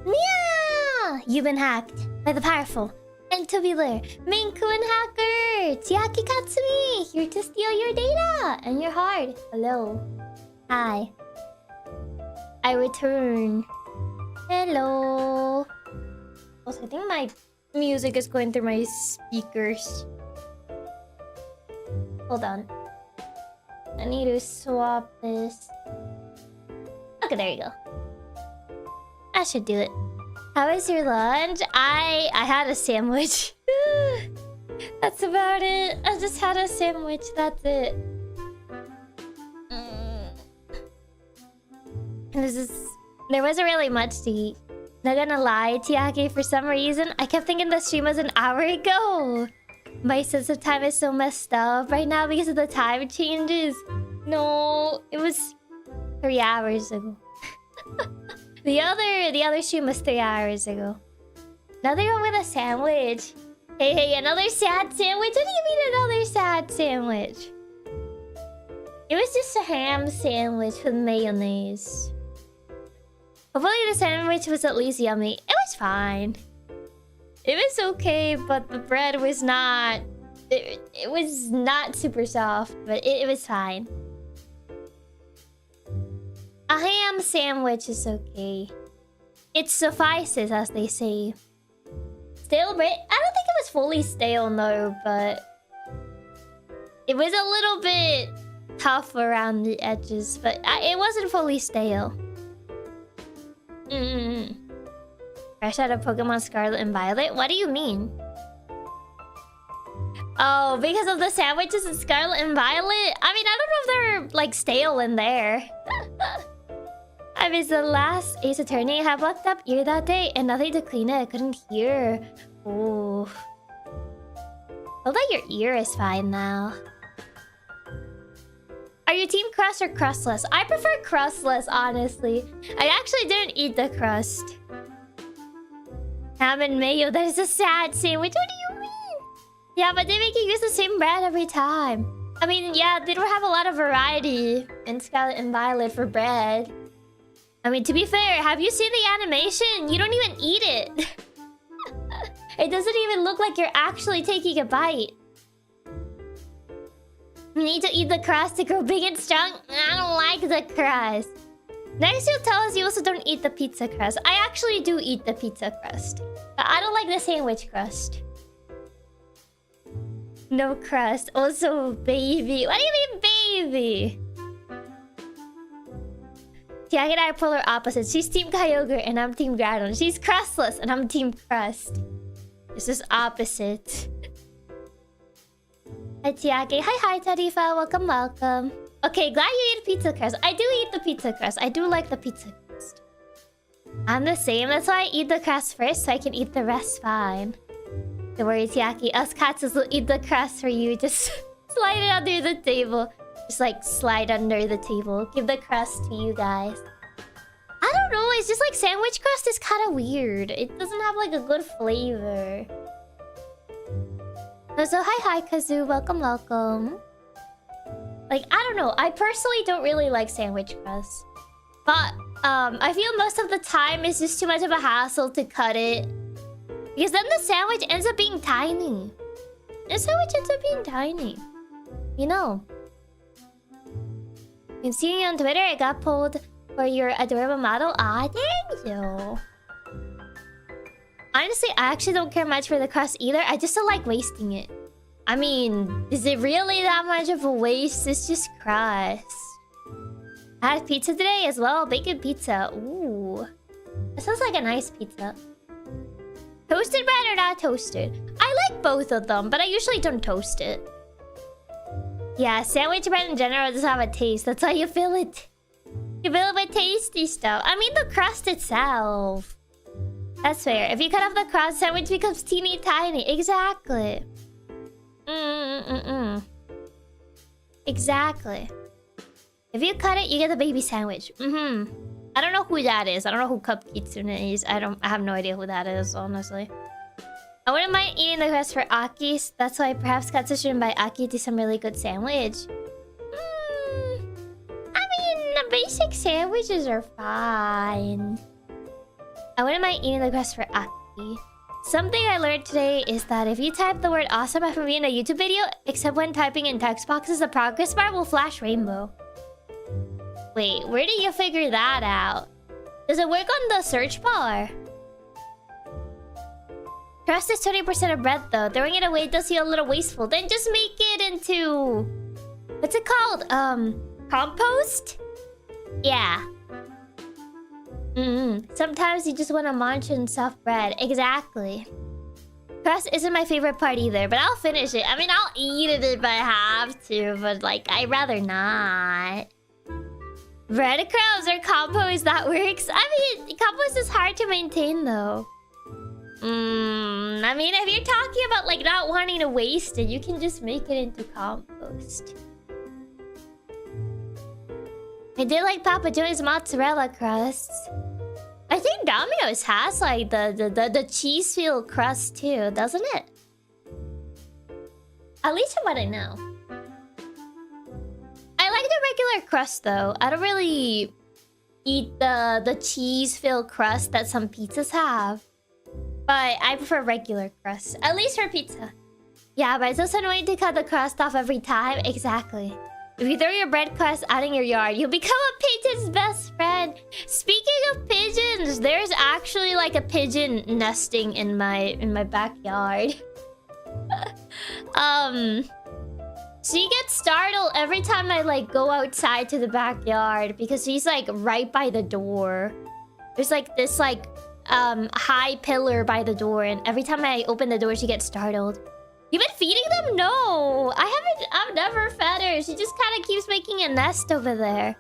Nyaa! You've been hacked by the powerful and tubular Maine Coon hacker! Chiaki Katsumi! Here to steal your data and your heart. Hello. Hi. I return. Hello. Also, I think my music is going through my speakers. Hold on. I need to swap this. Okay, there you go. I should do it. How was your lunch? I had a sandwich. That's about it. I just had a sandwich. That's it. There wasn't really much to eat. Not gonna lie, Chiaki, for some reason, I kept thinking the stream was an hour ago. My sense of time is so messed up right now because of the time changes. No, it was 3 hours ago. The other stream was 3 hours ago. Another one with a sandwich. Hey, another sad sandwich? What do you mean another sad sandwich? It was just a ham sandwich with mayonnaise. Hopefully the sandwich was at least yummy. It was fine. It was okay, but the bread was not... It was not super soft, but it was fine. A ham sandwich is okay. It suffices, as they say. Stale bread? I don't think it was fully stale, no, but... It was a little bit tough around the edges, but it wasn't fully stale. Fresh out of Pokemon Scarlet and Violet? What do you mean? Oh, because of the sandwiches in Scarlet and Violet? I mean, I don't know if they're, like, stale in there. I was the last Ace Attorney. I had blocked up ear that day and nothing to clean it. I couldn't hear. Ooh. Hope that your ear is fine now. Are you team crust or crustless? I prefer crustless, honestly. I actually didn't eat the crust. Ham and mayo, that is a sad sandwich. What do you mean? Yeah, but they make you use the same bread every time. I mean, yeah, they don't have a lot of variety in Scarlet and Violet for bread. I mean, to be fair, have you seen the animation? You don't even eat it. It doesn't even look like you're actually taking a bite. You need to eat the crust to grow big and strong. I don't like the crust. Next you'll tell us you also don't eat the pizza crust. I actually do eat the pizza crust. But I don't like the sandwich crust. No crust. Also, baby. What do you mean, baby? Tiag and I are polar opposites. She's Team Kyogre and I'm Team Groudon. She's crustless and I'm Team Crust. It's just opposite. Hi, Chiaki. Hi, Tarifa. Welcome, welcome. Okay, glad you eat pizza crust. I do eat the pizza crust. I do like the pizza crust. I'm the same. That's why I eat the crust first, so I can eat the rest fine. Don't worry, Chiaki. Us cats will eat the crust for you. Just slide it under the table. Just like slide under the table. Give the crust to you guys. I don't know. It's just like sandwich crust is kind of weird. It doesn't have like a good flavor. So hi Kazoo, welcome. Like, I don't know, I personally don't really like sandwich crust. But I feel most of the time it's just too much of a hassle to cut it. Because then the sandwich ends up being tiny. You know. Been seeing you on Twitter, I got pulled for your adorable model. Ah, thank you. Honestly, I actually don't care much for the crust either. I just don't like wasting it. I mean, is it really that much of a waste? It's just crust. I had pizza today as well. Bacon pizza. Ooh. That sounds like a nice pizza. Toasted bread or not toasted? I like both of them, but I usually don't toast it. Yeah, sandwich bread in general doesn't have a taste. That's how you feel it. You feel it with tasty stuff. I mean, the crust itself. That's fair. If you cut off the crust, sandwich becomes teeny tiny. Exactly. Exactly. If you cut it, you get the baby sandwich. I don't know who that is. I don't know who Cup Kitsune is. I have no idea who that is, honestly. I wouldn't mind eating the crust for Aki. That's why perhaps Katsu should invite Aki to some really good sandwich. basic sandwiches are fine. I wouldn't mind eating the crust for Aki. Something I learned today is that if you type the word awesome FMV in a YouTube video, except when typing in text boxes, the progress bar will flash rainbow. Wait, where did you figure that out? Does it work on the search bar? Crust is 20% of bread though. Throwing it away does feel a little wasteful. Then just make it into... what's it called? Compost? Yeah. Sometimes you just want to munch on soft bread. Exactly. Crust isn't my favorite part either, but I'll finish it. I mean, I'll eat it if I have to, but like, I'd rather not. Breadcrumbs or compost, that works. I mean, compost is hard to maintain though. I mean, if you're talking about like not wanting to waste it, you can just make it into compost. I did like Papa John's mozzarella crusts. I think Domino's has like the cheese-filled crust too, doesn't it? At least from what I know. I like the regular crust though. I don't really eat the cheese-filled crust that some pizzas have. But I prefer regular crust. At least for pizza. Yeah, but it's also annoying to cut the crust off every time. Exactly. If you throw your bread crust out in your yard, you'll become a pigeon's best friend. Speaking of pigeons, there's actually like a pigeon nesting in my backyard. She gets startled every time I like go outside to the backyard because she's like right by the door. There's like this like high pillar by the door, and every time I open the door she gets startled. You've been feeding them? No, I've never fed her. She just kind of keeps making a nest over there.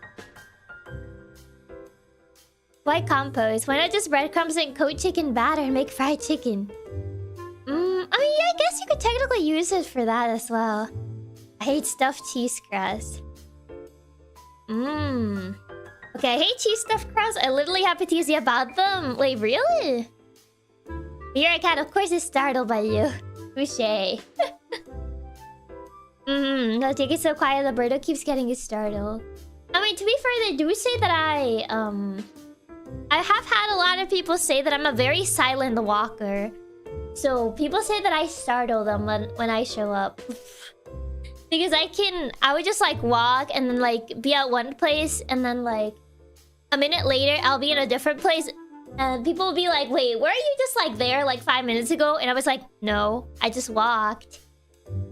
Why compost? Why not just breadcrumbs and coat chicken batter and make fried chicken? I mean, yeah, I guess you could technically use it for that as well. I hate stuffed cheese crust. Okay, I hate cheese stuffed crust. I literally have PTSD about them. Wait, really? You're a cat, of course is startled by you. Touché. No, take it so quiet. The birdo keeps getting you startled. I mean, to be fair, they do say that I have had a lot of people say that I'm a very silent walker. So people say that I startle them when I show up. Because I would just like walk and then like be at one place, and then like a minute later I'll be in a different place. And people will be like, wait, were you just like there like 5 minutes ago? And I was like, no, I just walked.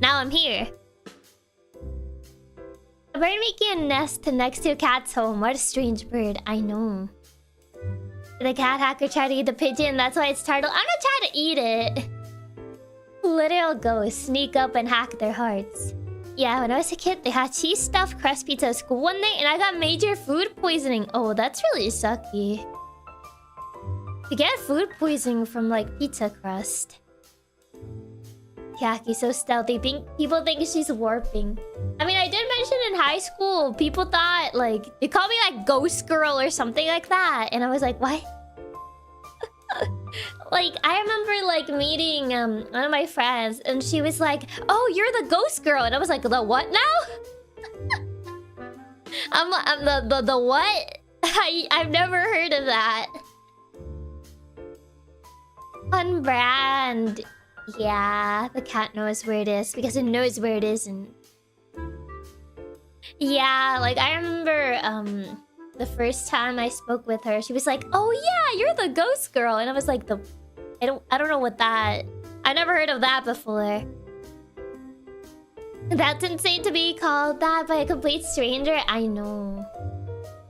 Now I'm here. A bird making a nest next to a cat's home. What a strange bird. I know. The cat hacker tried to eat the pigeon. That's why it's startled. I'm not trying to eat it. Literal ghosts sneak up and hack their hearts. Yeah, when I was a kid, they had cheese stuffed crust pizza at school one day, and I got major food poisoning. Oh, that's really sucky. To get food poisoning from like pizza crust. Chiaki's so stealthy. People think she's warping. I mean, I did mention in high school, people thought like they called me like Ghost Girl or something like that, and I was like, what? Like, I remember like meeting one of my friends, and she was like, "Oh, you're the Ghost Girl," and I was like, "The what now?" I'm the what? I've never heard of that. Fun brand. Yeah, the cat knows where it is because it knows where it isn't. Yeah, like I remember the first time I spoke with her, she was like, "Oh yeah, you're the Ghost Girl," and I was like, I don't know what that. I never heard of that before. That's insane to be called that by a complete stranger. I know.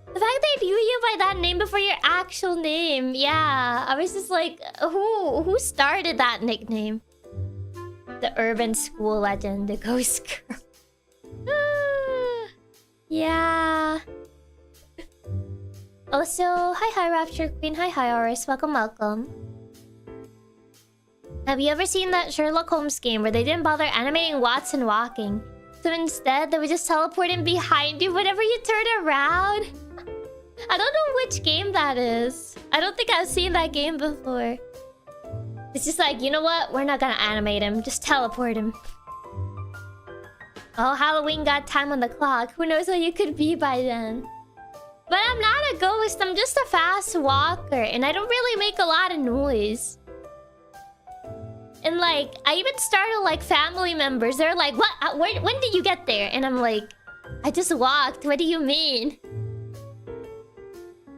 The fact they knew you by that name before your actual name. Yeah, I was just like, who started that nickname? The urban school legend, the Ghost Girl. Yeah. Also, hi Rapture Queen, hi Oris, welcome. Have you ever seen that Sherlock Holmes game where they didn't bother animating Watson walking? So instead, they would just teleport in behind you whenever you turn around? I don't know which game that is. I don't think I've seen that game before. It's just like, you know what? We're not gonna animate him. Just teleport him. Oh, Halloween got time on the clock. Who knows what you could be by then? But I'm not a ghost, I'm just a fast walker. And I don't really make a lot of noise. And like, I even startled like family members. They're like, what? When did you get there? And I'm like, I just walked. What do you mean?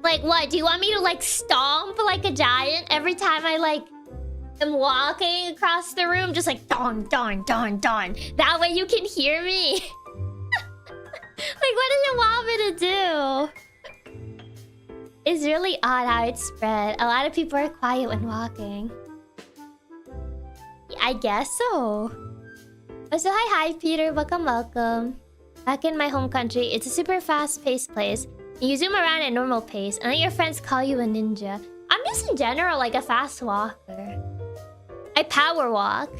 Like, what? Do you want me to like stomp like a giant every time I like am walking across the room? Just like, don, don, don, don. That way you can hear me. Like, what do you want me to do? It's really odd how it's spread. A lot of people are quiet when walking. I guess so. Oh, so hi, Peter. Welcome. Back in my home country, it's a super fast-paced place. You zoom around at normal pace, and then your friends call you a ninja. I'm just in general like a fast walker. I power walk.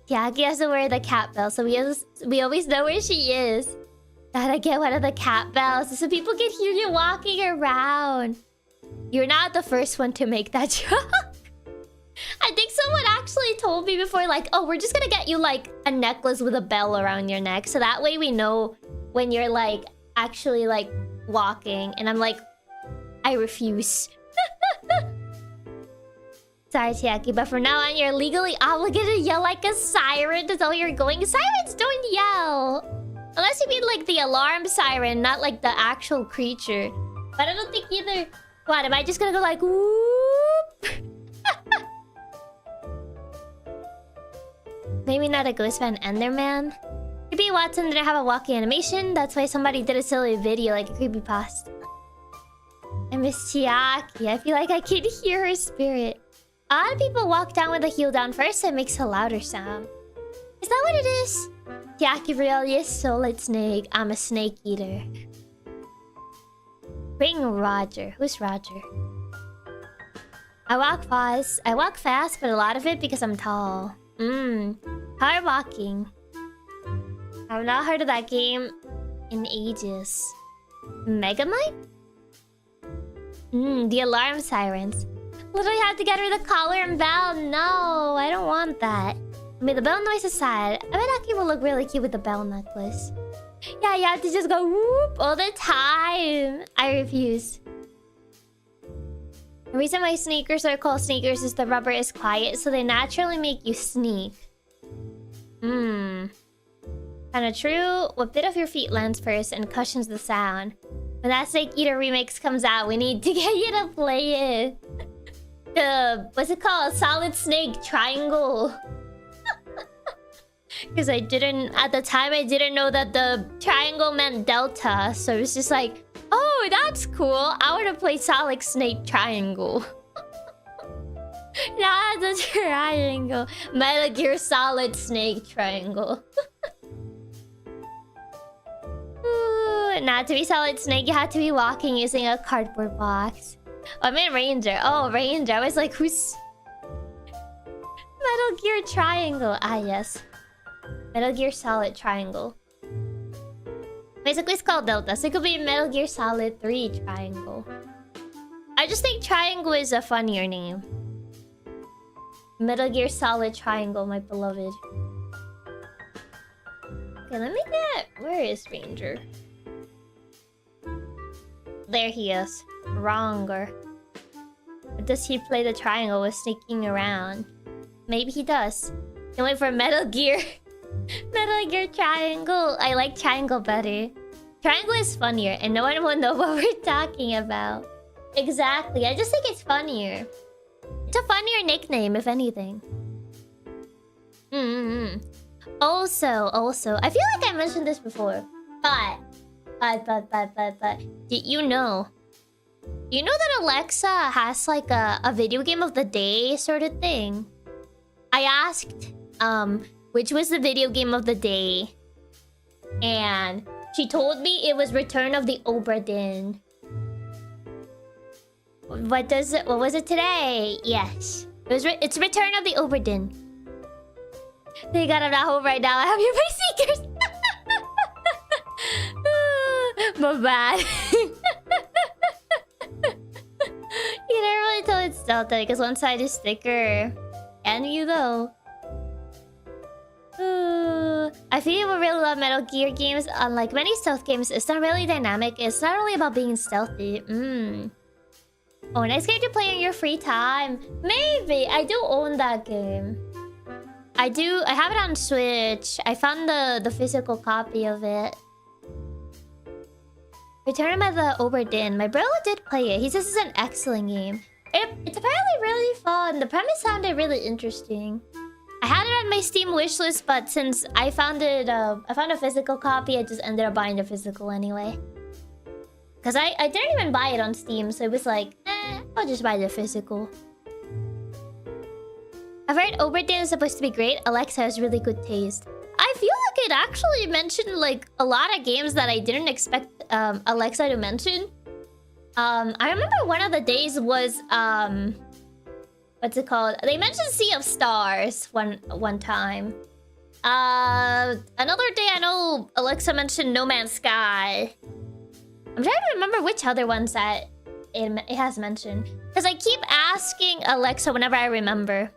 Chiaki has to wear the cat bell, so we always know where she is. Gotta get one of the cat bells so people can hear you walking around. You're not the first one to make that joke. I think someone actually told me before, like, oh, we're just gonna get you, like, a necklace with a bell around your neck. So that way we know when you're, like, actually, like, walking. And I'm like, I refuse. Sorry, Chiaki, but from now on, you're legally obligated to yell like a siren to tell you're going. Sirens don't yell. Unless you mean, like, the alarm siren, not, like, the actual creature. But I don't think either... What, am I just gonna go, like, whoop? Maybe not a ghost fan Enderman. Maybe Watson didn't have a walking animation. That's why somebody did a silly video like a creepypasta. I miss Chiaki. I feel like I can hear her spirit. A lot of people walk down with the heel down first. It makes a louder sound. Is that what it is? Chiaki really is solid snake. I'm a snake eater. Ring Roger. Who's Roger? I walk fast, but a lot of it because I'm tall. Hard walking. I've not heard of that game in ages. Megamind? The alarm sirens. Literally have to get her the collar and bell. No, I don't want that. I mean, the bell noise aside, I bet that game will look really cute with the bell necklace. Yeah, you have to just go whoop all the time. I refuse. The reason why sneakers are called sneakers is the rubber is quiet, so they naturally make you sneak. Kinda true. What bit of your feet lands first and cushions the sound? When that Snake Eater remix comes out, we need to get you to play it. What's it called? Solid Snake Triangle. Because at the time, I didn't know that the triangle meant delta, so it's just like, oh, that's cool. I want to play Solid Snake Triangle. Not the triangle. Metal Gear Solid Snake Triangle. Ooh, not to be Solid Snake, you have to be walking using a cardboard box. Oh, I meant Ranger. Oh, Ranger. I was like, who's... Metal Gear Triangle. Ah, yes. Metal Gear Solid Triangle. Basically, it's called Delta, so it could be Metal Gear Solid 3 Triangle. I just think Triangle is a funnier name. Metal Gear Solid Triangle, my beloved. Okay, let me get... Where is Ranger? There he is. Wronger. But does he play the triangle with sneaking around? Maybe he does. Can't wait for Metal Gear. Metal Gear Triangle. I like Triangle better. Triangle is funnier, and no one will know what we're talking about. Exactly. I just think it's funnier. It's a funnier nickname, if anything. Also, I feel like I mentioned this before, but, did you know? You know that Alexa has like a video game of the day sort of thing? I asked, which was the video game of the day, and she told me it was Return of the Obra Dinn. What was it today? Yes. It's Return of the Obra Dinn. They got it at home right now. I have your seekers. My bad. You never really tell it's Delta because one side is thicker. And you though. I feel we really love Metal Gear games. Unlike many stealth games, it's not really dynamic. It's not really about being stealthy. Oh, nice game to play in your free time. Maybe. I do own that game. I have it on Switch. I found the physical copy of it. Return at the Oberdin. My brother did play it. He says it's an excellent game. It's apparently really fun. The premise sounded really interesting. I had it on my Steam wishlist, but since I found a physical copy, I just ended up buying the physical anyway. Because I didn't even buy it on Steam, so it was like, I'll just buy the physical. I've heard Oberdin is supposed to be great. Alexa has really good taste. I feel like it actually mentioned like a lot of games that I didn't expect Alexa to mention. I remember one of the days was what's it called? They mentioned Sea of Stars one time. Another day I know Alexa mentioned No Man's Sky. I'm trying to remember which other ones that it has mentioned. Because I keep asking Alexa whenever I remember.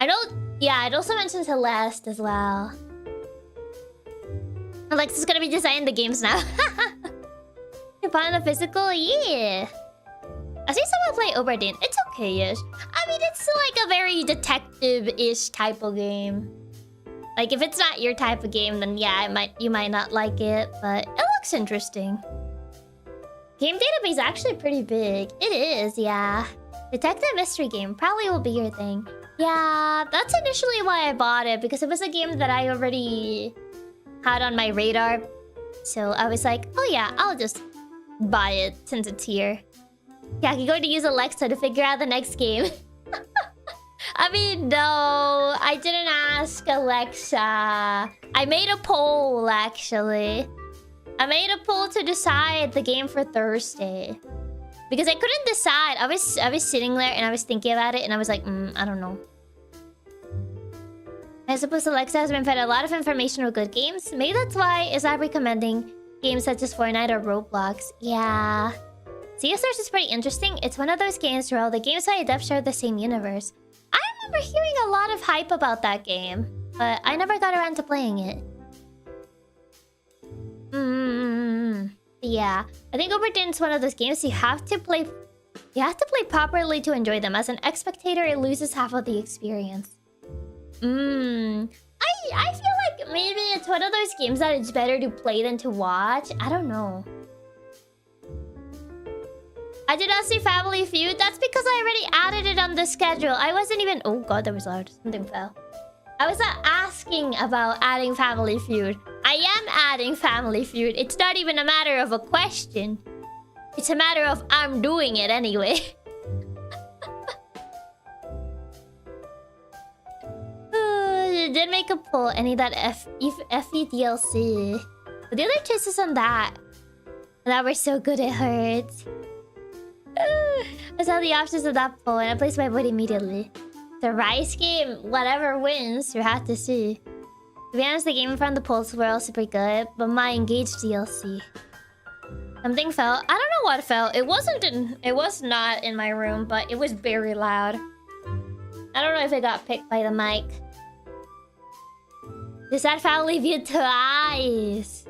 I know, yeah, it also mentions Celeste as well. Alexa's gonna be designing the games now. You're buying the physical? Yeah. I see someone play Oberdin. It's okay-ish. I mean, it's like a very detective-ish type of game. Like, if it's not your type of game, then yeah, you might not like it, but it looks interesting. Game database is actually pretty big. It is, yeah. Detective mystery game probably will be your thing. Yeah, that's initially why I bought it, because it was a game that I already had on my radar. So I was like, oh yeah, I'll just buy it since it's here. Yeah, you're going to use Alexa to figure out the next game. I mean, no, I didn't ask Alexa. I made a poll, actually. I made a poll to decide the game for Thursday. Because I couldn't decide. I was sitting there and I was thinking about it and I was like, I don't know. I suppose Alexa has been fed a lot of information with good games. Maybe that's why it's not recommending games such as Fortnite or Roblox. Yeah. Sea of Stars is pretty interesting. It's one of those games where all the games by Adept share the same universe. I remember hearing a lot of hype about that game, but I never got around to playing it. Yeah, I think Oberdin's one of those games you have to play properly to enjoy them. As an spectator, it loses half of the experience. I feel like maybe it's one of those games that it's better to play than to watch. I don't know. I did not see Family Feud. That's because I already added it on the schedule. I wasn't even... Oh god, that was loud. Something fell. I was not asking about adding Family Feud. I am adding Family Feud. It's not even a matter of a question. It's a matter of I'm doing it anyway. Did make a poll. I need that FE DLC. But the other choices on that were so good it hurts. I saw the options of that poll and I placed my vote immediately. The Rice game, whatever wins, you have to see. To be honest, the game from the polls were all super good, but my engaged DLC. Something fell. I don't know what fell. It was not in my room, but it was very loud. I don't know if it got picked by the mic. Does that Family Feud twice?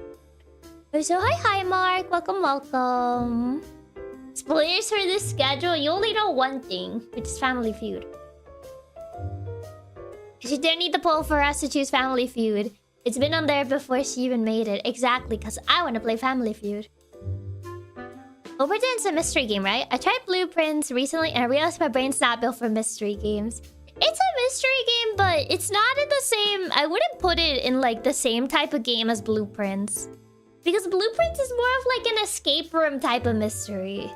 So hi Mark, welcome. Spoilers for this schedule, you only know one thing, which is Family Feud. She didn't need the poll for us to choose Family Feud. It's been on there before she even made it. Exactly, because I want to play Family Feud. Oberdin's a mystery game, right? I tried Blueprints recently and I realized my brain's not built for mystery games. It's a mystery game, but it's not in the same... I wouldn't put it in like the same type of game as Blueprints. Because Blueprints is more of like an escape room type of mystery.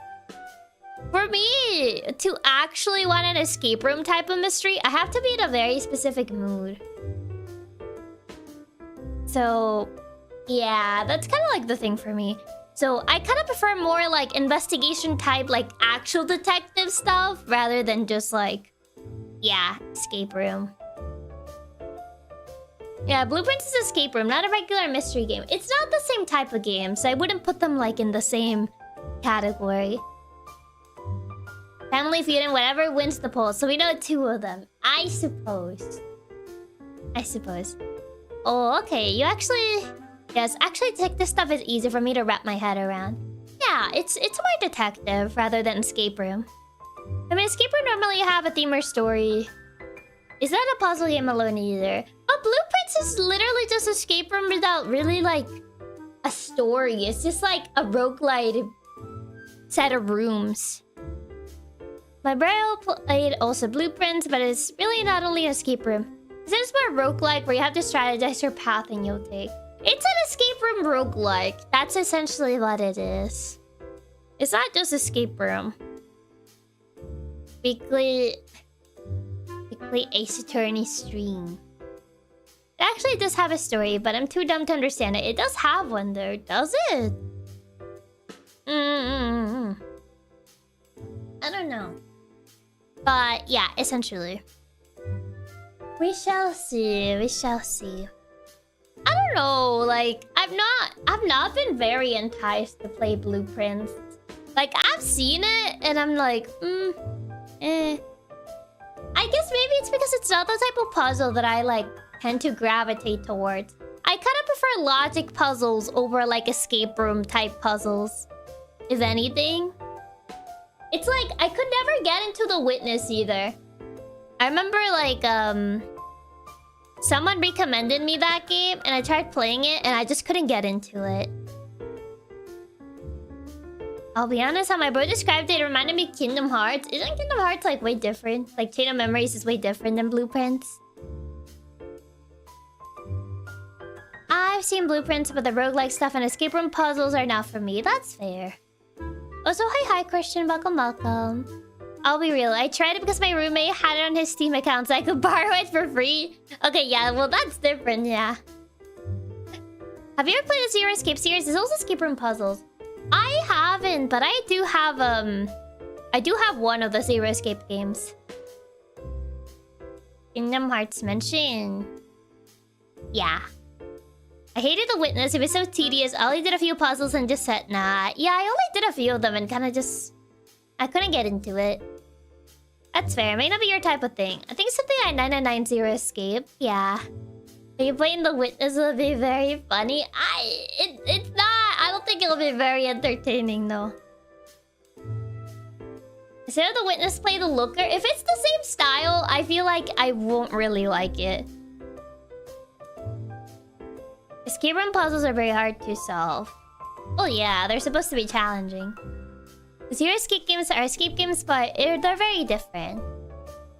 For me, to actually want an escape room type of mystery, I have to be in a very specific mood. So, yeah, that's kind of like the thing for me. So, I kind of prefer more like investigation type, like actual detective stuff, rather than just like, yeah, escape room. Yeah, Blueprints is escape room, not a regular mystery game. It's not the same type of game, so I wouldn't put them like in the same category. Family Feud and whatever wins the poll. So we know two of them. I suppose. Oh, okay. You actually... Yes, actually, this stuff is easy for me to wrap my head around. Yeah, it's more detective rather than escape room. I mean, escape room normally have a theme or story. Is that a puzzle game alone either? But Blueprints is literally just escape room without really, like, a story. It's just like a roguelite set of rooms. My bro played also Blueprints, but it's really not only an escape room. It's more roguelike where you have to strategize your path and you'll take. It's an escape room roguelike. That's essentially what it is. It's not just escape room. Weekly Ace Attorney stream. It actually does have a story, but I'm too dumb to understand it. It does have one though, does it? I don't know. But yeah, essentially. We shall see. We shall see. I don't know, like I've not been very enticed to play Blueprints. Like I've seen it and I'm like, I guess maybe it's because it's not the type of puzzle that I like tend to gravitate towards. I kind of prefer logic puzzles over like escape room type puzzles. If anything. It's like I could never get into The Witness either. I remember like someone recommended me that game and I tried playing it and I just couldn't get into it. I'll be honest, how my bro described it, it reminded me of Kingdom Hearts. Isn't Kingdom Hearts like way different? Like Chain of Memories is way different than Blueprints. I've seen Blueprints, but the roguelike stuff and escape room puzzles are not for me. That's fair. Also, hi Christian, welcome. I'll be real, I tried it because my roommate had it on his Steam account so I could borrow it for free. Okay, yeah, well that's different, yeah. Have you ever played the Zero Escape series? There's also escape room puzzles. I haven't, but I do have one of the Zero Escape games. Kingdom Hearts mention. Yeah. I hated The Witness, it was so tedious. I only did a few puzzles and just said nah. Yeah, I only did a few of them and kinda just... I couldn't get into it. That's fair, it may not be your type of thing. I think something like 999 Zero Escape. Yeah. Are you playing The Witness? Will be very funny. It's not. I don't think it'll be very entertaining though. Instead of The Witness, play The Looker. If it's the same style, I feel like I won't really like it. Escape room puzzles are very hard to solve. Oh yeah, they're supposed to be challenging. Zero Escape games are escape games, but they're very different.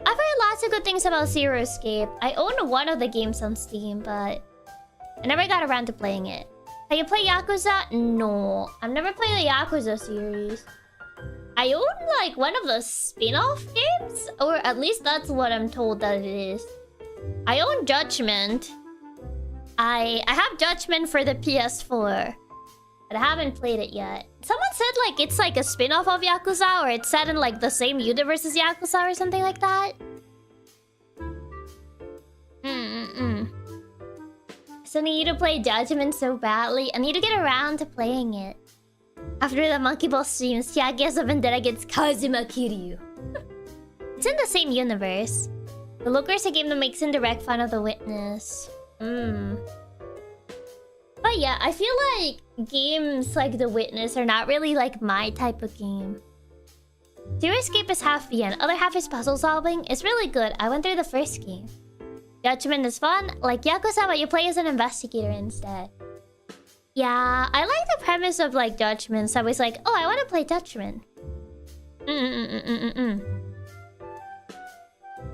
I've heard lots of good things about Zero Escape. I own one of the games on Steam, but I never got around to playing it. Have you played Yakuza? No. I've never played the Yakuza series. I own like one of the spin-off games? Or at least that's what I'm told that it is. I own Judgment. I have Judgment for the PS4. But I haven't played it yet. Someone said like it's like a spin-off of Yakuza, or it's set in like the same universe as Yakuza or something like that. So I need to play Judgment so badly. I need to get around to playing it. After the Monkey Ball streams, Chiaki has a vendetta against Kazuma Kiryu. It's in the same universe. The Looker is a game that makes indirect fun of The Witness. But yeah, I feel like games like The Witness are not really like my type of game. Zero Escape is half the end, other half is puzzle solving. It's really good. I went through the first game. Judgment is fun, like Yakuza, but you play as an investigator instead. Yeah, I like the premise of like Judgment, so I was like, oh, I want to play Judgment.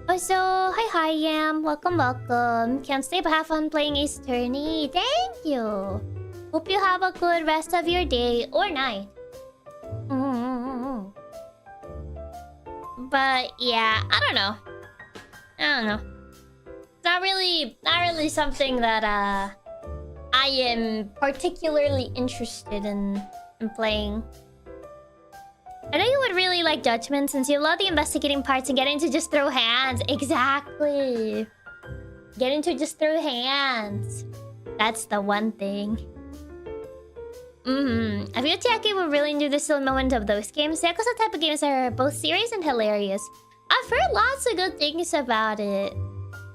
Also, hi Yam, welcome. Can't stay but have fun playing Ace Attorney. Thank you. Hope you have a good rest of your day or night. But yeah, I don't know. It's not really something that I am particularly interested in playing. I know you would really like Judgment since you love the investigating parts and getting to just throw hands. Exactly. Getting to just throw hands. That's the one thing. I feel Chiaki would really enjoy the silly moment of those games. Yakuza type of games are both serious and hilarious. I've heard lots of good things about it.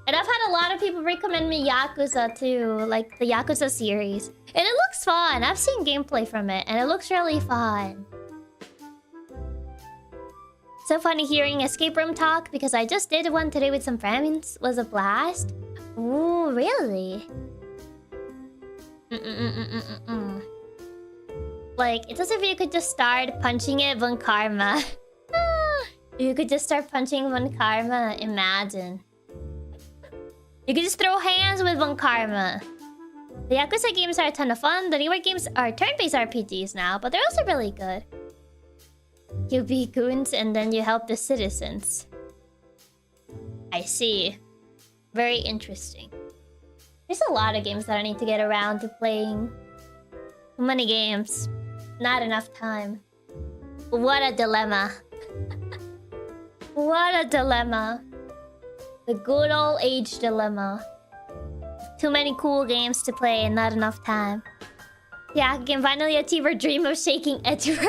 And I've had a lot of people recommend me Yakuza too, like the Yakuza series. And it looks fun. I've seen gameplay from it, and it looks really fun. So funny hearing escape room talk, because I just did one today with some friends. Was a blast. Ooh, really? Like, it's as if you could just start punching it von karma. You could just start punching von karma. Imagine. You could just throw hands with von karma. The Yakuza games are a ton of fun. The newer games are turn-based RPGs now, but they're also really good. You be goons and then you help the citizens. I see. Very interesting. There's a lot of games that I need to get around to playing. Too many games. Not enough time. What a dilemma. What a dilemma. The good old age dilemma. Too many cool games to play and not enough time. Yeah, I can finally achieve our dream of shaking Edgeworth.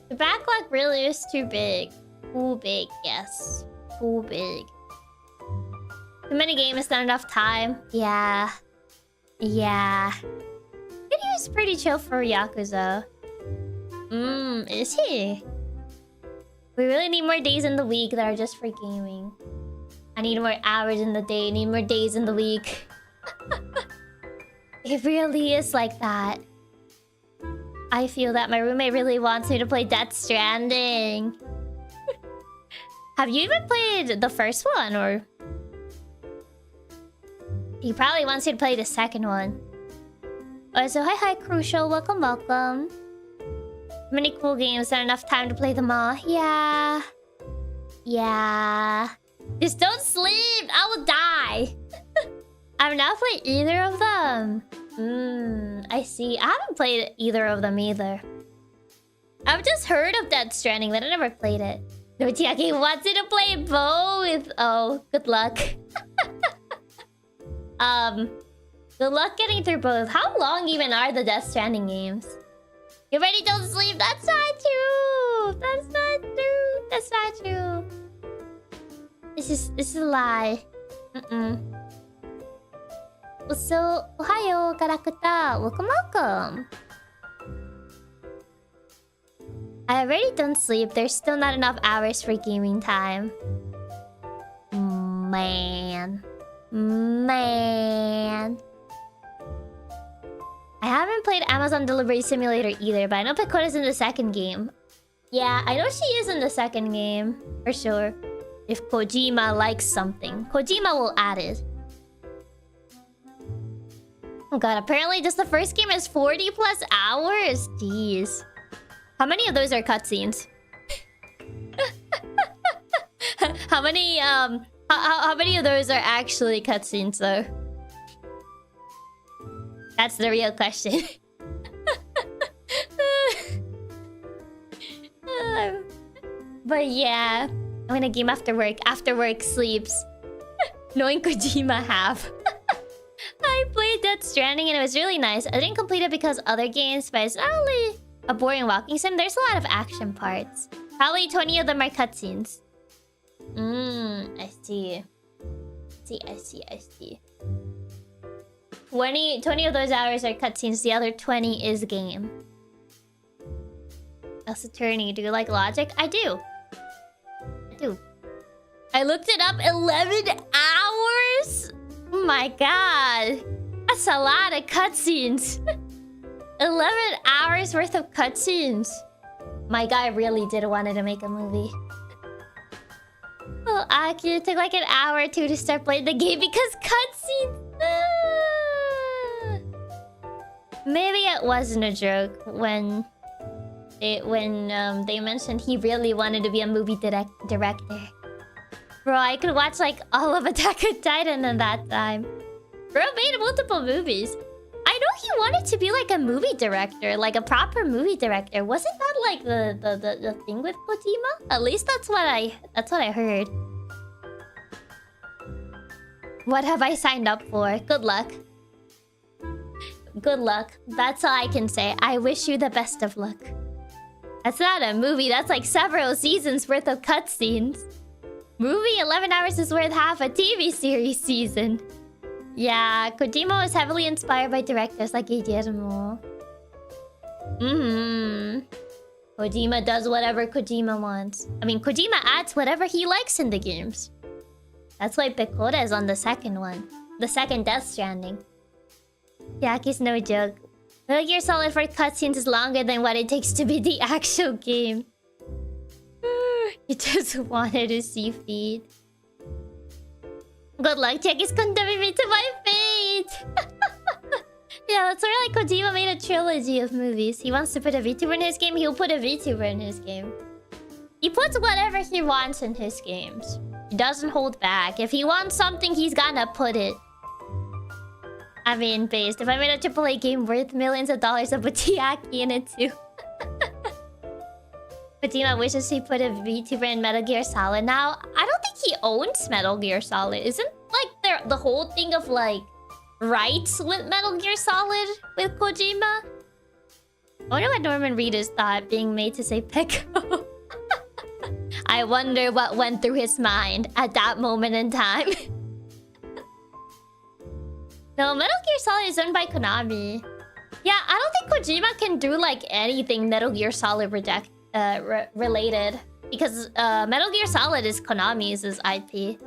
The backlog really is too big. Too big, yes. Too big. Too many games, not enough time. Yeah. Yeah. Video is pretty chill for Yakuza. Is he? We really need more days in the week that are just for gaming. I need more hours in the day. I need more days in the week. It really is like that. I feel that my roommate really wants me to play Death Stranding. Have you even played the first one, or...? He probably wants you to play the second one. Also, hi, Crucial. Welcome, welcome. Many cool games, not enough time to play them all. Yeah. Yeah. Just don't sleep! I will die! I've not played either of them. I see. I haven't played either of them either. I've just heard of Death Stranding, but I never played it. No, Chiaki wants you to play both. Oh, good luck. Good luck getting through both. How long even are the Death Stranding games? You already don't sleep. That's not true. That's not true. That's not true. This is a lie. So, ohayo, Karakuta. Welcome, welcome. I already don't sleep. There's still not enough hours for gaming time. Man. I haven't played Amazon Delivery Simulator either, but I know Pekora's in the second game. Yeah, I know she is in the second game. For sure. If Kojima likes something, Kojima will add it. Oh god, apparently just the first game is 40 plus hours? Jeez. How many of those are cutscenes? How many of those are actually cutscenes though? That's the real question. But yeah, I'm gonna game after work. After work sleeps. Knowing Kojima have. I played Death Stranding and it was really nice. I didn't complete it because other games, but it's not only a boring walking sim. There's a lot of action parts. Probably 20 of them are cutscenes. I see. I see. 20 of those hours are cutscenes. The other 20 is game. That's attorney. Do you like logic? I do. I looked it up. 11 hours? Oh my god. That's a lot of cutscenes. 11 hours worth of cutscenes. My guy really did wanted to make a movie. Well, Aki, it took like an hour or two to start playing the game because cutscenes. Maybe it wasn't a joke when they mentioned he really wanted to be a movie director. Bro, I could watch like all of Attack on Titan in that time. Bro made multiple movies. I know he wanted to be like a movie director, like a proper movie director. Wasn't that like the thing with Kojima? At least that's what I heard. What have I signed up for? Good luck. Good luck. That's all I can say. I wish you the best of luck. That's not a movie, that's like several seasons worth of cutscenes. Movie 11 hours is worth half a TV series season. Yeah, Kojima was heavily inspired by directors like Guillermo. Kojima does whatever Kojima wants. I mean, Kojima adds whatever he likes in the games. That's why Pecora is on the second one. The second Death Stranding. Chiaki's no joke. Metal Gear Solid for cutscenes is longer than what it takes to beat the actual game. You just wanted to see feet. Good luck, Chiaki's condemning me to my fate! Yeah, that's where like Kojima made a trilogy of movies. He wants to put a VTuber in his game, he'll put a VTuber in his game. He puts whatever he wants in his games. He doesn't hold back. If he wants something, he's gonna put it. I mean, based. If I made a AAA game worth millions of dollars, I'd put Chiaki in it too. Kojima wishes he put a VTuber in Metal Gear Solid. Now, I don't think he owns Metal Gear Solid. Isn't like the whole thing of like rights with Metal Gear Solid with Kojima? I wonder what Norman Reedus thought being made to say Pecco. I wonder what went through his mind at that moment in time. No, Metal Gear Solid is owned by Konami. Yeah, I don't think Kojima can do like anything Metal Gear Solid related. Because Metal Gear Solid is Konami's IP.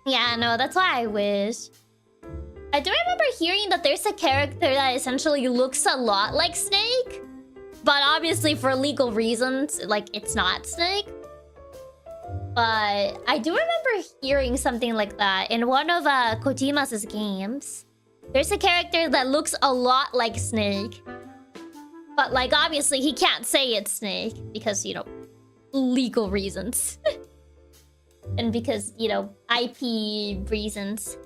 Yeah, no, that's why I wish. I do remember hearing that there's a character that essentially looks a lot like Snake. But obviously for legal reasons, like, it's not Snake. But I do remember hearing something like that in one of Kojima's games. There's a character that looks a lot like Snake. But, like, obviously he can't say it's Snake because, you know, legal reasons. And because, you know, IP reasons.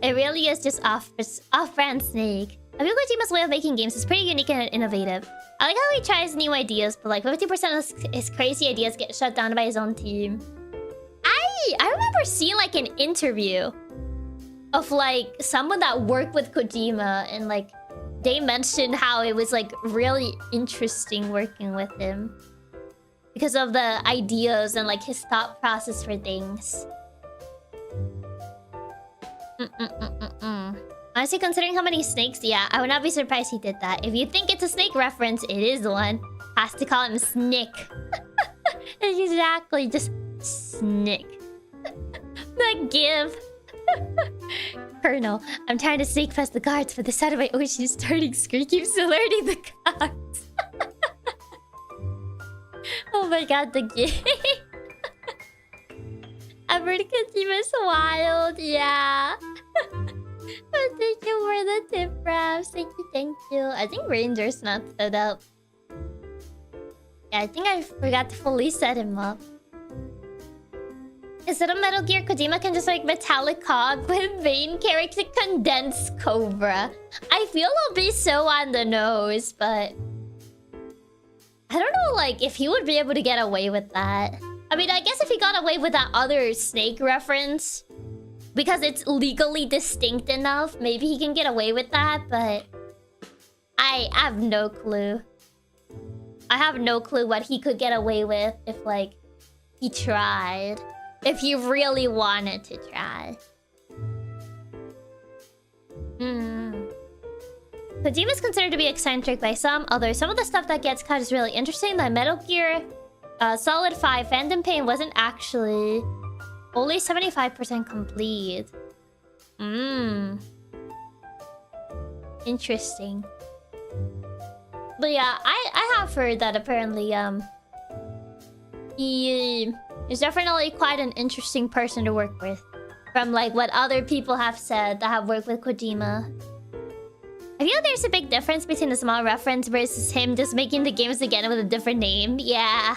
It really is just off-brand Snake. I feel Kojima's way of making games is pretty unique and innovative. I like how he tries new ideas, but like 50% of his crazy ideas get shut down by his own team. I remember seeing like an interview of like someone that worked with Kojima, and like they mentioned how it was like really interesting working with him because of the ideas and like his thought process for things. Honestly, considering how many snakes, yeah, I would not be surprised he did that. If you think it's a snake reference, it is one. Has to call him Snick. Exactly, just Snick. The give. Colonel, I'm trying to sneak past the guards, but the sound of my ocean starting scream keeps alerting the guards. Oh my god, the give. I've heard Kojima's wild, yeah. But thank you for the tip, Raps. Thank you. I think Ranger's not set up. Yeah, I think I forgot to fully set him up. Instead of Metal Gear, Kojima can just like Metallic Cog with main character Condensed Cobra. I feel it'll be so on the nose, but I don't know, like, if he would be able to get away with that. I mean, I guess if he got away with that other snake reference, because it's legally distinct enough, maybe he can get away with that, but I have no clue. I have no clue what he could get away with if, like, he tried. If he really wanted to try. Kojima's considered to be eccentric by some others. Some of the stuff that gets cut is really interesting. The Metal Gear Solid 5 Phantom Pain wasn't actually only 75% complete. Interesting. But yeah, I have heard that apparently he is definitely quite an interesting person to work with. From like what other people have said that have worked with Kojima. I feel there's a big difference between the small reference versus him just making the games again with a different name. Yeah.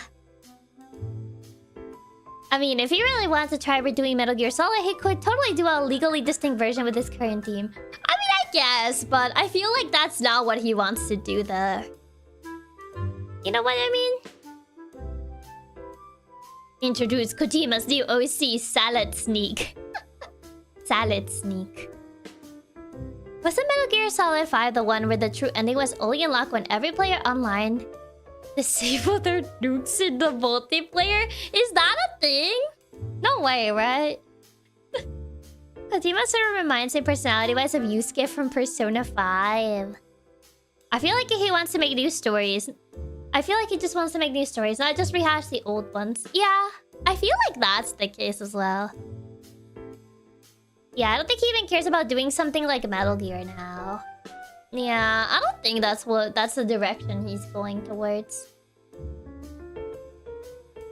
I mean, if he really wants to try redoing Metal Gear Solid, he could totally do a legally distinct version with his current team. I mean, I guess, but I feel like that's not what he wants to do though. You know what I mean? Introduce Kojima's new OC, Salad Sneak. Salad Sneak. Wasn't Metal Gear Solid 5 the one where the true ending was only unlocked when every player online disabled their nukes in the multiplayer? Is that a thing? No way, right? Kojima sort of reminds me personality-wise of Yusuke from Persona 5. I feel like he wants to make new stories. I feel like he just wants to make new stories, not just rehash the old ones. Yeah, I feel like that's the case as well. Yeah, I don't think he even cares about doing something like Metal Gear now. Yeah, I don't think that's the direction he's going towards.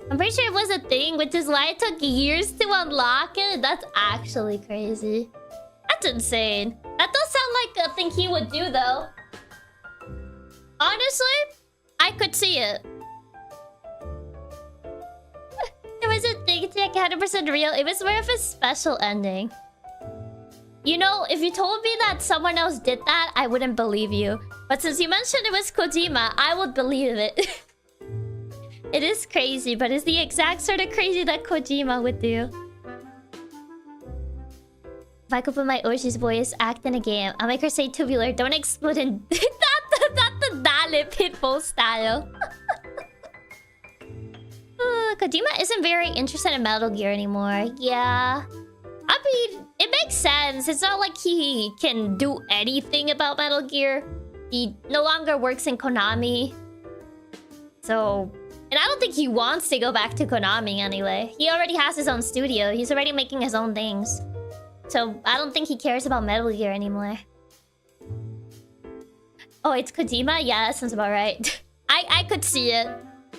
I'm pretty sure it was a thing, which is why it took years to unlock it. That's actually crazy. That's insane. That does sound like a thing he would do, though. Honestly, I could see it. There was a thing, it's like 100% real. It was more of a special ending. You know, if you told me that someone else did that, I wouldn't believe you. But since you mentioned it was Kojima, I would believe it. It is crazy, but it's the exact sort of crazy that Kojima would do. If I could put my Oshi's voice act in a game, I'll make her say tubular, don't explode in... That's the Dale Pitbull style. Kojima isn't very interested in Metal Gear anymore. Yeah. I mean, it makes sense. It's not like he can do anything about Metal Gear. He no longer works in Konami. So... And I don't think he wants to go back to Konami anyway. He already has his own studio. He's already making his own things. So I don't think he cares about Metal Gear anymore. Oh, it's Kojima? Yeah, that sounds about right. I could see it.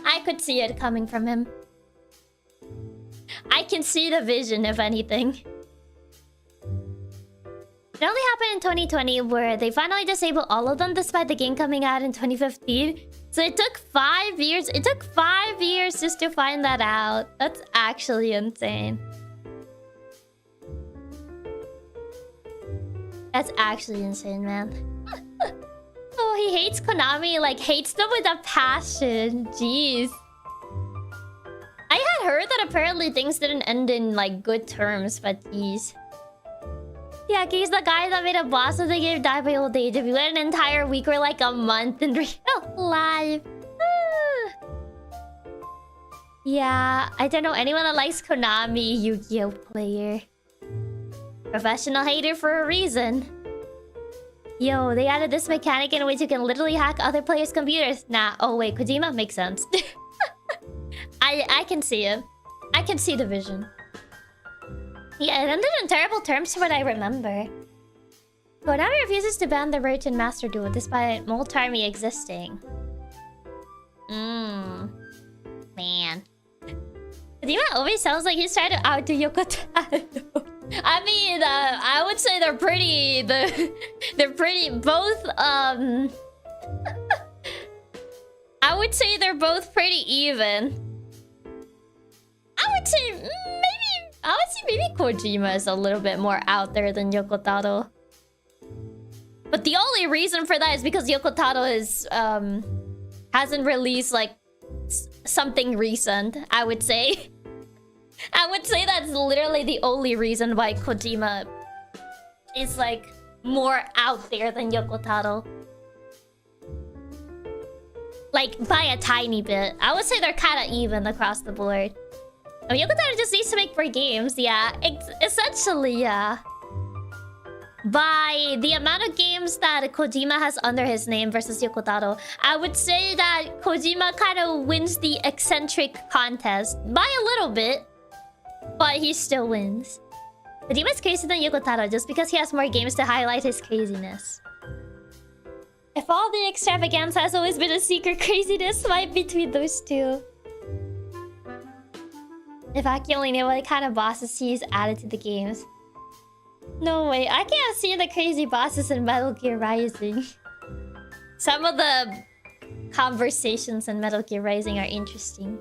I could see it coming from him. I can see the vision, if anything. It only happened in 2020 where they finally disabled all of them despite the game coming out in 2015. So it took 5 years. It took 5 years just to find that out. That's actually insane. That's actually insane, man. Oh, he hates Konami, like hates them with a passion. Jeez. I had heard that apparently things didn't end in like good terms, but jeez. Yeah, he's the guy that made a boss of the game die by old age. If you went an entire week or like a month in real life. Yeah, I don't know anyone that likes Konami Yu-Gi-Oh player. Professional hater for a reason. Yo, they added this mechanic in which you can literally hack other players' computers. Nah, oh wait, Kojima makes sense. I can see it. I can see the vision. Yeah, it ended in terrible terms from what I remember. Konami refuses to ban the Virgin Master Duel despite Moltarmi existing. Man. Kojima always sounds like he's trying to outdo Yoko Taro. I mean, I would say they're pretty... They're pretty... Both, I would say they're both pretty even. I would say maybe Kojima is a little bit more out there than Yoko Taro. But the only reason for that is because Yoko Taro is hasn't released like something recent, I would say. I would say that's literally the only reason why Kojima is like more out there than Yoko Taro. Like by a tiny bit. I would say they're kind of even across the board. I mean, Yoko Taro just needs to make more games, yeah. Essentially, yeah. By the amount of games that Kojima has under his name versus Yoko Taro, I would say that Kojima kind of wins the eccentric contest. By a little bit. But he still wins. Kojima's crazier than Yoko Taro just because he has more games to highlight his craziness. If all the extravaganza has always been a secret craziness fight between those two. If Aki only knew what kind of bosses he's added to the games. No way, I can't see the crazy bosses in Metal Gear Rising. Some of the conversations in Metal Gear Rising are interesting.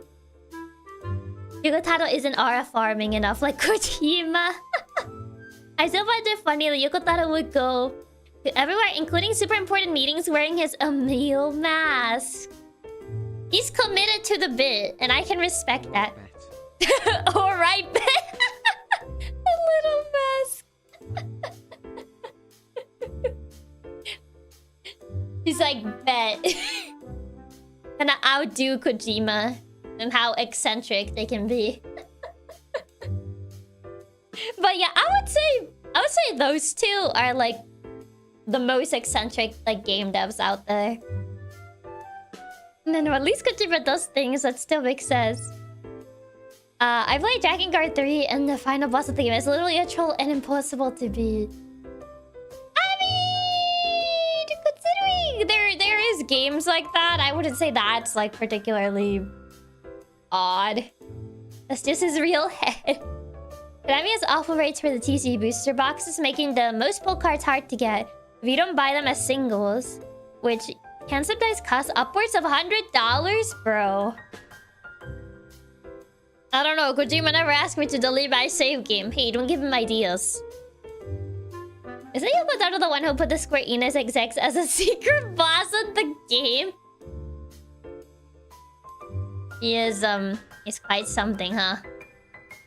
Yoko Taro isn't aura farming enough like Kojima. I still find it funny that Yoko Taro would go to everywhere, including super important meetings, wearing his Emil mask. He's committed to the bit, and I can respect that. Alright, bet. A little mask. He's like, bet. Gonna outdo Kojima and how eccentric they can be. But yeah, I would say those two are like the most eccentric like game devs out there. And then at least Kojima does things that still make sense. I played Dragon Guard 3 and the final boss of the game is literally a troll and impossible to beat. I mean, considering there is games like that, I wouldn't say that's like particularly odd. That's just his real head. Konami has awful rates for the TC booster boxes, making the most pull cards hard to get if you don't buy them as singles, which can sometimes cost upwards of $100, bro. I don't know, Kojima never asked me to delete my save game. Hey, don't give him ideas. Isn't Yoko Taro the one who put the Square Enix execs as a secret boss of the game? He is quite something, huh?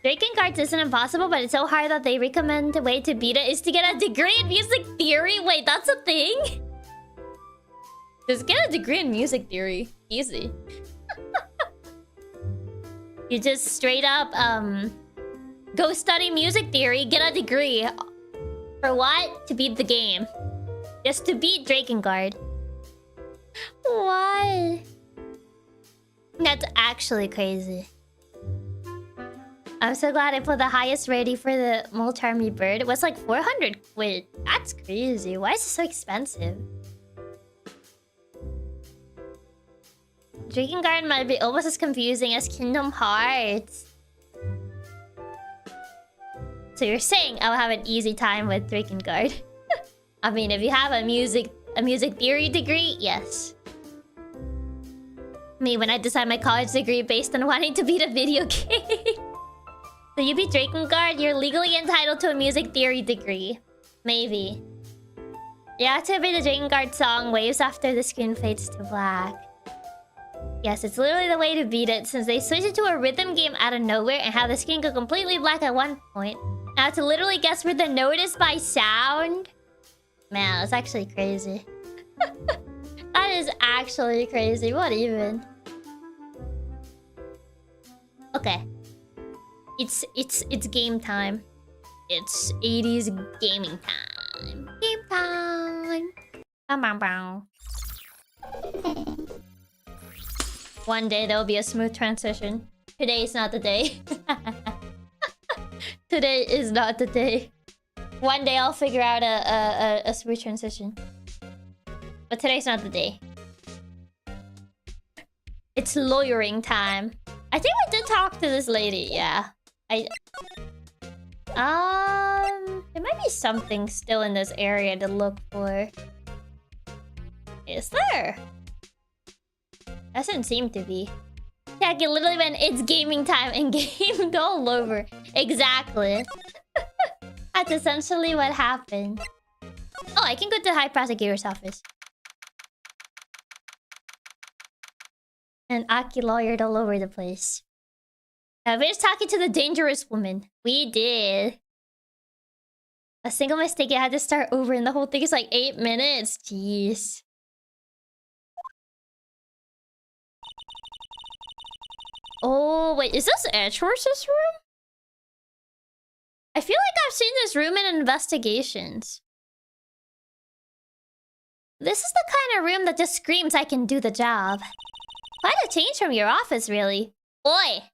Breaking cards isn't impossible, but it's so hard that they recommend the way to beat it is to get a degree in music theory. Wait, that's a thing? Just get a degree in music theory. Easy. You just straight up, go study music theory, get a degree. For what? To beat the game. Just to beat Drakengard. Why? That's actually crazy. I'm so glad I put the highest rating for the Molcharmy bird. It was like 400 quid. That's crazy. Why is it so expensive? Drakengard might be almost as confusing as Kingdom Hearts. So you're saying I'll have an easy time with Drakengard? I mean, if you have a music theory degree, yes. Me, when I decide my college degree based on wanting to beat a video game. So you beat Drakengard, you're legally entitled to a music theory degree. Maybe. You activate the Drakengard song waves after the screen fades to black. Yes, it's literally the way to beat it, since they switched it to a rhythm game out of nowhere and have the screen go completely black at one point. Now to literally guess where the note is by sound. Man, that's actually crazy. That is actually crazy. What even? Okay. It's game time. It's 80s gaming time. Game time. Bow, bow, bow. One day there will be a smooth transition. Today is not the day. Today is not the day. One day I'll figure out a smooth transition. But today's not the day. It's lawyering time. I think we did talk to this lady, yeah. There might be something still in this area to look for. Is there? Doesn't seem to be. Yeah, it literally went, it's gaming time and gamed all over. Exactly. That's essentially what happened. Oh, I can go to the High Prosecutor's office. And Aki lawyered all over the place. We're just talking to the dangerous woman. We did. A single mistake, I had to start over and the whole thing is like 8 minutes. Jeez. Oh, wait, is this Edgeworth's room? I feel like I've seen this room in Investigations. This is the kind of room that just screams I can do the job. Quite a change from your office, really. Boy!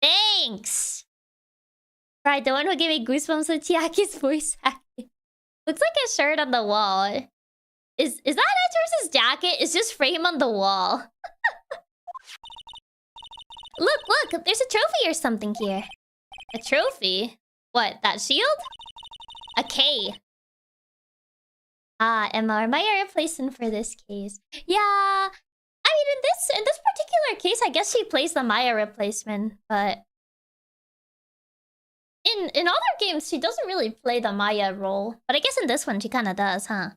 Thanks! Right, the one who gave me goosebumps with Chiaki's voice acting. Looks like a shirt on the wall. Is that Edgeworth's jacket? It's just framed on the wall. Look, there's a trophy or something here. A trophy? What, that shield? A K. Ah, Emma, am I a replacement for this case? Yeah, I mean, in this particular case, I guess she plays the Maya replacement, but in other games, she doesn't really play the Maya role. But I guess in this one, she kind of does, huh?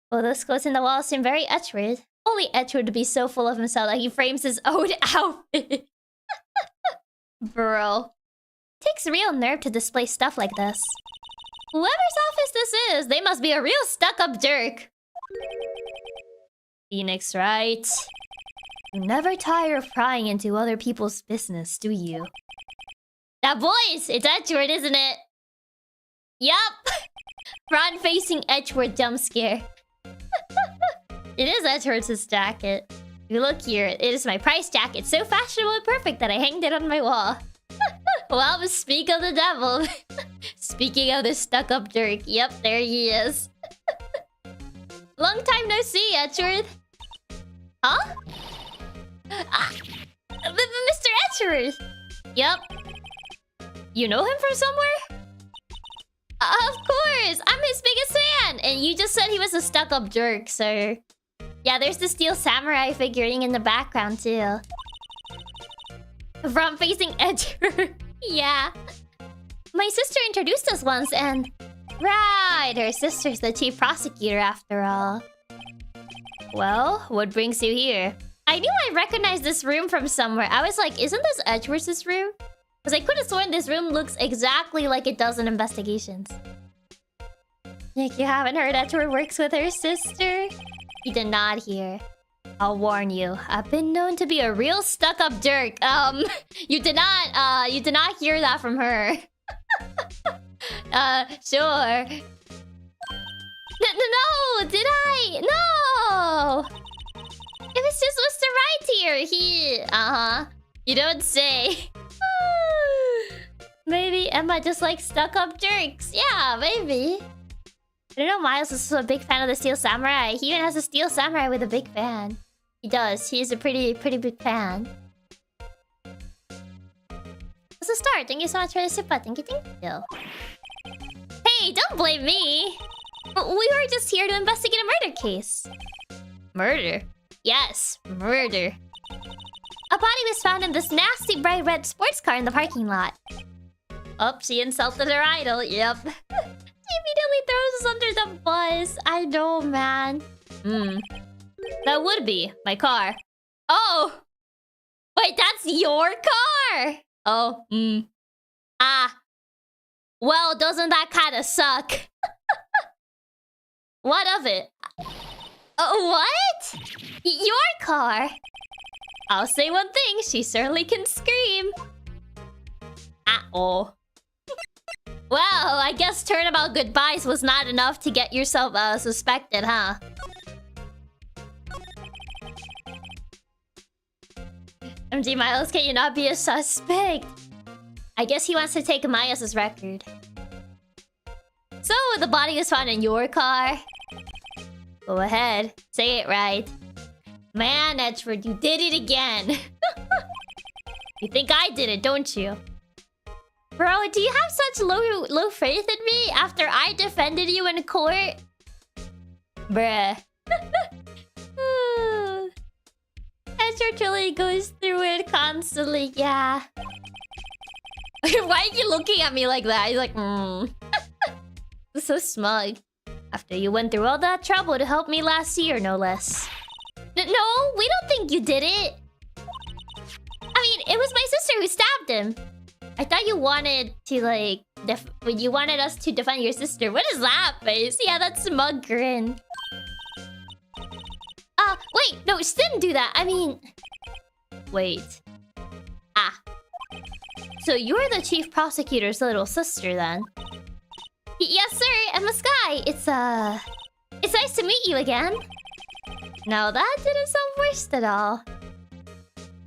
Oh, those quotes in the wall seem very Edgeworth. Only Edgeworth would be so full of himself that he frames his own outfit. Bro. Takes real nerve to display stuff like this. Whoever's office this is, they must be a real stuck-up jerk. Phoenix, right? You never tire of prying into other people's business, do you? That voice! It's Edgeworth, isn't it? Yup! Front-facing Edgeworth jump scare. It is Edgeworth's jacket. If you look here, it is my price jacket. So fashionable and perfect that I hanged it on my wall. Well, speak of the devil. Speaking of the stuck-up jerk. Yep, there he is. Long time no see, Edgeworth. Huh? Mr. Edgeworth. Yep. You know him from somewhere? Of course! I'm his biggest fan! And you just said he was a stuck-up jerk, so... Yeah, there's the steel samurai figurine in the background, too. Front-facing Edgeworth. Yeah. My sister introduced us once, and... Right, her sister's the chief prosecutor, after all. Well, what brings you here? I knew I recognized this room from somewhere. I was like, isn't this Edgeworth's room? Because I could have sworn this room looks exactly like it does in Investigations. Like, you haven't heard Edgeworth works with her sister? You did not hear. I'll warn you. I've been known to be a real stuck-up jerk. You did not hear that from her. Sure. No, did I? No! It was just Mr. Right here. You don't say. Maybe Emma just likes stuck-up jerks. Yeah, maybe. I don't know, Miles is a big fan of the Steel Samurai. He even has a Steel Samurai with a big fan. He does. He's a pretty big fan. That's a start. Thank you so much for the super. Thank you. Hey, don't blame me. We were just here to investigate a murder case. Murder? Yes, murder. A body was found in this nasty bright red sports car in the parking lot. Oh, she insulted her idol. Yep. She immediately throws us under the bus. I know, man. That would be my car. Oh! Wait, that's your car? Oh, Ah. Well, doesn't that kind of suck? What of it? What? Your car? I'll say one thing. She certainly can scream. Oh. Well, I guess turnabout goodbyes was not enough to get yourself suspected, huh? MG Miles, can you not be a suspect? I guess he wants to take Miles' record. So, the body was found in your car? Go ahead. Say it right. Man, Edgeworth, you did it again. You think I did it, don't you? Bro, do you have such low faith in me after I defended you in court? Bruh. Edgeworth really goes through it constantly, yeah. Why are you looking at me like that? He's like, So smug. After you went through all that trouble to help me last year, no less. No, we don't think you did it. I mean, it was my sister who stabbed him. I thought you wanted to, like... you wanted us to defend your sister. What is that face? Yeah, that smug grin. Wait. No, she didn't do that. I mean... Wait. So you're the chief prosecutor's little sister, then? Yes, sir. Emma Skye. It's nice to meet you again. No, that didn't sound worst at all.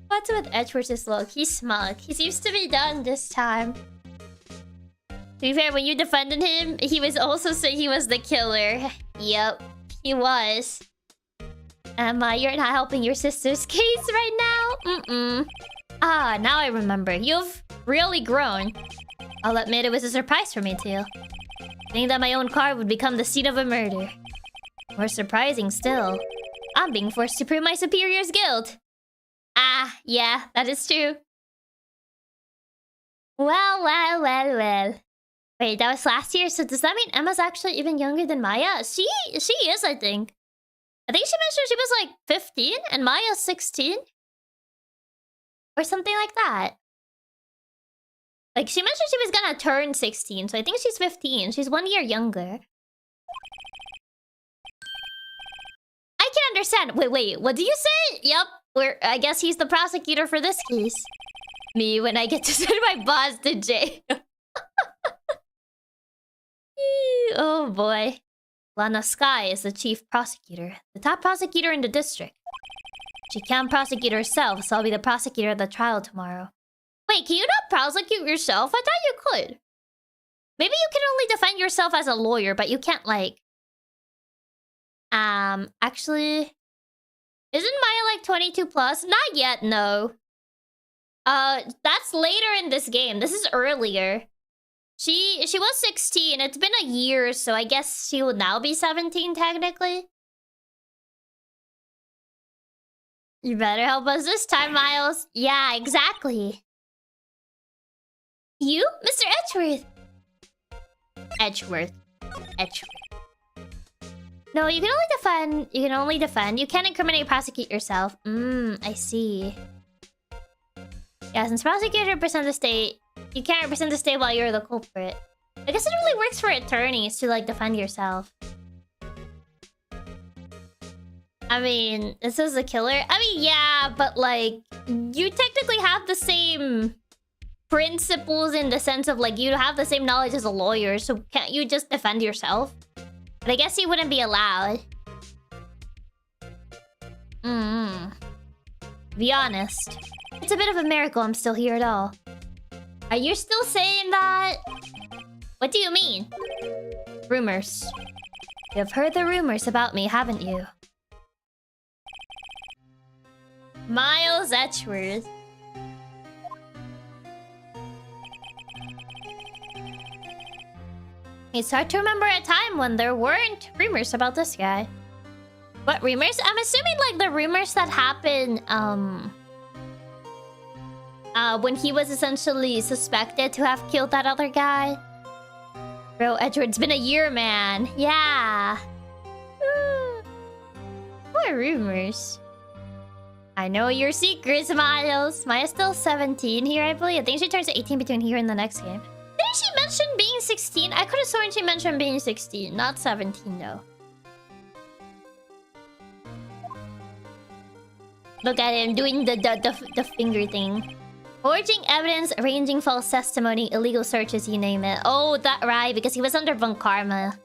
What's with Edgeworth's look? He's smug. He seems to be done this time. To be fair, when you defended him, he was also saying he was the killer. Yep, he was. Emma, you're not helping your sister's case right now? Now I remember. You've really grown. I'll admit it was a surprise for me too. Thinking that my own car would become the scene of a murder. More surprising still, I'm being forced to prove my superior's guilt. Yeah, that is true. Well. Wait, that was last year, so does that mean Emma's actually even younger than Maya? She is, I think. I think she mentioned she was like 15 and Maya's 16. Or something like that. Like, she mentioned she was gonna turn 16, so I think she's 15. She's 1 year younger. I can understand. Wait, what do you say? Yep, I guess he's the prosecutor for this case. Me, when I get to send my boss to jail. Oh boy. Lana Skye is the chief prosecutor. The top prosecutor in the district. She can't prosecute herself, so I'll be the prosecutor at the trial tomorrow. Wait, can you not prosecute yourself? I thought you could. Maybe you can only defend yourself as a lawyer, but you can't, like... Actually... Isn't Maya, like, 22 plus? Not yet, no. That's later in this game. This is earlier. She was 16. It's been a year, so I guess she will now be 17, technically. You better help us this time, Miles. Yeah, exactly. You? Mr. Edgeworth. Edgeworth. No, you can only defend. You can only defend. You can't incriminate or prosecute yourself. I see. Yeah, since prosecutor represents the state, you can't represent the state while you're the culprit. I guess it really works for attorneys to, like, defend yourself. I mean, this is the killer. I mean, yeah, but, like, you technically have the same principles in the sense of, like, you have the same knowledge as a lawyer, so can't you just defend yourself? But I guess you wouldn't be allowed. Be honest. It's a bit of a miracle I'm still here at all. Are you still saying that? What do you mean? Rumors. You've heard the rumors about me, haven't you? Miles Edgeworth. It's hard to remember a time when there weren't rumors about this guy. What rumors? I'm assuming, like, the rumors that happened, when he was essentially suspected to have killed that other guy. Bro, Edgeworth, it's been a year, man. Yeah. What rumors? I know your secrets, Miles. Maya's still 17 here, I believe. I think she turns 18 between here and the next game. Didn't she mention being 16? I could have sworn she mentioned being 16, not 17, though. Look at him doing the finger thing. Forging evidence, arranging false testimony, illegal searches, you name it. Oh, that right, because he was under Von Karma.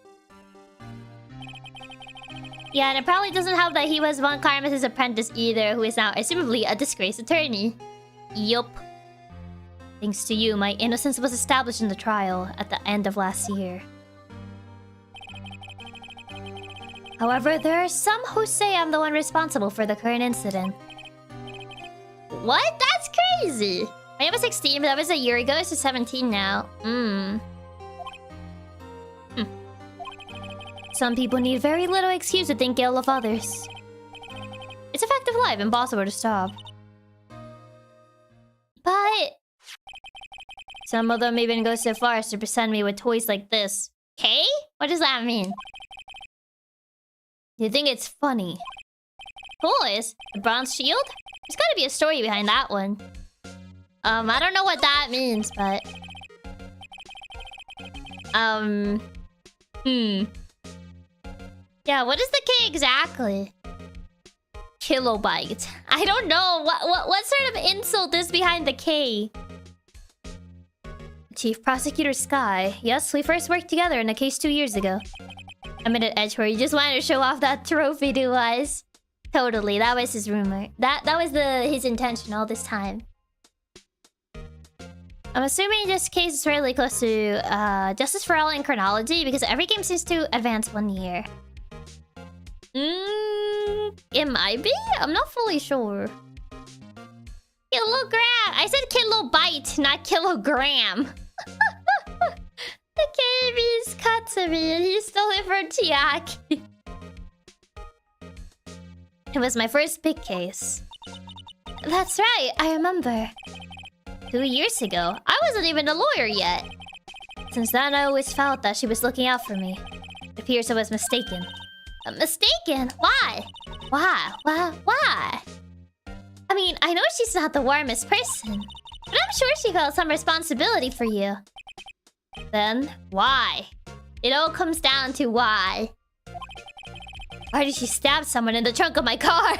Yeah, and it probably doesn't help that he was Von Karma's apprentice either, who is now assumably a disgraced attorney. Yup. Thanks to you, my innocence was established in the trial at the end of last year. However, there are some who say I'm the one responsible for the current incident. What? That's crazy! I was 16, but that was a year ago, so 17 now. Some people need very little excuse to think ill of others. It's a fact of life, impossible to stop. But... some of them even go so far as to present me with toys like this. Okay? What does that mean? You think it's funny? Toys? The bronze shield? There's gotta be a story behind that one. I don't know what that means, but... Yeah, what is the K exactly? Kilobyte. I don't know. What sort of insult is behind the K? Chief Prosecutor Skye. Yes, we first worked together in a case 2 years ago. I met at Edgeworth. You just wanted to show off that trophy to us. Totally, that was his rumor. That was his intention all this time. I'm assuming this case is fairly close to Justice for All in chronology because every game seems to advance 1 year. It might be? I'm not fully sure. Kilogram! I said kilobyte, not kilogram. The KB's Katsumi and he stole it from Chiaki. It was my first big case. That's right, I remember. 2 years ago, I wasn't even a lawyer yet. Since then, I always felt that she was looking out for me. It appears I was mistaken. Mistaken? Why? Why? I mean, I know she's not the warmest person. But I'm sure she felt some responsibility for you. Then, why? It all comes down to why. Why did she stab someone in the trunk of my car?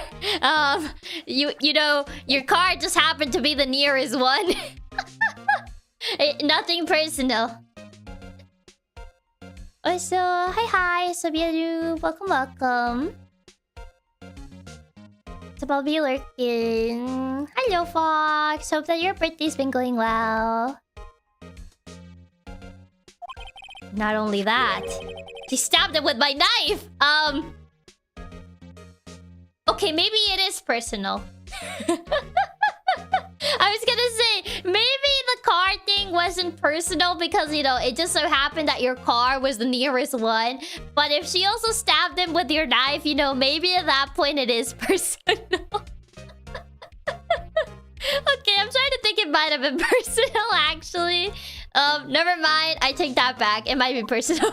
You know, your car just happened to be the nearest one. Nothing personal. Oh, so, hi, Sabiaru. Welcome. So I'll be lurking. Hello, Fox. Hope that your birthday's been going well. Not only that, she stabbed him with my knife. Okay, maybe it is personal. I was gonna say, maybe the car thing wasn't personal because, you know, it just so happened that your car was the nearest one. But if she also stabbed him with your knife, you know, maybe at that point it is personal. Okay, I'm trying to think it might have been personal, actually. Never mind. I take that back. It might be personal.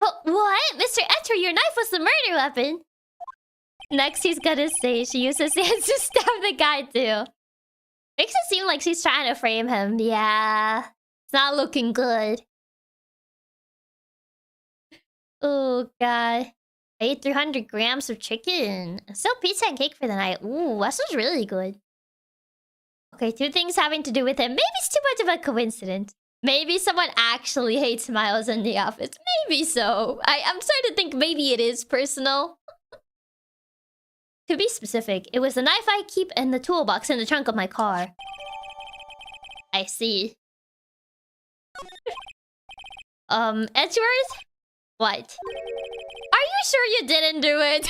Oh, what? Mr. Edgeworth, your knife was the murder weapon. Next, he's gonna say she used his hands to stab the guy, too. Makes it seem like she's trying to frame him. Yeah. It's not looking good. Oh, God. I ate 300 grams of chicken. Still pizza and cake for the night. Ooh, that sounds really good. Okay, 2 things having to do with him. Maybe it's too much of a coincidence. Maybe someone actually hates Miles in the office. Maybe so. I'm starting to think maybe it is personal. To be specific, it was the knife I keep in the toolbox in the trunk of my car. I see. Edgeworth? What? Are you sure you didn't do it?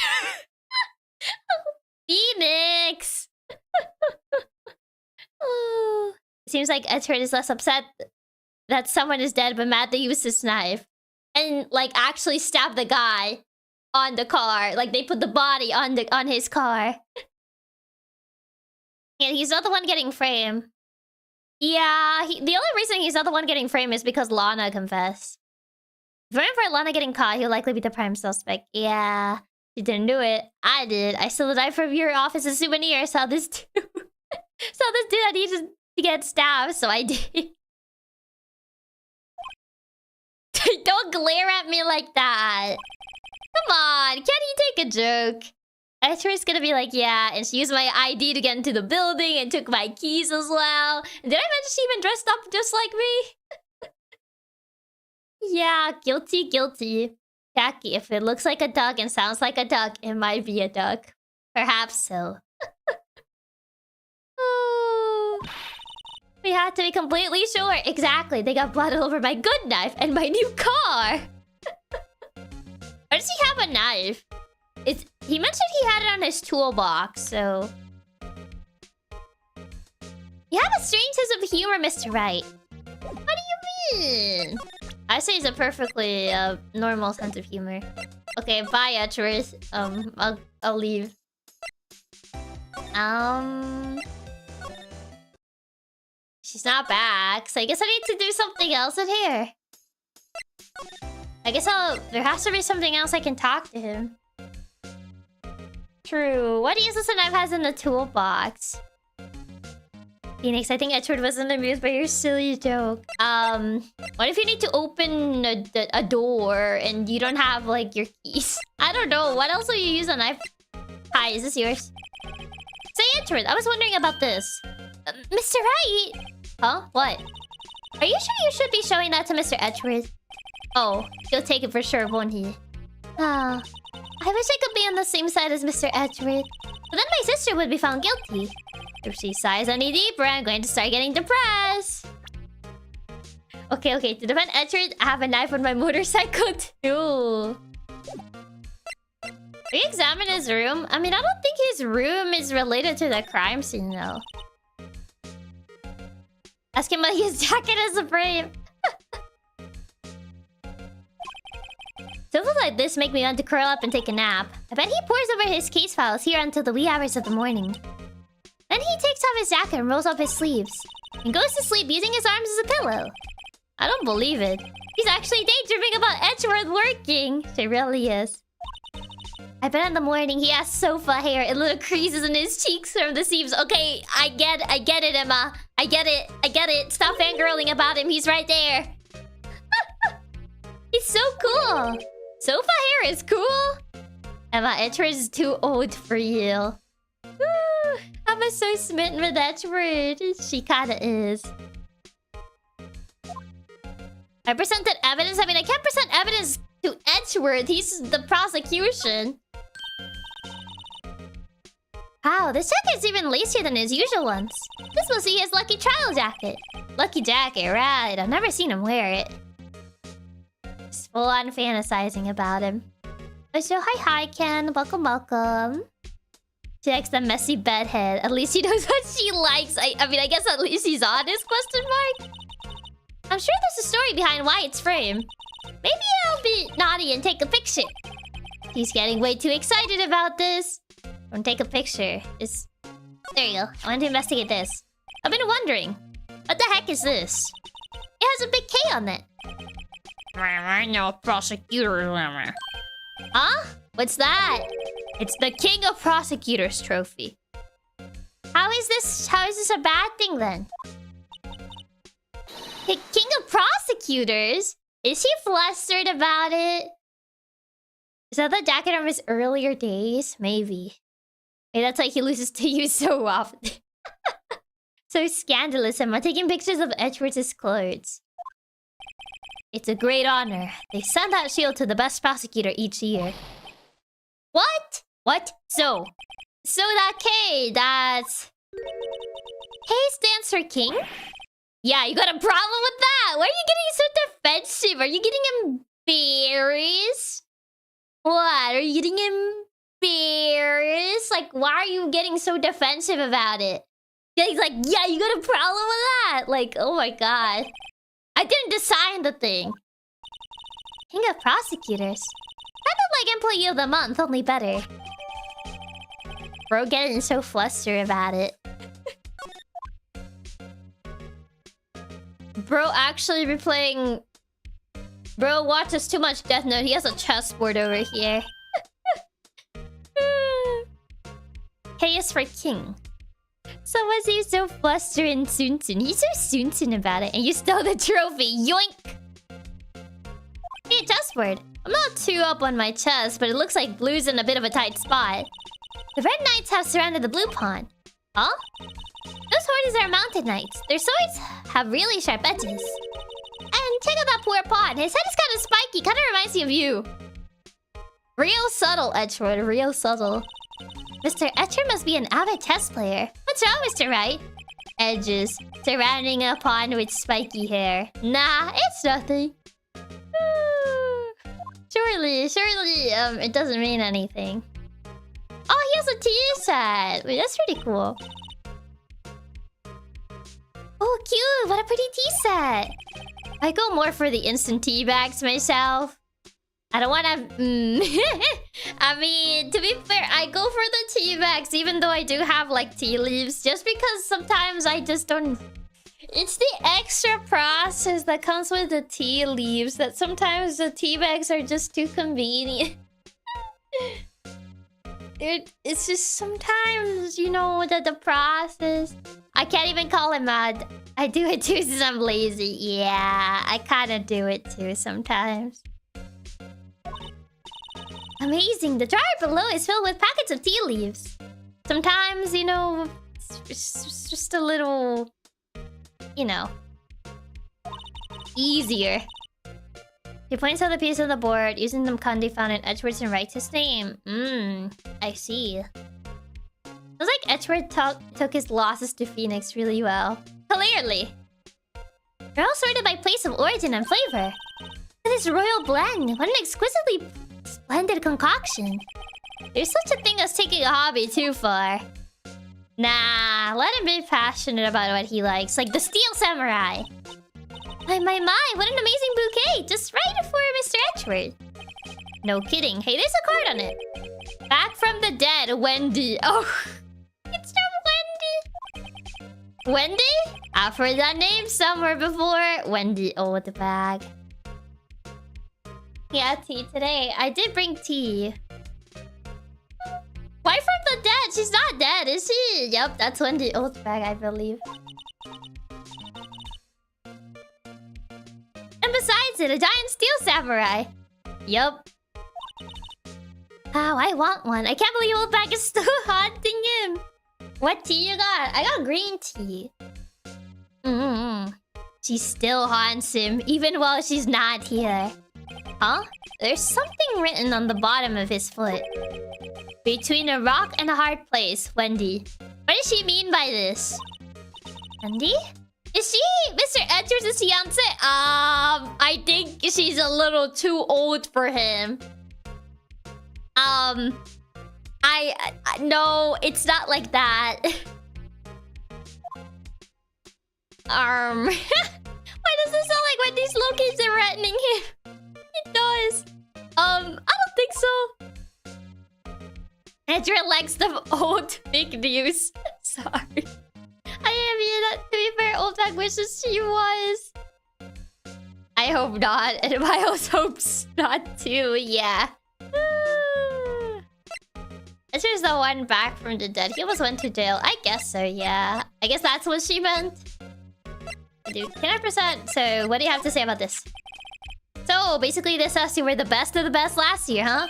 Phoenix! Oh. Seems like Edgeworth is less upset that someone is dead, but mad they used his knife. And, like, actually stabbed the guy on the car. Like, they put the body on his car. Yeah, he's not the one getting framed. Yeah, the only reason he's not the one getting framed is because Lana confessed. If it weren't for Lana getting caught, he'll likely be the prime suspect. Yeah, she didn't do it. I did. I stole the knife from your office as a souvenir. Saw this dude. Saw this dude that needed to get stabbed, so I did. Don't glare at me like that. Come on, can't he take a joke? Edgeworth's gonna be like, yeah, and she used my ID to get into the building and took my keys as well. Did I mention she even dressed up just like me? Yeah, guilty. Chiaki, if it looks like a duck and sounds like a duck, it might be a duck. Perhaps so. Oh. We had to be completely sure. Exactly, they got blood all over my good knife and my new car. Why does he have a knife? He mentioned he had it on his toolbox, so... You have a strange sense of humor, Mr. Wright. What do you mean? I say it's a perfectly normal sense of humor. Okay, bye, Edgeworth. I'll leave. She's not back, so I guess I need to do something else in here. I guess there has to be something else I can talk to him. True. What useless knife has in the toolbox? Phoenix, I think Edgeworth wasn't amused by your silly joke. What if you need to open a door and you don't have, like, your keys? I don't know. What else will you use a knife? Hi, is this yours? Say, Edgeworth, I was wondering about this. Mr. Wright? Huh? What? Are you sure you should be showing that to Mr. Edgeworth? Oh, he'll take it for sure, won't he? Ah, I wish I could be on the same side as Mr. Edgeworth. But then my sister would be found guilty. If she sighs any deeper, I'm going to start getting depressed. Okay, to defend Edgeworth, I have a knife on my motorcycle too. We examine his room. I mean, I don't think his room is related to the crime scene, though. Ask him about his jacket as a frame. Something like this make me want to curl up and take a nap. I bet he pores over his case files here until the wee hours of the morning. Then he takes off his jacket and rolls up his sleeves. And goes to sleep using his arms as a pillow. I don't believe it. He's actually daydreaming about Edgeworth working. She really is. I bet in the morning he has sofa hair and little creases in his cheeks from the seams. Okay, I get it, Emma. I get it. Stop fangirling about him. He's right there. He's so cool. Sofa hair is cool. Emma, Edgeworth is too old for you. Woo, I'm so smitten with Edgeworth. She kinda is. I presented evidence. I mean, I can't present evidence to Edgeworth. He's the prosecution. Wow, this jacket's even lacier than his usual ones. This must be his lucky trial jacket. Lucky jacket, right. I've never seen him wear it. Just full on fantasizing about him. Oh, so hi, Ken. Welcome. She likes the messy bedhead. At least he knows what she likes. I mean, I guess at least he's honest, question mark? I'm sure there's a story behind why it's framed. Maybe I'll be naughty and take a picture. He's getting way too excited about this. Don't take a picture. Just... There you go. I want to investigate this. I've been wondering. What the heck is this? It has a big K on it. I know, prosecutor. Huh? What's that? It's the King of Prosecutors trophy. How is this a bad thing then? The King of Prosecutors? Is he flustered about it? Is that the jacket from his earlier days? Maybe. Maybe that's why he loses to you so often. So scandalous. I'm taking pictures of Edgeworth's clothes. It's a great honor. They send that shield to the best prosecutor each year. What? What? So that K, that's... K stands for king? Yeah, you got a problem with that? Why are you getting so defensive? Are you getting embarrassed? What? Are you getting embarrassed? Like, why are you getting so defensive about it? He's like, yeah, you got a problem with that? Like, oh my god. I didn't design the thing. King of Prosecutors. Kind of like Employee of the Month, only better. Bro getting so flustered about it. Bro actually replaying... Bro watches too much Death Note. He has a chessboard over here. K is for king. So was he so flustered and Sunsun? He's so Sunsun about it. And you stole the trophy. Yoink! Hey, chessboard. I'm not too up on my chess, but it looks like blue's in a bit of a tight spot. The red knights have surrounded the blue pawn. Huh? Those horses are mounted knights. Their swords have really sharp edges. And check out that poor pawn. His head is kind of spiky. Kind of reminds me of you. Real subtle, Edgeworth. Real subtle. Mr. Etcher must be an avid chess player. What's wrong, Mr. Wright? Edges. Surrounding a pawn with spiky hair. Nah, it's nothing. Surely, it doesn't mean anything. Oh, he has a tea set. Wait, that's pretty cool. Oh, cute. What a pretty tea set. I go more for the instant tea bags myself. I don't want to... I mean, to be fair, I go for the tea bags, even though I do have, like, tea leaves. Just because sometimes I just don't... It's the extra process that comes with the tea leaves that sometimes the tea bags are just too convenient. It's just sometimes, you know, the process... I can't even call him mad. I do it too since I'm lazy. Yeah, I kind of do it too sometimes. Amazing. The jar below is filled with packets of tea leaves. Sometimes, you know, it's just a little, you know, easier. He points out the piece of the board. Using them Kandi found in Edgeworth and writes his name. I see. Feels like Edgeworth took his losses to Phoenix really well. Clearly. They're all sorted by place of origin and flavor. This royal blend. What an exquisitely splendid concoction. There's such a thing as taking a hobby too far. Nah, let him be passionate about what he likes. Like the Steel Samurai. My, what an amazing bouquet. Just right for Mr. Edgeworth. No kidding. Hey, there's a card on it. Back from the dead, Wendy. Oh, it's from Wendy. Wendy? I've heard that name somewhere before. Wendy. Oh, the bag. Yeah, tea today. I did bring tea. She's not dead, is she? Yep, that's Wendy Oathbag, I believe. And besides it, a giant steel samurai. Yup. Oh, I want one. I can't believe Oathbag is still haunting him. What tea you got? I got green tea. She still haunts him, even while she's not here. Huh? There's something written on the bottom of his foot. Between a rock and a hard place, Wendy. What does she mean by this? Wendy? Is she Mr. Edgeworth's fiance? I think she's a little too old for him. No, it's not like that. Why does this sound like Wendy's locates are threatening him? It does. I don't think so. Edgeworth likes the old fake news. Sorry. I mean, that, to be fair, Oathbag wishes she was. I hope not, and Miles hopes not too, yeah. Edgeworth's the one back from the dead. He almost went to jail. I guess so, yeah. I guess that's what she meant. Dude, 10%. So, what do you have to say about this? So, basically, this says you were the best of the best last year, huh?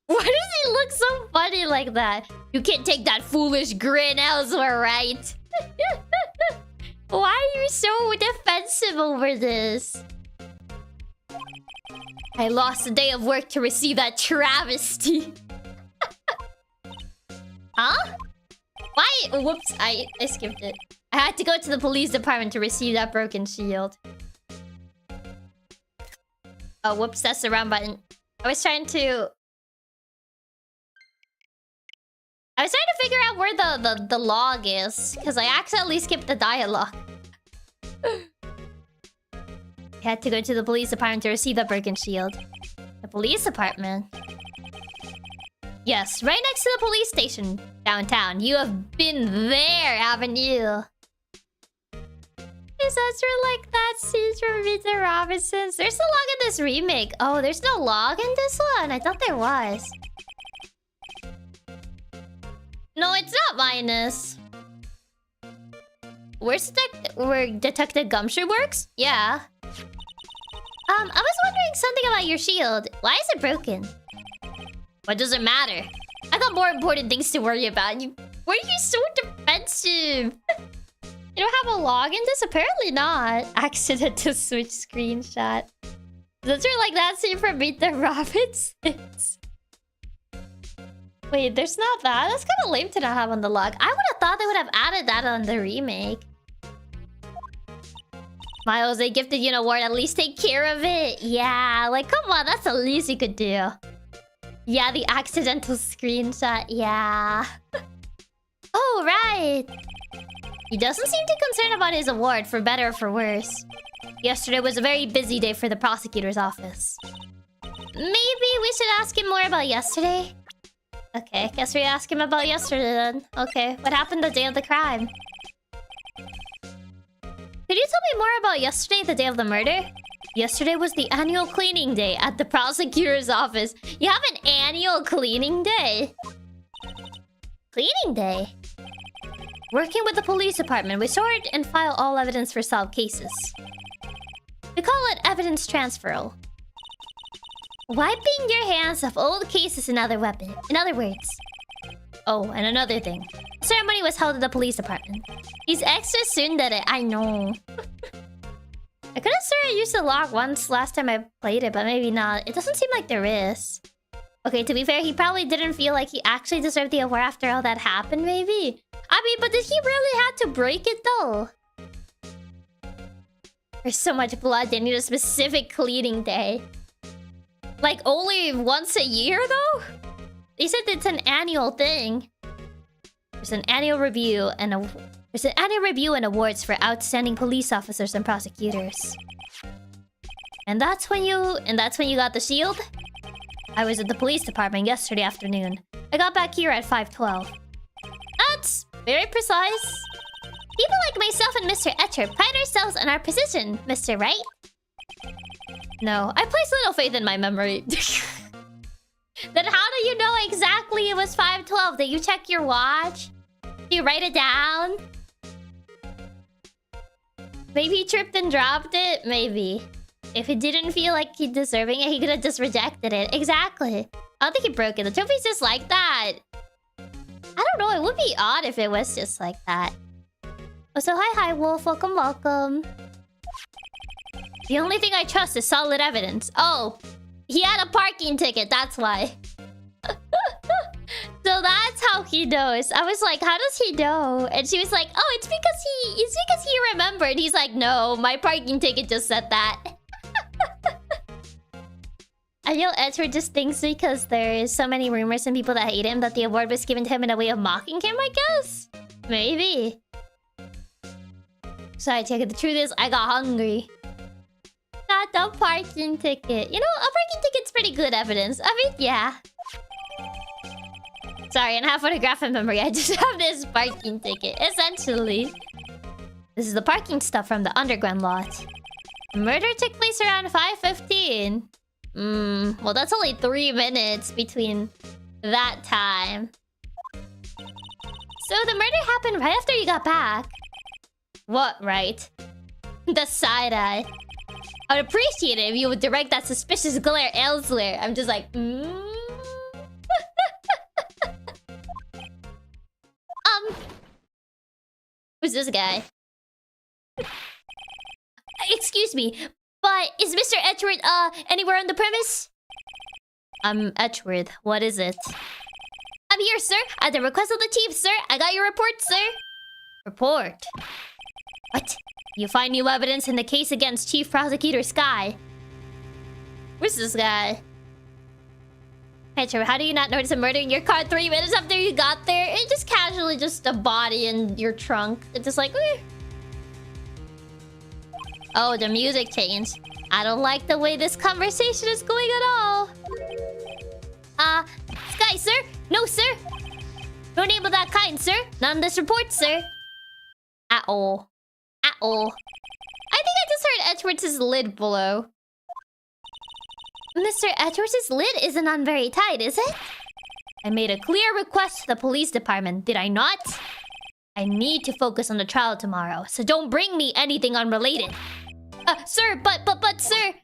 Why does he look so funny like that? You can't take that foolish grin elsewhere, right? Why are you so defensive over this? I lost a day of work to receive that travesty. Huh? Why? Whoops, I skipped it. I had to go to the police department to receive that broken shield. Oh, whoops, that's the wrong button. I was trying to figure out where the log is, because I accidentally skipped the dialogue. I had to go to the police department to receive the broken shield. The police department? Yes, right next to the police station downtown. You have been there, haven't you? Is that like that scene from Meet the Robinsons? There's no log in this remake. Oh, there's no log in this one? I thought there was. No, it's not minus. Where's where Detective Gumshoe works? Yeah. I was wondering something about your shield. Why is it broken? What does it matter? I got more important things to worry about. Why are you so defensive? You don't have a log in this? Apparently not. Accident to switch screenshot. Those are like that scene from Meet the Robinsons. Wait, there's not that? That's kind of lame to not have on the log. I would have thought they would have added that on the remake. Miles, they gifted you an award. At least take care of it. Yeah, like, come on. That's the least you could do. Yeah, the accidental screenshot. Yeah. Oh, right. He doesn't seem too concerned about his award, for better or for worse. Yesterday was a very busy day for the prosecutor's office. Maybe we should ask him more about yesterday? Okay, guess we ask him about yesterday then. Okay, what happened the day of the crime? Could you tell me more about yesterday, the day of the murder? Yesterday was the annual cleaning day at the prosecutor's office. You have an annual cleaning day? Cleaning day? Working with the police department, we sort and file all evidence for solved cases. We call it evidence transferal. Wiping your hands of old cases in other words. Oh, and another thing. The ceremony was held at the police department. He's extra tsundere, I know. I could have sworn I used the log once last time I played it, but maybe not. It doesn't seem like there is. Okay, to be fair, he probably didn't feel like he actually deserved the award after all that happened, maybe. I mean, but did he really have to break it, though? There's so much blood, they need a specific cleaning day. Like, only once a year, though? They said it's an annual thing. There's an annual review and awards for outstanding police officers and prosecutors. And that's when you got the shield? I was at the police department yesterday afternoon. I got back here at 5:12. That's very precise. People like myself and Mr. Etcher pride ourselves on our precision, Mr. Right? No, I place little faith in my memory. Then how do do you know exactly it was 5:12? Did you check your watch? Did you write it down? Maybe he tripped and dropped it? Maybe. If he didn't feel like he deserving it, he could have just rejected it. Exactly. I don't think he broke it. The trophy's just like that. I don't know. It would be odd if it was just like that. Oh, so hi, Wolf. Welcome, welcome. The only thing I trust is solid evidence. Oh, he had a parking ticket. That's why. So that's how he knows. I was like, how does he know? And she was like, oh, it's because he remembered. He's like, no, my parking ticket just said that. I know Edgeworth just thinks because there's so many rumors and people that hate him that the award was given to him in a way of mocking him, I guess? Maybe. Sorry, Chiaki, the truth is, I got hungry. Not the parking ticket. You know, a parking ticket's pretty good evidence. I mean, yeah. Sorry, and I have photographic memory. I just have this parking ticket, essentially. This is the parking stuff from the underground lot. The murder took place around 5:15. Well, that's only 3 minutes between that time. So the murder happened right after you got back. What, right? The side eye. I would appreciate it if you would direct that suspicious glare elsewhere. I'm just like, Who's this guy? Excuse me, but is Mr. Edgeworth, anywhere on the premise? I'm Edgeworth. What is it? I'm here, sir. At the request of the chief, sir. I got your report, sir. Report? What? You find new evidence in the case against Chief Prosecutor Skye. Where's this guy? Hey, Trevor, how do you not notice a murder in your car 3 minutes after you got there? It's just casually just a body in your trunk. It's just like, eh. Oh, the music changed. I don't like the way this conversation is going at all. Skye, sir? No, sir. No name of that kind, sir. None in this report, sir. At all. At all. I think I just heard Edgeworth's lid below. Mr. Edgeworth's lid isn't on very tight, is it? I made a clear request to the police department, did I not? I need to focus on the trial tomorrow, so don't bring me anything unrelated. Sir, but, sir...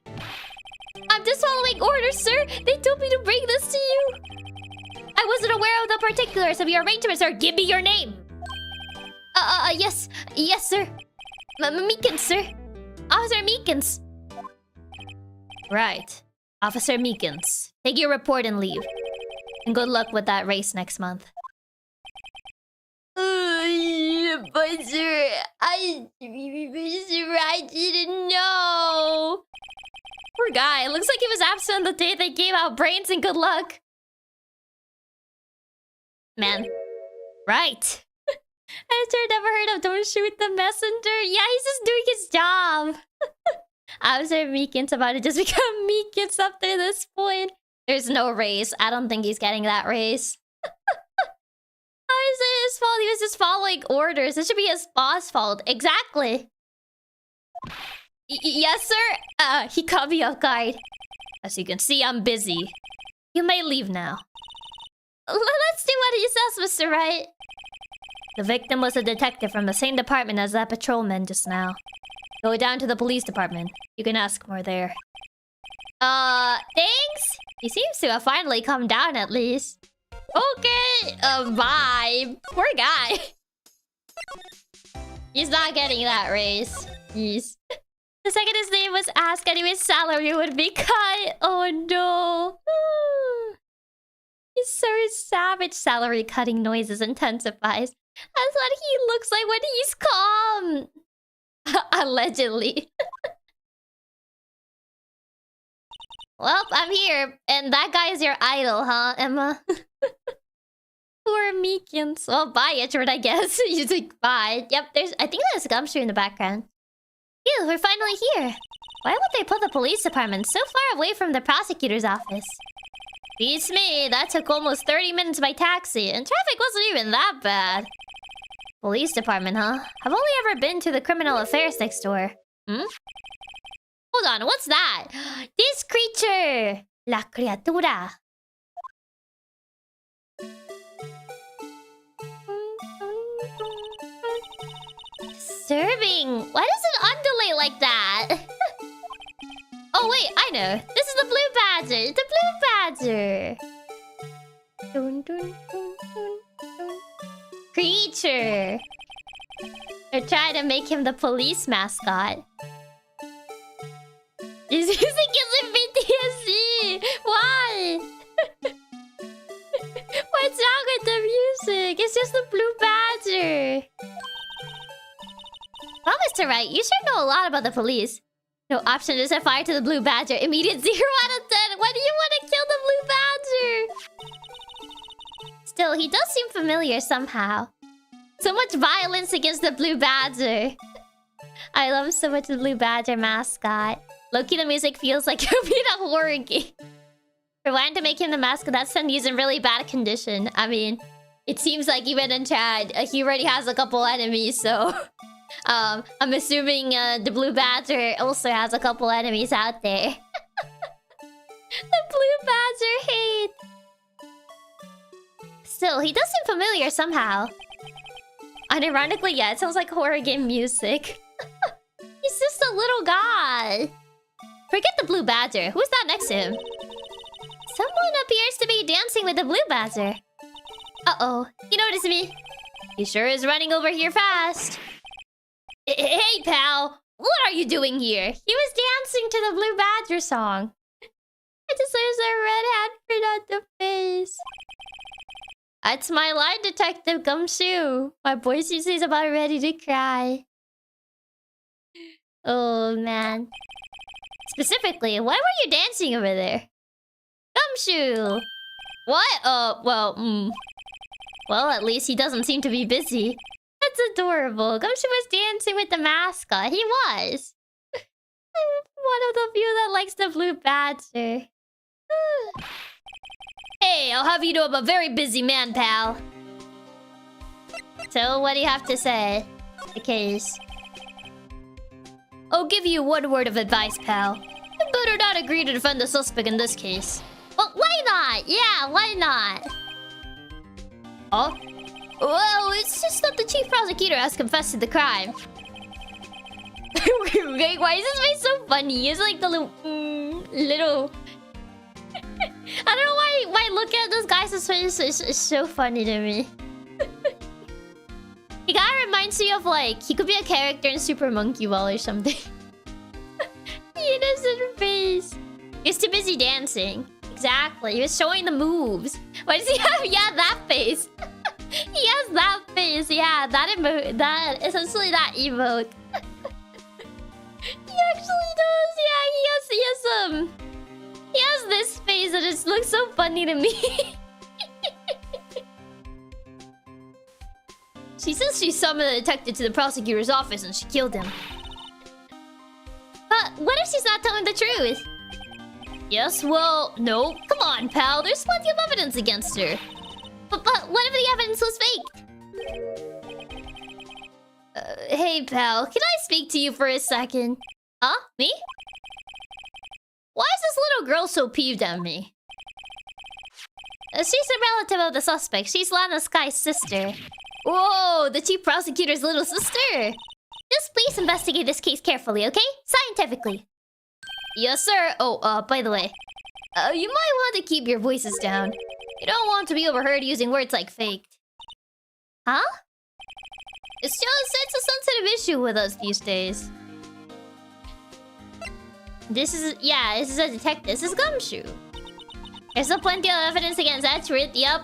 I'm just following orders, sir. They told me to bring this to you. I wasn't aware of the particulars of your arrangement, sir. Give me your name. Yes, sir. Meekins, sir. Officer Meekins. Right. Officer Meekins. Take your report and leave. And good luck with that race next month. But sir, I didn't know. Poor guy. Looks like he was absent on the day they gave out brains and good luck. Man. Right. I sure never heard of don't shoot the messenger. Yeah, he's just doing his job. Officer Meekins about to just become Meekins up to this point. There's no race. I don't think he's getting that race. How is it his fault? He was just following orders. It should be his boss' fault. Exactly. Yes, sir? He caught me off guard. As you can see, I'm busy. You may leave now. Let's do what he says, Mr. Wright. The victim was a detective from the same department as that patrolman just now. Go down to the police department. You can ask more there. Thanks? He seems to have finally come down at least. Okay, bye. Poor guy. He's not getting that raise. Jeez. The second his name was asked and his salary would be cut. Oh no. His sir's savage salary cutting noises intensifies. That's what he looks like when he's calm. Allegedly. Well, I'm here. And that guy is your idol, huh, Emma? Poor Meekins. Well, bye, Edgeworth, I guess. He's like, bye. Yep, I think there's a gumshoe in the background. Phew, we're finally here. Why would they put the police department so far away from the prosecutor's office? Beats me. That took almost 30 minutes by taxi, and traffic wasn't even that bad. Police department, huh? I've only ever been to the criminal affairs next door. Hold on, what's that? This creature! La criatura. disturbing. Why does it undulate like that? Oh wait, I know. This is the blue badger. The blue badger. Dun, dun, dun, dun, dun. Creature. They're trying to make him the police mascot. His music isn't PTSD. Why? What's wrong with the music? It's just the blue badger. Well, Mr. Wright, you sure know a lot about the police. No option to set fire to the blue badger. Immediate 0 out of 10. Why do you want to kill the blue badger? Still, he does seem familiar somehow. So much violence against the blue badger. I love so much the blue badger mascot. Low-key, the music feels like it'll be in a horror game. For wanting to make him the mascot, that's when he's in really bad condition. I mean, it seems like even in Chad, he already has a couple enemies, so... I'm assuming the blue badger also has a couple enemies out there. The blue badger hate. Still, he does seem familiar somehow. Unironically, yeah, it sounds like horror game music. He's just a little guy. Forget the blue badger. Who's that next to him? Someone appears to be dancing with the blue badger. Uh-oh. He noticed me. He sure is running over here fast. Hey, pal! What are you doing here? He was dancing to the Blue Badger song. It just leaves a red handprint on the face. That's my lie detective, Gumshoe. My boy seems he's about ready to cry. Oh, man. Specifically, why were you dancing over there? Gumshoe! What? Well, at least he doesn't seem to be busy. That's adorable. Gumshoe was dancing with the mascot. He was. One of the few that likes the blue badger. Hey, I'll have you know I'm a very busy man, pal. So, what do you have to say? The case. I'll give you one word of advice, pal. You better not agree to defend the suspect in this case. Well, why not? Yeah, why not? Oh? Well, it's just that the chief prosecutor has confessed to the crime. Wait, why is this face so funny? It's like the little... I don't know why looking at this guy's face is so funny to me. He kinda reminds me of like... He could be a character in Super Monkey Ball or something. The innocent face. He was too busy dancing. Exactly, he was showing the moves. Why does he have... Yeah, that face. He has that face, yeah, that emote, that, essentially that emote. He actually does, yeah, he has this face that just looks so funny to me. She says she summoned the detective to the prosecutor's office and she killed him. But what if she's not telling the truth? Yes, well, no. Come on, pal, there's plenty of evidence against her. But what if the evidence was fake? Hey, pal. Can I speak to you for a second? Huh? Me? Why is this little girl so peeved at me? She's a relative of the suspect. She's Lana Skye's sister. Whoa, the chief prosecutor's little sister. Just please investigate this case carefully, okay? Scientifically. Yes, sir. Oh, by the way. You might want to keep your voices down. You don't want to be overheard using words like faked. Huh? It's a sensitive issue with us these days. This is a detective. This is Gumshoe. There's still plenty of evidence against Edgeworth, yup.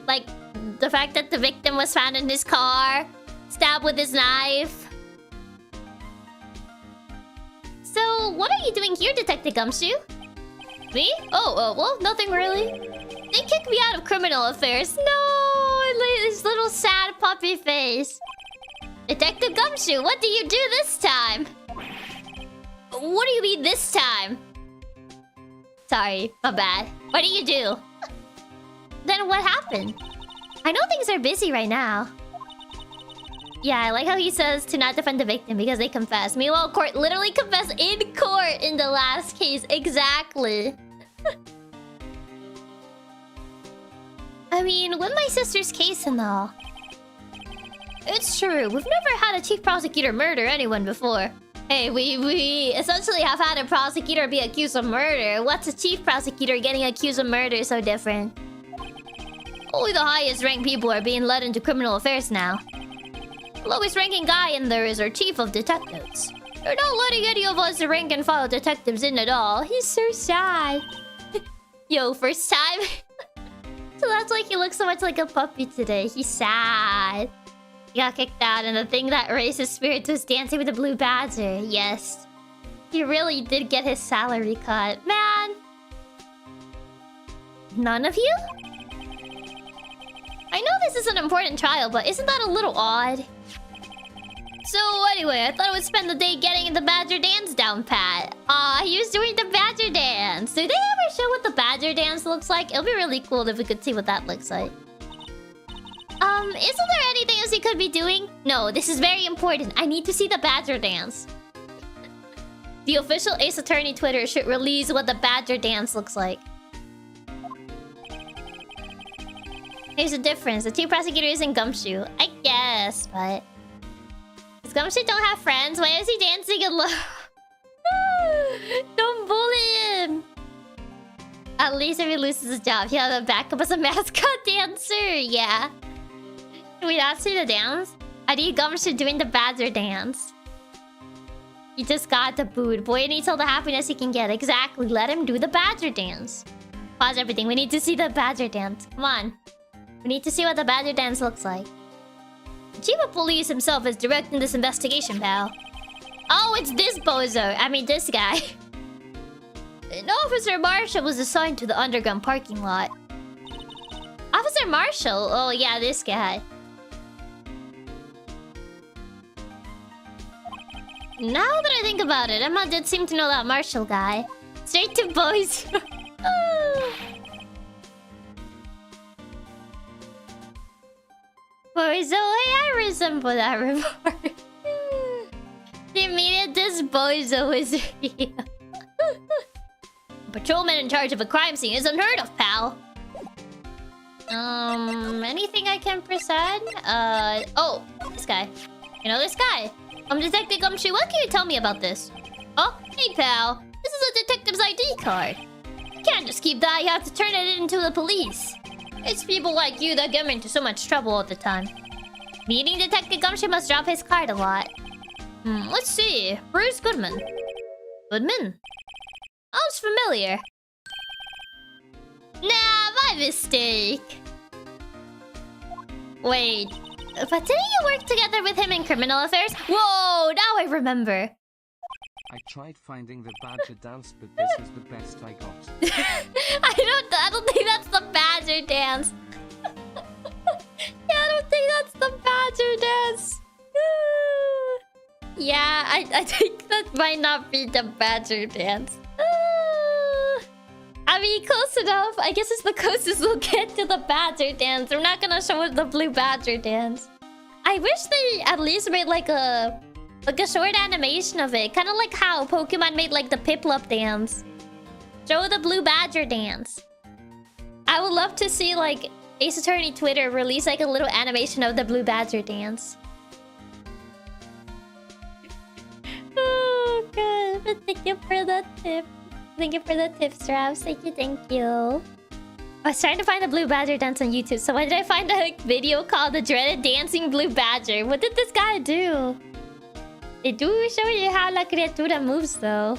Like, the fact that the victim was found in his car, stabbed with his knife. So, what are you doing here, Detective Gumshoe? Me? Oh, well, nothing really. They kicked me out of criminal affairs. No, his little sad puppy face. Detective Gumshoe, what do you do this time? What do you mean this time? Sorry, my bad. What do you do? Then what happened? I know things are busy right now. Yeah, I like how he says to not defend the victim because they confess. Meanwhile, court literally confessed in court in the last case. Exactly. I mean, with my sister's case and all. It's true. We've never had a chief prosecutor murder anyone before. Hey, we essentially have had a prosecutor be accused of murder. What's a chief prosecutor getting accused of murder so different? Only the highest ranked people are being led into criminal affairs now. The lowest ranking guy in there is our chief of detectives. They're not letting any of us rank and file detectives in at all. He's so sad. Yo, first time. So that's why he looks so much like a puppy today. He's sad. He got kicked out, and the thing that raised his spirit was dancing with the blue badger. Yes. He really did get his salary cut. Man! None of you? I know this is an important trial, but isn't that a little odd? So anyway, I thought I would spend the day getting the badger dance down pat. He was doing the badger dance. Do they ever show what the badger dance looks like? It'll be really cool if we could see what that looks like. Isn't there anything else he could be doing? No, this is very important. I need to see the badger dance. The official Ace Attorney Twitter should release what the badger dance looks like. Here's the difference. The chief prosecutor isn't Gumshoe. I guess, but... Does Gumshoe don't have friends? Why is he dancing alone? Don't bully him! At least if he loses his job, he'll have a backup as a mascot dancer. Yeah. Can we not see the dance? I need Gumshoe doing the badger dance. He just got the boot. Boy needs all the happiness he can get. Exactly. Let him do the badger dance. Pause everything. We need to see the badger dance. Come on. We need to see what the badger dance looks like. The chief of police himself is directing this investigation, pal. Oh, it's this bozo. I mean, this guy. An Officer Marshall was assigned to the underground parking lot. Officer Marshall? Oh, yeah, this guy. Now that I think about it, Emma did seem to know that Marshall guy. Straight to boys. Boys, the way I resemble that report. The immediate this bozo is real. A patrolman in charge of a crime scene is unheard of, pal. Anything I can present? Oh, this guy. You know this guy? Detective Gumshoe, what can you tell me about this? Oh, hey, pal. This is a detective's ID card. You can't just keep that, you have to turn it into the police. It's people like you that get me into so much trouble all the time. Meaning Detective Gumshoe must drop his card a lot. Let's see. Bruce Goodman. Goodman? Sounds familiar. Nah, my mistake. Wait. But didn't you work together with him in criminal affairs? Whoa, now I remember. I tried finding the badger dance, but this is the best I got. I don't think that's the badger dance. Yeah, I don't think that's the badger dance. Yeah, I think that might not be the badger dance. I mean, close enough. I guess it's the closest we'll get to the badger dance. We're not gonna show us the blue badger dance. I wish they at least made like a short animation of it. Kind of like how Pokemon made like the Piplup dance. Show the blue badger dance. I would love to see like Ace Attorney Twitter release like a little animation of the blue badger dance. Oh, good. But thank you for the tip. Thank you for the tips, Raps. Thank you. I was trying to find the blue badger dance on YouTube. So why did I find a video called The Dreaded Dancing Blue Badger? What did this guy do? They do show you how La Criatura moves, though.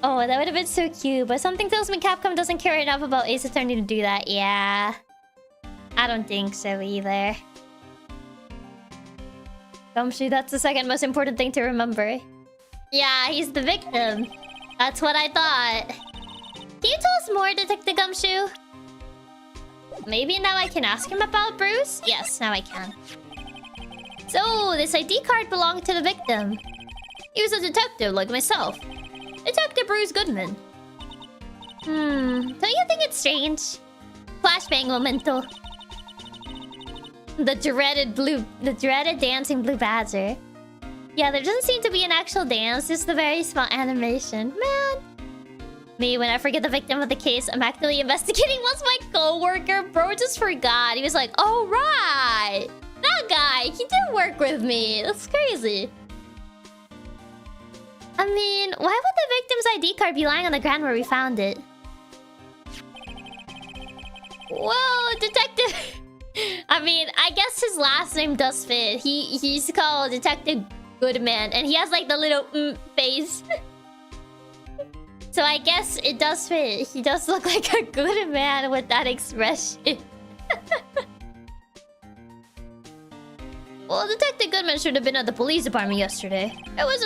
Oh, that would have been so cute. But something tells me Capcom doesn't care enough about Ace Attorney to do that. Yeah. I don't think so either. Gumshoe, that's the second most important thing to remember. Yeah, he's the victim. That's what I thought. Can you tell us more, Detective Gumshoe? Maybe now I can ask him about Bruce? Yes, now I can. So, this ID card belonged to the victim. He was a detective like myself. Detective Bruce Goodman. Don't you think it's strange? Flashbang momento. The dreaded dancing blue badger. Yeah, there doesn't seem to be an actual dance, just a very small animation. Man. Me, when I forget the victim of the case, I'm actively investigating. What's my coworker? Bro just forgot. He was like, oh, right. That that guy. He did work with me. That's crazy. I mean, why would the victim's ID card be lying on the ground where we found it? Well, detective... I mean, I guess his last name does fit. He's called Detective Goodman, and he has like the little face. So I guess it does fit. He does look like a good man with that expression. Well, Detective Goodman should have been at the police department yesterday. There was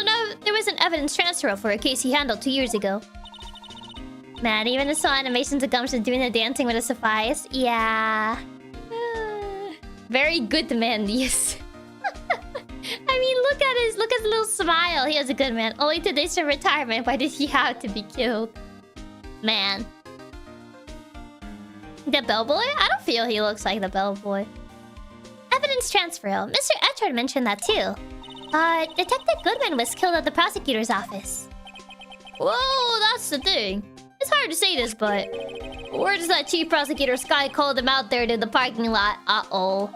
an evidence transfer for a case he handled 2 years ago. Man, even the saw animations of Gumshoe doing the dancing would have sufficed. Yeah. Very good man, these. I mean, look at his little smile. He was a good man. Only 2 days to retirement. Why did he have to be killed? Man. The bellboy? I don't feel he looks like the bellboy. Evidence transfer. Mr. Edgeworth mentioned that too. Detective Goodman was killed at the prosecutor's office. Whoa, that's the thing. It's hard to say this, but... where does that Chief Prosecutor Skye called him out there to the parking lot? Uh-oh.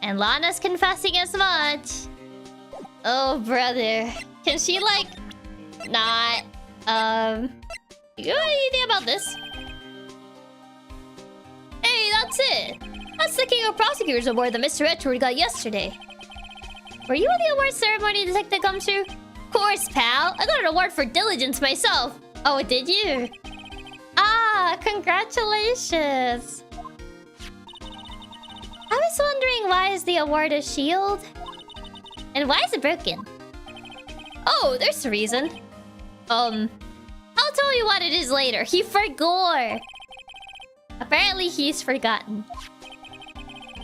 And Lana's confessing as much. Oh, brother. Can she, like... not... you know anything about this? Hey, that's it! That's the King of Prosecutors award that Mr. Edgeworth got yesterday. Were you at the award ceremony, Detective Gumshoe? Of course, pal. I got an award for diligence myself. Oh, did you? Ah, congratulations. I was wondering, why is the award a shield? And why is it broken? Oh, there's a reason. I'll tell you what it is later. He forgot. Apparently, he's forgotten.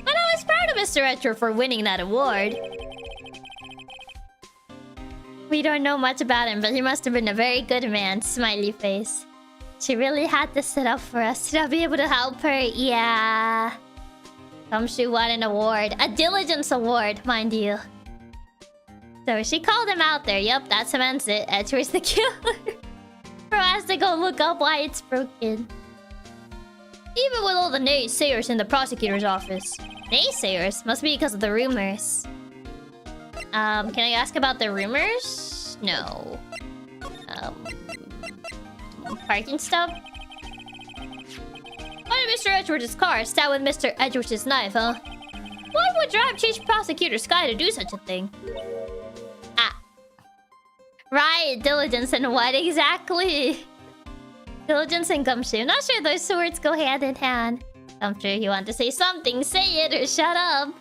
But I was proud of Mr. Edgeworth for winning that award. We don't know much about him, but he must have been a very good man. Smiley face. She really had to sit up for us to not be able to help her. Yeah. Gumshoe won an award. A diligence award, mind you. So she called him out there. Yup, that cements it. Edgeworth's the killer. Bro has to go look up why it's broken. Even with all the naysayers in the prosecutor's office. Naysayers? Must be because of the rumors. Can I ask about the rumors? No. Parking stop? Why did Mr. Edgeworth's car stab with Mr. Edgeworth's knife, huh? What would drive Chief Prosecutor Skye to do such a thing? Ah. Right, diligence and what exactly? Diligence and Gumshoe. I'm not sure those swords go hand in hand. I'm sure you want to say something, say it or shut up.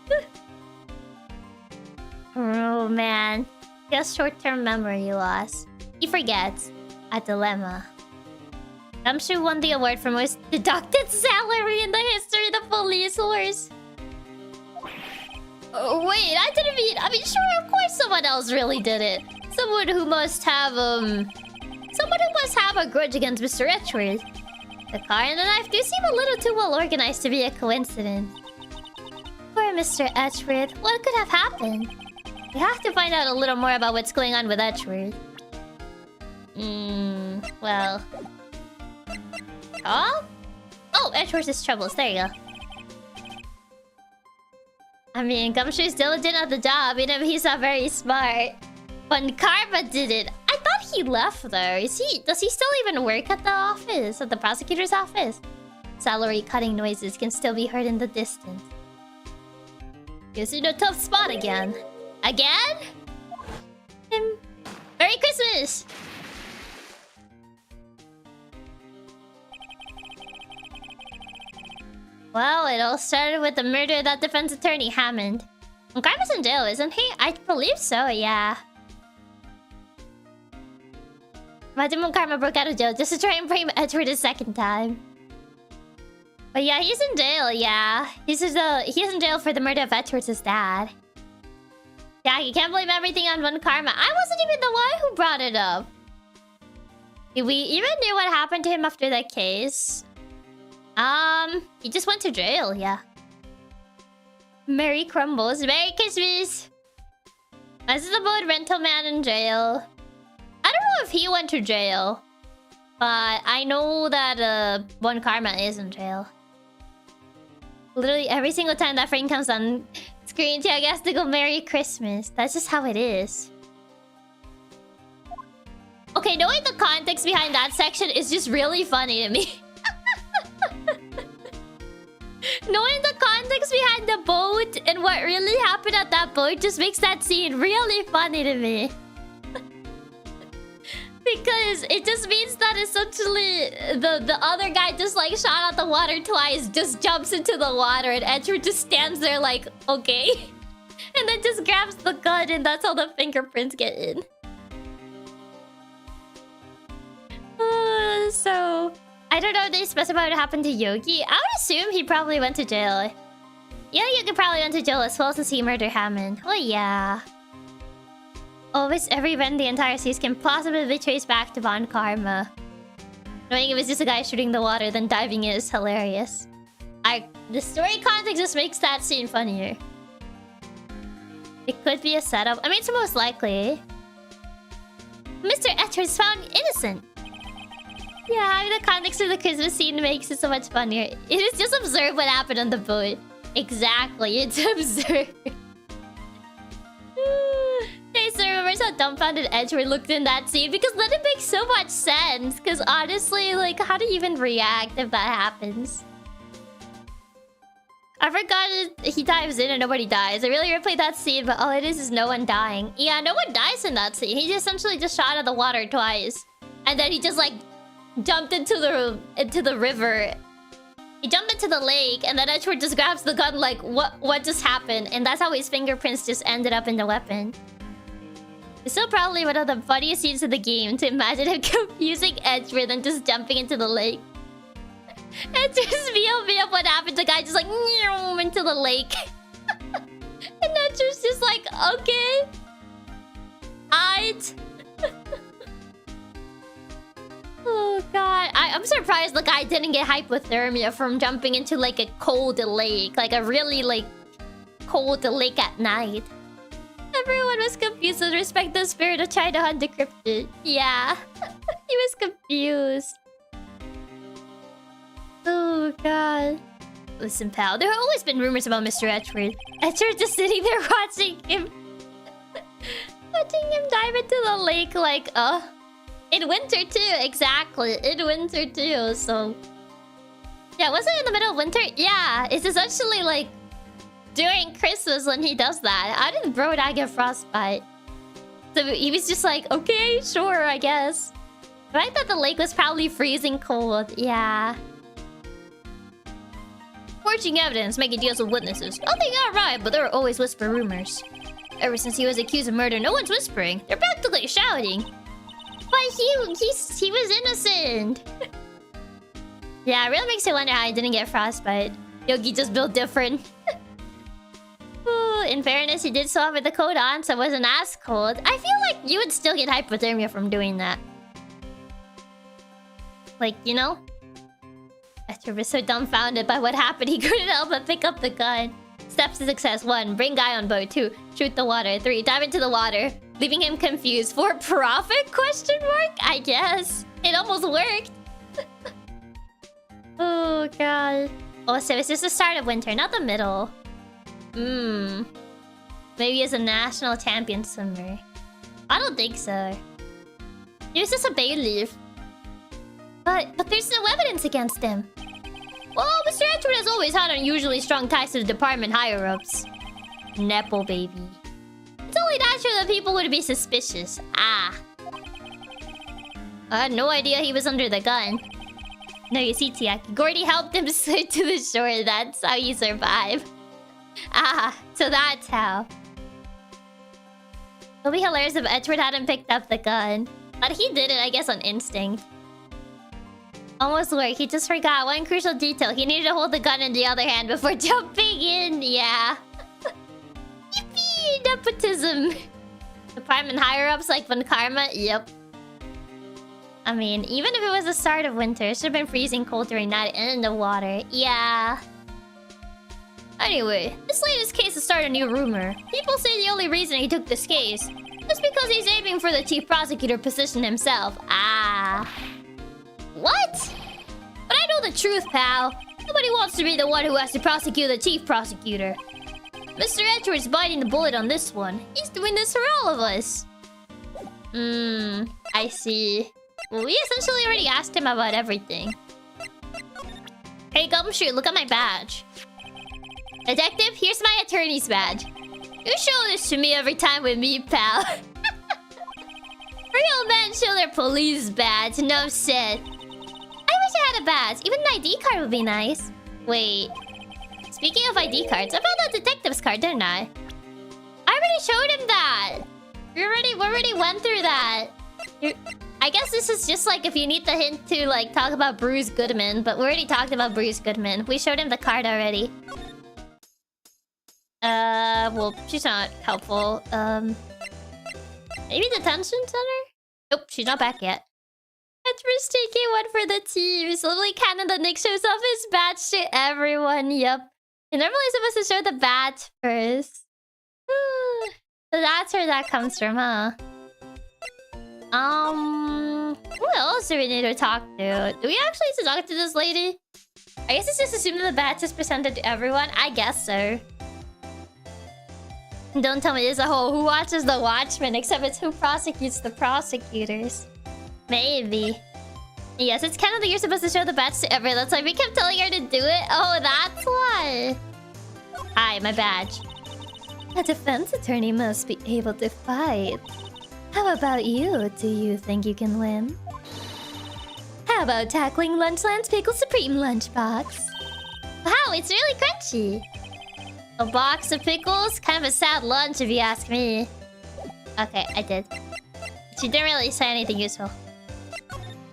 Oh man. Just short-term memory loss. He forgets. A dilemma. Gumshoe won the award for most deducted salary in the history of the police force. Oh wait, I didn't mean... I mean, sure, of course someone else really did it. Someone who must have, someone who must have a grudge against Mr. Edgeworth. The car and the knife do seem a little too well organized to be a coincidence. Poor Mr. Edgeworth, what could have happened? We have to find out a little more about what's going on with Edgeworth. Well... oh? Oh, Edgeworth's troubles. There you go. I mean, Gumshoe's diligent at the job, even if he's not very smart. But Karma did it. I thought he left though. Does he still even work at the office? At the prosecutor's office? Salary cutting noises can still be heard in the distance. He's in a tough spot again. Again? Merry Christmas! Well, it all started with the murder of that defense attorney, Hammond. Karma's in jail, isn't he? I believe so, yeah. Imagine when Karma broke out of jail just to try and frame Edgeworth a second time. But yeah, he's in jail, yeah. He's in jail for the murder of Edgeworth's dad. Yeah, you can't blame everything on one Karma. I wasn't even the one who brought it up. Did we even knew what happened to him after that case? He just went to jail, yeah. Merry Crumbles. Merry Christmas! This is about rental man in jail. I don't know if he went to jail. But I know that, One Karma is in jail. Literally every single time that frame comes on screen, Chiaki has to go Merry Christmas. That's just how it is. Okay, knowing the context behind that section is just really funny to me. Knowing the context behind the boat and what really happened at that boat just makes that scene really funny to me. Because it just means that essentially the other guy just like shot out the water twice, just jumps into the water, and Edgeworth just stands there like, okay. And then just grabs the gun, and that's how the fingerprints get in. So I don't know if they specify what happened to Yogi. I would assume he probably went to jail. Yeah, Yogi probably went to jail as well since he murdered Hammond. Oh yeah. Always every event in the entire series can possibly be traced back to Von Karma. Knowing it was just a guy shooting the water then diving in is hilarious. The story context just makes that scene funnier. It could be a setup. I mean, it's most likely. Mr. Edgeworth is found innocent. Yeah, having the context of the Christmas scene makes it so much funnier. It is just absurd what happened on the boat. Exactly, it's absurd. Okay, so remembers how dumbfounded Edgeworth looked in that scene? Because then it makes so much sense. Because honestly, like, how do you even react if that happens? I forgot he dives in and nobody dies. I really replayed that scene, but all it is no one dying. Yeah, no one dies in that scene. He essentially just shot out of the water twice. And then he just, like, jumped into the river. He jumped into the lake, and then Edgeworth just grabs the gun like, what just happened? And that's how his fingerprints just ended up in the weapon. It's still probably one of the funniest scenes of the game to imagine him confusing Edgeworth and just jumping into the lake. Edgeworth's POV of what happened, the guy just like into the lake. And Edgeworth's just like, okay. Aight. Oh god, I'm surprised the guy didn't get hypothermia from jumping into like a cold lake. Like a really like cold lake at night. Everyone was confused with respect to the spirit of trying to hunt the cryptid. Yeah. He was confused. Oh god. Listen, pal, there have always been rumors about Mr. Edgeworth. Edgeworth just sitting there watching him dive into the lake like, in winter too, exactly. In winter too, so... Yeah, wasn't it in the middle of winter? Yeah, it's essentially like... during Christmas when he does that. How did bro not get frostbite? So he was just like, okay, sure, I guess. The fact that the lake was probably freezing cold, yeah. Forging evidence, making deals with witnesses. Nothing got right, but there are always whisper rumors. Ever since he was accused of murder, no one's whispering. They're practically shouting. But he was innocent. Yeah, it really makes you wonder how he didn't get frostbite. Yogi just built different. Ooh, in fairness, he did so with the coat on, so it wasn't as cold. I feel like you would still get hypothermia from doing that. Like, you know? Edgeworth was so dumbfounded by what happened, he couldn't help but pick up the gun. Steps to success: 1. Bring guy on boat. 2. Shoot the water. 3. Dive into the water, leaving him confused. 4. Profit? Question mark? I guess. It almost worked. Oh, god. Oh, so it's just the start of winter, not the middle. Maybe it's a national champion swimmer. I don't think so. It was just a bay leaf. But there's no evidence against him. Well, Mr. Edgeworth has always had unusually strong ties to the department higher-ups. Nepo baby. It's only natural that people would be suspicious. Ah. I had no idea he was under the gun. No, you see, Chiaki, Gordy helped him slip to the shore. That's how he survived. Ah, so that's how. It'll be hilarious if Edgeworth hadn't picked up the gun. But he did it, I guess, on instinct. Almost worked. He just forgot one crucial detail. He needed to hold the gun in the other hand before jumping in. Yeah. Yippee! Nepotism. Department higher-ups like Von Karma? Yep. I mean, even if it was the start of winter, it should have been freezing cold during night and in the water. Yeah. Anyway, this latest case has started a new rumor. People say the only reason he took this case is because he's aiming for the chief prosecutor position himself. Ah. What? But I know the truth, pal. Nobody wants to be the one who has to prosecute the chief prosecutor. Mr. Edgeworth's biting the bullet on this one. He's doing this for all of us. I see. Well, we essentially already asked him about everything. Hey, Gumshoe, look at my badge. Detective, here's my attorney's badge. You show this to me every time we meet, pal. Real men show their police badge, enough said. I wish I had a badge. Even an ID card would be nice. Wait. Speaking of ID cards, I found a detective's card, didn't I? I already showed him that. We already went through that. I guess this is just like if you need the hint to like talk about Bruce Goodman, but we already talked about Bruce Goodman. We showed him the card already. Well, she's not helpful. Maybe detention center? Nope, she's not back yet. Edgeworth's taking one for the team. It's literally canon that Nick shows off his badge to everyone. Yup. You're normally supposed to show the badge first. So that's where that comes from, huh? What else do we need to talk to? Do we actually need to talk to this lady? I guess it's just assumed that the badge is presented to everyone. I guess so. Don't tell me there's a whole who watches the Watchmen, except it's who prosecutes the prosecutors. Maybe. Yes, it's kind of that you're supposed to show the badge to everyone. That's why we kept telling her to do it. Oh, that's why. Hi, my badge. A defense attorney must be able to fight. How about you? Do you think you can win? How about tackling Lunchland's Pickle Supreme lunchbox? Wow, it's really crunchy. A box of pickles? Kind of a sad lunch if you ask me. Okay, I did. She didn't really say anything useful.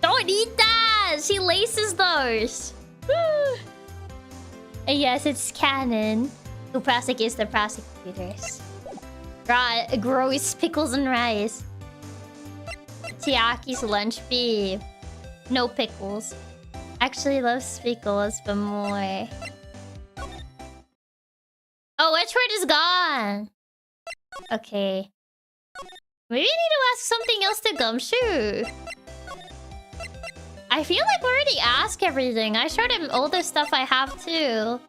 Don't eat that! She laces those! And yes, it's canon. Who prosecutes the prosecutors. Gross pickles and rice. Chiaki's lunch beef. No pickles. Actually loves pickles, but more. Oh, Edgeworth is gone. Okay. Maybe we need to ask something else to Gumshoe. I feel like we already asked everything. I showed him all the stuff I have too.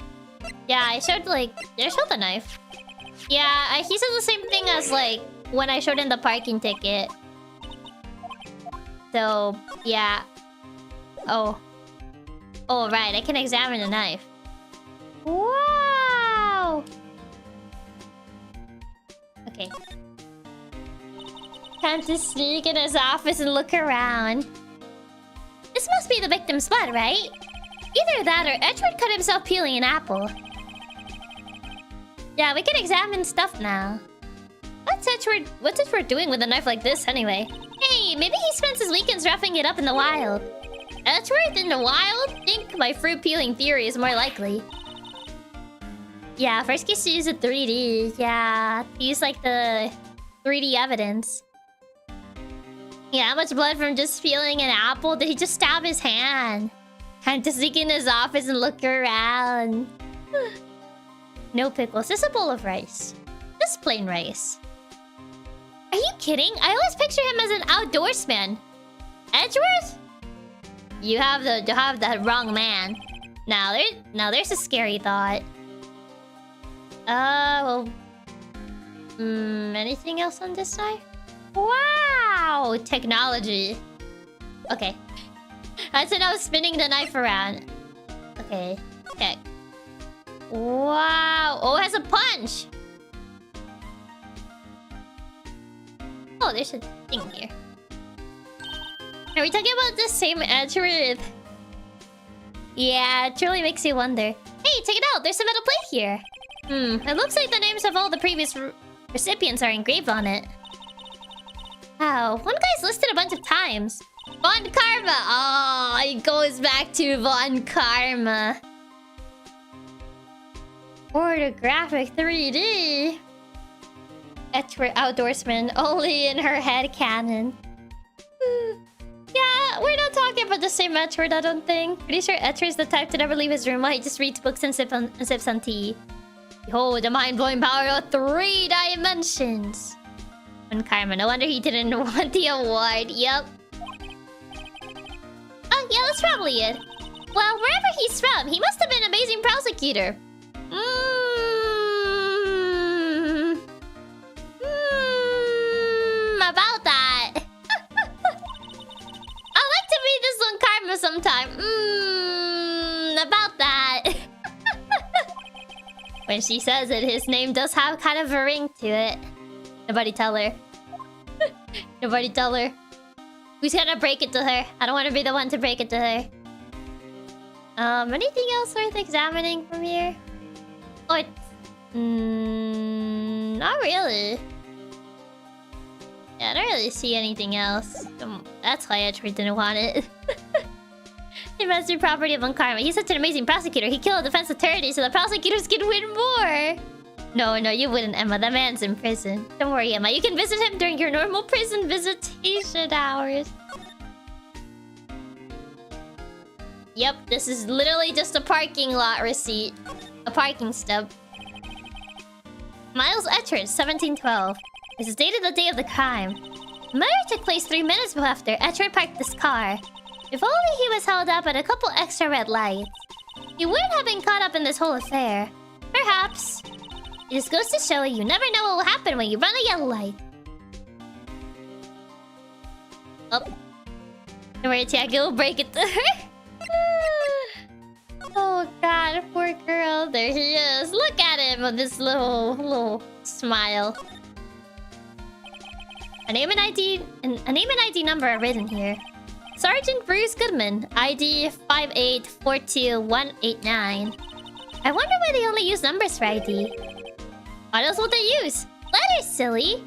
Yeah, I showed the knife. Yeah, he said the same thing as like when I showed him the parking ticket. So, yeah. Oh, right. I can examine the knife. Wow. Okay. Time to sneak in his office and look around. This must be the victim's blood, right? Either that or Edgeworth cut himself peeling an apple. Yeah, we can examine stuff now. What's Edgeworth doing with a knife like this anyway? Hey, maybe he spends his weekends roughing it up in the wild. Edgeworth in the wild? Think my fruit peeling theory is more likely. Yeah, first case to use a 3D. Yeah, use like the 3D evidence. Yeah, how much blood from just peeling an apple? Did he just stab his hand? Time to sneak in his office and look around. No pickles. Just a bowl of rice. Just plain rice. Are you kidding? I always picture him as an outdoorsman. Edgeworth? You have that wrong man. Now there's a scary thought. Well, anything else on this side? Wow, technology. Okay. That's when I was spinning the knife around. Okay. Wow. Oh, it has a punch. Oh, there's a thing here. Are we talking about the same Edgeworth? Yeah, it truly makes you wonder. Hey, check it out. There's a metal plate here. It looks like the names of all the previous recipients are engraved on it. Wow, one guy's listed a bunch of times. Von Karma! Oh, it goes back to Von Karma. Orthographic 3D. Edgeworth outdoorsman, only in her head canon. Yeah, we're not talking about the same Edgeworth, I don't think. Pretty sure Edgeworth's the type to never leave his room while he just reads books and sips on tea. Behold the mind-blowing power of 3 dimensions. And Karma, no wonder he didn't want the award. Yep. Oh, yeah, that's probably it. Well, wherever he's from, he must have been an amazing prosecutor. About that. I'd like to read this on Karma sometime. About that. When she says it, his name does have kind of a ring to it. Nobody tell her. Nobody tell her. Who's gonna break it to her? I don't want to be the one to break it to her. Anything else worth examining from here? Oh, it's... not really. Yeah, I don't really see anything else. That's why Edgeworth didn't want it. Investor property of Karma. He's such an amazing prosecutor. He killed a defense attorney so the prosecutors can win more. No, you wouldn't, Emma. That man's in prison. Don't worry, Emma. You can visit him during your normal prison visitation hours. Yep, this is literally just a parking lot receipt. A parking stub. Miles Edgeworth, 1712. This is dated the day of the crime. The murder took place 3 minutes after Edgeworth parked this car. If only he was held up at a couple extra red lights, he wouldn't have been caught up in this whole affair. Perhaps. It just goes to show you never know what will happen when you run a yellow light. Oh. Don't worry, Chiaki will break it to her. Oh god, poor girl. There he is. Look at him with this little smile. A name and ID number are written here. Sergeant Bruce Goodman, ID 5842189. I wonder why they only use numbers for ID. What else would they use? Letters, silly!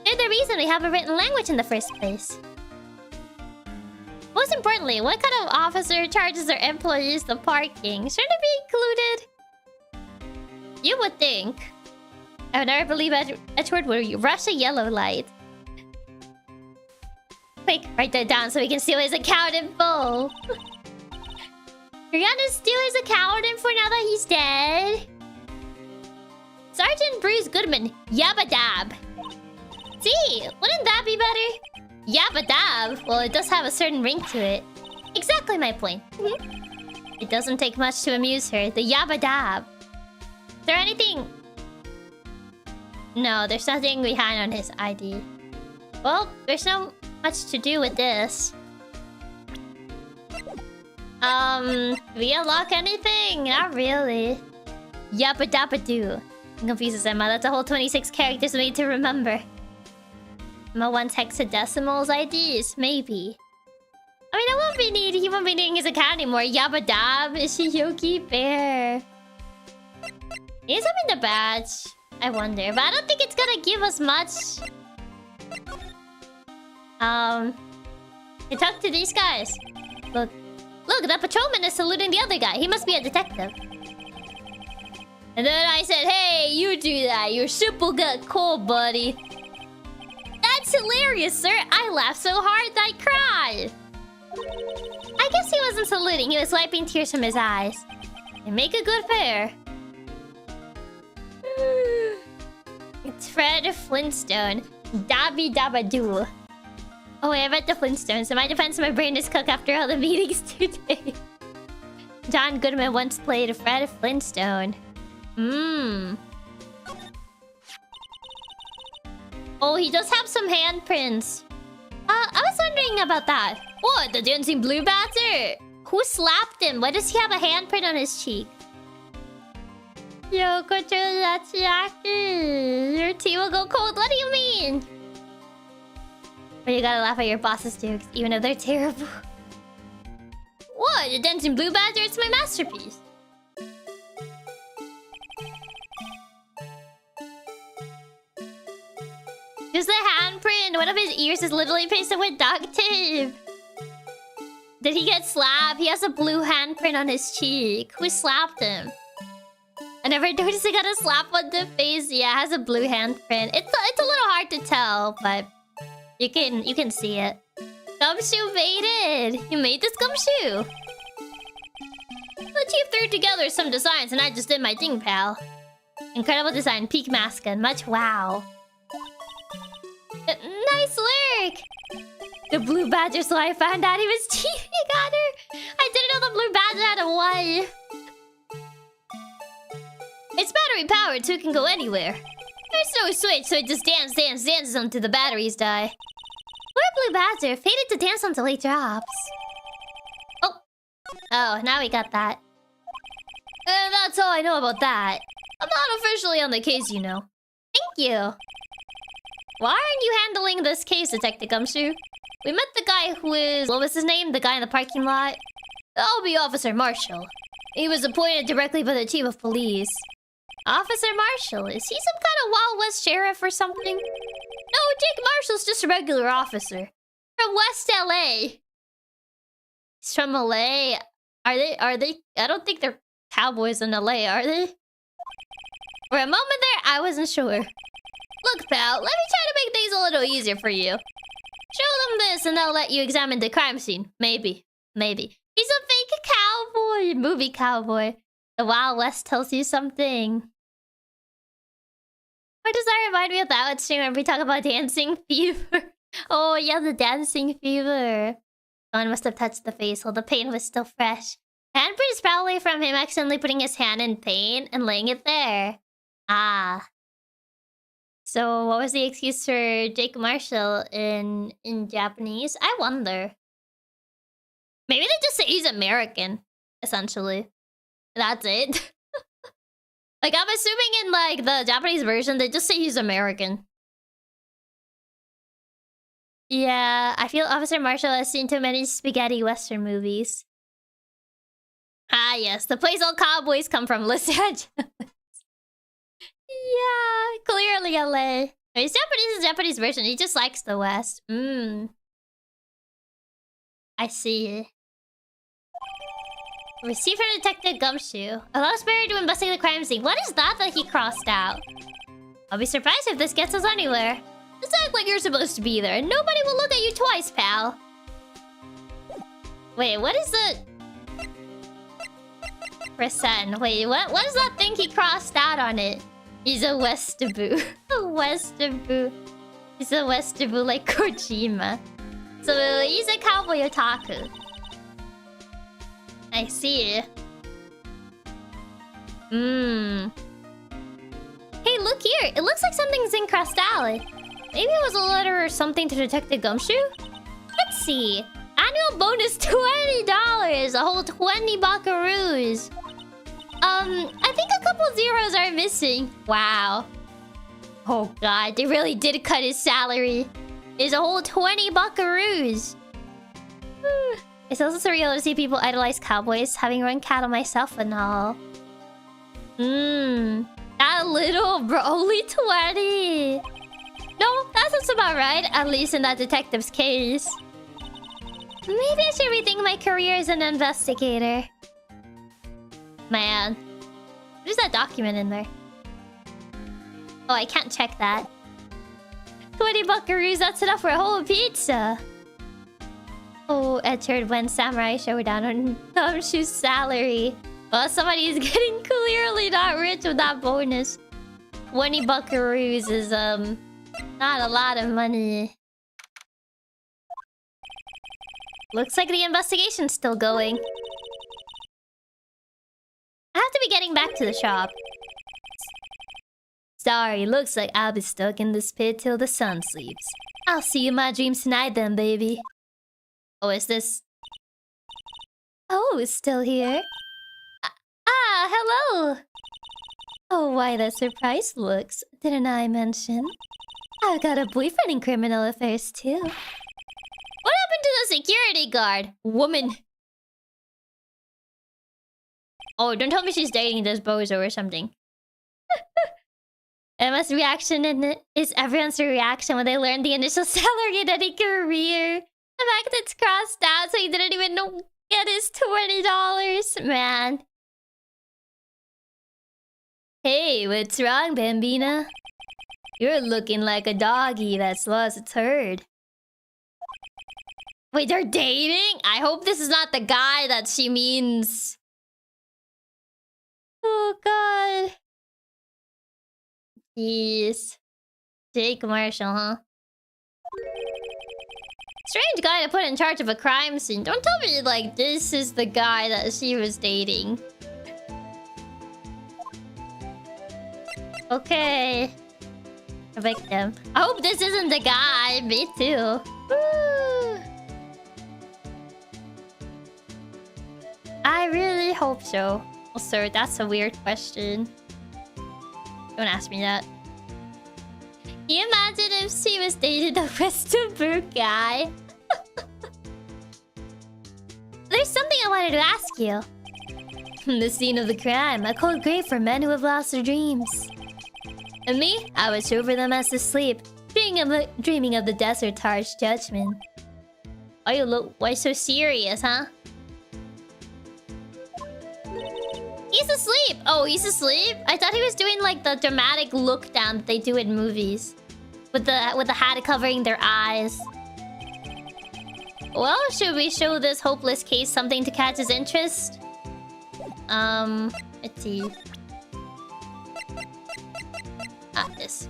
They're the reason we have a written language in the first place. Most importantly, what kind of officer charges their employees the parking? Shouldn't it be included? You would think. I would never believe Edgeworth would rush a yellow light. Quick, write that down so we can steal his account in full. You're gonna steal his account info now that he's dead? Sergeant Bruce Goodman, Yabba Dab. See, wouldn't that be better? Yabba Dab. Well, it does have a certain ring to it. Exactly my point. It doesn't take much to amuse her. The Yabba Dab. Is there anything? No, there's nothing behind on his ID. Well, there's no much to do with this. We unlock anything? Not really. Yabba Dabba Doo. Confuses Emma. That's a whole 26 characters we need to remember. Emma wants hexadecimals IDs, maybe. I mean, he won't be needing his account anymore. Yabba Dab. Is she Yogi Bear? He's having the badge. I wonder, but I don't think it's gonna give us much. You talk to these guys. Look, that patrolman is saluting the other guy. He must be a detective. And then I said, hey, you do that. Your soup will get cold, buddy. That's hilarious, sir. I laughed so hard that I cried. I guess he wasn't saluting. He was wiping tears from his eyes. They make a good pair. It's Fred Flintstone. Dabby Dabba Doo. Oh wait, I read the Flintstones. In my defense, my brain is cooked after all the meetings today. John Goodman once played Fred Flintstone. Oh, he does have some handprints. I was wondering about that. What, the dancing blue Banter? Who slapped him? Why does he have a handprint on his cheek? Yoko, Chiaki. Your tea will go cold. What do you mean? But you gotta laugh at your boss's jokes, even if they're terrible. What? The dancing blue Banter? It's my masterpiece. Just the handprint. One of his ears is literally pasted with duct tape. Did he get slapped? He has a blue handprint on his cheek. Who slapped him? I never noticed he got a slap on the face. Yeah, it has a blue handprint. It's a little hard to tell, but you can see it. Gumshoe made it. You made this gumshoe. The chief threw together some designs, and I just did my thing, pal. Incredible design, peak mascot, much wow. Nice work! The blue badger, so I found out he was cheating on her. I didn't know blue badge had a wife. It's battery powered, so it can go anywhere. There's no switch, so it just dances until the batteries die. Poor blue badger fated to dance until he drops. Oh, now we got that. And that's all I know about that. I'm not officially on the case, you know. Thank you. Why aren't you handling this case, Detective Gumshoe? We met the guy who is... What was his name? The guy in the parking lot? That'll be Officer Marshall. He was appointed directly by the chief of police. Officer Marshall? Is he some kind of Wild West sheriff or something? No, Jake Marshall's just a regular officer. From West LA. He's from LA. Are they? I don't think they're cowboys in LA, are they? For a moment there, I wasn't sure. Look, pal, let me try to make things a little easier for you. Show them this and they'll let you examine the crime scene. Maybe. He's a fake cowboy. Movie cowboy. The Wild West tells you something. Why does that remind me of that one stream where we talk about dancing fever? Oh yeah, the dancing fever. Someone must have touched the face while the pain was still fresh. Handprint is probably from him accidentally putting his hand in pain and laying it there. Ah. So what was the excuse for Jake Marshall in Japanese? I wonder. Maybe they just say he's American, essentially. That's it. Like, I'm assuming in, like, the Japanese version, they just say he's American. Yeah, I feel Officer Marshall has seen too many spaghetti western movies. Ah, yes, the place all cowboys come from, Los Angeles. Yeah, clearly LA. He's Japanese, the Japanese version. He just likes the West. I see. Receive from Detective Gumshoe. Allow Sparrow to investigate the crime scene. What is that he crossed out? I'll be surprised if this gets us anywhere. Just act like you're supposed to be there. Nobody will look at you twice, pal. Wait, what is the... Percent. Wait, what is that thing he crossed out on it? He's a Westaboo. A Westaboo. He's a Westaboo like Kojima. So he's a cowboy otaku. I see. Hey, look here. It looks like something's in Crest Alley. Maybe it was a letter or something to Detective Gumshoe? Let's see. Annual bonus $20. A whole 20 buckaroos. I think a couple zeros are missing. Wow. Oh god, they really did cut his salary. It's a whole 20 buckaroos. It's also surreal to see people idolize cowboys, having run cattle myself and all. That little, bro. Only 20. No, that sounds about right. At least in that detective's case. Maybe I should rethink my career as an investigator. Man. What is that document in there? Oh, I can't check that. 20 buckaroos, that's enough for a whole pizza. Oh, Edgeworth when Samurai Showdown on Gumshoe's salary. Well, somebody is getting clearly not rich with that bonus. 20 buckaroos is, not a lot of money. Looks like the investigation's still going. I have to be getting back to the shop. Sorry, looks like I'll be stuck in this pit till the sun sleeps. I'll see you in my dreams tonight then, baby. Oh, is this... Oh, it's still here? Hello! Oh, why that surprised looks. Didn't I mention? I've got a boyfriend in criminal affairs, too. What happened to the security guard? Woman. Oh, don't tell me she's dating this bozo or something. Emma's reaction is everyone's reaction when they learn the initial salary in any career. The fact that it's crossed out so he didn't even get his $20. Man. Hey, what's wrong, Bambina? You're looking like a doggy that's lost its herd. Wait, they're dating? I hope this is not the guy that she means. Oh, God. Jeez. Jake Marshall, huh? Strange guy to put in charge of a crime scene. Don't tell me, like, this is the guy that she was dating. Okay. A victim. I hope this isn't the guy. Me too. Woo. I really hope so. Oh, sir, that's a weird question. Don't ask me that. Can you imagine if she was dating the Westerberg guy? There's something I wanted to ask you. The scene of the crime, a cold grave for men who have lost their dreams. And me, I watch over them as they sleep, dreaming of the desert's harsh judgment. Oh, you look... Why so serious, huh? He's asleep! Oh, he's asleep? I thought he was doing like the dramatic look down that they do in movies. With the hat covering their eyes. Well, should we show this hopeless case something to catch his interest? Let's see. This.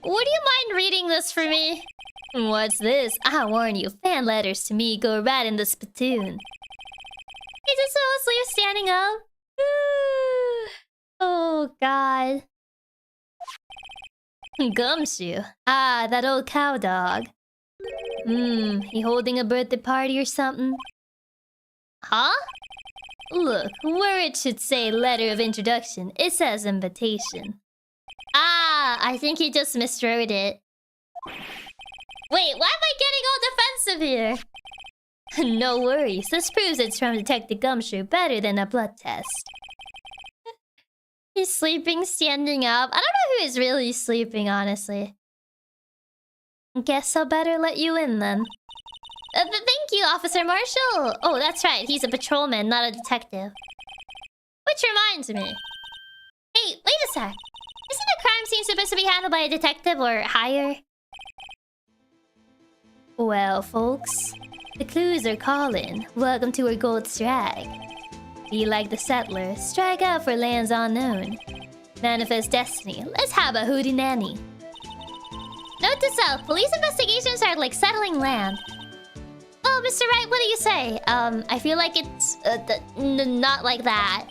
Would you mind reading this for me? What's this? I warn you, fan letters to me go right in the spittoon. He's just so asleep standing up. Oh, God. Gumshoe. Ah, that old cow dog. He holding a birthday party or something? Huh? Look, where it should say letter of introduction, it says invitation. Ah, I think he just miswrote it. Wait, why am I getting all defensive here? No worries, this proves it's from Detective Gumshoe better than a blood test. He's sleeping, standing up. I don't know who is really sleeping, honestly. Guess I'll better let you in, then. Thank you, Officer Marshall! Oh, that's right, he's a patrolman, not a detective. Which reminds me... Hey, wait a sec! Isn't a crime scene supposed to be handled by a detective or higher? Well, folks... The clues are calling. Welcome to our gold strike. Be like the settlers, strike out for lands unknown. Manifest destiny, let's have a hootenanny. Note to self, police investigations are like settling land. Oh, Mr. Wright, what do you say? I feel like it's... not like that.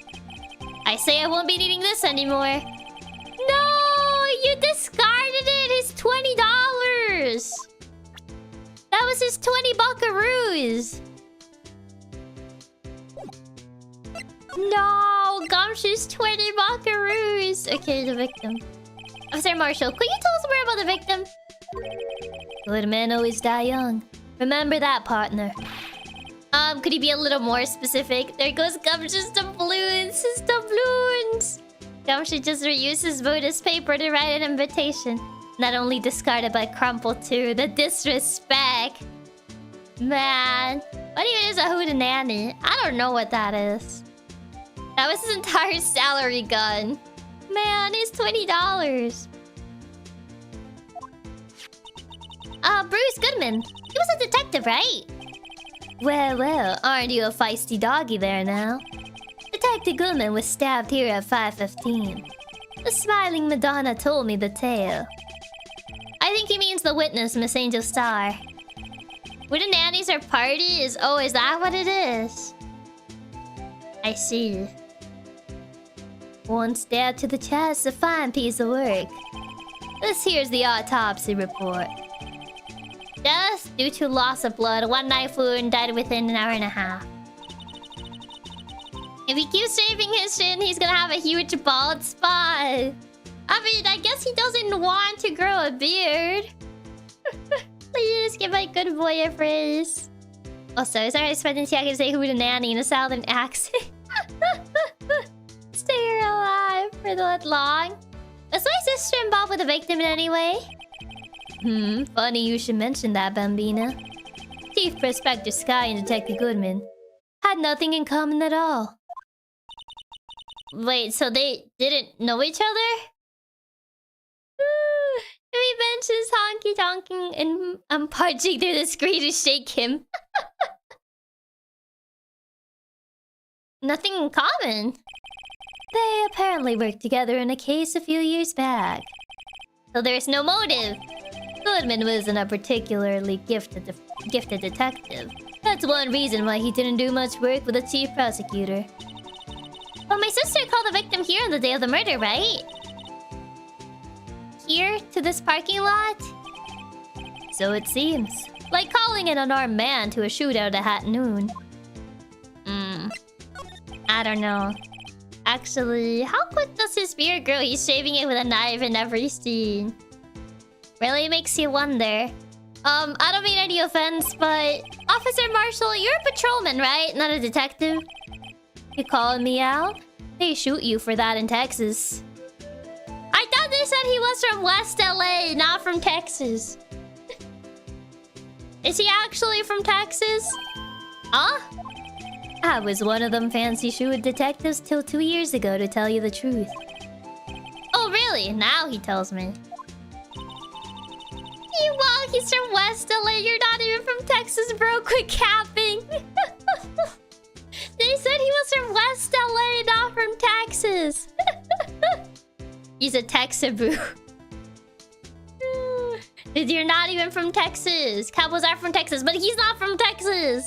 I say I won't be needing this anymore. No! You discarded it! It's $20! That was his 20 buckaroos! No! Gumshoe's 20 buckaroos! Okay, the victim. Officer Marshall, could you tell us more about the victim? Good men always die young. Remember that, partner. Could you be a little more specific? There goes Gumshoe's doubloons! His doubloons! Gumshoe just reuses bonus paper to write an invitation. Not only discarded but crumpled too. The disrespect. Man. What even is a hootenanny? I don't know what that is. That was his entire salary gun. Man, it's $20. Bruce Goodman. He was a detective, right? Well, well, aren't you a feisty doggy there now? Detective Goodman was stabbed here at 5:15. The smiling Madonna told me the tale. I think he means the witness, Miss Angel Star. Hootenannies are parties? Oh, is that what it is? I see. One stab to the chest, a fine piece of work. This here's the autopsy report. Death due to loss of blood, one knife wound, died within an hour and a half. If he keeps shaving his chin, he's gonna have a huge bald spot. I mean, I guess he doesn't want to grow a beard. Please give my good boy a phrase. Also, is I expecting Chiaki to say hootenanny in a southern accent? Stay alive for that long. Was my sister involved with the victim in any way? Funny you should mention that, Bambina. Chief Prospector Skye and Detective Goodman had nothing in common at all. Wait, so they didn't know each other? He mentions honky tonking and I'm punching through the screen to shake him. Nothing in common. They apparently worked together in a case a few years back. So there's no motive. Goodman wasn't a particularly gifted detective. That's one reason why he didn't do much work with the chief prosecutor. But my sister called the victim here on the day of the murder, right? Here? To this parking lot? So it seems. Like calling an unarmed man to a shootout at noon. I don't know. Actually, how quick does his beard grow? He's shaving it with a knife in every scene. Really makes you wonder. I don't mean any offense, but... Officer Marshall, you're a patrolman, right? Not a detective? You calling me out? They shoot you for that in Texas. I thought they said he was from West LA, not from Texas. Is he actually from Texas? Huh? I was one of them fancy shoot detectives till 2 years ago, to tell you the truth. Oh, really? Now he tells me. Well, he's from West LA. You're not even from Texas, bro. Quit capping. They said he was from West LA, not from Texas. He's a Texaboo. Dude, you're not even from Texas. Cowboys are from Texas, but he's not from Texas.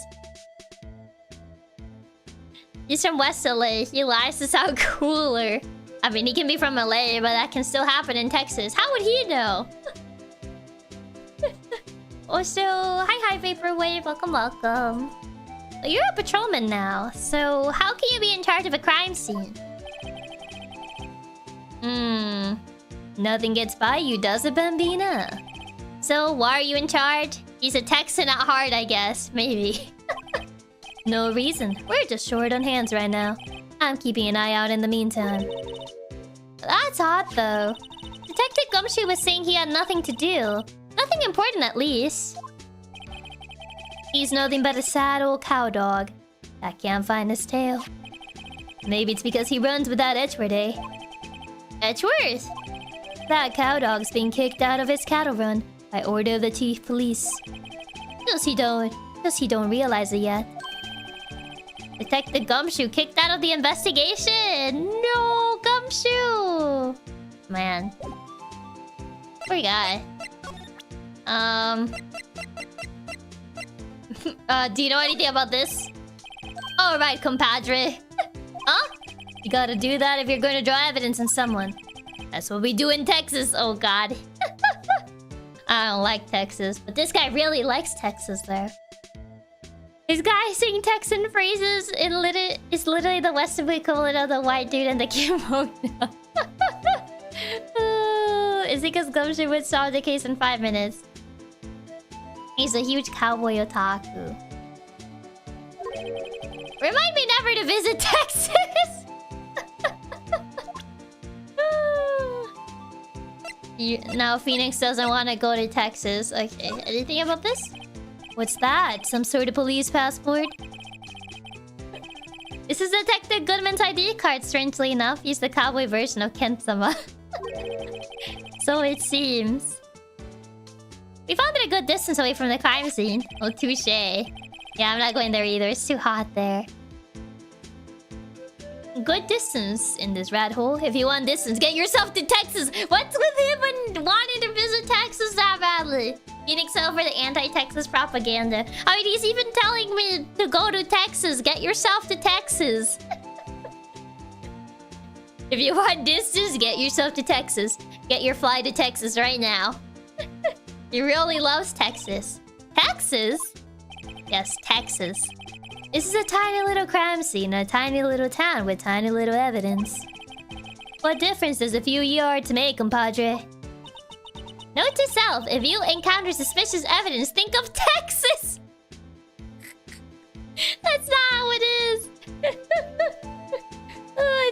He's from West LA. He lies to sound cooler. I mean, he can be from LA, but that can still happen in Texas. How would he know? Also, hi Vaporwave. Welcome. You're a patrolman now, so how can you be in charge of a crime scene? Nothing gets by you, does it, Bambina? So, why are you in charge? He's a Texan at heart, I guess. Maybe. No reason. We're just short on hands right now. I'm keeping an eye out in the meantime. That's odd, though. Detective Gumshoe was saying he had nothing to do. Nothing important, at least. He's nothing but a sad old cow dog that can't find his tail. Maybe it's because he runs with that Edgeworth, eh? Edgeworth? That cow dog's being kicked out of his cattle run by order of the chief police. Just he don't realize it yet. Detective Gumshoe kicked out of the investigation! No, Gumshoe! Man. Poor guy. Do you know anything about this? Alright, compadre. Huh? You gotta do that if you're going to draw evidence on someone. That's what we do in Texas, oh god. I don't like Texas, but this guy really likes Texas there. This guy saying Texan phrases is literally the Western equivalent of the white dude and the kimono. Is it because Gumshoe would solve the case in 5 minutes? He's a huge cowboy otaku. Remind me never to visit Texas! Now Phoenix doesn't want to go to Texas. Okay, anything about this? What's that? Some sort of police passport? This is Detective Goodman's ID card, strangely enough. He's the cowboy version of Kent-sama. So it seems. We found it a good distance away from the crime scene. Oh, touche. Yeah, I'm not going there either. It's too hot there. Good distance in this rat hole. If you want distance, get yourself to Texas. What's with him and wanting to visit Texas that badly? Phoenix over the anti-Texas propaganda. I mean, he's even telling me to go to Texas. Get yourself to Texas. If you want distance, get yourself to Texas. Get your flight to Texas right now. He really loves Texas. Texas? Yes, Texas. This is a tiny little crime scene, a tiny little town with tiny little evidence. What difference does a few yards make, compadre? Note to self, if you encounter suspicious evidence, think of Texas! That's not how it is!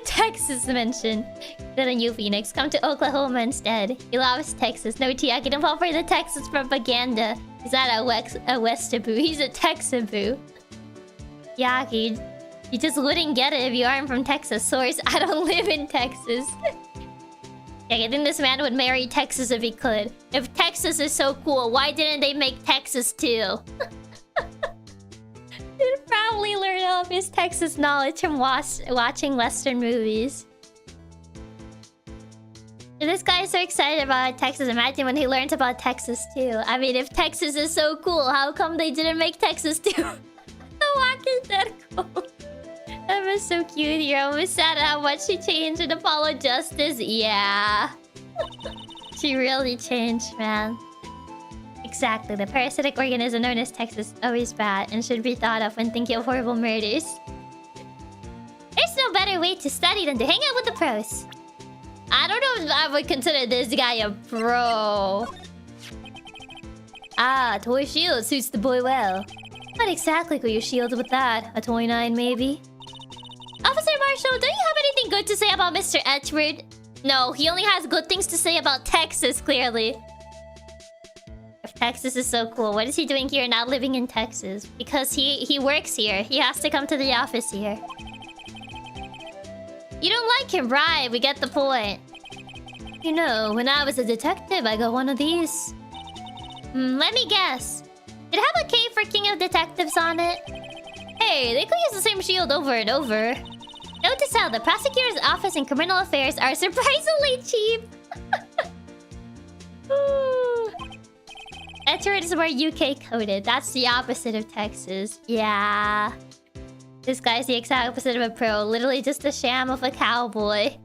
Texas mention. Then you, Phoenix, come to Oklahoma instead. He loves Texas. No, Chiaki, don't fall for the Texas propaganda. He's not a Westaboo, he's a Texaboo. Chiaki, you just wouldn't get it if you aren't from Texas. Source, I don't live in Texas. Yeah, I think this man would marry Texas if he could. If Texas is so cool, why didn't they make Texas too? He'd probably learn all of his Texas knowledge from watching Western movies. Did This guy's so excited about Texas. Imagine when he learns about Texas too. I mean, if Texas is so cool, how come they didn't make Texas too? The walking dead cool. That was so cute. You're almost sad at how much she changed in Apollo Justice. Yeah. She really changed, man. Exactly. The parasitic organism known as Texas is always bad and should be thought of when thinking of horrible murders. There's no better way to study than to hang out with the pros. I don't know if I would consider this guy a pro. Ah, toy shield suits the boy well. Not exactly cool your shield with that. A toy 9 maybe? Officer Marshall, don't you have anything good to say about Mr. Edgeworth? No, he only has good things to say about Texas, clearly. If Texas is so cool, what is he doing here not living in Texas? Because he works here. He has to come to the office here. You don't like him, right? We get the point. You know, when I was a detective, I got one of these. Let me guess. Did it have a K for King of Detectives on it? Hey, they could use the same shield over and over. Notice how the prosecutor's office in criminal affairs are surprisingly cheap. Edgeworth is more UK coded. That's the opposite of Texas. Yeah. This guy's the exact opposite of a pro. Literally just a sham of a cowboy.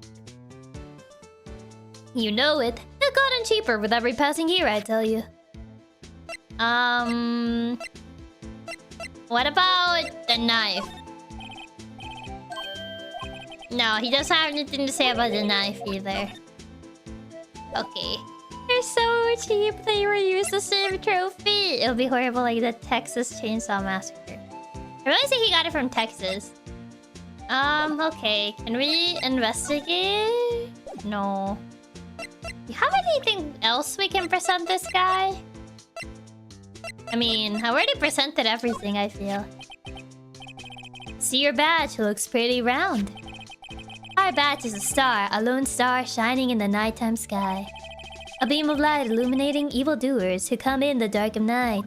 You know it. They've gotten cheaper with every passing year, I tell you. What about the knife? No, he doesn't have anything to say about the knife either. Okay. They're so cheap. They reuse the same trophy. It'll be horrible like the Texas Chainsaw Massacre. I really think he got it from Texas. Okay. Can we investigate? No. Do you have anything else we can present this guy? I mean, I already presented everything, I feel. See your badge, looks pretty round. Our badge is a star, a lone star shining in the nighttime sky. A beam of light illuminating evildoers who come in the dark of night.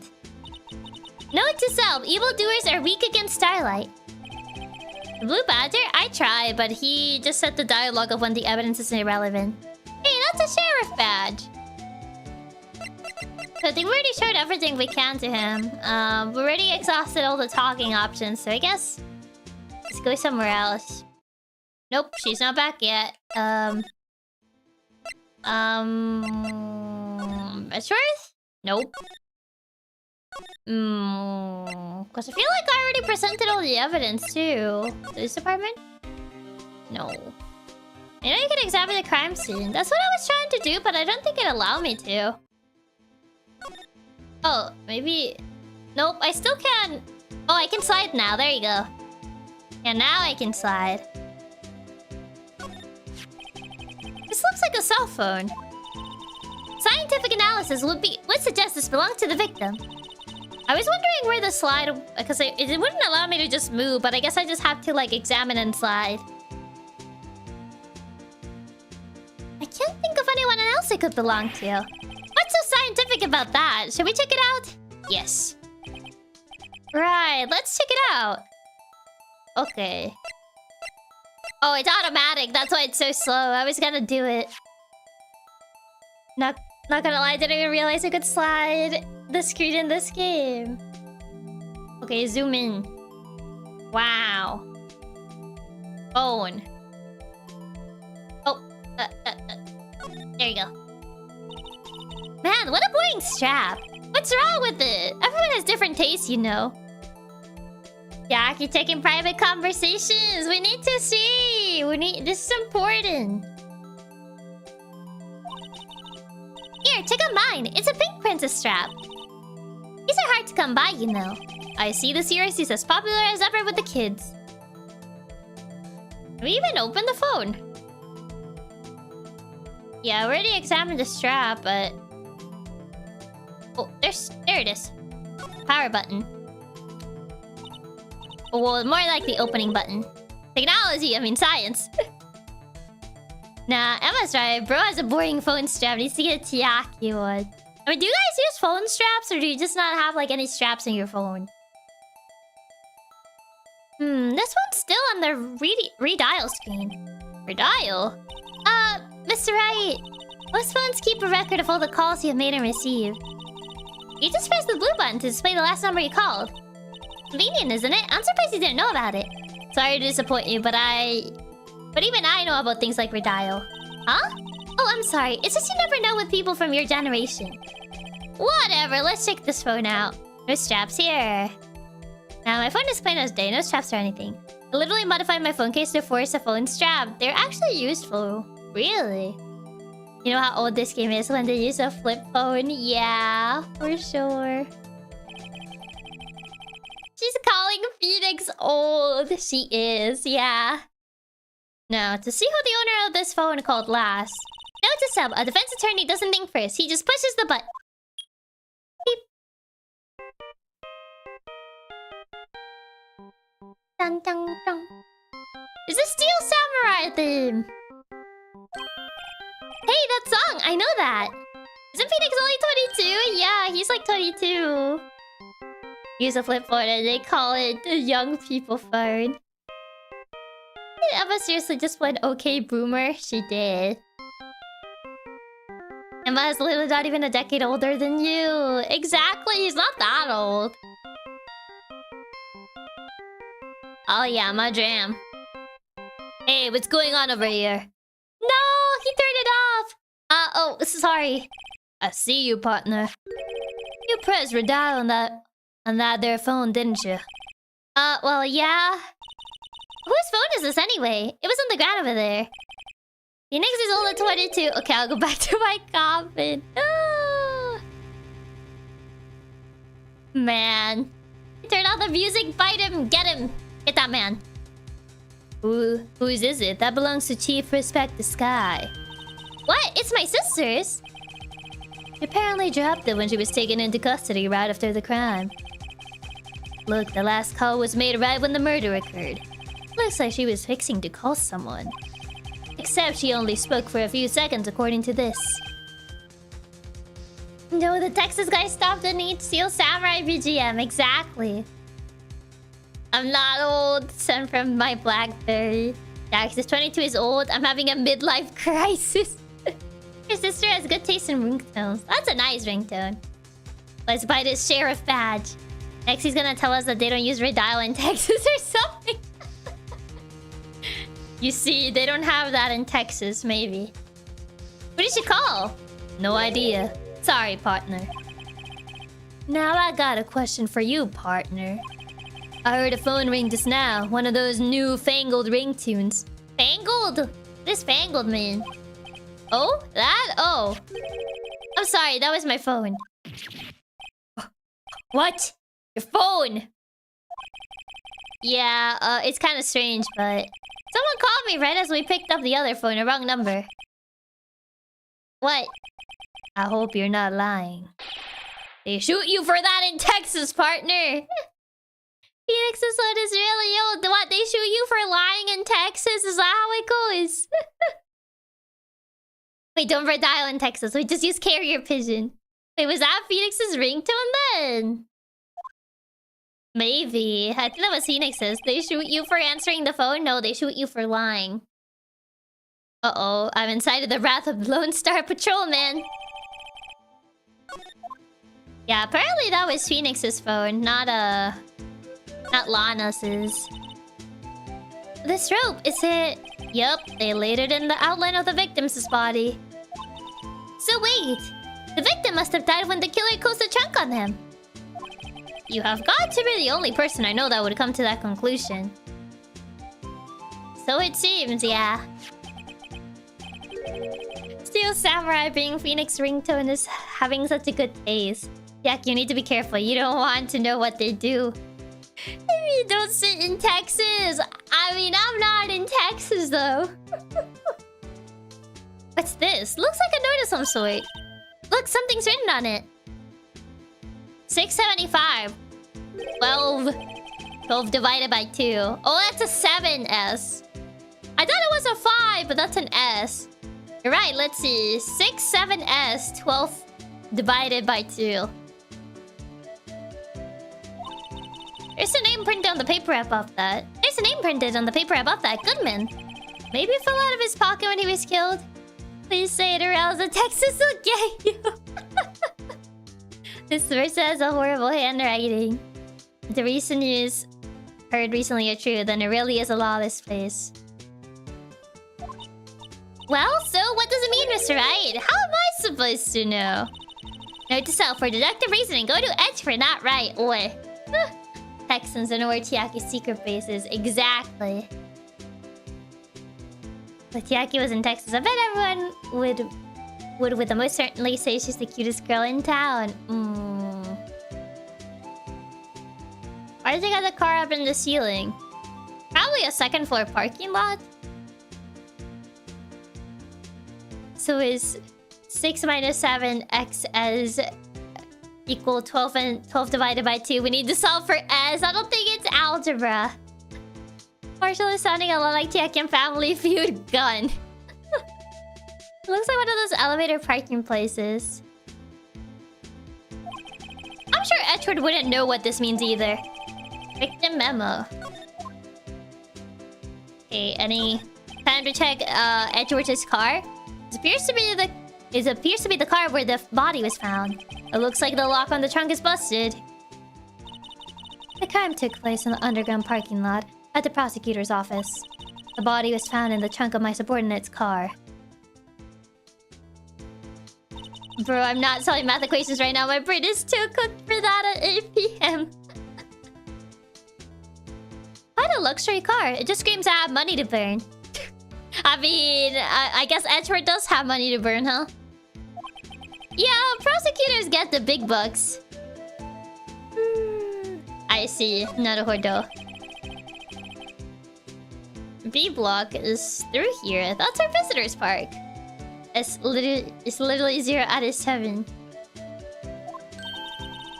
Note to self, evildoers are weak against starlight. The Blue Badger? I tried, but he just set the dialogue of when the evidence is irrelevant. Hey, that's a sheriff badge! So I think we already showed everything we can to him. We already exhausted all the talking options, so I guess... let's go somewhere else. Nope, she's not back yet. Edgeworth? Nope. Because I feel like I already presented all the evidence too. This department? No. I know you can examine the crime scene. That's what I was trying to do, but I don't think it allowed me to. Oh, maybe... nope, I still can... oh, I can slide now. There you go. Yeah, now I can slide. This looks like a cell phone. Scientific analysis would suggest this belonged to the victim. I was wondering where the slide... because it wouldn't allow me to just move, but I guess I just have to, like, examine and slide. I can't think of anyone else it could belong to. What's so scientific about that? Should we check it out? Yes. Right, let's check it out. Okay. Oh, it's automatic. That's why it's so slow. I was gonna do it. Not gonna lie, I didn't even realize I could slide the screen in this game. Okay, zoom in. Wow. Phone. Oh. There you go. Man, what a boring strap. What's wrong with it? Everyone has different tastes, you know. Chiaki taking private conversations. We need to see. This is important. Here, check out mine. It's a pink princess strap. These are hard to come by, you know. I see the series is as popular as ever with the kids. Can we even open the phone? Yeah, I already examined the strap, but... oh, there it is. Power button. Oh, well, more like the opening button. Technology, I mean science. Nah, Emma's right. Bro has a boring phone strap. Needs to get a Chiaki one. I mean, do you guys use phone straps, or do you just not have, like, any straps in your phone? This one's still on the redial screen. Redial? Mr. Wright. Most phones keep a record of all the calls you have made and received. You just press the blue button to display the last number you called. Convenient, isn't it? I'm surprised you didn't know about it. Sorry to disappoint you, but even I know about things like redial. Huh? Oh, I'm sorry. It's just you never know with people from your generation. Whatever, let's check this phone out. No straps here. Now, my phone is plain as day, no straps or anything. I literally modified my phone case to force a phone strap. They're actually useful. Really? You know how old this game is when they use a flip phone? Yeah, for sure. She's calling Phoenix old. She is, yeah. Now, to see who the owner of this phone called last. Note to self, a defense attorney doesn't think first. He just pushes the button. Beep. Dun, dun, dun. Is this Steel Samurai theme? Hey, that song! I know that! Isn't Phoenix only 22? Yeah, he's like 22. Use a flip phone and they call it the young people phone. Did Emma seriously just went okay boomer? She did. Emma is literally not even a decade older than you. Exactly, he's not that old. Oh yeah, my jam. Hey, what's going on over here? No, he turned it off. Oh, sorry. I see you, partner. You pressed redial on that there phone, didn't you? Well, yeah. Whose phone is this anyway? It was on the ground over there. Phoenix is older 22. Okay, I'll go back to my coffin. Ah. Man. Turn off the music, bite him, get him. Get that man. Whose is it? That belongs to Chief Respect Skye. What? It's my sister's? She apparently dropped it when she was taken into custody right after the crime. Look, the last call was made right when the murder occurred. Looks like she was fixing to call someone. Except she only spoke for a few seconds according to this. No, the Texas guy stopped and needs Steel Samurai BGM. Exactly. I'm not old. Sent from my BlackBerry. Jax is 22 is old. I'm having a midlife crisis. Your sister has good taste in ringtones. That's a nice ringtone. Let's buy this sheriff badge. Next he's gonna tell us that they don't use redial in Texas or something. You see, they don't have that in Texas, maybe. Who did she call? No idea. Sorry, partner. Now I got a question for you, partner. I heard a phone ring just now. One of those new-fangled ringtones. Fangled? This fangled man. Oh? That? Oh. I'm sorry, that was my phone. What? Your phone? Yeah, it's kind of strange, but... Someone called me right as we picked up the other phone, a wrong number. What? I hope you're not lying. They shoot you for that in Texas, partner! Phoenix's son is really old. What? They shoot you for lying in Texas? Is that how it goes? Wait, don't redial in Texas. We just use carrier pigeon. Wait, was that Phoenix's ringtone then? Maybe. I think that was Phoenix's. They shoot you for answering the phone? No, they shoot you for lying. Uh-oh. I'm inside of the wrath of Lone Star Patrolman. Yeah, apparently that was Phoenix's phone, not Lana's. This rope, is it... Yup, they laid it in the outline of the victim's body. So wait, the victim must have died when the killer closed the trunk on him. You have got to be the only person I know that would come to that conclusion. So it seems, yeah. Steel Samurai being Phoenix ringtone is having such a good taste. Yak, you need to be careful. You don't want to know what they do. If you don't sit in Texas. I mean, I'm not in Texas, though. What's this? Looks like a note of some sort. Look, something's written on it. 675. 12 divided by 2. Oh, that's a 7S. I thought it was a 5, but that's an S. You're right, let's see. 6, 7S, 12 divided by 2. There's a name printed on the paper above that. Goodman. Maybe it fell out of his pocket when he was killed. Please say it or else the Texas will get you. This verse has a horrible handwriting. If the recent news heard recently are true, then it really is a lawless place. Well, so what does it mean, Mr. Right? How am I supposed to know? Note to self, for deductive reasoning, go to Edgeworth, not right. Oi. Texans don't know where Chiaki's secret base is. Exactly. If Chiaki was in Texas, I bet everyone would with the most certainly say she's the cutest girl in town. Why did they got the car up in the ceiling? Probably a second floor parking lot. So is 6 minus 7 x as equal 12 and 12 divided by 2. We need to solve for s. I don't think it's algebra. Marshall is sounding a lot like Chiaki and Family Feud gun. It looks like one of those elevator parking places. I'm sure Edgeworth wouldn't know what this means either. Victim memo. Okay, any time to check Edgeworth's car? It appears to be the car where the body was found. It looks like the lock on the trunk is busted. The crime took place in the underground parking lot at the prosecutor's office. The body was found in the trunk of my subordinate's car. Bro, I'm not solving math equations right now. My brain is too cooked for that at 8 p.m. Quite a luxury car. It just screams I have money to burn. I mean, I guess Edgeworth does have money to burn, huh? Yeah, prosecutors get the big bucks. I see. Naruhodo. B block is through here. That's our visitors park. It's literally 0 out of 7.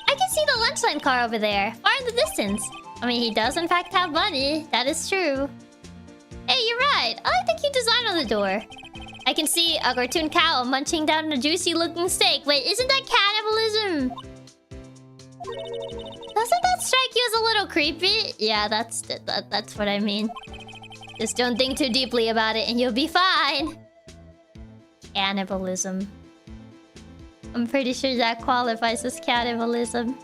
I can see the lunchtime car over there, far in the distance. I mean, he does in fact have money. That is true. Hey, you're right. I like the cute design on the door. I can see a cartoon cow munching down a juicy-looking steak. Wait, isn't that cannibalism? Doesn't that strike you as a little creepy? Yeah, that's what I mean. Just don't think too deeply about it and you'll be fine. Cannibalism. I'm pretty sure that qualifies as cannibalism.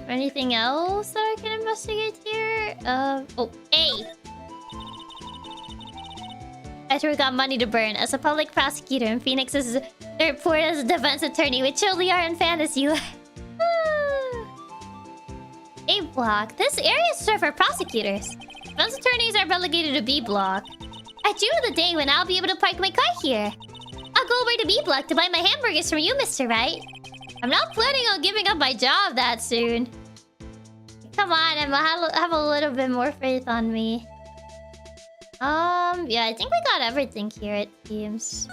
Anything else that I can investigate here? Oh, A. Edgeworth got money to burn. As a public prosecutor in Phoenix, is the report as a defense attorney, which surely are in fantasy. A block. This area is reserved for prosecutors. Defense attorneys are relegated to B block. I dream of the day when I'll be able to park my car here. I'll go over to B block to buy my hamburgers from you, Mr. Right. I'm not planning on giving up my job that soon. Come on, Emma, have a little bit more faith on me. Yeah, I think we got everything here, it seems.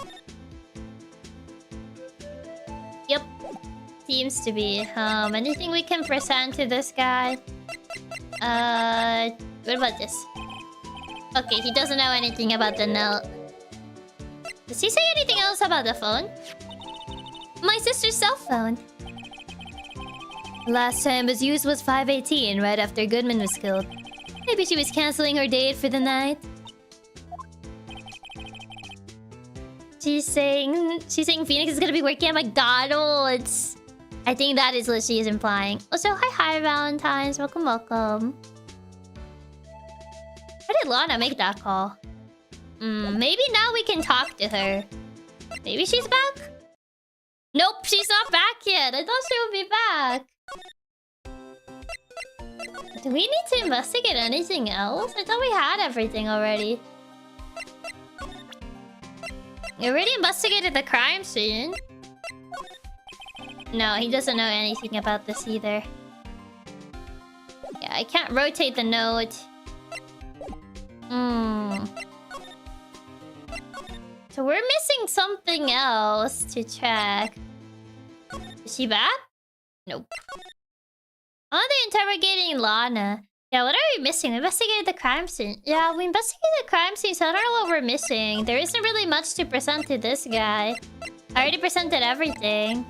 Yep. Seems to be. Anything we can present to this guy? What about this? Okay, he doesn't know anything about the note. Does he say anything else about the phone? My sister's cell phone. Last time it was used was 5:18, right after Goodman was killed. Maybe she was canceling her date for the night. She's saying Phoenix is gonna be working at McDonald's. I think that is what she is implying. Also, hi Valentine's. Welcome. Why did Lana make that call? Maybe now we can talk to her. Maybe she's back? Nope, she's not back yet. I thought she would be back. Do we need to investigate anything else? I thought we had everything already. We already investigated the crime scene. No, he doesn't know anything about this either. Yeah, I can't rotate the note. So we're missing something else to check. Is she back? Nope. Oh, they're interrogating Lana. Yeah, what are we missing? We investigated the crime scene. Yeah, we investigated the crime scene, so I don't know what we're missing. There isn't really much to present to this guy. I already presented everything.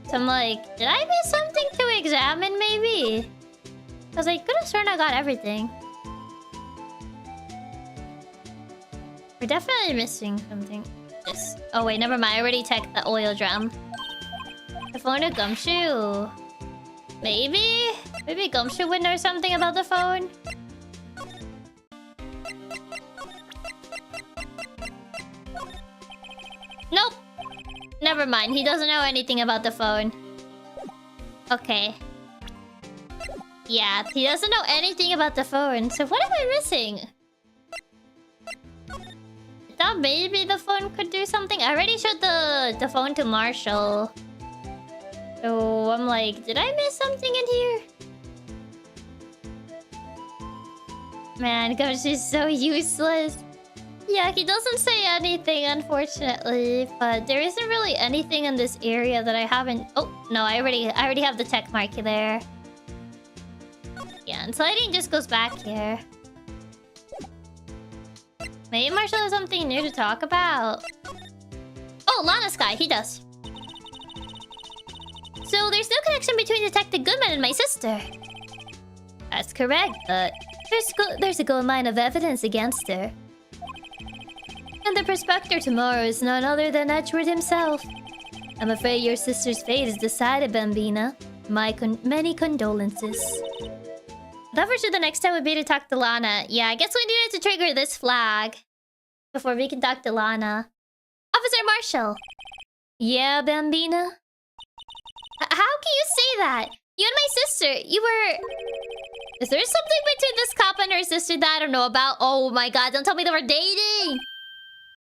So I'm like, did I miss something to examine, maybe? Because I could have sworn I got everything. We're definitely missing something. This. Oh wait, never mind. I already checked the oil drum. The phone or Gumshoe? Maybe? Maybe Gumshoe would know something about the phone? Nope! Never mind. He doesn't know anything about the phone. Okay. Yeah, he doesn't know anything about the phone. So what am I missing? I thought maybe the phone could do something. I already showed the phone to Marshall. So I'm like, did I miss something in here? Man, Ghost is so useless. Yeah, he doesn't say anything, unfortunately. But there isn't really anything in this area that I haven't... Oh, no, I already have the check mark there. Yeah, and sliding just goes back here. Maybe Marshall has something new to talk about. Oh, Lana Skye, he does. So there's no connection between Detective Goodman and my sister. That's correct, but there's a gold mine of evidence against her. And the prospector tomorrow is none other than Edgeworth himself. I'm afraid your sister's fate is decided, Bambina. Many condolences. I thought for sure the next step would be to talk to Lana. Yeah, I guess we needed to trigger this flag before we can talk to Lana. Officer Marshall! Yeah, Bambina? How can you say that? You and my sister, you were... Is there something between this cop and her sister that I don't know about? Oh my god, don't tell me they were dating!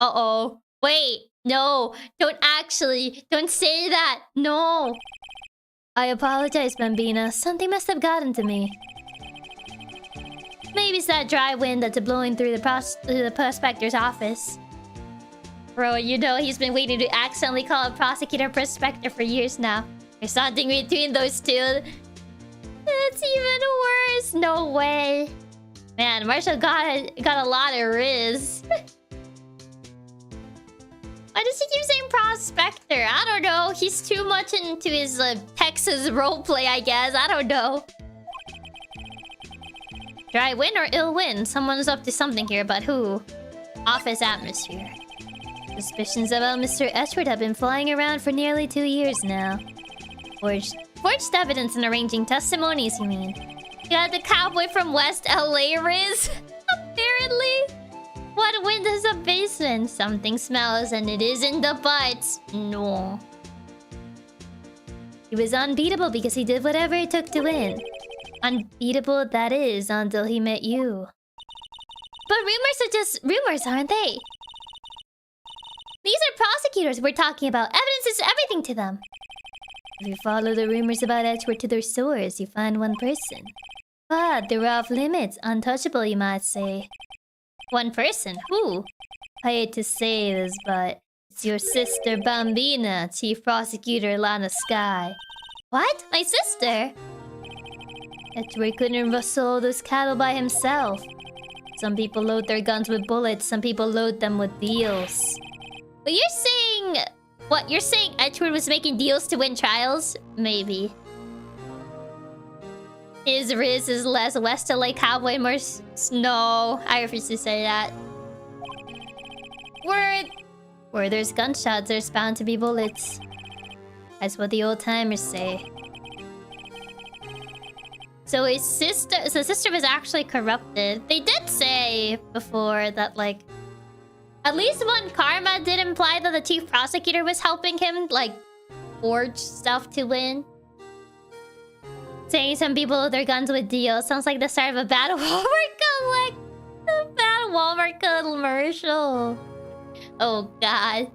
Uh-oh. Wait, no. Don't say that. No. I apologize, Bambina. Something must have gotten to me. Maybe it's that dry wind that's blowing through the prospector's office. Bro, you know he's been waiting to accidentally call a prosecutor prospector for years now. There's something between those two. That's even worse. No way. Man, Marshall got a lot of riz. Why does he keep saying prospector? I don't know. He's too much into his Texas roleplay, I guess. I don't know. Dry win or ill win? Someone's up to something here, but who? Office atmosphere. Suspicions about Mr. Edgeworth have been flying around for nearly 2 years now. Forged evidence and arranging testimonies, you mean? You got the cowboy from West LA, Riz? Apparently. What wind is a basement? Something smells and it isn't the butt. No. He was unbeatable because he did whatever it took to win. Unbeatable, that is, until he met you. But rumors are just rumors, aren't they? These are prosecutors we're talking about. Evidence is everything to them. If you follow the rumors about Edgeworth to their source, you find one person. But they're off limits, untouchable, you might say. One person? Who? I hate to say this, but it's your sister Bambina, Chief Prosecutor Lana Skye. What? My sister? Edgeworth couldn't rustle all those cattle by himself. Some people load their guns with bullets, some people load them with deals. But you're saying... What? You're saying Edgeworth was making deals to win trials? Maybe. His Riz is less West LA cowboy, more... No, I refuse to say that. Where there's gunshots, there's bound to be bullets. That's what the old-timers say. So his sister was actually corrupted. They did say before that, like... At least one karma did imply that the chief prosecutor was helping him, like, forge stuff to win. Saying some people load their guns with deals. Sounds like the start of a bad Walmart commercial. Oh, God.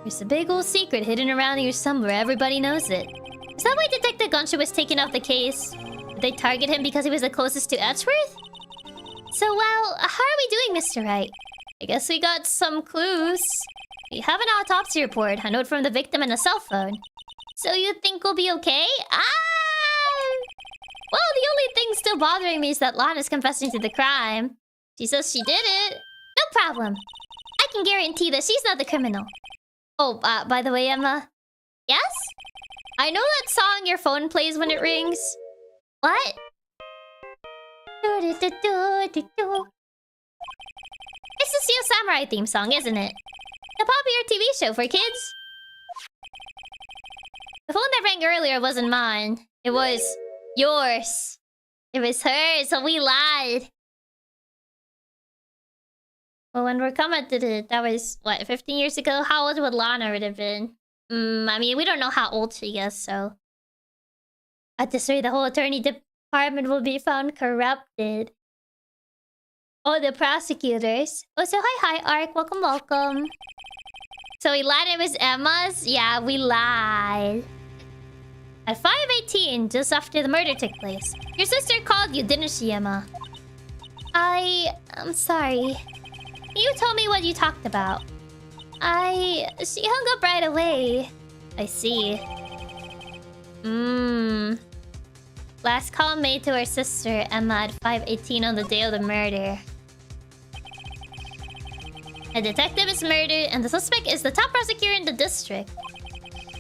There's a big old secret hidden around here somewhere. Everybody knows it. Is that why Detective Gunshoe was taking off the case? Did they target him because he was the closest to Edgeworth? So, well, how are we doing, Mr. Wright? I guess we got some clues. We have an autopsy report, a note from the victim, and a cell phone. So you think we'll be okay? Well, the only thing still bothering me is that Lana's confessing to the crime. She says she did it. No problem. I can guarantee that she's not the criminal. Oh, by the way, Emma. Yes? I know that song your phone plays when it rings. What? It's the Steel Samurai theme song, isn't it? The popular TV show for kids. The phone that rang earlier wasn't mine. It was yours. It was hers, so we lied. Well, when we commented it, that was, what, 15 years ago? How old would Lana would have been? I mean, we don't know how old she is, so... At this rate, the whole attorney department will be found corrupted. Oh, the prosecutors. Oh, so hi, Ark. Welcome, welcome. So we lied it was Emma's? Yeah, we lied. At 5:18, just after the murder took place, your sister called you, didn't she, Emma? I'm sorry. You told me what you talked about. She hung up right away. I see. Last call made to her sister, Emma, at 5:18 on the day of the murder. A detective is murdered, and the suspect is the top prosecutor in the district.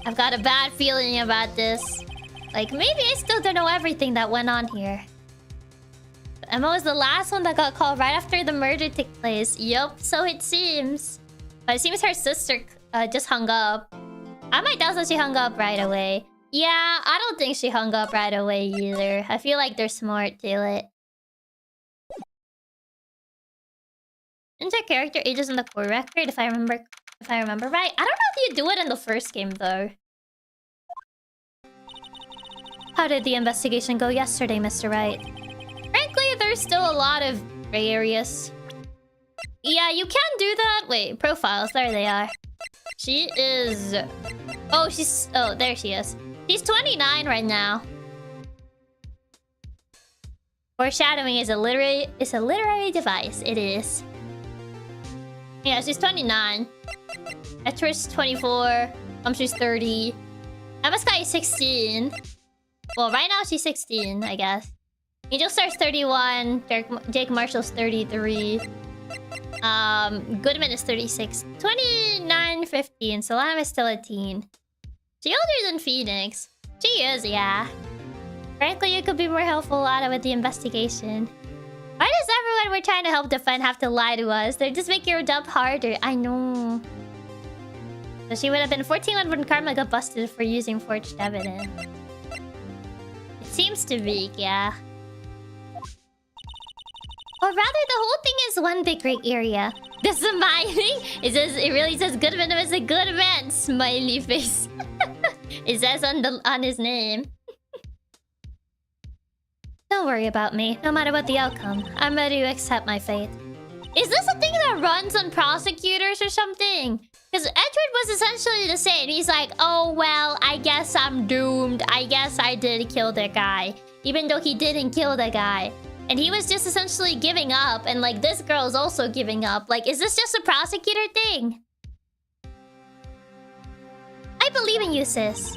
I've got a bad feeling about this. Like, maybe I still don't know everything that went on here. But Emma was the last one that got called right after the murder took place. Yup, so it seems. But it seems her sister just hung up. I might doubt that she hung up right away. Yeah, I don't think she hung up right away either. I feel like there's more to it. Enter character ages in the core record, if I remember right. I don't know if you do it in the first game though. How did the investigation go yesterday, Mr. Wright? Frankly, there's still a lot of gray areas. Yeah, you can do that. Wait, profiles, there they are. She is... Oh, there she is. She's 29 right now. Foreshadowing is a literary device. It is. Yeah, she's 29. Edgeworth's 24. She's 30. Lana Skye is 16. Well, right now she's 16, I guess. Angel Star's 31. Jake Marshall's 33. Goodman is 36. 29, 15. So Lana is still a teen. She older than Phoenix. She is, yeah. Frankly, you could be more helpful, Lana, with the investigation. Why does everyone we're trying to help defend have to lie to us? They're just making your job harder. I know. So she would have been 14 when Karma got busted for using forged evidence. It seems to be, yeah. Or rather, the whole thing is one big gray area. This is my thing. It really says Goodman was a good man. Smiley face. It says on his name. Don't worry about me. No matter what the outcome, I'm ready to accept my fate. Is this a thing that runs on prosecutors or something? Because Edgeworth was essentially the same. He's like, oh, well, I guess I'm doomed. I guess I did kill the guy. Even though he didn't kill the guy. And he was just essentially giving up. And, like, this girl's also giving up. Like, is this just a prosecutor thing? I believe in you, sis.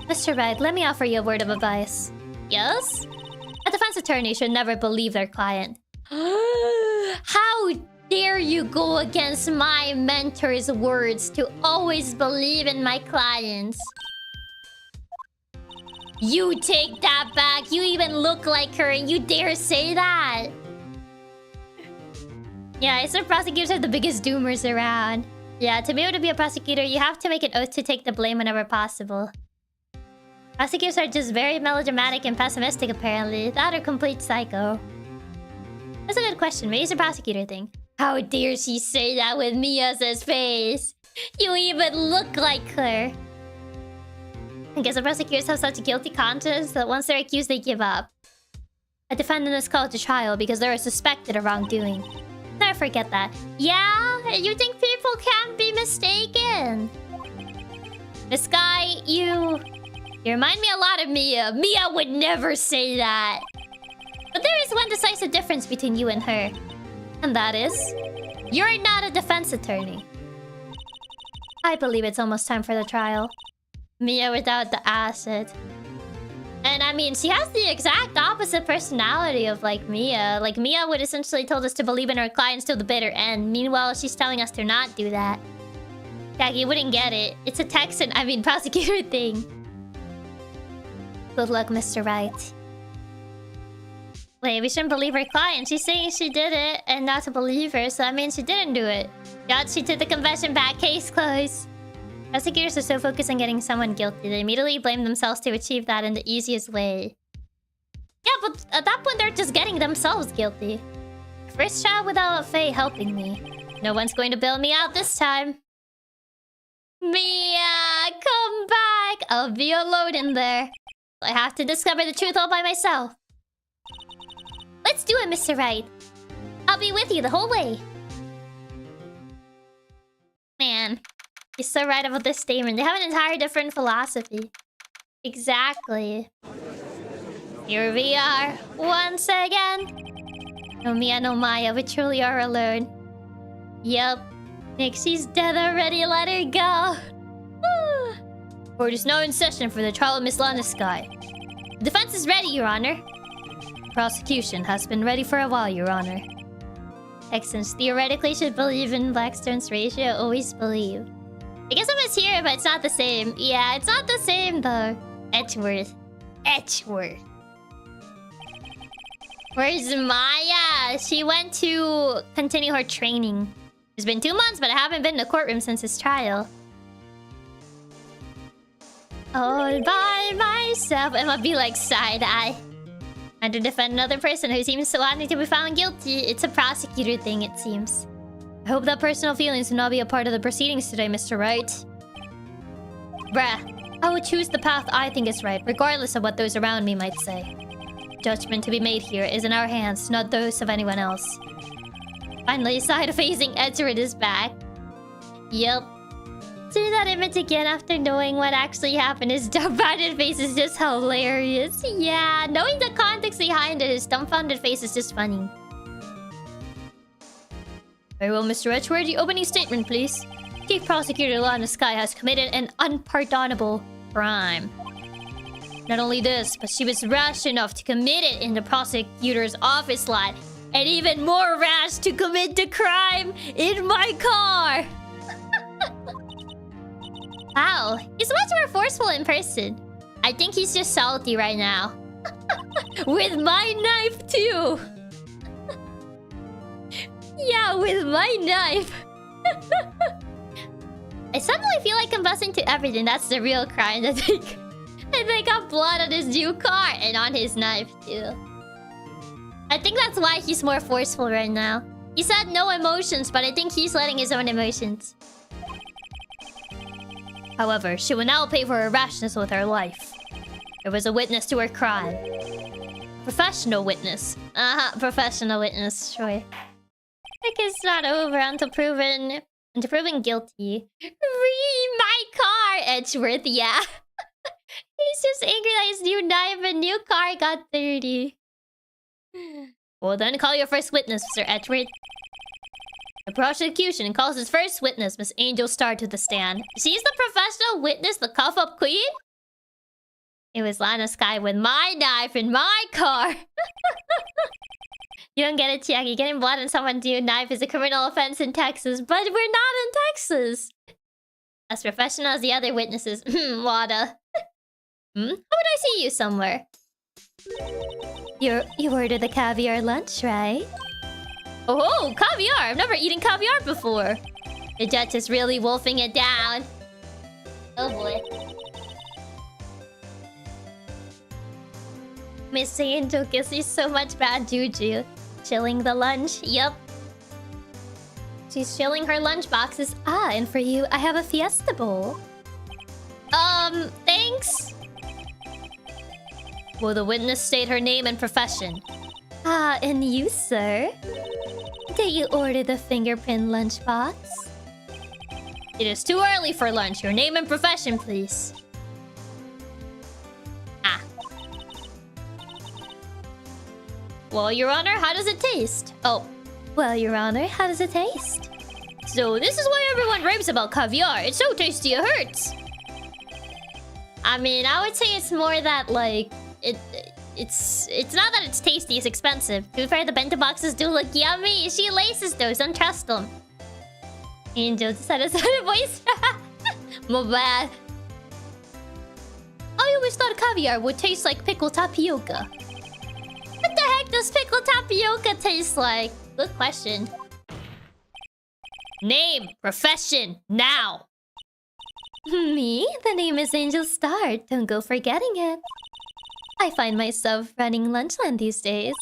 Mr. Wright, let me offer you a word of advice. Yes? A defense attorney should never believe their client. How dare you go against my mentor's words to always believe in my clients? You take that back. You even look like her and you dare say that. Yeah, I said prosecutors are the biggest doomers around. Yeah, to be able to be a prosecutor, you have to make an oath to take the blame whenever possible. Prosecutors are just very melodramatic and pessimistic, apparently. That or complete psycho. That's a good question. Maybe it's a prosecutor thing. How dare she say that with Mia's face? You even look like her. I guess the prosecutors have such a guilty conscience that once they're accused, they give up. A defendant is called to trial because they are suspected of wrongdoing. Never forget that. Yeah? You think people can't be mistaken? Miss Skye, you remind me a lot of Mia. Mia would never say that. But there is one decisive difference between you and her. And that is... you're not a defense attorney. I believe it's almost time for the trial. Mia without the acid. And I mean, she has the exact opposite personality of, like, Mia. Like, Mia would essentially told us to believe in her clients till the bitter end. Meanwhile, she's telling us to not do that. Chiaki wouldn't get it. It's a prosecutor thing. Good luck, Mr. Wright. Wait, we shouldn't believe her client. She's saying she did it and not to believe her, so that means she didn't do it. God, she took the confession back. Case closed. Prosecutors are so focused on getting someone guilty, they immediately blame themselves to achieve that in the easiest way. Yeah, but at that point, they're just getting themselves guilty. First child without Faye helping me. No one's going to bail me out this time. Mia, come back! I'll be alone in there. I have to discover the truth all by myself. Let's do it, Mr. Wright. I'll be with you the whole way. Man, you're so right about this statement. They have an entire different philosophy. Exactly. Here we are, once again. No Mia, no Maya, we truly are alone. Yep. Nixie's dead already, let her go. Court is now in session for the trial of Miss Lana Skye. The defense is ready, Your Honor. Prosecution has been ready for a while, Your Honor. Excellent. Theoretically should believe in Blackstone's ratio. Always believe. I guess I must hear it, but it's not the same. Yeah, it's not the same, though. Edgeworth. Edgeworth. Where's Maya? She went to continue her training. It's been 2 months, but I haven't been in the courtroom since his trial. All by myself. It might be like side-eye. And to defend another person who seems so wanting to be found guilty. It's a prosecutor thing, it seems. I hope that personal feelings will not be a part of the proceedings today, Mr. Wright. Bruh, I will choose the path I think is right, regardless of what those around me might say. Judgment to be made here is in our hands, not those of anyone else. Finally, side-facing Edgeworth is back. Yep. See that image again after knowing what actually happened. His dumbfounded face is just hilarious. Yeah, knowing the context behind it, his dumbfounded face is just funny. Very well, Mr. Edgeworth, the opening statement, please. Chief Prosecutor Lana Skye has committed an unpardonable crime. Not only this, but she was rash enough to commit it in the prosecutor's office lot. And even more rash to commit the crime in my car! Wow, he's much more forceful in person. I think he's just salty right now. With my knife, too! Yeah, with my knife! I suddenly feel like confessing to everything. That's the real crime, I think. And they got blood on his new car and on his knife, too. I think that's why he's more forceful right now. He said no emotions, but I think he's letting his own emotions. However, she will now pay for her rashness with her life. There was a witness to her crime. Professional witness. Professional witness, sure. It's not over until proven guilty. My car, Edgeworth, yeah. He's just angry that his new knife and new car got dirty. Well then, call your first witness, Mr. Edgeworth. The prosecution calls its first witness, Miss Angel Star, to the stand. She's the professional witness, the cuff-up queen? It was Lana Skye with my knife in my car. You don't get it, Chiaki. Getting blood on someone's new knife is a criminal offense in Texas, but we're not in Texas. As professional as the other witnesses. Wada. How would I see you somewhere? You ordered the caviar lunch, right? Oh, caviar! I've never eaten caviar before. The judge is really wolfing it down. Oh boy. Miss Angel gives you so much bad juju. Chilling the lunch, yep. She's chilling her lunch boxes. Ah, and for you, I have a fiesta bowl. Thanks. Will the witness state her name and profession? Ah, and you, sir? Did you order the fingerprint lunchbox? It is too early for lunch. Your name and profession, please. Ah. Well, Your Honor, how does it taste? Oh. Well, Your Honor, how does it taste? So, this is why everyone raves about caviar. It's so tasty it hurts. I mean, I would say it's more that, like... It's not that it's tasty, it's expensive. To be fair, the bento boxes do look yummy. She laces those, don't trust them. Angel decided to say voice. My bad. I always thought caviar would taste like pickled tapioca. What the heck? heck does pickle tapioca taste like? Good question. Name, profession, now. Me? The name is Angel Star. Don't go forgetting it. I find myself running Lunchland these days.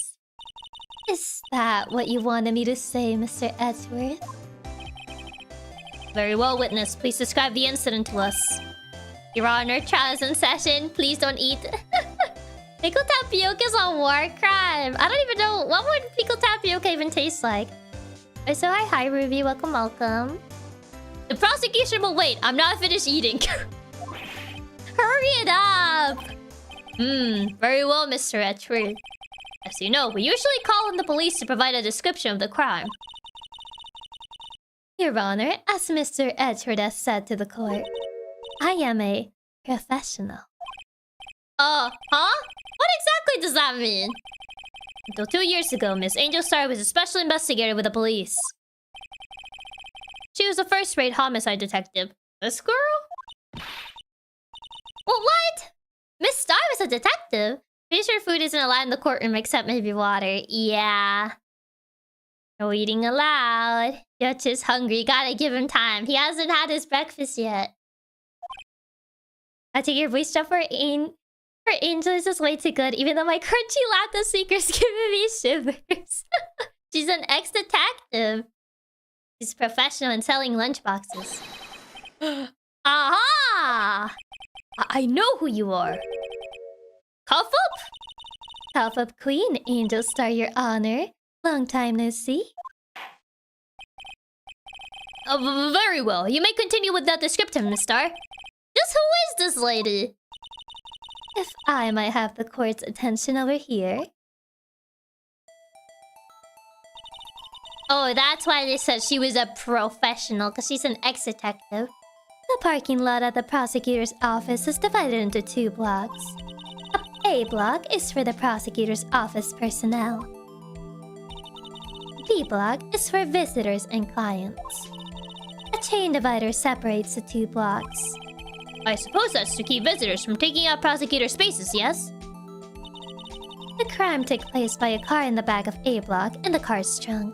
Is that what you wanted me to say, Mr. Edgeworth? Very well, witness. Please describe the incident to us. Your Honor, trial is in session. Please don't eat. Pickle tapioca is a war crime. I don't even know. What would pickle tapioca even taste like? Oh, so hi, Ruby. Welcome, welcome. The prosecution will wait. I'm not finished eating. Hurry it up. Very well, Mr. Edgeworth. As you know, we usually call on the police to provide a description of the crime. Your Honor, as Mr. Edgeworth has said to the court, I am a professional. Huh? What exactly does that mean? Until 2 years ago, Miss Angel Star was a special investigator with the police. She was a first-rate homicide detective. This girl? Well, what? Miss Star was a detective? Pretty sure food isn't allowed in the courtroom except maybe water. Yeah. No eating allowed. Dutch is hungry. Gotta give him time. He hasn't had his breakfast yet. I take your voice job for Angel is just way too good, even though my crunchy latte seeker's giving me shivers. She's an ex-detective. She's professional in selling lunchboxes. Aha! I know who you are. Cough up! Cough up Queen, Angel Star, Your Honor. Long time no see. Very well. You may continue with that description, Miss Star. Just who is this lady? If I might have the court's attention over here. Oh, that's why they said she was a professional, because she's an ex-detective. The parking lot at the prosecutor's office is divided into 2 blocks. A block is for the prosecutor's office personnel. B block is for visitors and clients. A chain divider separates the 2 blocks. I suppose that's to keep visitors from taking up prosecutor spaces, yes? The crime took place by a car in the back of A block in the car's trunk.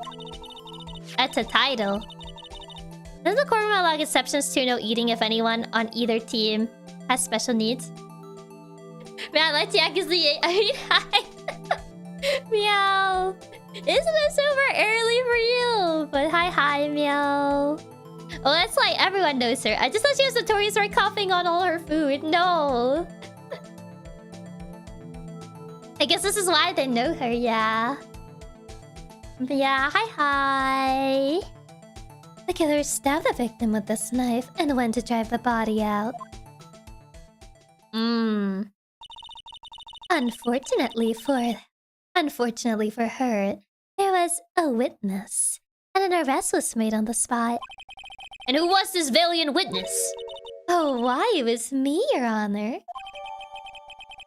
That's a title. Does the courtroom allow exceptions to no eating if anyone on either team has special needs? Man, let's Yakuza. I mean, hi. Meow. Isn't it super early for you? But hi, meow. Oh, that's like everyone knows her. I just thought she was notorious for coughing on all her food. No. I guess this is why they know her, yeah. But yeah, hi. The killer stabbed the victim with this knife and went to drive the body out. Unfortunately for her, there was a witness, and an arrest was made on the spot. And who was this valiant witness? Oh, why? It was me, Your Honor.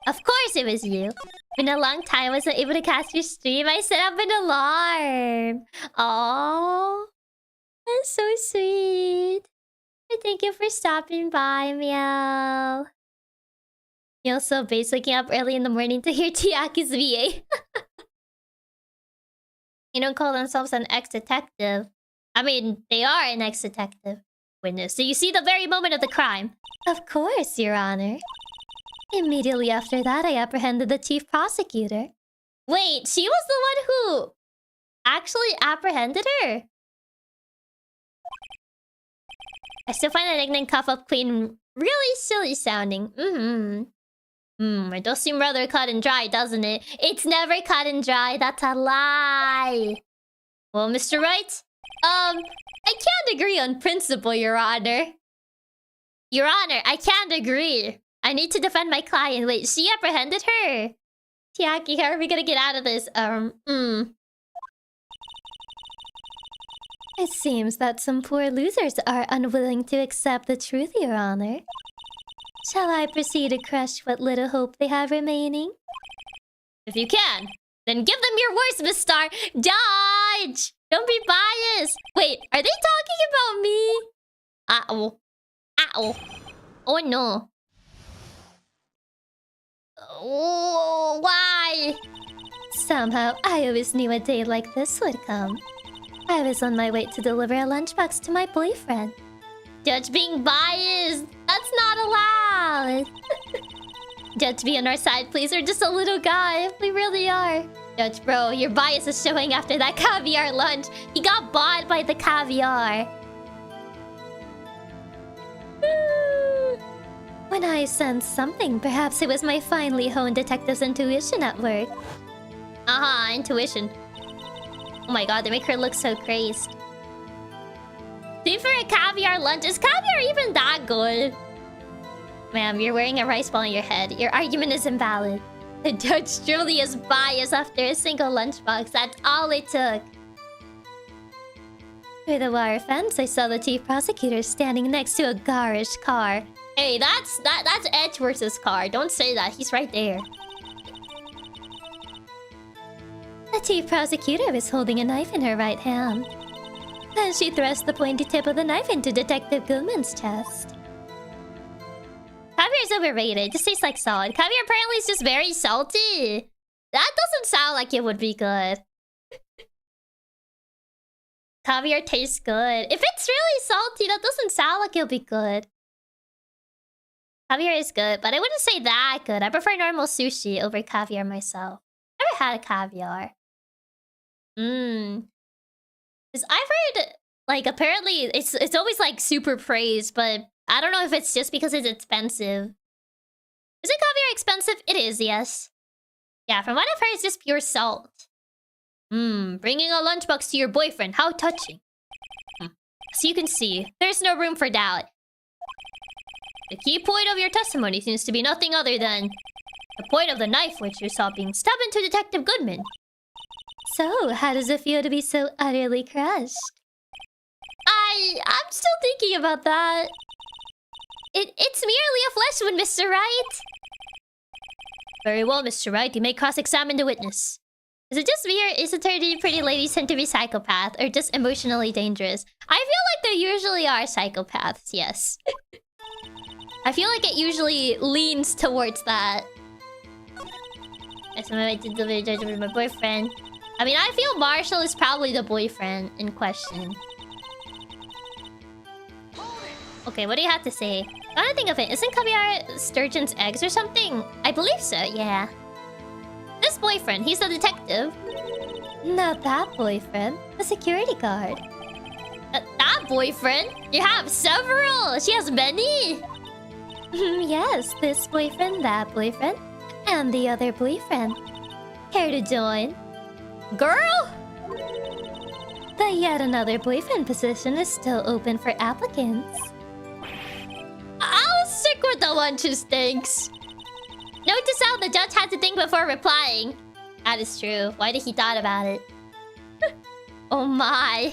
Of course it was you. Been a long time I wasn't able to catch your stream. I set up an alarm. Aww. That's so sweet. Thank you for stopping by, meow. You also base waking up early in the morning to hear Chiaki's VA. You don't call themselves an ex-detective. I mean, they are an ex-detective. Witness, do you see the very moment of the crime? Of course, Your Honor. Immediately after that, I apprehended the chief prosecutor. Wait, she was the one who actually apprehended her? I still find that ignorant cuff-up queen really silly sounding. It does seem rather cut and dry, doesn't it? It's never cut and dry. That's a lie. Well, Mr. Wright, I can't agree on principle, Your Honor. Your Honor, I can't agree. I need to defend my client. Wait, she apprehended her. Chiaki, how are we gonna get out of this? It seems that some poor losers are unwilling to accept the truth, Your Honor. Shall I proceed to crush what little hope they have remaining? If you can, then give them your worst, Miss Star. Dodge! Don't be biased. Wait, are they talking about me? Uh-oh. Uh-oh. Oh no. Oh, why? Somehow, I always knew a day like this would come. I was on my way to deliver a lunchbox to my boyfriend. Judge being biased! That's not allowed! Judge, be on our side, please. We're just a little guy. We really are. Judge, bro, your bias is showing after that caviar lunch. He got bought by the caviar. When I sensed something, perhaps it was my finely honed detective's intuition at work. Aha, intuition. Oh my god, they make her look so crazed. See, for a caviar lunch, is caviar even that good? Ma'am, you're wearing a rice ball on your head. Your argument is invalid. The judge truly is biased after a single lunchbox. That's all it took. Through the wire fence, I saw the chief prosecutor standing next to a garish car. Hey, that's Edgeworth's car. Don't say that. He's right there. The chief prosecutor was holding a knife in her right hand. Then she thrust the pointy tip of the knife into Detective Goodman's chest. Caviar is overrated. Just tastes like salt. Caviar apparently is just very salty. That doesn't sound like it would be good. Caviar tastes good. If it's really salty, that doesn't sound like it'll be good. Caviar is good, but I wouldn't say that good. I prefer normal sushi over caviar myself. Never had a caviar. Cause I've heard, like, apparently it's always like super praised, but I don't know if it's just because it's expensive. Is it caviar expensive? It is, yes. Yeah, from what I've heard, it's just pure salt. Bringing a lunchbox to your boyfriend. How touching. So you can see, there's no room for doubt. The key point of your testimony seems to be nothing other than the point of the knife which you saw being stabbed into Detective Goodman. So, how does it feel to be so utterly crushed? I'm still thinking about that. It's merely a flesh wound, Mr. Wright. Very well, Mr. Wright. You may cross-examine the witness. Is it just me, or is it 30 pretty ladies tend to be psychopath, or just emotionally dangerous? I feel like there usually are psychopaths, yes. I feel like it usually leans towards that. That's my way to deliver with my boyfriend. I mean, I feel Marshall is probably the boyfriend in question. Okay, what do you have to say? Now I think of it, isn't caviar sturgeon's eggs or something? I believe so, yeah. This boyfriend, he's the detective. Not that boyfriend, the security guard. That boyfriend? You have several! She has many! Yes, this boyfriend, that boyfriend, and the other boyfriend. Care to join? Girl? The yet another boyfriend position is still open for applicants. I'll stick with the one who stinks. Note to self, the judge had to think before replying. That is true. Why did he thought about it? Oh my.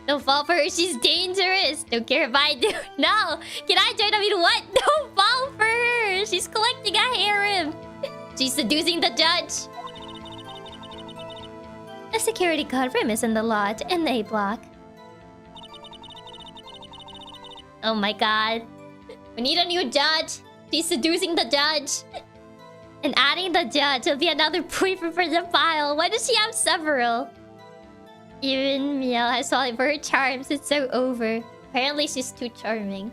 Don't fall for her, she's dangerous. Don't care if I do. No! Can I join? I mean, what? Don't fall for her! She's collecting a harem. She's seducing the judge. A security guard room is in the lodge in A block. Oh my god. We need a new judge. She's seducing the judge. And adding the judge will be another boyfriend for the file. Why does she have several? Even Miel has fallen for her charms. It's so over. Apparently she's too charming.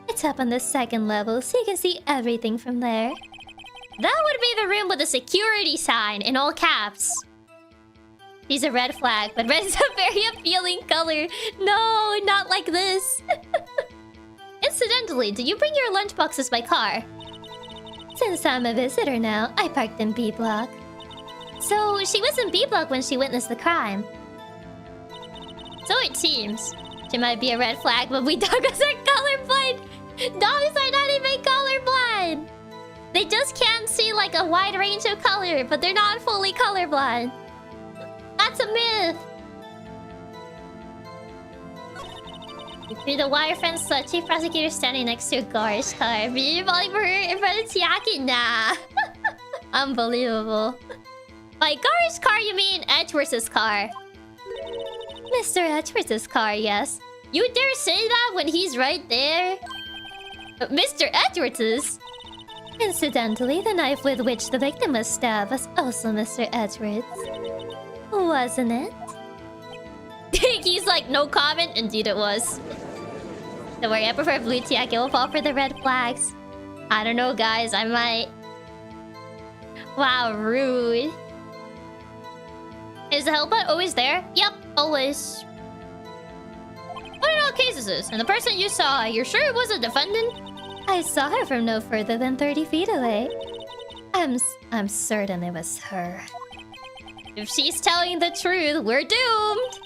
It's up on the second level, so you can see everything from there. That would be the room with the security sign in all caps. She's a red flag, but red is a very appealing color. No, not like this. Incidentally, did you bring your lunchboxes by car? Since I'm a visitor now, I parked in B block. So, she was in B block when she witnessed the crime. So it seems. She might be a red flag, but we doggos are colorblind! Dogs are not even colorblind! They just can't see like a wide range of color, but they're not fully colorblind. That's a myth! Through the wire fence, the chief prosecutor standing next to a garish car. Me falling for her in front of Chiaki? Nah. Unbelievable. By garish car, you mean Edgeworth's car. Mr. Edgeworth's car, yes. You dare say that when he's right there? Mr. Edgeworth's? Incidentally, the knife with which the victim was stabbed was also Mr. Edgeworth's. Wasn't it? He's like, no comment. Indeed it was. Don't worry, I prefer blue Chiaki. We'll fall for the red flags. I don't know, guys. I might... Wow, rude. Is the help bot always there? Yep, always. What in all cases is? And the person you saw, you're sure it was a defendant? I saw her from no further than 30 feet away. I'm certain it was her. If she's telling the truth, we're doomed.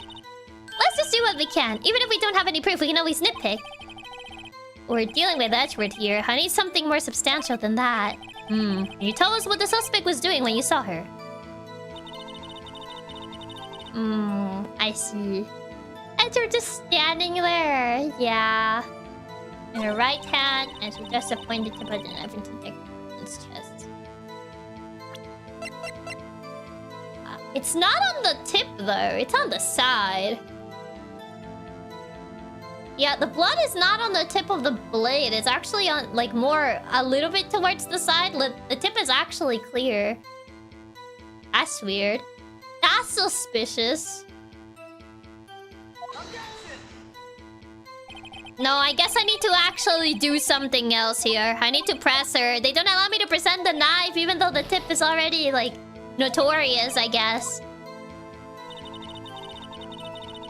Let's just do what we can. Even if we don't have any proof, we can always nitpick. We're dealing with Edgeworth here. I need something more substantial than that. Can you tell us what the suspect was doing when you saw her? I see. Edgeworth just standing there. Yeah. In her right hand, and she just pointed to put the knife into Dick's chest. It's not on the tip though, it's on the side. Yeah, the blood is not on the tip of the blade. It's actually on, like, more, a little bit towards the side. The tip is actually clear. That's weird. That's suspicious. No, I guess I need to actually do something else here. I need to press her. They don't allow me to present the knife, even though the tip is already, like, notorious, I guess.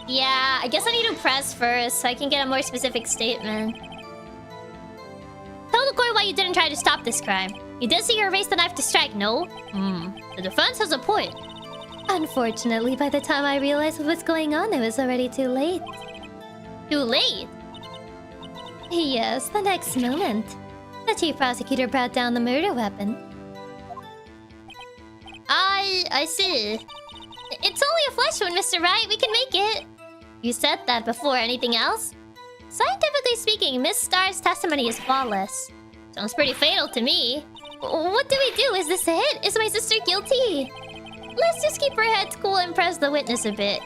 Yeah, I guess I need to press first so I can get a more specific statement. Tell the court why you didn't try to stop this crime. You did see her raise the knife to strike, no? The defense has a point. Unfortunately, by the time I realized what was going on, it was already too late. Too late? Yes, the next moment. The chief prosecutor brought down the murder weapon. I see. It's only a flesh wound, Mr. Wright. We can make it. You said that before. Anything else? Scientifically speaking, Miss Starr's testimony is flawless. Sounds pretty fatal to me. What do we do? Is this a hit? Is my sister guilty? Let's just keep her head cool and press the witness a bit.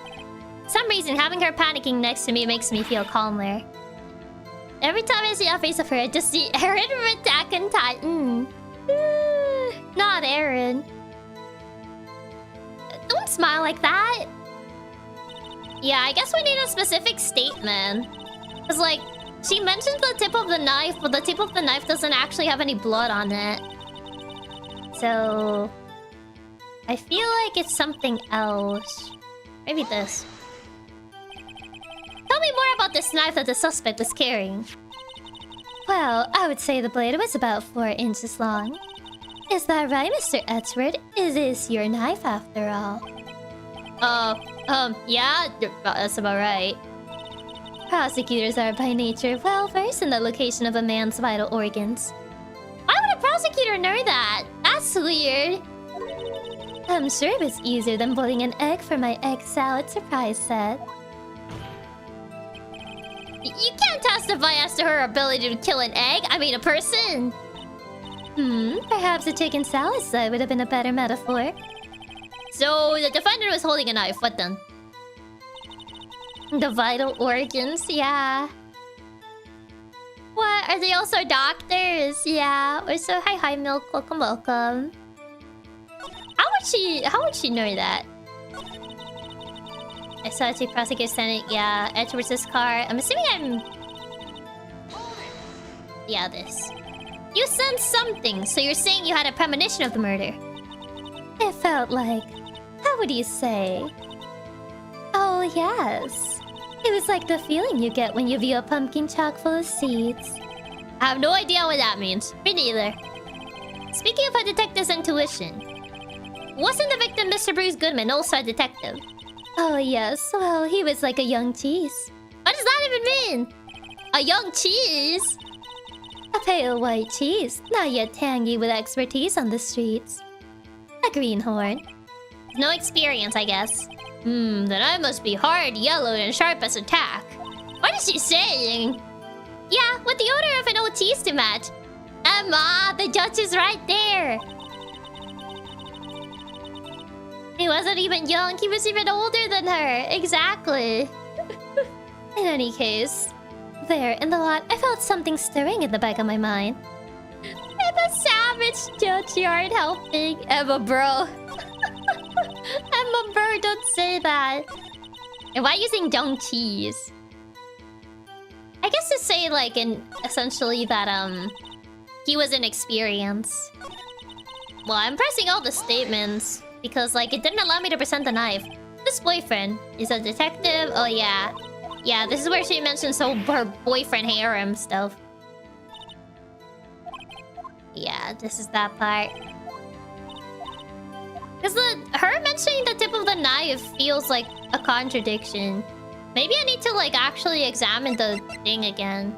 For some reason, having her panicking next to me makes me feel calmer. Every time I see a face of her, I just see Aaron from Attack on Titan. Not Aaron. Don't smile like that. Yeah, I guess we need a specific statement. Because, like, she mentioned the tip of the knife, but the tip of the knife doesn't actually have any blood on it. So... I feel like it's something else. Maybe this. Tell me more about this knife that the suspect was carrying. Well, I would say the blade was about 4 inches long. Is that right, Mr. Edgeworth? Is this your knife after all? Yeah, that's about right. Prosecutors are by nature well versed in the location of a man's vital organs. Why would a prosecutor know that? That's weird. I'm sure it was easier than boiling an egg for my egg salad surprise set. You can't testify as to her ability to kill an egg. I mean, a person. Perhaps a chicken salad set would have been a better metaphor. So, the defendant was holding a knife. What then? The vital organs, yeah. What? Are they also doctors? Yeah. Or so, hi, Milk. Welcome, welcome. How would she know that? I saw a chief prosecutor standing. Yeah, Edgeworth's car. I'm assuming yeah, this. You sensed something, so you're saying you had a premonition of the murder. It felt like... How would you say? Oh, yes. It was like the feeling you get when you view a pumpkin chock full of seeds. I have no idea what that means. Me neither. Speaking of a detective's intuition, wasn't the victim Mr. Bruce Goodman also a detective? Oh, yes. Well, he was like a young cheese. What does that even mean? A young cheese? A pale white cheese, not yet tangy with expertise on the streets. A greenhorn. No experience, I guess. Then I must be hard, yellowed, and sharp as a tack. What is she saying? Yeah, with the odor of an old cheese to match. Emma, the judge is right there. He wasn't even young, he was even older than her. Exactly. In any case, there in the lot, I felt something stirring in the back of my mind. And the sound Savage Judge, you aren't helping. Emma, bro. Emma, bro, don't say that. And why using dung cheese? I guess to say, like, essentially that, he was inexperienced. Well, I'm pressing all the statements because, like, it didn't allow me to present the knife. This boyfriend is a detective. Oh, yeah. Yeah, this is where she mentions her boyfriend harem stuff. Yeah, this is that part. Because her mentioning the tip of the knife feels like a contradiction. Maybe I need to, like, actually examine the thing again.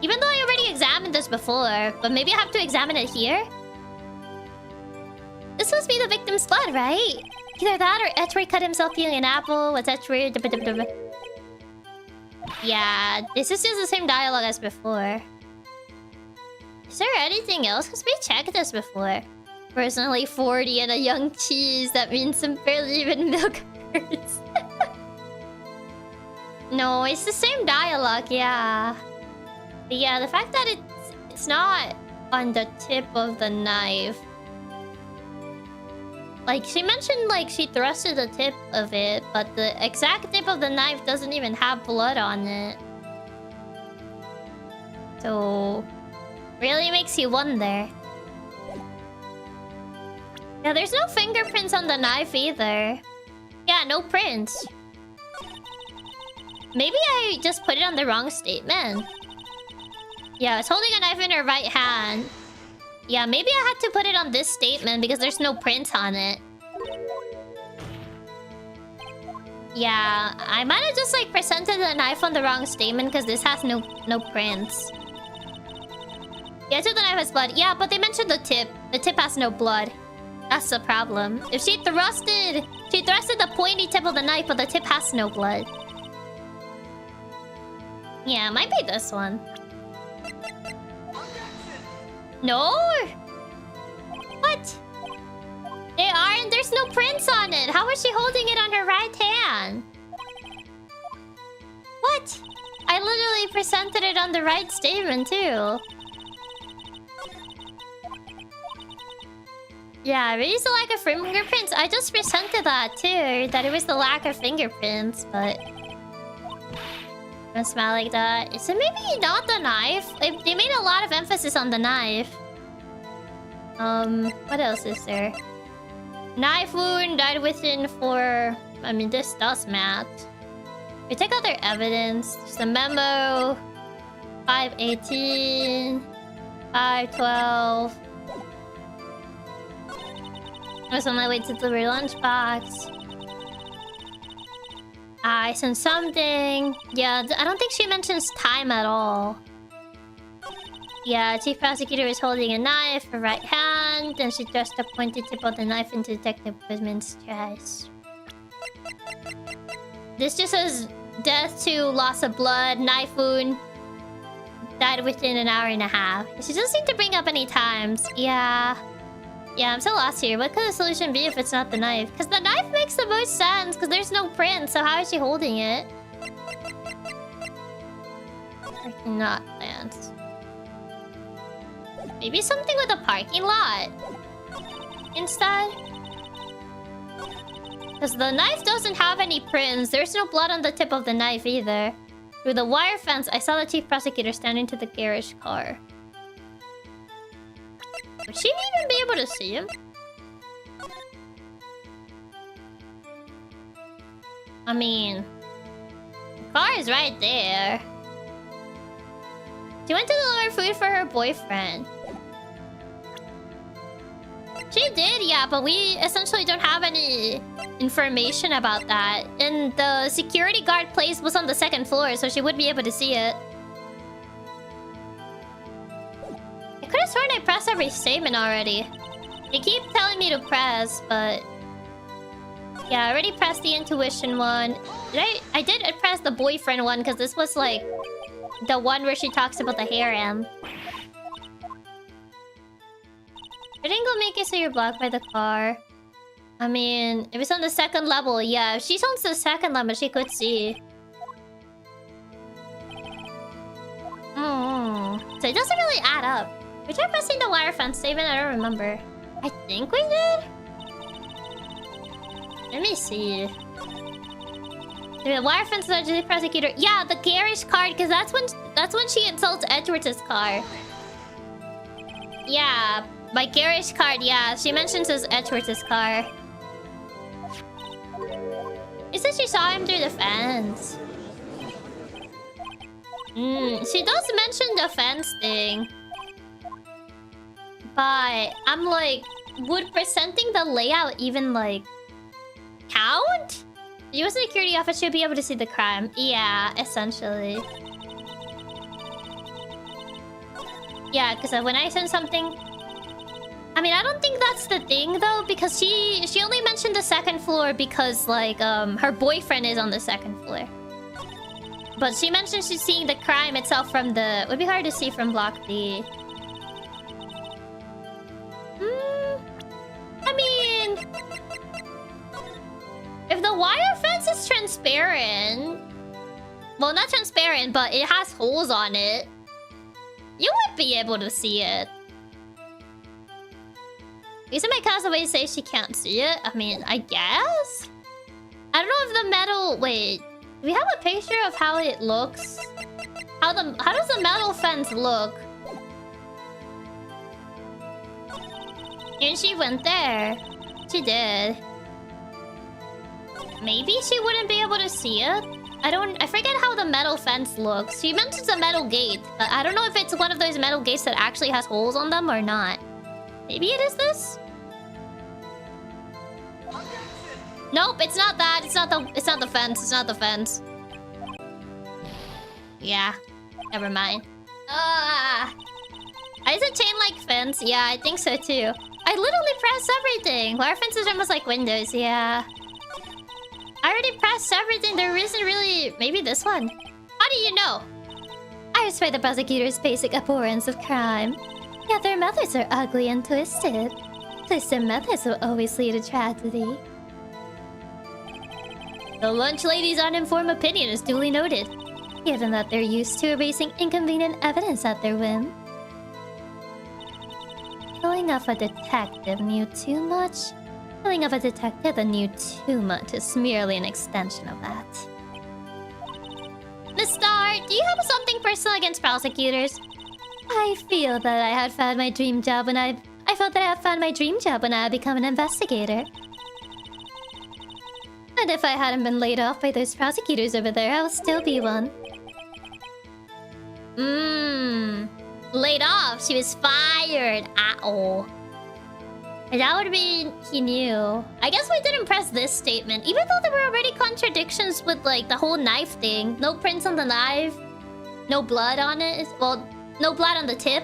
Even though I already examined this before, but maybe I have to examine it here? This must be the victim's blood, right? Either that or Edgeworth cut himself eating an apple. What's Edgeworth? Yeah, this is just the same dialogue as before. Is there anything else? Because we checked this before. Personally, 40 and a young cheese. That means some barely even milk curds. No, it's the same dialogue, yeah. But yeah, the fact that it's not on the tip of the knife. Like, she mentioned, like, she thrusted the tip of it, but the exact tip of the knife doesn't even have blood on it. So... really makes you wonder. Yeah, there's no fingerprints on the knife either. Yeah, no prints. Maybe I just put it on the wrong statement. Yeah, it's holding a knife in her right hand. Yeah, maybe I had to put it on this statement because there's no print on it. Yeah, I might have just, like, presented the knife on the wrong statement because this has no prints. Yeah, so the knife has blood. Yeah, but they mentioned the tip. The tip has no blood. That's the problem. If she thrusted the pointy tip of the knife, but the tip has no blood. Yeah, it might be this one. No? What? They aren't. There's no prints on it. How is she holding it on her right hand? What? I literally presented it on the right statement too. Yeah, maybe it's the lack of fingerprints. I just presented that too. That it was the lack of fingerprints, but... don't smell like that. Is it maybe not the knife? They made a lot of emphasis on the knife. What else is there? Knife wound, died within 4... I mean, this does match. We take other evidence. There's a memo. 518. 512. I was on my way to deliver lunchbox. I sent something. Yeah, I don't think she mentions time at all. Yeah, Chief Prosecutor is holding a knife, her right hand, and she thrust the pointed tip of the knife into Detective Quizman's chest. This just says death to loss of blood, knife wound, died within an hour and a half. She doesn't seem to bring up any times. Yeah. Yeah, I'm so lost here. What could the solution be if it's not the knife? Because the knife makes the most sense, because there's no print, so how is she holding it? I cannot plans. Maybe something with a parking lot instead? Because the knife doesn't have any prints. There's no blood on the tip of the knife either. Through the wire fence, I saw the Chief Prosecutor standing to the garage car. Would she even be able to see him? I mean... the car is right there. She went to deliver food for her boyfriend. She did, yeah, but we essentially don't have any information about that. And the security guard place was on the 2nd floor, so she would be able to see it. I could have sworn I pressed every statement already. They keep telling me to press, but... yeah, I already pressed the intuition one. I did press the boyfriend one, because this was like... the one where she talks about the harem. Shouldn't go make it so you're blocked by the car. I mean, if it's on the 2nd level, yeah. If she's on the 2nd level, she could see. So it doesn't really add up. We tried pressing the wire fence statement, I don't remember. I think we did? Let me see. The wire fence is the prosecutor. Yeah, the garish card, because that's when she insults Edgeworth's car. Yeah, my garish card, yeah. She mentions his Edgeworth's car. It says she saw him through the fence. She does mention the fence thing. But I'm like, would presenting the layout even like count? The US security office should be able to see the crime. Yeah, essentially. Yeah, because when I send something... I mean, I don't think that's the thing though, because she only mentioned the second floor because like her boyfriend is on the second floor. But she mentioned she's seeing the crime itself from the... It would be hard to see from Block B. I mean... If the wire fence is transparent... Well, not transparent, but it has holes on it. You would be able to see it. These are my castaways say she can't see it. I mean, I guess? I don't know if the metal... Wait. Do we have a picture of how it looks? How does the metal fence look? And she went there. She did. Maybe she wouldn't be able to see it? I forget how the metal fence looks. She mentions a metal gate, but I don't know if it's one of those metal gates that actually has holes on them or not. Maybe it is this? Nope, it's not that. It's not the fence. It's not the fence. Yeah. Never mind. Is it chain link fence? Yeah, I think so too. I literally pressed everything. Wire fences are almost like windows, yeah. I already pressed everything. There isn't really... Maybe this one. How do you know? I respect the prosecutor's basic abhorrence of crime. Yet their methods are ugly and twisted. Twisted methods will always lead to tragedy. The lunch lady's uninformed opinion is duly noted, given that they're used to erasing inconvenient evidence at their whim. Killing off a detective knew too much? Killing off a detective that knew too much is merely an extension of that. Miss Star, do you have something personal against prosecutors? I feel that I had found my dream job when I felt that I had found my dream job when I had become an investigator. And if I hadn't been laid off by those prosecutors over there, I would still be one. Laid off. She was fired. Uh-oh. That would mean he knew. I guess we didn't press this statement. Even though there were already contradictions with, like, the whole knife thing. No prints on the knife. No blood on it. Well, no blood on the tip.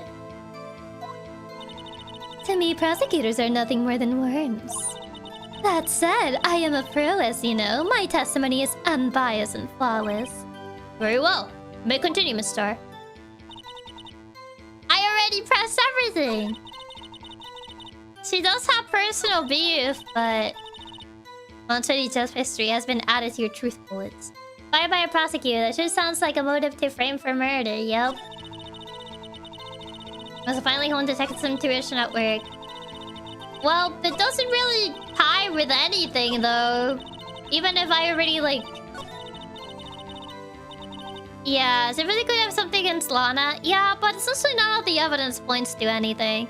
To me, prosecutors are nothing more than worms. That said, I am a pro, as you know. My testimony is unbiased and flawless. Very well. May continue, Miss Star. I already pressed everything. She does have personal beef, but... Contradictions history has been added to your truth bullets. Fired by a prosecutor. That just sounds like a motive to frame for murder, yep. Must finally hone detective intuition at work. Well, it doesn't really tie with anything, though. Even if I already, like... Yeah, so really could have something against Lana. Yeah, but essentially none of the evidence points to anything.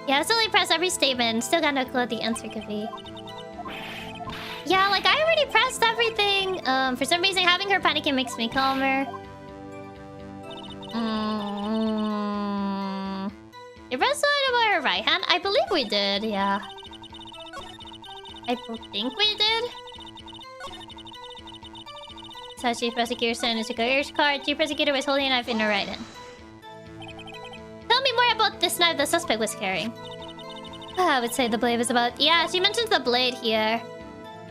Yeah, I still like press every statement. Still got no clue what the answer could be. Yeah, like I already pressed everything. For some reason having her panicking makes me calmer. You pressed it by her right hand? I believe we did, yeah. I think we did. So Chief Prosecutor sent us a career card. Chief Prosecutor was holding a knife in her right hand. Tell me more about this knife the suspect was carrying. I would say the blade was about... Yeah, she mentions the blade here.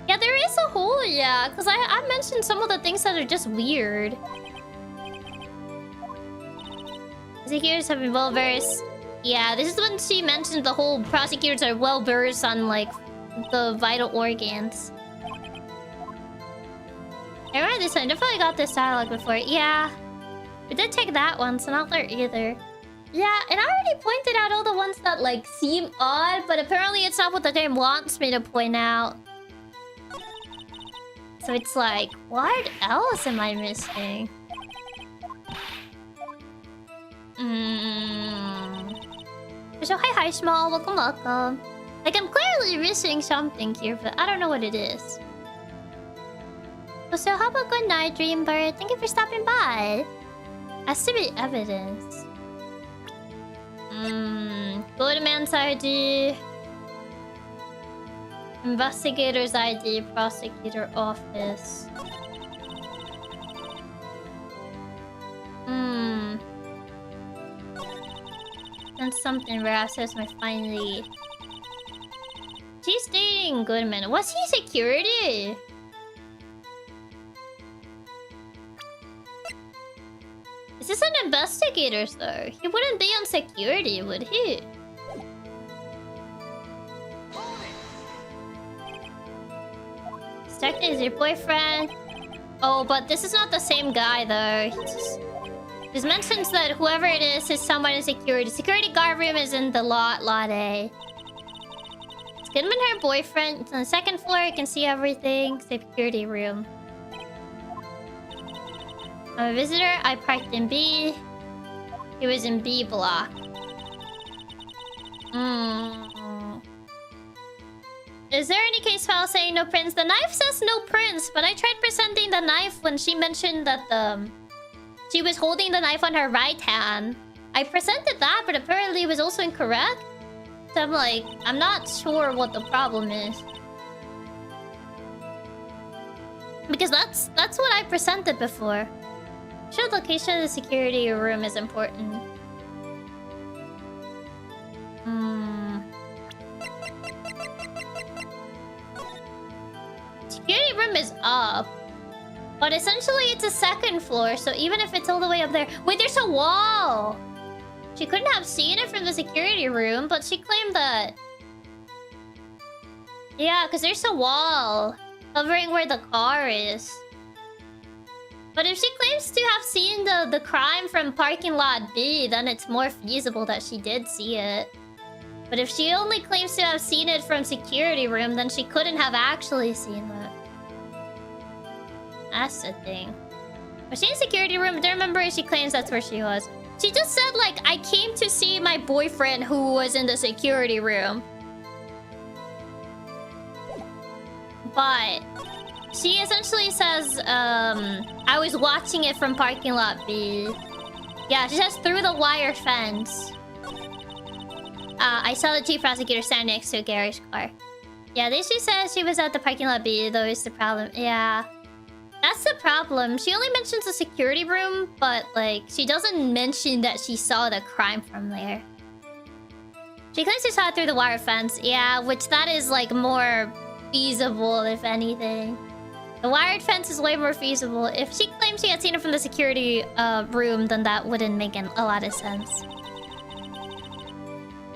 Yeah, there is a hole, yeah. Because I mentioned some of the things that are just weird. Prosecutors have been well-versed. Yeah, this is when she mentioned the whole prosecutors are well-versed on, like, the vital organs. I remember this one. I definitely got this dialogue before. Yeah. We did take that one, so not there either. Yeah, and I already pointed out all the ones that, like, seem odd, but apparently it's not what the game wants me to point out. So it's like, what else am I missing? So hi Small, welcome. Like, I'm clearly missing something here, but I don't know what it is. So how about good night, Dreambird? Thank you for stopping by. Has to be evidence. Goldman's ID. Investigator's ID. Prosecutor office. And something rare says my finally. She's dating Goodman. Was he security? Is this an investigator, though? He wouldn't be on security, would he? Stranding is your boyfriend. Oh, but this is not the same guy, though. He just mentions that whoever it is someone in security. Security guard room is in the lot A. It's Goodman her boyfriend. It's on the second floor. You can see everything. Security room. I'm a visitor. I parked in B. He was in B block. Is there any case file saying no prints? The knife says no prints, but I tried presenting the knife when she mentioned that she was holding the knife on her right hand. I presented that, but apparently it was also incorrect. So I'm like, I'm not sure what the problem is. Because that's what I presented before. Sure, location of the security room is important. Security room is up. But essentially it's a second floor, so even if it's all the way up there... Wait, there's a wall! She couldn't have seen it from the security room, but she claimed that... Yeah, because there's a wall covering where the car is. But if she claims to have seen the crime from parking lot B, then it's more feasible that she did see it. But if she only claims to have seen it from security room, then she couldn't have actually seen it. That's the thing. Was she in security room? I don't remember if she claims that's where she was. She just said, like, I came to see my boyfriend who was in the security room. But she essentially says, I was watching it from parking lot B. Yeah, she says through the wire fence. I saw the chief prosecutor stand next to a garage car. Yeah, then she says she was at the parking lot B, though is the problem. Yeah. That's the problem. She only mentions the security room, but, like, she doesn't mention that she saw the crime from there. She claims she saw it through the wire fence. Yeah, which that is, like, more feasible, if anything. The wired fence is way more feasible. If she claims she had seen it from the security room, then that wouldn't make a lot of sense.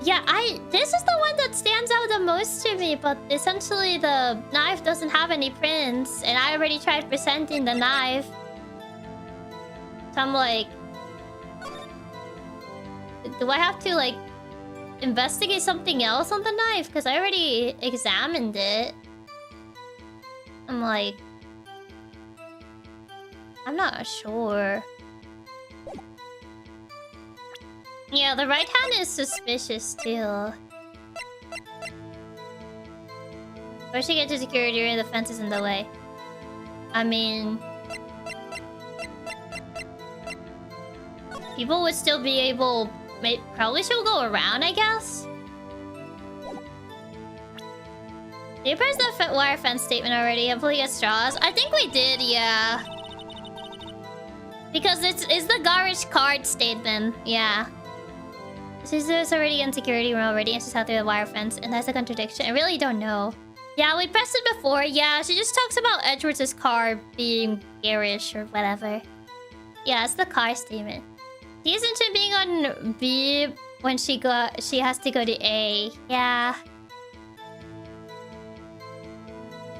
Yeah, this is the one that stands out the most to me, but essentially the knife doesn't have any prints, and I already tried presenting the knife. So I'm like... Do I have to, like, investigate something else on the knife? Because I already examined it. I'm like... I'm not sure. Yeah, the right hand is suspicious too. Where she get to security room, the fence is in the way. I mean... People would still be able... Probably she'll go around, I guess? Did you press the wire fence statement already? Hopefully get straws. I think we did, yeah. Because it's the garage card statement, yeah. She's already in security room already, and she's out through the wire fence, and that's a contradiction. I really don't know. Yeah, we pressed it before. Yeah, she just talks about Edgeworth's car being garish or whatever. Yeah, it's the car statement. She isn't she being on B when she has to go to A. Yeah.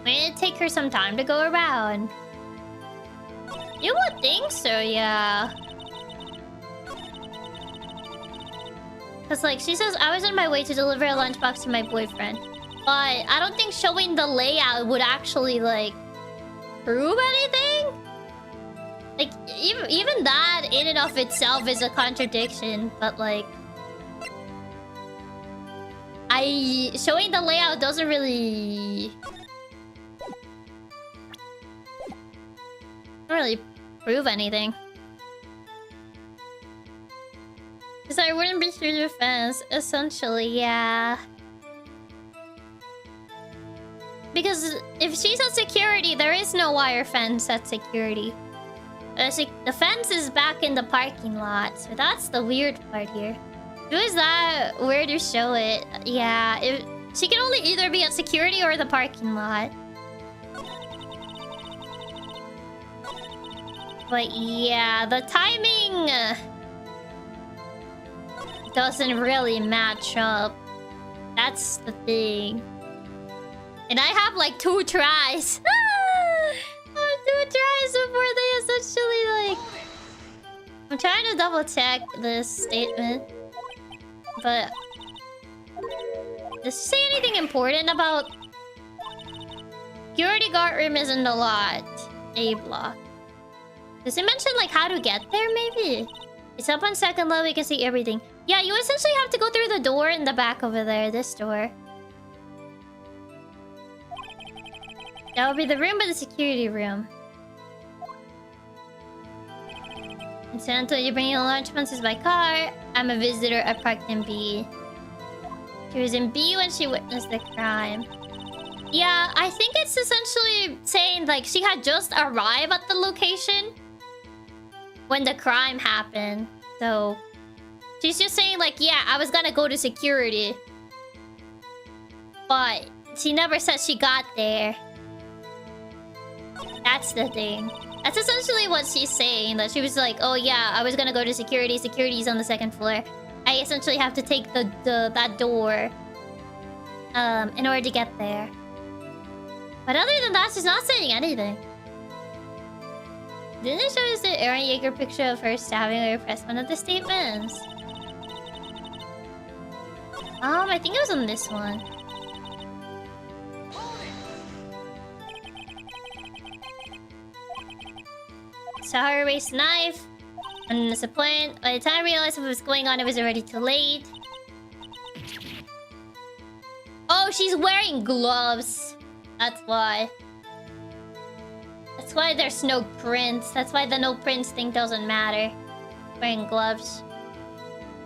May take her some time to go around. You would think so, yeah. Because, like, she says, I was on my way to deliver a lunchbox to my boyfriend. But I don't think showing the layout would actually, like, prove anything. Like, even that in and of itself is a contradiction. But, like... showing the layout doesn't really... prove anything. Because I wouldn't be through the fence, essentially, yeah. Because if she's at security, there is no wire fence at security. The fence is back in the parking lot, so that's the weird part here. Who is that? Where to show it? Yeah, she can only either be at security or the parking lot. But yeah, the timing doesn't really match up. That's the thing. And I have like 2 tries. 2 tries before they essentially like... I'm trying to double check this statement. But... does it say anything important about... security guard room is in the lot. A block. Does it mention like how to get there maybe? It's up on second level, you can see everything. Yeah, you essentially have to go through the door in the back over there, this door. That would be the room by the security room. Incidentally, you're bringing a lunch boxes by car. I'm a visitor, I parked in B. She was in B when she witnessed the crime. Yeah, I think it's essentially saying like she had just arrived at the location when the crime happened. So she's just saying like, yeah, I was gonna go to security, but she never said she got there. That's the thing. That's essentially what she's saying. That she was like, oh yeah, I was gonna go to security. Security's on the 2nd floor. I essentially have to take that door in order to get there. But other than that, she's not saying anything. Didn't it show us the Eren Yeager picture of her stabbing or repressed one of the statements? I think it was on this one. Saw her raise knife on the plane. By the time I realized what was going on, it was already too late. Oh, she's wearing gloves. That's why. That's why there's no prints. That's why the no prints thing doesn't matter. Wearing gloves.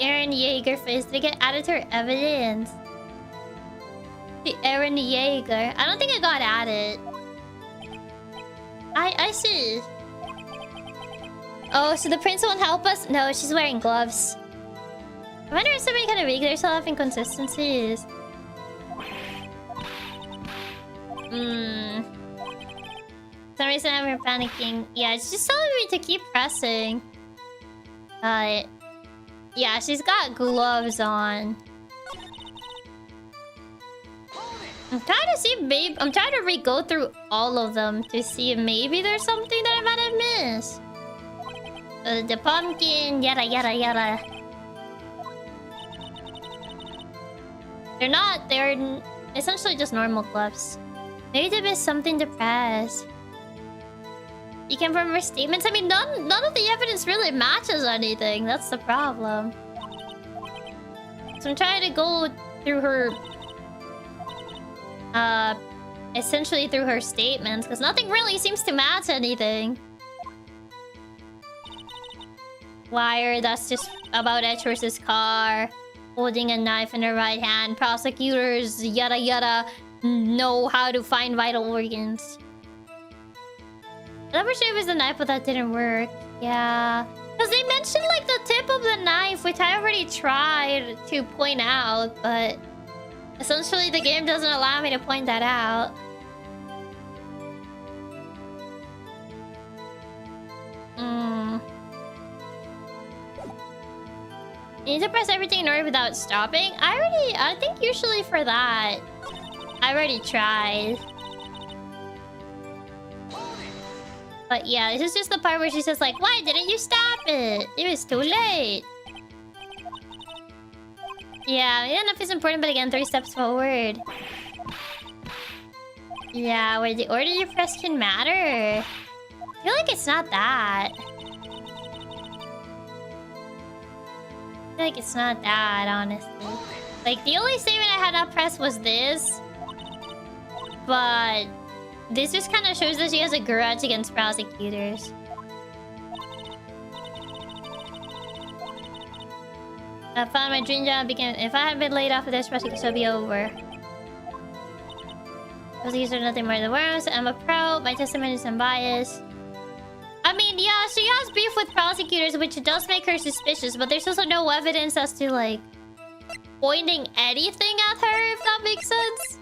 Eren Yeager face. Did it get added to her evidence? The Eren Yeager. I don't think it got added. I see. Oh, so the prints won't help us? No, she's wearing gloves. I wonder if somebody kind of rigged herself inconsistencies. For some reason I'm panicking. Yeah, it's just telling me to keep pressing. Yeah, she's got gloves on. I'm trying to see, maybe I'm trying to re-go through all of them to see if maybe there's something that I might have missed. The pumpkin, yada yada yada. They're essentially just normal gloves. Maybe there is something to press. You can remember statements. I mean, none of the evidence really matches anything. That's the problem. So I'm trying to go through her... essentially through her statements, because nothing really seems to match anything. Wire, that's just about Edgeworth's car. Holding a knife in her right hand. Prosecutors, yada yada, know how to find vital organs. I never sure it was the knife, but that didn't work. Yeah. Because they mentioned like the tip of the knife, which I already tried to point out, but essentially the game doesn't allow me to point that out. You need to press everything in order without stopping? I think usually for that, I already tried. But yeah, this is just the part where she says like, why didn't you stop it? It was too late. Yeah, enough is important, but again, 3 steps forward. Yeah, where the order you press can matter. I feel like it's not that. I feel like it's not that, honestly. Like, the only statement I had not pressed was this. But this just kind of shows that she has a grudge against prosecutors. I found my dream job again. If I had been laid off of this, prosecutors would be over. Prosecutors are nothing more than worms. I'm a pro. My testimony is unbiased. I mean, yeah, she has beef with prosecutors, which does make her suspicious, but there's also no evidence as to, like, pointing anything at her, if that makes sense.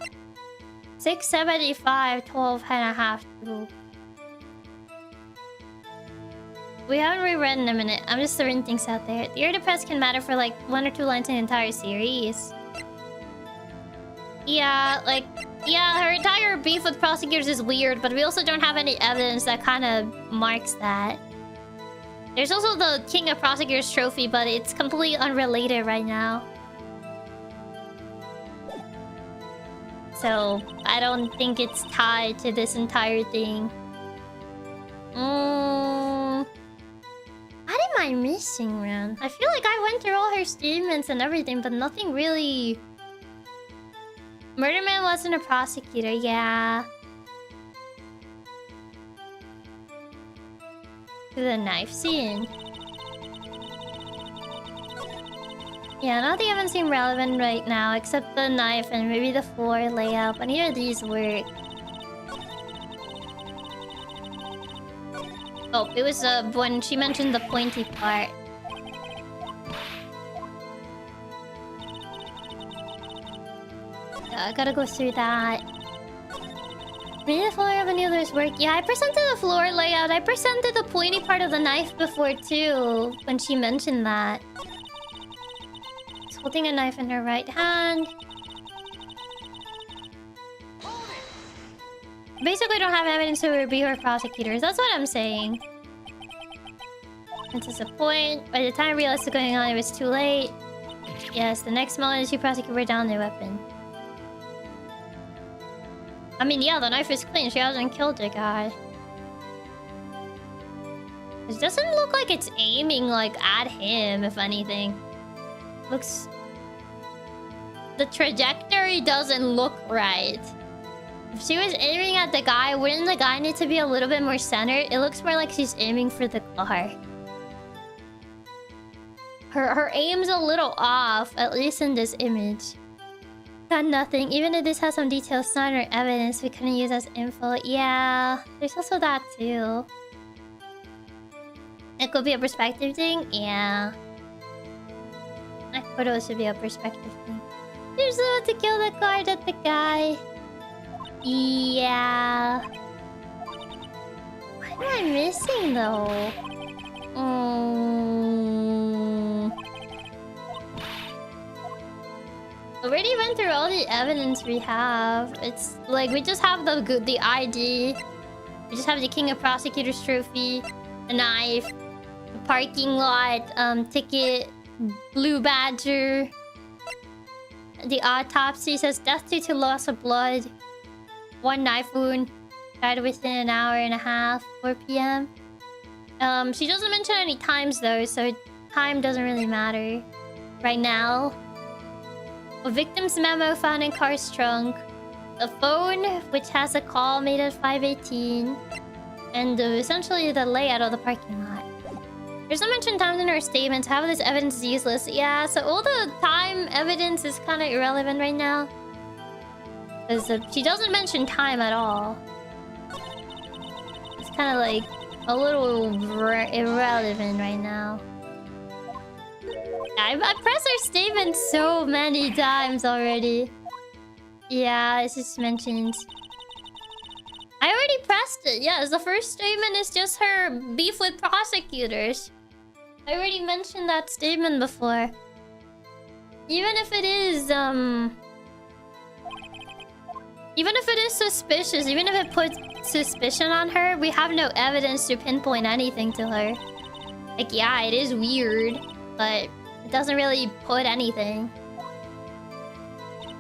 675, 12 and a half. We haven't reread in a minute. I'm just throwing things out there. The order press can matter for like 1 or 2 lines in the entire series. Yeah, like... Yeah, her entire beef with prosecutors is weird, but we also don't have any evidence that kind of marks that. There's also the King of Prosecutors trophy, but it's completely unrelated right now. So, I don't think it's tied to this entire thing. What am I missing, man? I feel like I went through all her statements and everything, but nothing really... Murderman wasn't a prosecutor, yeah. The knife scene. Yeah, nothing haven't seemed relevant right now except the knife and maybe the floor layout, but neither of these work. Oh, it was when she mentioned the pointy part. Yeah, I gotta go through that. Maybe the floor of any others work. Yeah, I presented the floor layout. I presented the pointy part of the knife before too, when she mentioned that. She's holding a knife in her right hand. Basically don't have evidence to be her prosecutors. That's what I'm saying. This is a point. By the time I realized what's going on, it was too late. Yes, the next moment the 2 prosecutors were down their weapon. I mean, yeah, the knife is clean. She hasn't killed the guy. It doesn't look like it's aiming, like, at him, if anything. Looks... The trajectory doesn't look right. If she was aiming at the guy, wouldn't the guy need to be a little bit more centered? It looks more like she's aiming for the car. Her aim's a little off, at least in this image. Got nothing. Even if this has some details, it's not our evidence we couldn't use as info. Yeah, there's also that too. It could be a perspective thing? Yeah. I thought it should be a perspective thing. You're supposed to kill the guard at the guy. Yeah. What am I missing though? Already went through all the evidence we have. It's like we just have the ID. We just have the King of Prosecutors trophy, the knife, the parking lot ticket, blue badger. The autopsy says death due to loss of blood. 1 knife wound. Died within an hour and a half. 4 p.m. She doesn't mention any times though, so time doesn't really matter right now. A victim's memo found in car's trunk. A phone which has a call made at 5:18. And essentially the layout of the parking lot. There's no mention times in her statements. Half of this evidence is useless. Yeah, so all the time evidence is kind of irrelevant right now. Because she doesn't mention time at all. It's kind of like a little irrelevant right now. I pressed her statement so many times already. Yeah, it's just mentioned. I already pressed it. Yes, the first statement is just her beef with prosecutors. I already mentioned that statement before. Even if it is, even if it is suspicious, even if it puts suspicion on her, we have no evidence to pinpoint anything to her. Like, yeah, it is weird, but it doesn't really put anything.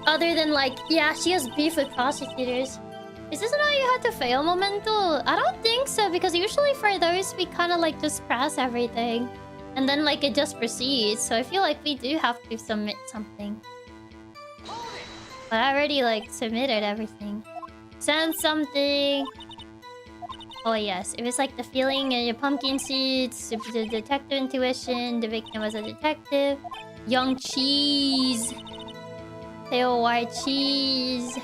Other than like, yeah, she has beef with prosecutors. Is this how you had to fail, Momento? I don't think so, because usually for those we kind of like just press everything. And then like it just proceeds. So I feel like we do have to submit something. But I already like submitted everything. Send something. Oh yes, it was like the feeling in your pumpkin seeds, the detective intuition, the victim was a detective. Young cheese. Pale white cheese.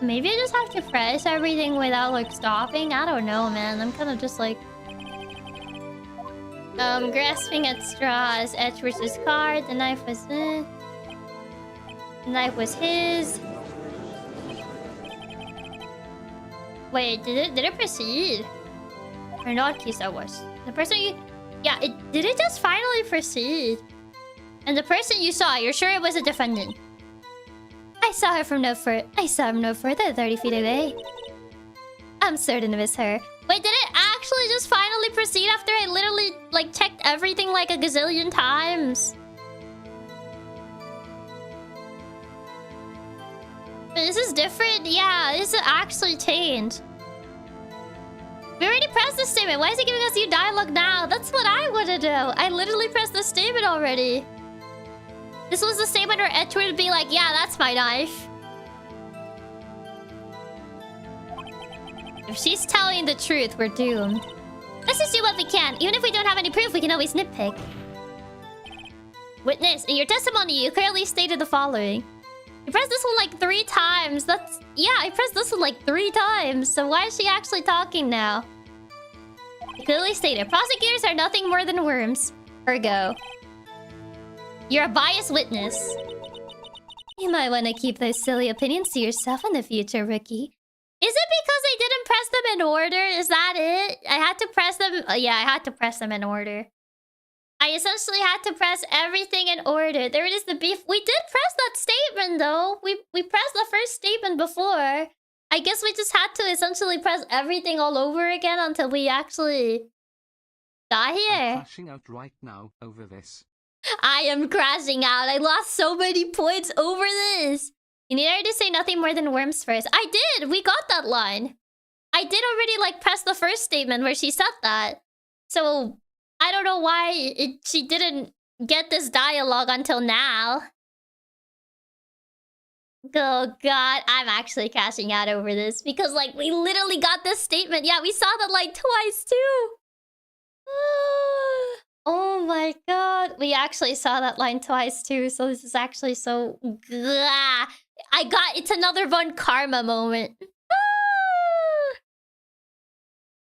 Maybe I just have to press everything without like stopping? I don't know, man. I'm kind of just like... grasping at straws. Edgeworth's card. The knife was... The knife was his. Wait, did it proceed? Or not? Case that was. The person you... Yeah, did it just finally proceed? And the person you saw, you're sure it was a defendant? I saw him no further, 30 feet away. I'm certain it was her. Wait, did it actually just finally proceed after I literally, like, checked everything like a gazillion times? This is different? Yeah, this is actually changed. We already pressed the statement. Why is it giving us new dialogue now? That's what I want to know. I literally pressed the statement already. This was the statement where Edgeworth would be like, yeah, that's my knife. If she's telling the truth, we're doomed. Let's just do what we can. Even if we don't have any proof, we can always nitpick. Witness, in your testimony, you clearly stated the following. You pressed this one like 3 times. That's... Yeah, I pressed this one like 3 times. So why is she actually talking now? You clearly stated, prosecutors are nothing more than worms. Ergo. You're a biased witness. You might want to keep those silly opinions to yourself in the future, rookie. Is it because I didn't press them in order? Is that it? I had to press them... yeah, I had to press them in order. I essentially had to press everything in order. There it is, the beef. We did press that statement, though. We pressed the first statement before. I guess we just had to essentially press everything all over again until we actually got here. I'm crashing out right now over this. I am crashing out. I lost so many points over this. You need her to say nothing more than worms first. I did. We got that line. I did already like press the first statement where she said that. So I don't know why she didn't get this dialogue until now. Oh god, I'm actually crashing out over this because like we literally got this statement. Yeah, we saw that like twice too. Oh my god. We actually saw that line twice too, so this is actually so... It's another Von Karma moment.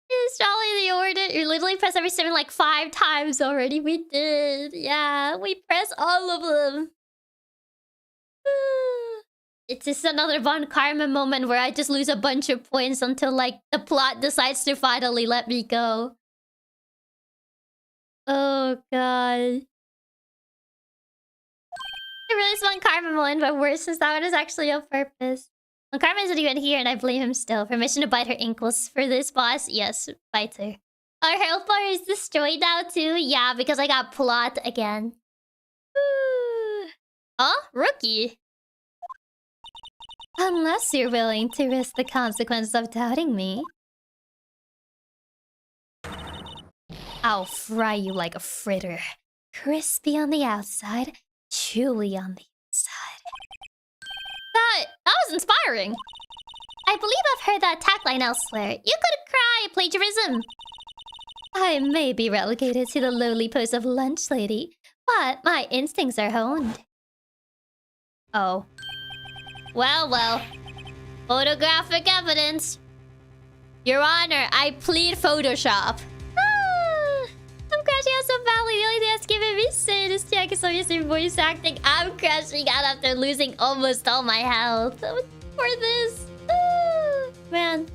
It's probably the order. You literally press every statement like 5 times already. We did. Yeah, we pressed all of them. It's just another Von Karma moment where I just lose a bunch of points until like the plot decides to finally let me go. Oh god. It really is Von Karma moment, but worse is that one is actually on purpose. Von Karma isn't even here and I blame him still. Permission to bite her ankles for this boss? Yes, bite her. Our health bar is destroyed now too? Yeah, because I got plot again. Huh? Rookie? Unless you're willing to risk the consequences of doubting me. I'll fry you like a fritter. Crispy on the outside, chewy on the inside. That was inspiring. I believe I've heard that tagline elsewhere. You could cry plagiarism. I may be relegated to the lowly post of lunch lady, but my instincts are honed. Oh. Well. Photographic evidence. Your Honor, I plead Photoshop. I'm crashing out so badly. The only thing that's giving me sin is Chiaki Katsumi's voice acting. I'm crashing out after losing almost all my health. For this. Man.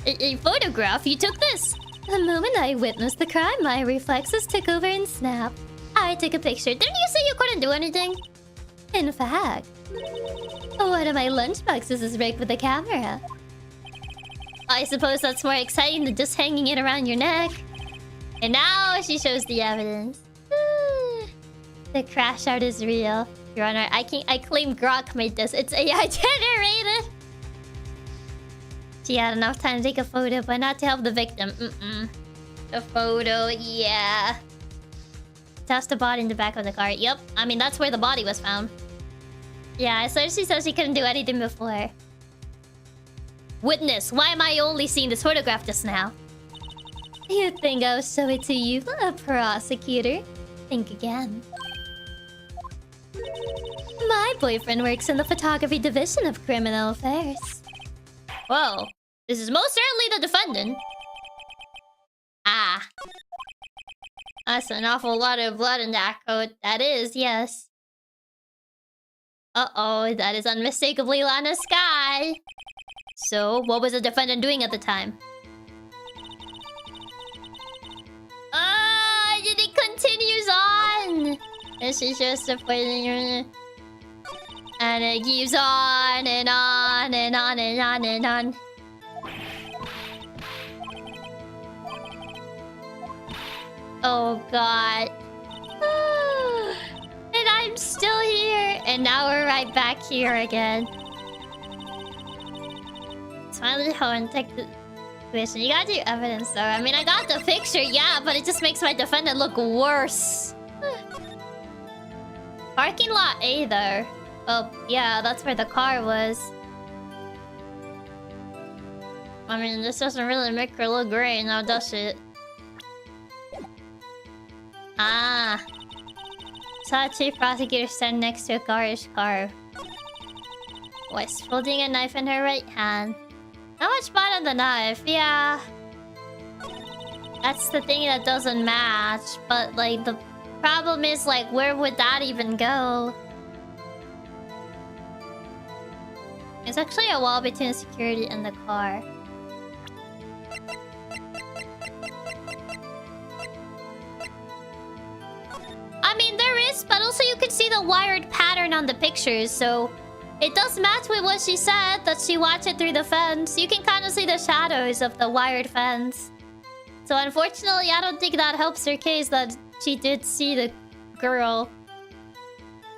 A photograph? You took this? The moment I witnessed the crime, my reflexes took over and snapped. I took a picture. Didn't you say you couldn't do anything? In fact, one of my lunchboxes is rigged with a camera. I suppose that's more exciting than just hanging it around your neck. And now she shows the evidence. The crash out is real. Your Honor, I claim Grok made this. It's AI generated. She had enough time to take a photo, but not to help the victim. The photo, yeah. Tossed the body in the back of the car. Yep. I mean, that's where the body was found. Yeah, so she said she couldn't do anything before. Witness, why am I only seeing this photograph just now? You think I'll show it to you, a prosecutor? Think again. My boyfriend works in the photography division of criminal affairs. Whoa, this is most certainly the defendant. Ah. That's an awful lot of blood in that coat. That is, yes. Uh-oh, that is unmistakably Lana Skye. So, what was the defendant doing at the time? And it continues on! And she's just supporting her. And it keeps on and on and on and on and on. Oh god. And I'm still here. And now we're right back here again. Smiley Horn, take the situation. You gotta do evidence though. I mean, I got the picture, yeah, but it just makes my defendant look worse. Parking lot A though. Oh, yeah, that's where the car was. I mean, this doesn't really make her look great now, does it? Ah. Saw a chief prosecutor stand next to a garish car. Was holding a knife in her right hand. Not much blood on the knife, yeah. That's the thing that doesn't match. But, like, the problem is, like, where would that even go? There's actually a wall between the security and the car. I mean, there is, but also you can see the wired pattern on the pictures, so... It does match with what she said, that she watched it through the fence. You can kind of see the shadows of the wired fence. So unfortunately, I don't think that helps her case that she did see the girl.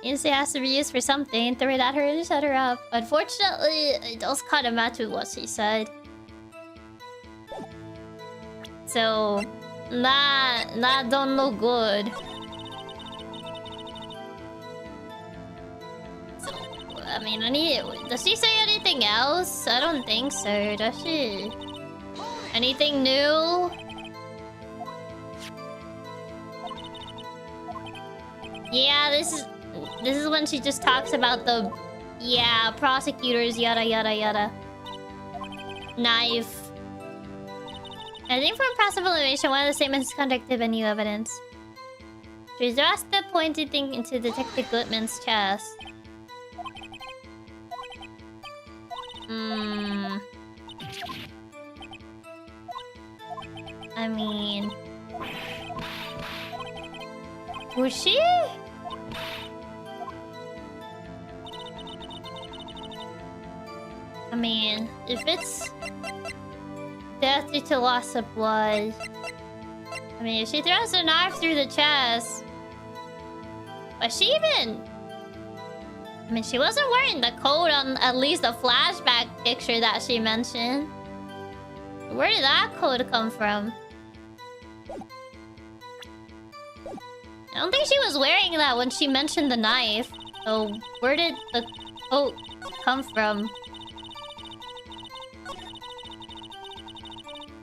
It has to be used for something. Throw it at her and shut her up. Unfortunately, it does kind of match with what she said. So, that don't look good. So, I mean, does she say anything else? I don't think so, does she? Anything new? Yeah, this is when she just talks about the... Yeah, prosecutors, yada yada yada. Knife. I think from passive elimination, one of the statements is conducted by new evidence. She thrust the pointed thing into Detective Goodman's chest. I mean... Was she? I mean, if it's death due to loss of blood, I mean, if she throws a knife through the chest, was she even? I mean, she wasn't wearing the coat on at least the flashback picture that she mentioned. Where did that coat come from? I don't think she was wearing that when she mentioned the knife. So, where did the coat come from?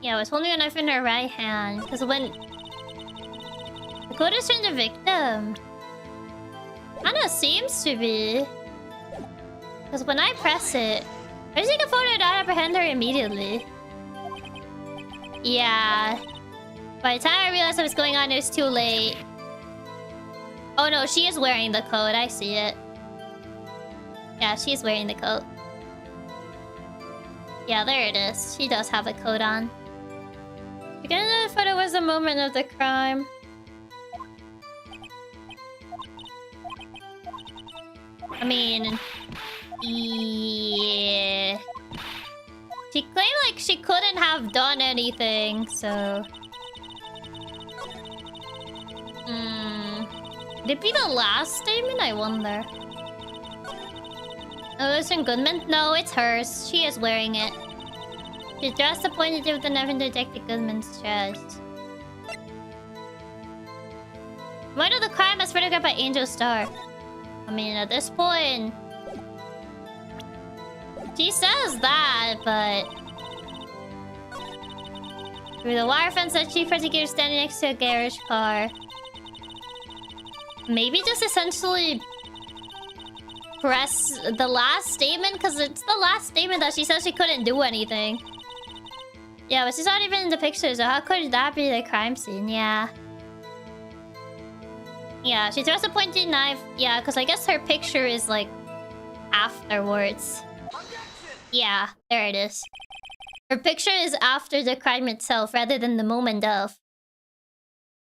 Yeah, I was holding a knife in her right hand. Because when... The coat is from the victim. Kinda seems to be. Because when I press it... I just take a photo and not apprehend her immediately. Yeah. By the time I realized what was going on, it was too late. Oh no, she is wearing the coat. I see it. Yeah, she's wearing the coat. Yeah, there it is. She does have a coat on. Because the photo was the moment of the crime. I mean... Yeah... She claimed like she couldn't have done anything, so... Would it be the last statement? I wonder. Oh, it's in Goodman? No, it's hers. She is wearing it. She just appointed with the knife and detected Goodman's chest. Why do the crime as photographed by Angel Star? I mean, at this point... She says that, but... Through the wire fence, the chief prosecutor standing next to a garage car. Maybe just essentially... press the last statement? Because it's the last statement that she says she couldn't do anything. Yeah, but she's not even in the picture, so how could that be the crime scene? Yeah. Yeah, she throws a pointed knife. Yeah, because I guess her picture is like... afterwards. Yeah, there it is. Her picture is after the crime itself, rather than the moment of.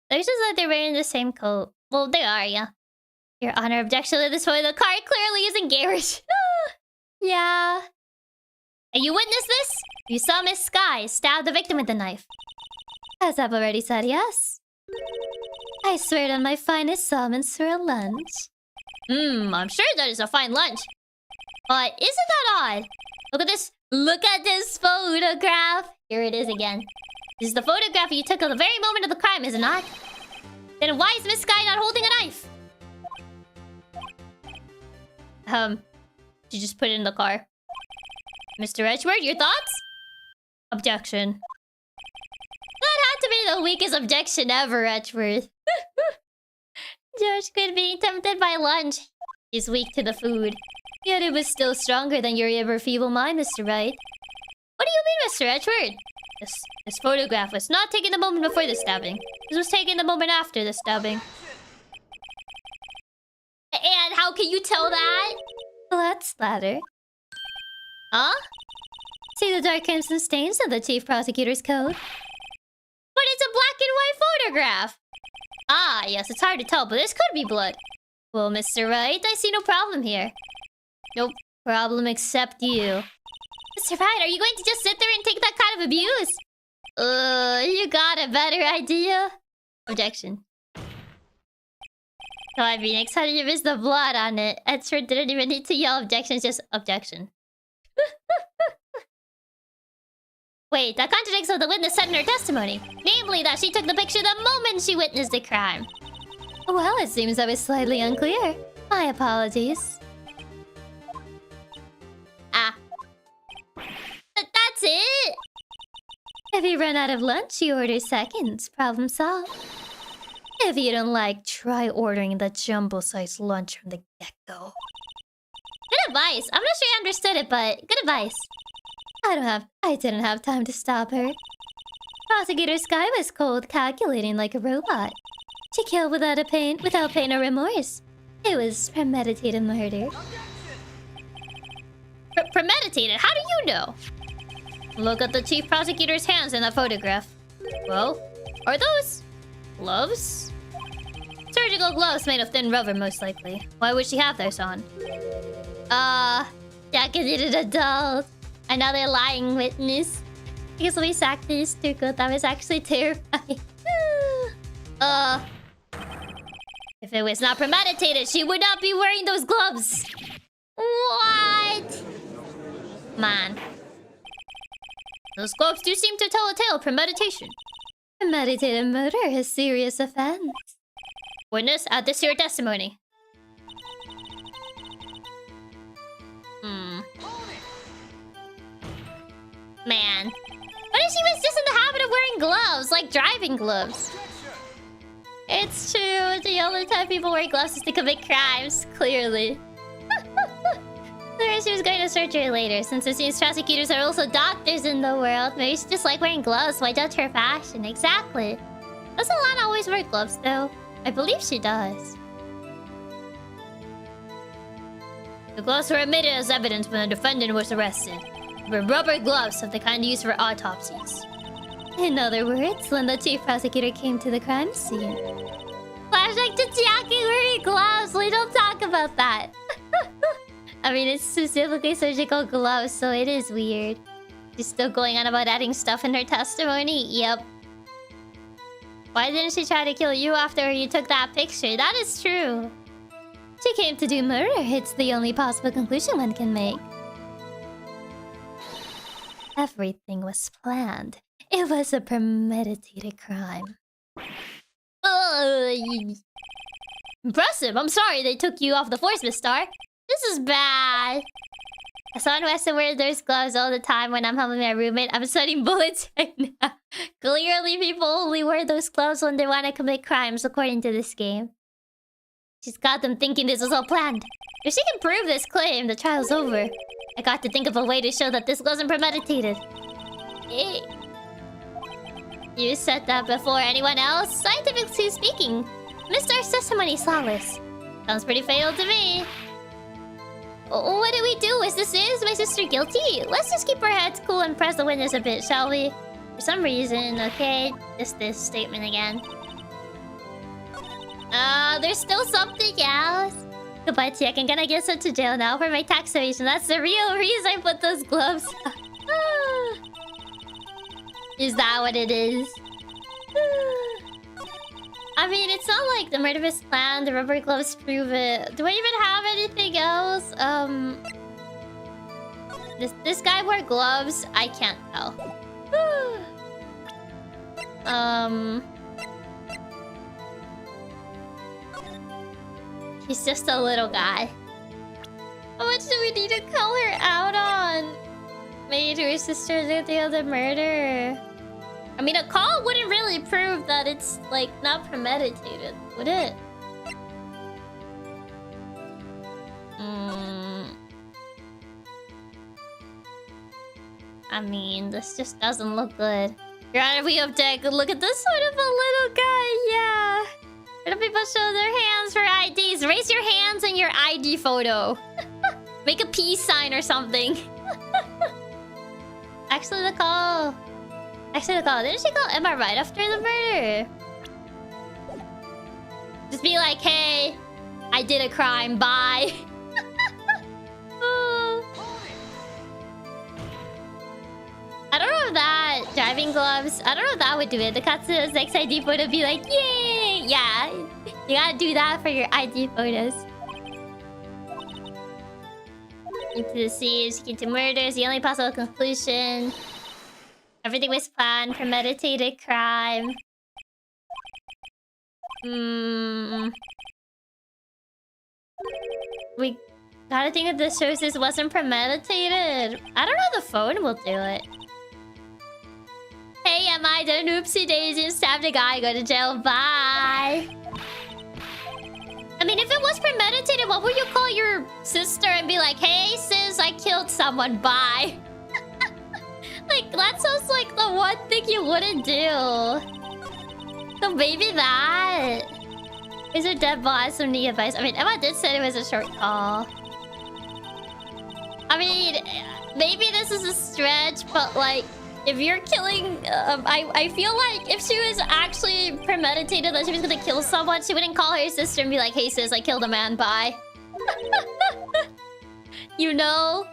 There's just like they're wearing the same coat. Well, they are, yeah. Your Honor, objection to this point. The car clearly isn't garish. Yeah. And you witnessed this? You saw Miss Skye stab the victim with the knife. As I've already said, yes. I swear on my finest salmons for a lunch. I'm sure that is a fine lunch. But isn't that odd? Look at this. Look at this photograph. Here it is again. This is the photograph you took of the very moment of the crime, is it not? Then why is Miss Skye not holding a knife? She just put it in the car. Mr. Edgeworth, your thoughts? Objection. That had to be the weakest objection ever, Edgeworth. Josh quit being tempted by lunch. He's weak to the food. Yet it was still stronger than your ever feeble mind, Mr. Wright. What do you mean, Mr. Edgeworth? This photograph was not taken the moment before the stabbing. This was taken the moment after the stabbing. And how can you tell that? Blood splatter. Huh? See the dark crimson stains of the chief prosecutor's coat? But it's a black and white photograph! Ah, yes, it's hard to tell, but this could be blood. Well, Mr. Wright, I see no problem here. No problem except you. Mr. Wright, are you going to just sit there and take that kind of abuse? You got a better idea? Objection. So I'd be excited to miss the blood on it. Edgeworth didn't even need to yell objection, just objection. Wait, that contradicts what the witness said in her testimony. Namely, that she took the picture the moment she witnessed the crime. Well, it seems I was slightly unclear. My apologies. Ah. But that's it? If you run out of lunch, you order seconds. Problem solved. If you don't like, try ordering the jumbo-sized lunch from the get-go. Good advice. I'm not sure I understood it, but good advice. I didn't have time to stop her. Prosecutor Skye was cold, calculating like a robot. She killed without pain or remorse. It was premeditated murder. Premeditated? How do you know? Look at the chief prosecutor's hands in that photograph. Well, are those gloves? Surgical gloves made of thin rubber, most likely. Why would she have those on? Jackie did an adult. Another lying witness. Because we sacked these two. That was actually terrifying. If it was not premeditated, she would not be wearing those gloves. What? Man. Those gloves do seem to tell a tale of premeditation. Premeditated murder is a serious offense. Witness, add this to your testimony. Man. What if she was just in the habit of wearing gloves, like driving gloves? It's true. The only time people wear gloves is to commit crimes, clearly. She was going to surgery later, since it seems prosecutors are also doctors in the world. Maybe she just like wearing gloves. Why judge her fashion? Exactly. Doesn't Lana always wear gloves, though? I believe she does. The gloves were admitted as evidence when the defendant was arrested. They were rubber gloves of the kind used for autopsies. In other words, when the chief prosecutor came to the crime scene. Flashback to Chiaki wearing gloves. We don't talk about that. I mean, it's specifically surgical gloves, so it is weird. She's still going on about adding stuff in her testimony. Yep. Why didn't she try to kill you after you took that picture? That is true. She came to do murder. It's the only possible conclusion one can make. Everything was planned. It was a premeditated crime. Impressive. I'm sorry they took you off the force, Miss Star. This is bad. As someone who has to wear those gloves all the time when I'm helping my roommate, I'm sweating bullets right now. Clearly, people only wear those gloves when they want to commit crimes, according to this game. She's got them thinking this was all planned. If she can prove this claim, the trial's over. I got to think of a way to show that this wasn't premeditated. Hey. You said that before anyone else? Scientifically speaking, Mr. Testimony Solace. Sounds pretty fatal to me. What do we do? Is my sister guilty? Let's just keep our heads cool and press the witness a bit, shall we? For some reason, okay. Just this statement again. There's still something else. Goodbye, Chiaki. I'm gonna get sent to jail now for my tax evasion. That's the real reason I put those gloves. Is that what it is? I mean, it's not like the murder was planned. The rubber gloves prove it. Do I even have anything else? This guy wore gloves. I can't tell. He's just a little guy. How much do we need to call her out on? Maybe to her sister guilty of the murder. I mean, a call wouldn't really prove that it's, like, not premeditated, would it? I mean, this just doesn't look good. Your Honor, we object. Look at this one of a little guy, yeah. Why do people show their hands for IDs? Raise your hands in your ID photo. Make a peace sign or something. Actually, the call. Didn't she call Emma right after the murder? Just be like, hey, I did a crime, bye. I don't know if that driving gloves, I don't know if that would do it. The Katsu's next ID photo would be like, yay! Yeah, you gotta do that for your ID photos. Into the sea, seeking to murder is the only possible conclusion. Everything was planned, premeditated crime. We gotta think that this shows this wasn't premeditated. I don't know if the phone will do it. Hey, I did an oopsie daisy and stabbed a guy, go to jail, bye. I mean, if it was premeditated, what would you call your sister and be like, hey sis, I killed someone, bye. Like, that sounds like the one thing you wouldn't do. So maybe that. Is her dead boss some new advice? I mean, Emma did say it was a short call. I mean, maybe this is a stretch, but like, if you're killing... I feel like if she was actually premeditated that she was gonna kill someone, she wouldn't call her sister and be like, hey sis, I killed a man, bye. You know?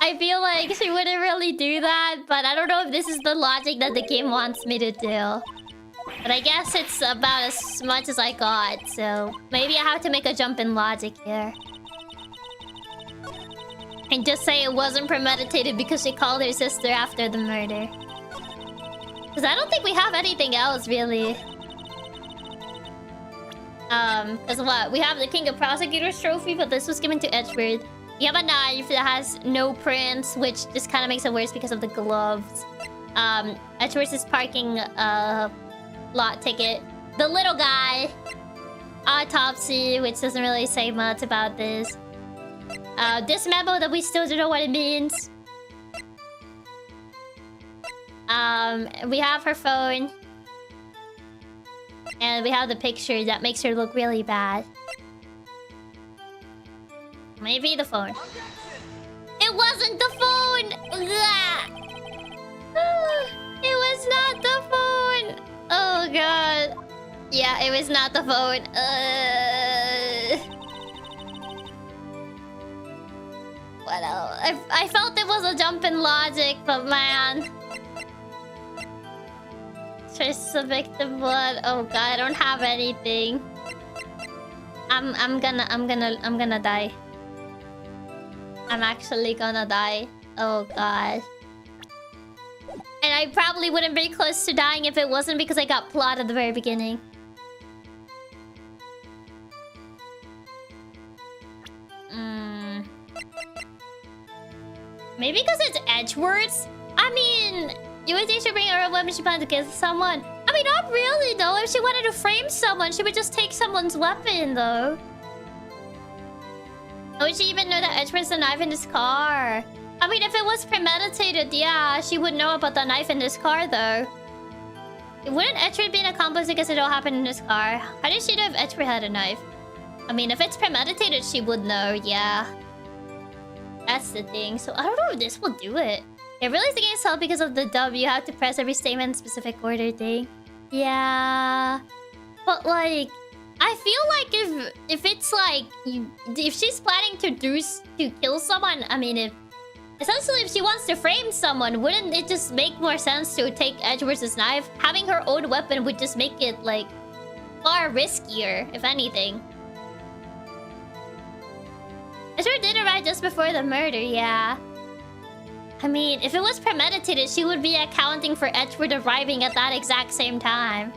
I feel like she wouldn't really do that, but I don't know if this is the logic that the game wants me to do. But I guess it's about as much as I got, so maybe I have to make a jump in logic here. And just say it wasn't premeditated because she called her sister after the murder. Because I don't think we have anything else, really. Because what? We have the King of Prosecutors trophy, but this was given to Edgeworth. We have a knife that has no prints, which just kind of makes it worse because of the gloves. Edgeworth's parking lot ticket. The little guy. Autopsy, which doesn't really say much about this. This memo that we still don't know what it means. We have her phone. And we have the picture that makes her look really bad. Maybe the phone. It wasn't the phone! It was not the phone! Oh god. Yeah, it was not the phone. What else? I felt it was a jump in logic, but man. traces of victim blood. Oh god, I don't have anything. I'm gonna die. I'm actually gonna die. Oh god. And I probably wouldn't be close to dying if it wasn't because I got plot at the very beginning. Maybe because it's Edgeworth? I mean, you would think she'd bring her weapon she planned to kill someone. I mean, not really though. If she wanted to frame someone, she would just take someone's weapon though. How would she even know that Edgeworth's a knife in his car? I mean, if it was premeditated, yeah, she would know about the knife in this car though. Wouldn't Edgeworth be an accomplice because it all happened in his car? How did she know if Edgeworth had a knife? I mean, if it's premeditated, she would know, yeah. That's the thing. So I don't know if this will do it. I realize the game's held because of the dub. You have to press every statement in specific order thing. Yeah. But like, I feel like if it's like if she's planning to kill someone, I mean if she wants to frame someone, wouldn't it just make more sense to take Edgeworth's knife? Having her own weapon would just make it like far riskier, if anything. Edgeworth did arrive just before the murder, yeah. I mean, if it was premeditated, she would be accounting for Edgeworth arriving at that exact same time.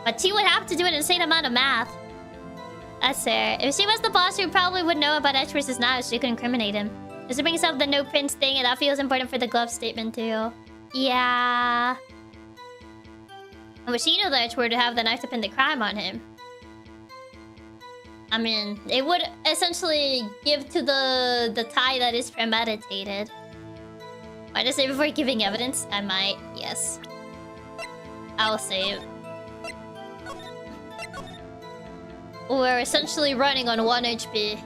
But she would have to do an insane amount of math. That's fair. If she was the boss, she probably would know about Edgeworth's knife, so she could incriminate him. This brings up the no prints thing, and that feels important for the glove statement too. Yeah. But she knew that Edgeworth would have the knife to pin the crime on him. I mean, it would essentially give to the tie that is premeditated. Might I say before giving evidence? I might, yes. I'll save. We're essentially running on 1 HP.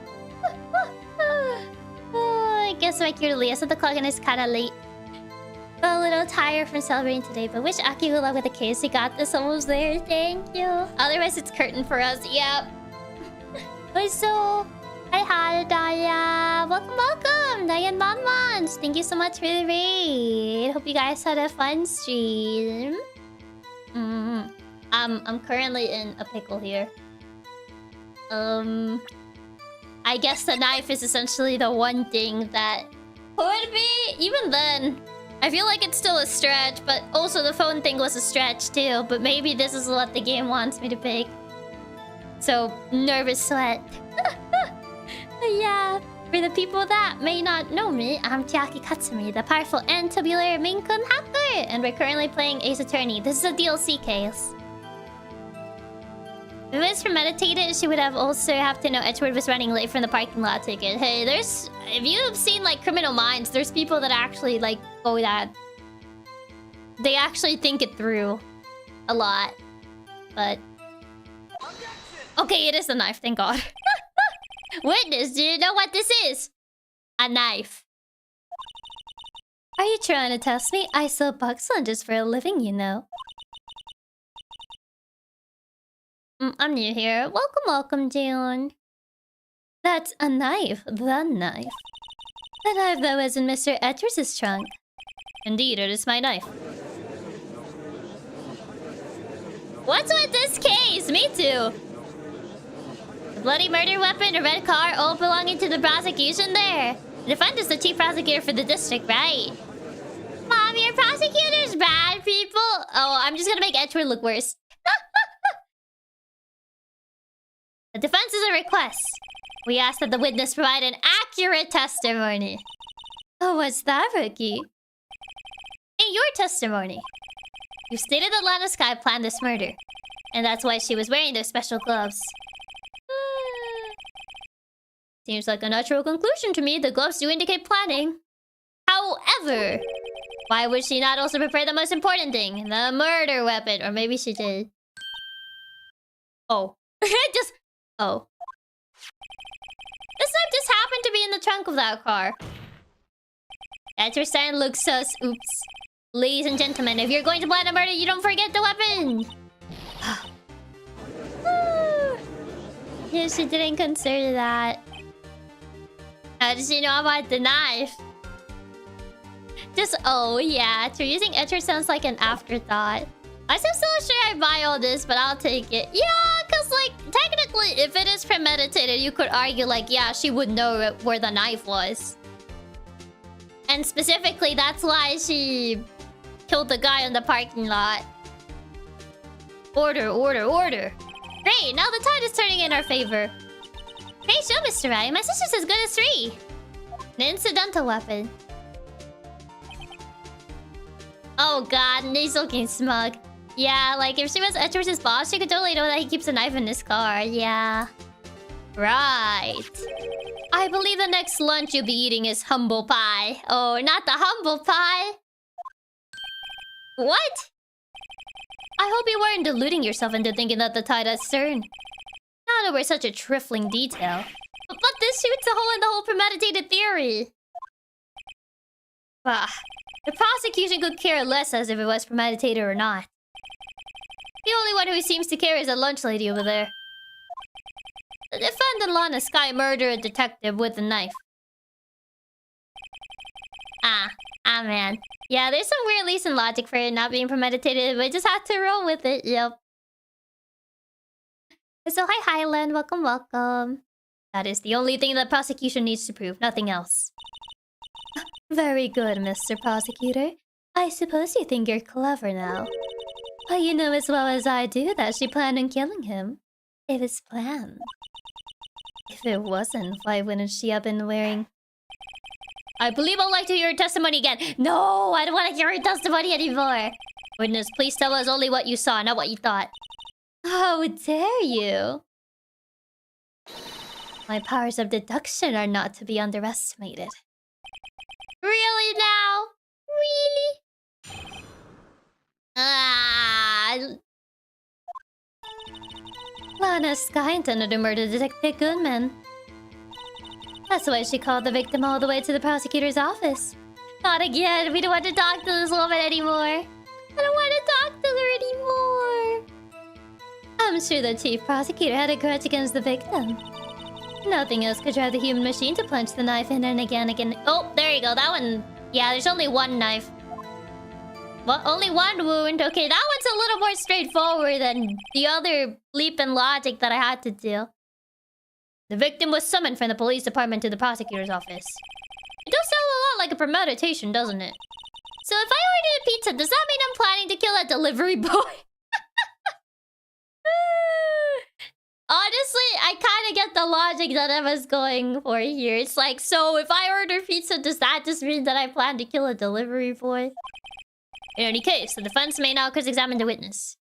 I guess my cute Leah said the clock and it's kinda late. A little tired from celebrating today, but wish Aki good luck with the case. He got this, almost there. Thank you. Otherwise, it's curtain for us. Yep. So, hi, Daya. Welcome. Diane Bonbons. Thank you so much for the raid. Hope you guys had a fun stream. I'm currently in a pickle here. I guess the knife is essentially the one thing that could be. Even then, I feel like it's still a stretch, but also the phone thing was a stretch too. But maybe this is what the game wants me to pick. So, nervous sweat. Yeah, for the people that may not know me, I'm Chiaki Katsumi, the powerful and tubular Maine Coon hacker, and we're currently playing Ace Attorney. This is a DLC case. If it was premeditated, she would have also have to know Edgeworth was running late from the parking lot ticket. Hey, there's... If you've seen, like, Criminal Minds, there's people that actually, like, go that... They actually think it through. A lot. But... Okay, it is a knife, thank God. Witness, do you know what this is? A knife. Are you trying to test me? I sell box lunches for a living, you know. I'm new here. Welcome, June. That's a knife. The knife. The knife that was in Mr. Edgeworth's trunk. Indeed, it is my knife. What's with this case? Me too. The bloody murder weapon, a red car, all belonging to the prosecution there. The defendant is the chief prosecutor for the district, right? Mom, your prosecutor's bad, people. Oh, I'm just gonna make Edgeworth look worse. The defense is a request. We ask that the witness provide an accurate testimony. Oh, what's that, Rookie? In your testimony, you stated that Lana Skye planned this murder. And that's why she was wearing those special gloves. Seems like a natural conclusion to me. The gloves do indicate planning. However, why would she not also prepare the most important thing? The murder weapon. Or maybe she did. Oh. Just... Oh. This knife just happened to be in the trunk of that car. Edgeworth starting to look sus. Oops. Ladies and gentlemen, if you're going to plan a murder, you don't forget the weapon. Yeah, she didn't consider that. How does she know about the knife? Just oh yeah, true. Using Edgeworth sounds like an afterthought. I'm still sure I buy all this, but I'll take it. Yeah, cause like technically, if it is premeditated, you could argue like, yeah, she would know where the knife was. And specifically, that's why she killed the guy in the parking lot. Order, order, order. Great, now the tide is turning in our favor. Great show, Mr. Ryan. My sister's as good as 3. An incidental weapon. Oh god, and he's looking smug. Yeah, like if she was Edgeworth's boss, she could totally know that he keeps a knife in his car. Yeah. Right. I believe the next lunch you'll be eating is humble pie. Oh, not the humble pie. What? I hope you weren't deluding yourself into thinking that the tide has turned. Not over such a trifling detail. But this shoots a hole in the whole premeditated theory. Bah. The prosecution could care less as if it was premeditated or not. The only one who seems to care is the lunch lady over there. The defendant Lana Skye murdered a detective with a knife. Ah man. Yeah, there's some weird reason logic for it not being premeditated, but I just had to roll with it, yep. So hi Highland, welcome, welcome. That is the only thing the prosecution needs to prove, nothing else. Very good, Mr. Prosecutor. I suppose you think you're clever now. But you know as well as I do that she planned on killing him. It was planned. If it wasn't, why wouldn't she have been wearing... I believe I'd like to hear her testimony again. No, I don't want to hear her testimony anymore. Witness, please tell us only what you saw, not what you thought. How dare you? My powers of deduction are not to be underestimated. Really now? Really? Lana Skye intended to murder Detective Goodman. That's why she called the victim all the way to the prosecutor's office. Not again. We don't want to talk to this woman anymore. I don't want to talk to her anymore. I'm sure the chief prosecutor had a grudge against the victim. Nothing else could drive the human machine to plunge the knife in and again. Oh, there you go. That one. Yeah, there's only one knife. Well, only one wound. Okay, that one's a little more straightforward than the other leap in logic that I had to do. The victim was summoned from the police department to the prosecutor's office. It does sound a lot like a premeditation, doesn't it? So if I ordered a pizza, does that mean I'm planning to kill a delivery boy? Honestly, I kind of get the logic that I was going for here. It's like, so if I order pizza, does that just mean that I plan to kill a delivery boy? In any case, the defense may now cross-examine the witness.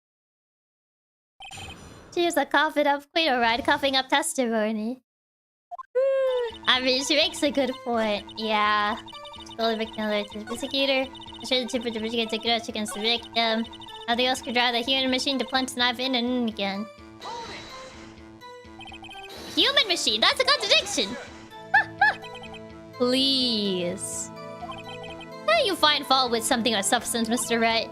She is a cough it up queen, alright, coughing up testimony. I mean, she makes a good point. Yeah. Call the victim alert to the prosecutor. Ensure the tip of the gets a grudge against the victim. Nothing else could drive the human machine to plunge the knife in and in again. Human machine, that's a contradiction! Please. How do you find fault with something of substance, Mr. Wright?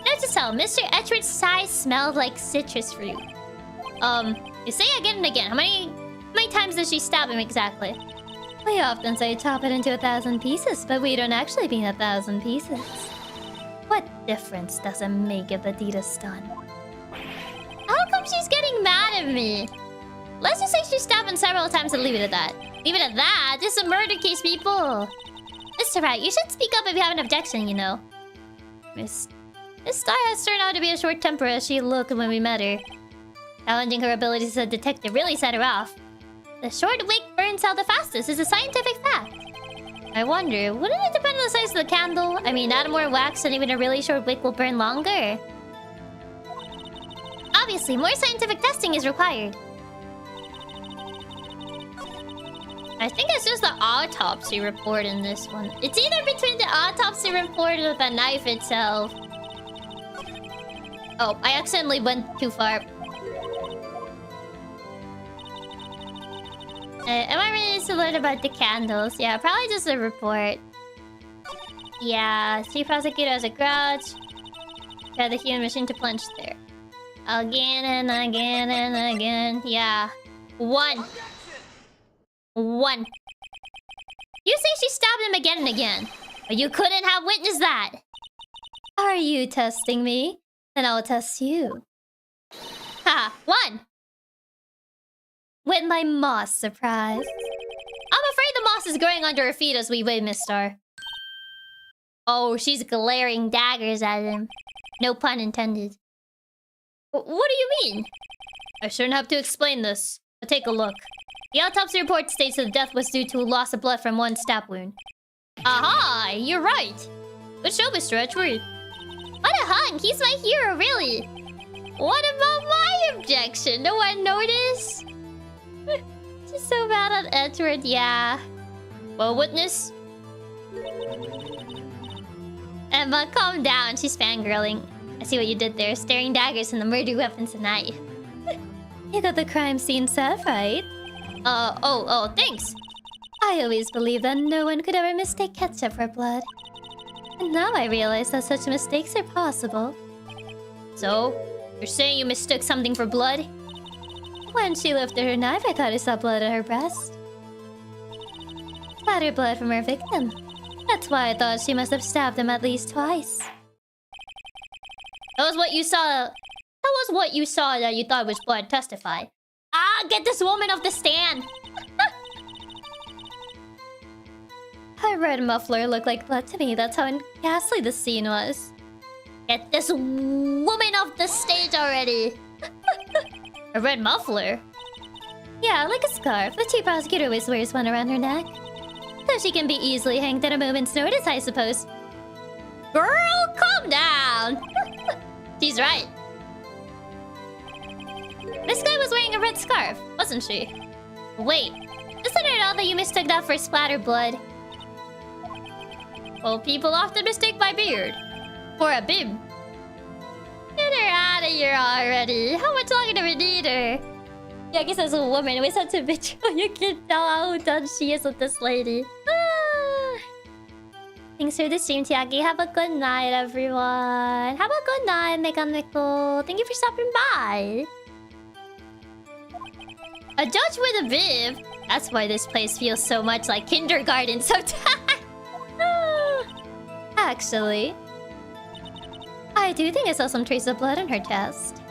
Note to self, Mr. Edgeworth's size smelled like citrus fruit. You say again and again. How many times does she stab him exactly? We often say chop it into 1,000 pieces, but we don't actually mean 1,000 pieces. What difference does it make if the deed is done? How come she's getting mad at me? Let's just say she stabbed him several times and leave it at that. Leave it at that? This is a murder case, people. Mr. Wright, you should speak up if you have an objection, you know. Miss Skye has turned out to be a short temper as she looked when we met her. Challenging her abilities as a detective really set her off. The short wick burns out the fastest is a scientific fact. I wonder, wouldn't it depend on the size of the candle? I mean, add more wax and even a really short wick will burn longer. Obviously, more scientific testing is required. I think it's just the autopsy report in this one. It's either between the autopsy report or the knife itself. Oh, I accidentally went too far. Am I ready to learn about the candles? Yeah, probably just a report. Yeah, chief prosecutor has a grudge. Got the human machine to plunge there. Again and again and again. Yeah. One. You say she stabbed him again and again. But you couldn't have witnessed that! Are you testing me? Then I will test you. Ha! 1! With my moss surprise. I'm afraid the moss is growing under her feet as we wait, Miss Star. Oh, she's glaring daggers at him. No pun intended. What do you mean? I shouldn't have to explain this, but take a look. The autopsy report states that the death was due to loss of blood from one stab wound. Aha! You're right! Good show, Mr. Edgeworth. What a hunk! He's my hero, really! What about my objection? No one noticed? She's so bad on Edgeworth, yeah. Well, witness? Emma, calm down. She's fangirling. I see what you did there. Staring daggers and the murder weapons tonight. You got the crime scene set, right? Thanks. I always believed that no one could ever mistake ketchup for blood. And now I realize that such mistakes are possible. So, you're saying you mistook something for blood? When she lifted her knife, I thought I saw blood at her breast. Splattered blood from her victim. That's why I thought she must have stabbed him at least twice. That was what you saw. That was what you saw that you thought was blood. Testify. Ah, get this woman off the stand! Her red muffler looked like blood to me. That's how ghastly the scene was. Get this woman off the stage already! A red muffler? Yeah, like a scarf. The chief prosecutor always wears one around her neck. So she can be easily hanged at a moment's notice, I suppose. Girl, calm down! She's right. This guy was wearing a red scarf, wasn't she? Wait, isn't it odd that you mistook that for splattered blood? Well, people often mistake my beard for a bib. Get her out of here already. How much longer do we need her? Yeah, I guess as a woman, we have to bitch. You can tell how done she is with this lady. Ah. Thanks for the stream, Chiaki. Have a good night, everyone. Have a good night, Meganeko. Thank you for stopping by. A judge with a bib? That's why this place feels so much like kindergarten sometimes. Actually, I do think I saw some trace of blood in her chest.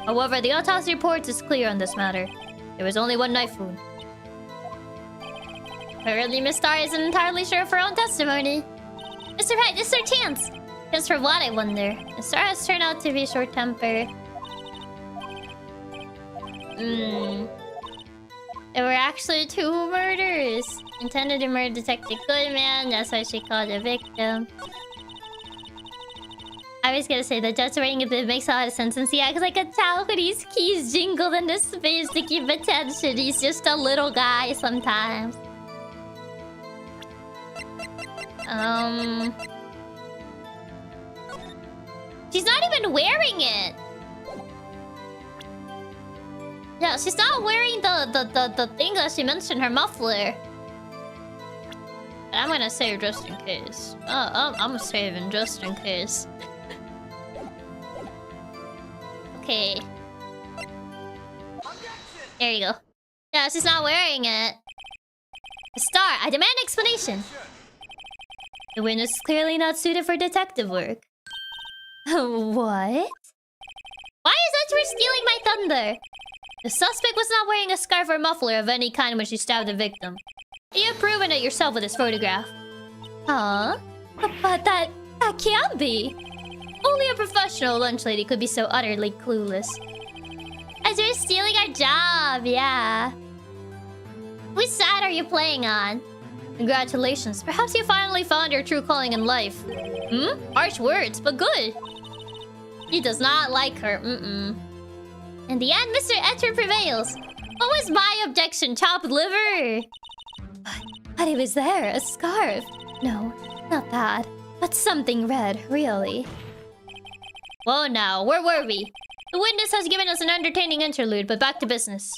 However, the autopsy report is clear on this matter. There was only one knife wound. Apparently, Miss Star isn't entirely sure of her own testimony. Mr. Wright, this is her chance. Just for what, I wonder. Miss Star has turned out to be short-tempered. There were actually 2 murders. Intended to murder Detective Goodman. That's why she called the victim. I was gonna say the judge wearing a bib makes a lot of sense. Since he acts like a child when his keys jingled in his space to keep attention. He's just a little guy sometimes. She's not even wearing it. Yeah, she's not wearing the thing that she mentioned, her muffler. But I'm gonna save just in case. I'm saving just in case. Okay. There you go. Yeah, she's not wearing it. Star, I demand explanation. The witness is clearly not suited for detective work. What? Why is Edgeworth stealing my thunder? The suspect was not wearing a scarf or muffler of any kind when she stabbed the victim. You've proven it yourself with this photograph. Huh? But that can't be. Only a professional lunch lady could be so utterly clueless. Edgeworth stealing our job, yeah. Which side are you playing on? Congratulations. Perhaps you finally found your true calling in life. Harsh words, but good. He does not like her. In the end, Mr. Edgeworth prevails. What was my objection? Chopped liver? But it was there. A scarf. No, not that. But something red, really. Whoa now, where were we? The witness has given us an entertaining interlude, but back to business.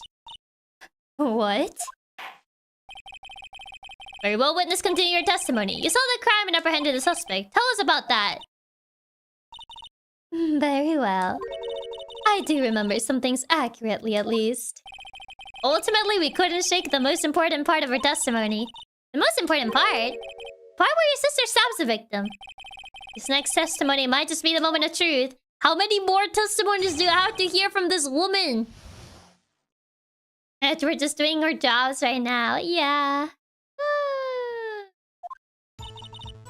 What? Very well, witness, continue your testimony. You saw the crime and apprehended the suspect. Tell us about that. Very well. I do remember some things accurately, at least. Ultimately, we couldn't shake the most important part of her testimony. The most important part where your sister stabs the victim. This next testimony might just be the moment of truth. How many more testimonies do I have to hear from this woman? We're just doing our jobs right now. Yeah.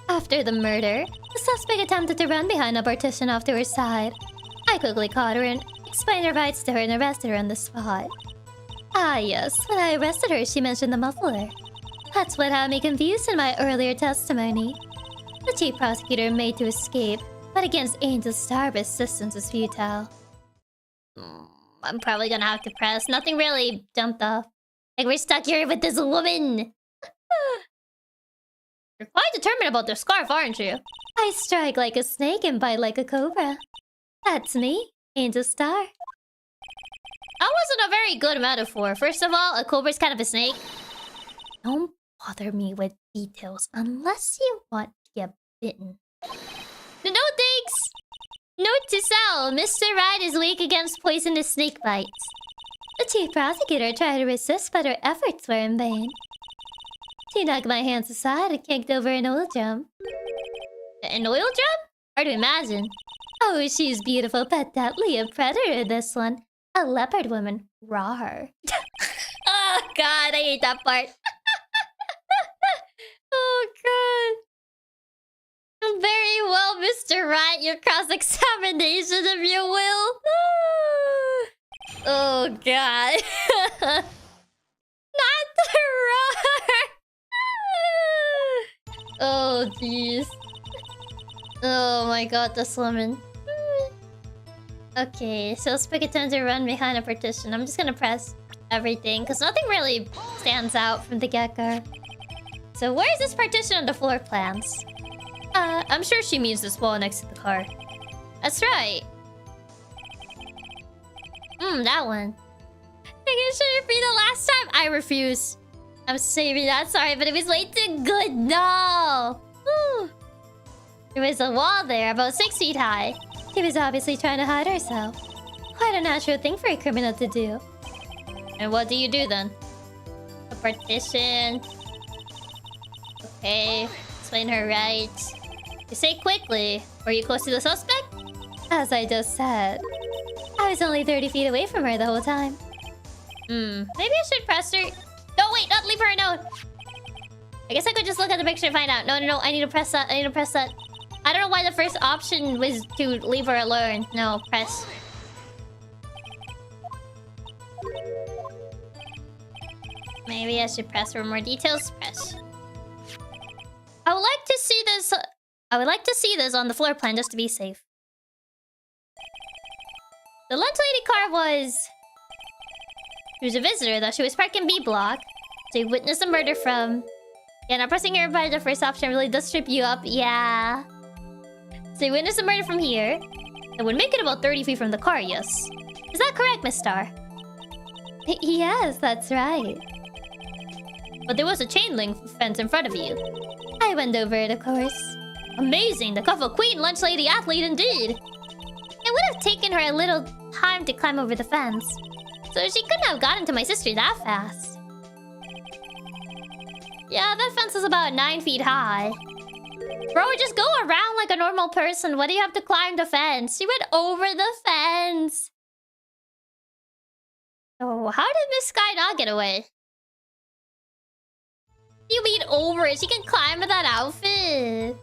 After the murder, the suspect attempted to run behind a partition off to her side. I quickly caught her and explained her rights to her and arrested her on the spot. Ah yes, when I arrested her, she mentioned the muffler. That's what had me confused in my earlier testimony. The chief prosecutor made to escape, but against Angel's Star, persistence is futile. I'm probably gonna have to press. Nothing really jumped off. Like, we're stuck here with this woman. You're quite determined about the scarf, aren't you? I strike like a snake and bite like a cobra. That's me, Angel Star. That wasn't a very good metaphor. First of all, a cobra's kind of a snake. Don't bother me with details unless you want to get bitten. No thanks! Note to self, Mr. Right is weak against poisonous snake bites. The chief prosecutor tried to resist, but her efforts were in vain. She knocked my hands aside and kicked over an oil drum. An oil drum? Hard to imagine. Oh, she's beautiful, but deadly a predator, this one. A leopard woman. Rawr. Oh god, I hate that part. Oh god. Very well, Mr. Right. Your cross-examination, if you will. Oh god. Not the roar. Oh jeez. Oh my god, this woman. Okay, so Spigot tends to run behind a partition. I'm just gonna press everything because nothing really stands out from the get-go. So where is this partition on the floor plans? I'm sure she means this wall next to the car. That's right. That one. I think it should be the last time. I refuse. I'm saving that, sorry, but it was way too good. No! Whew. There was a wall there about 6 feet high. She was obviously trying to hide herself. Quite a natural thing for a criminal to do. And what do you do then? A partition. Okay, explain her rights. You say quickly. Were you close to the suspect? As I just said, I was only 30 feet away from her the whole time. Maybe I should press her. No, wait, not leave her a note. I guess I could just look at the picture and find out. No, I need to press that. I need to press that. I don't know why the first option was to leave her alone. No, press. Maybe I should press for more details. Press. I would like to see this. I would like to see this on the floor plan just to be safe. The lunch lady car was... She was a visitor, though. She was parked in B block. So you witnessed a murder from... Yeah, now pressing her by the first option really does trip you up. Yeah. So you witnessed a murder from here. It would make it about 30 feet from the car, yes. Is that correct, Miss Star? Yes, that's right. But there was a chain link fence in front of you. I went over it, of course. Amazing! The cuff of Queen Lunch Lady Athlete indeed! It would have taken her a little time to climb over the fence. So she couldn't have gotten to my sister that fast. Yeah, that fence is about 9 feet high. Bro, just go around like a normal person. Why do you have to climb the fence? She went over the fence. Oh, how did Miss Skye not get away? You mean over it? She can climb with that outfit.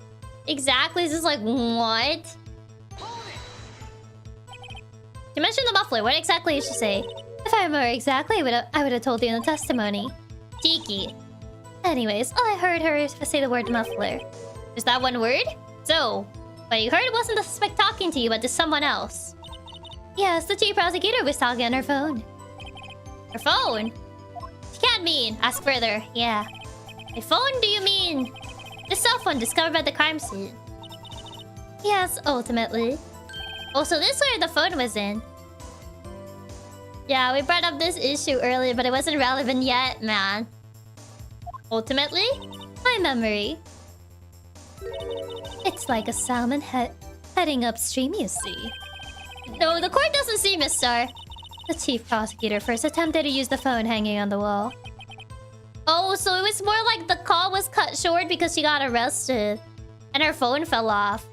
Exactly. It's just like, what? She mentioned the muffler. What exactly did she say? If I remember exactly, I would have told you in the testimony. Tiki. Anyways, all I heard her say the word muffler. Is that one word? So, what you heard wasn't the suspect talking to you, but to someone else. Yes, the chief prosecutor was talking on her phone. Her phone? She can't mean. Ask further. Yeah. A phone, do you mean? The cell phone discovered by the crime scene. Yes, ultimately. Oh, so this is where the phone was in. Yeah, we brought up this issue earlier, but it wasn't relevant yet, man. Ultimately? My memory. It's like a salmon heading upstream, you see. No, the court doesn't see, Miss Star. The chief prosecutor first attempted to use the phone hanging on the wall. Oh, so it was more like the call was cut short because she got arrested. And her phone fell off.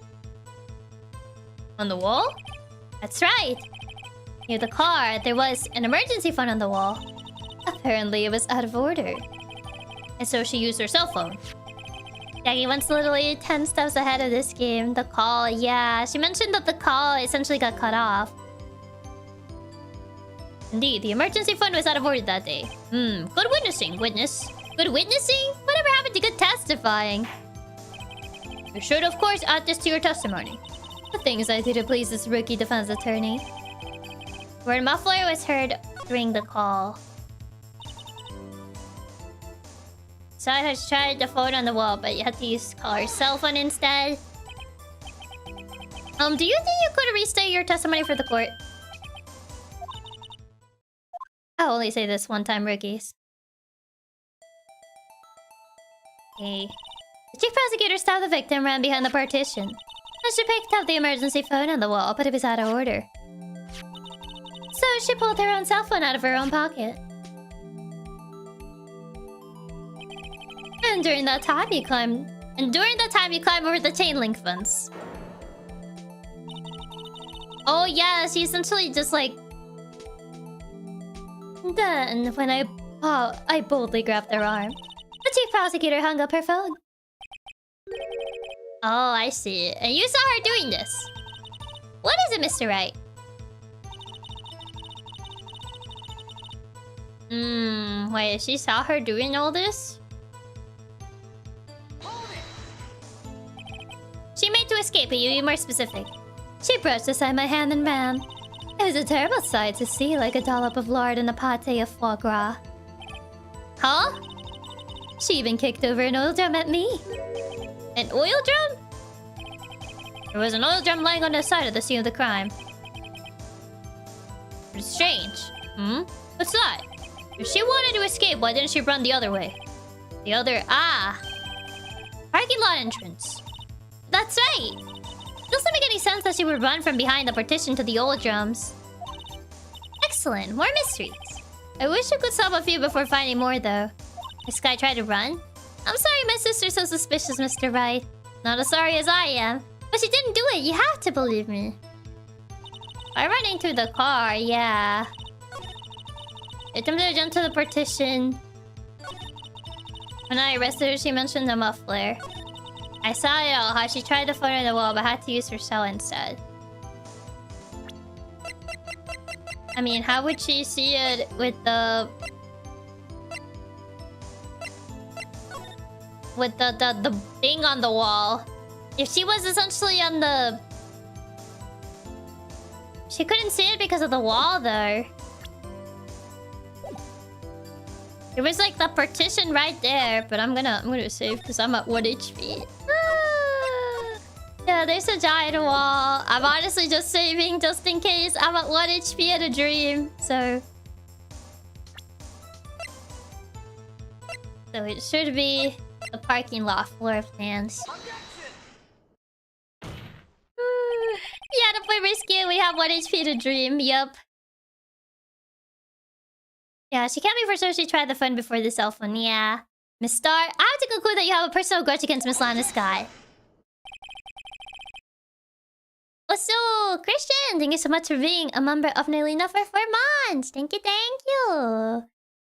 On the wall? That's right. Near the car, there was an emergency phone on the wall. Apparently, it was out of order. And so she used her cell phone. Chiaki one's literally 10 steps ahead of this game. The call, yeah. She mentioned that the call essentially got cut off. Indeed, the emergency phone was out of order that day. Good witnessing, witness. Good witnessing? Whatever happened to good testifying? You should, of course, add this to your testimony. The things I do to please this rookie defense attorney. Word muffler was heard during the call. Side has tried the phone on the wall, but you had to call her cell phone instead. Do you think you could restate your testimony for the court? I'll only say this one time, rookies. Okay. The chief prosecutor stopped the victim, ran behind the partition. And she picked up the emergency phone on the wall, but it was out of order. So she pulled her own cell phone out of her own pocket. And during that time you climbed over the chain link fence. Oh yeah, she essentially just like... Then, when I boldly grabbed her arm, the chief prosecutor hung up her phone. Oh, I see. And you saw her doing this. What is it, Mr. Wright? Wait, she saw her doing all this? She made to escape, but you be more specific. She brushed aside my hand and ran. It was a terrible sight to see, like a dollop of lard in a pate of foie gras. Huh? She even kicked over an oil drum at me. An oil drum? There was an oil drum lying on the side of the scene of the crime. It's strange. What's that? If she wanted to escape, why didn't she run the other way? The other... Parking lot entrance. That's right! Doesn't make any sense that she would run from behind the partition to the old drums. Excellent, more mysteries. I wish you could solve a few before finding more, though. This guy tried to run? I'm sorry my sister's so suspicious, Mr. Wright. Not as sorry as I am. But she didn't do it, you have to believe me. By running through the car, yeah. Attempted to jump to the partition. When I arrested her, she mentioned the muffler. I saw it all, how she tried the phone on the wall but had to use her cell instead. I mean, how would she see it with the... the thing on the wall? If she was essentially on the... She couldn't see it because of the wall, though. It was like the partition right there, but I'm gonna save because I'm at 1 HP. Yeah, there's a giant wall. I'm honestly just saving just in case. I'm at 1 HP at a dream, so... So it should be the parking lot floor plans. Yeah, to play risky, we have 1 HP to dream. Yup. Yeah, she can't be for sure she tried the phone before the cell phone. Yeah. Miss Star, I have to conclude that you have a personal grudge against Miss Lana Skye. Also, Christian, thank you so much for being a member of Nelina for 4 months. Thank you, thank you.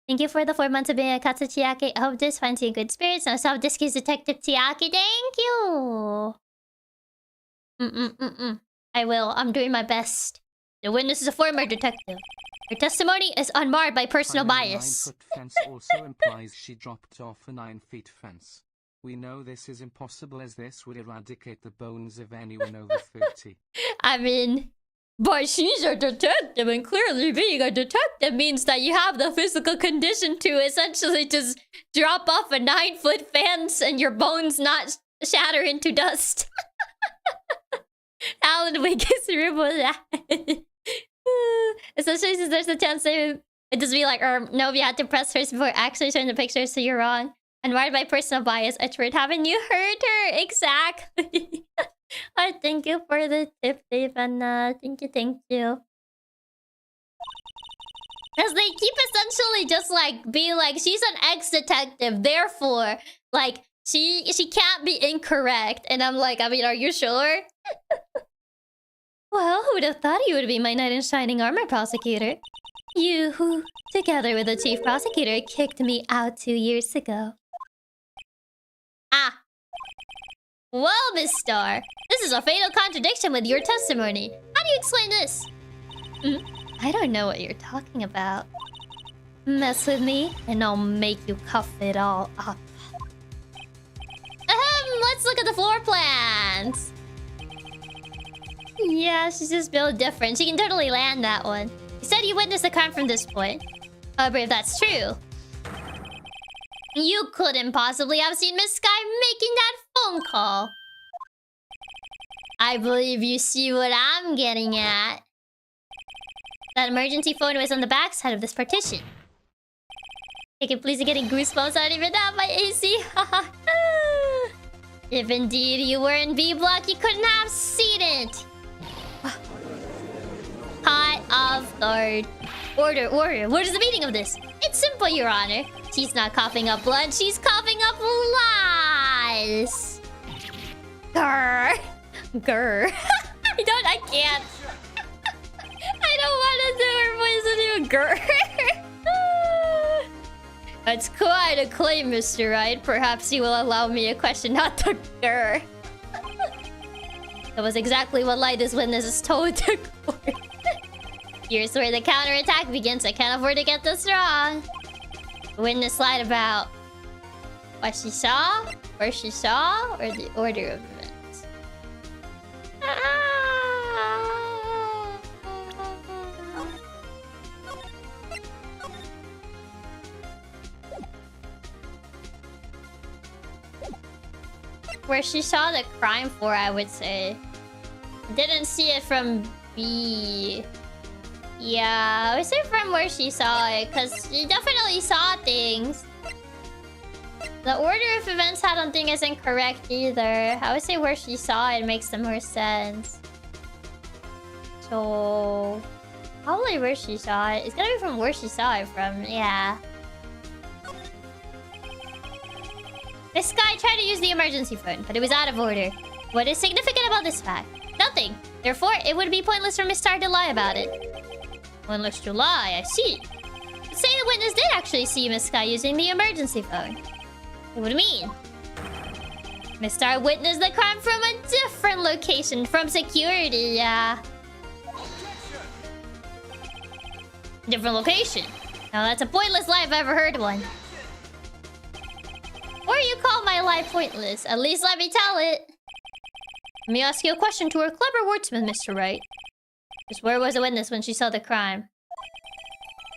Thank you for the 4 months of being a Katsu Chiaki. I hope this finds you in good spirits. Now solve this case, Detective Chiaki. Thank you. I will. I'm doing my best. The witness is a former detective. Her testimony is unmarred by personal bias. A 9-foot fence also implies she dropped off a 9-foot fence. We know this is impossible as this would eradicate the bones of anyone over 30. I mean, but she's a detective, and clearly being a detective means that you have the physical condition to essentially just drop off a 9-foot fence and your bones not shatter into dust. Alan Wake is real that. Especially since there's a chance it just be like, no, you had to press first before actually showing the picture, so you're wrong. And why by personal bias, Edgeworth, haven't you heard her? Exactly. I thank you for the tip, Dave, and thank you. Because they keep essentially just like being like, she's an ex-detective, therefore, like, she can't be incorrect. And I'm like, I mean, are you sure? Well, who would have thought you would be my knight in shining armor prosecutor? You who, together with the chief prosecutor, kicked me out 2 years ago. Ah. Well, Miss Star, this is a fatal contradiction with your testimony. How do you explain this? I don't know what you're talking about. Mess with me, and I'll make you cuff it all up. Let's look at the floor plans. Yeah, she's just built different. She can totally land that one. You said you witnessed the crime from this point. However, if that's true, you couldn't possibly have seen Miss Skye making that phone call. I believe you see what I'm getting at. That emergency phone was on the backside of this partition. Take it, please, getting goosebumps. I don't even have my AC. If indeed you were in B block, you couldn't have seen it. Caught off guard. Order. What is the meaning of this? It's simple, Your Honor. She's not coughing up blood, she's coughing up lies. Grr. I can't. I don't want to do her voice with you. Grr. That's quite a claim, Mr. Wright. Perhaps you will allow me a question, not to grr. That was exactly what lie this witness is told to court. Here's where the counterattack begins. I can't afford to get this wrong. The witness lied about what she saw, where she saw, or the order of events. Where she saw the crime for, I would say. Didn't see it from B. Yeah, I would say from where she saw it, because she definitely saw things. The order of events I don't think is incorrect either. I would say where she saw it makes the more sense. So... probably where she saw it. It's gonna be from where she saw it from, yeah. This Skye tried to use the emergency phone, but it was out of order. What is significant about this fact? Nothing. Therefore, it would be pointless for Miss Star to lie about it. Pointless to lie, I see. But say the witness did actually see Miss Skye using the emergency phone. What would it mean? Miss Star witnessed the crime from a different location, from security, yeah. Different location. Now that's a pointless lie if I ever heard one. Or you call my lie pointless. At least let me tell it. Let me ask you a question to our clever wordsmith, Mr. Wright. Just where was the witness when she saw the crime?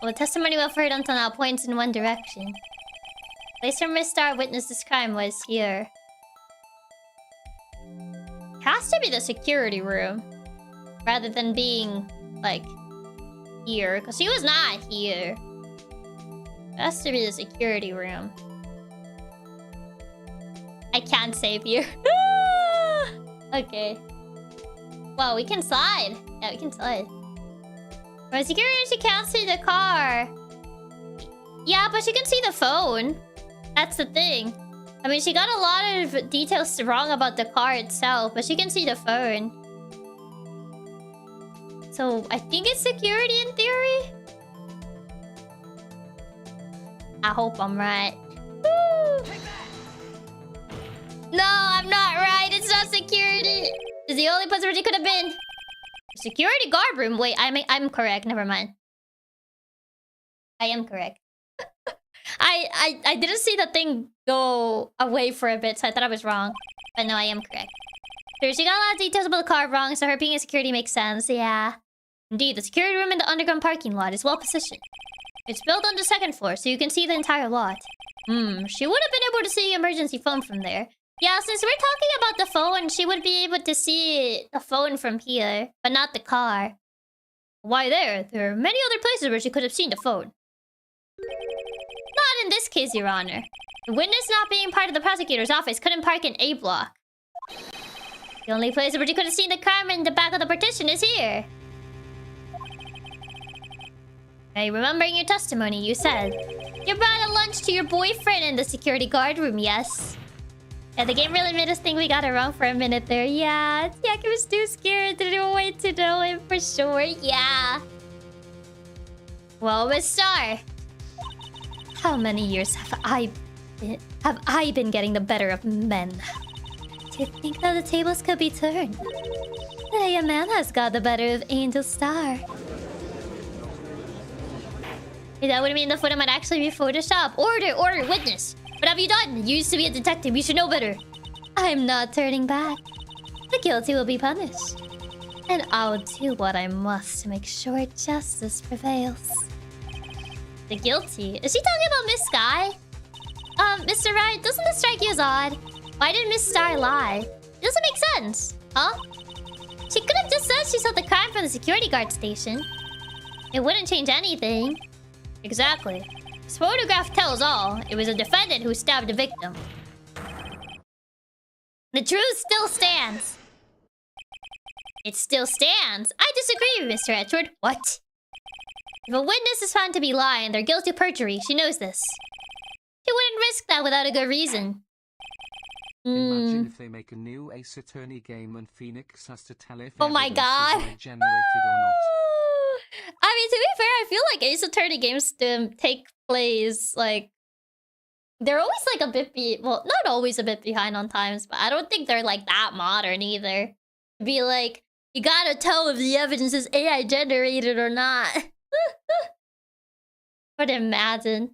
Well, the testimony we've heard until now points in one direction. The place where Miss Star witnessed this crime was here. Has to be the security room. Rather than being, like, here. Because she was not here. Has to be the security room. I can't save you. Okay. Well, we can slide. Yeah, we can slide. For security, she can't see the car. Yeah, but she can see the phone. That's the thing. I mean, she got a lot of details wrong about the car itself, but she can see the phone. So, I think it's security in theory? I hope I'm right. Woo! No, I'm not right. It's not security. It's the only place where she could have been. Security guard room. Wait, I'm correct. Never mind. I am correct. I didn't see the thing go away for a bit, so I thought I was wrong. But no, I am correct. Sure, she got a lot of details about the car wrong, so her being in security makes sense. Yeah. Indeed, the security room in the underground parking lot is well positioned. It's built on the second floor, so you can see the entire lot. She would have been able to see the emergency phone from there. Yeah, since we're talking about the phone, she would be able to see the phone from here, but not the car. Why there? There are many other places where she could have seen the phone. Not in this case, Your Honor. The witness not being part of the prosecutor's office couldn't park in A block. The only place where she could have seen the crime in the back of the partition is here. Okay, remembering your testimony, you said you brought a lunch to your boyfriend in the security guard room, yes? Yeah, the game really made us think we got it wrong for a minute there. Yeah, Chiaki was too scared. Didn't wait to know him for sure. Yeah. Well, Miss Star, how many years have I been getting the better of men? Do you think that the tables could be turned? Today a man has got the better of Angel Star. That would mean the photo might actually be Photoshop. Order, witness. What have you done? You used to be a detective. You should know better. I'm not turning back. The guilty will be punished. And I'll do what I must to make sure justice prevails. The guilty? Is she talking about Miss Skye? Mr. Wright, doesn't this strike you as odd? Why did Miss Star lie? It doesn't make sense. Huh? She could have just said she saw the crime from the security guard station. It wouldn't change anything. Exactly. This photograph tells all. It was a defendant who stabbed a victim. The truth still stands. It still stands. I disagree, Mr. Edgeworth. What? If a witness is found to be lying, they're guilty of perjury. She knows this. She wouldn't risk that without a good reason. Imagine if they make a new Ace Attorney game and Phoenix has to tell if oh my god. is generated or not. I mean, to be fair, I feel like Ace Attorney games take place, like... They're always, like, a bit... Well, not always a bit behind on times, but I don't think they're, like, that modern either. Be like, you gotta tell if the evidence is AI generated or not. But imagine.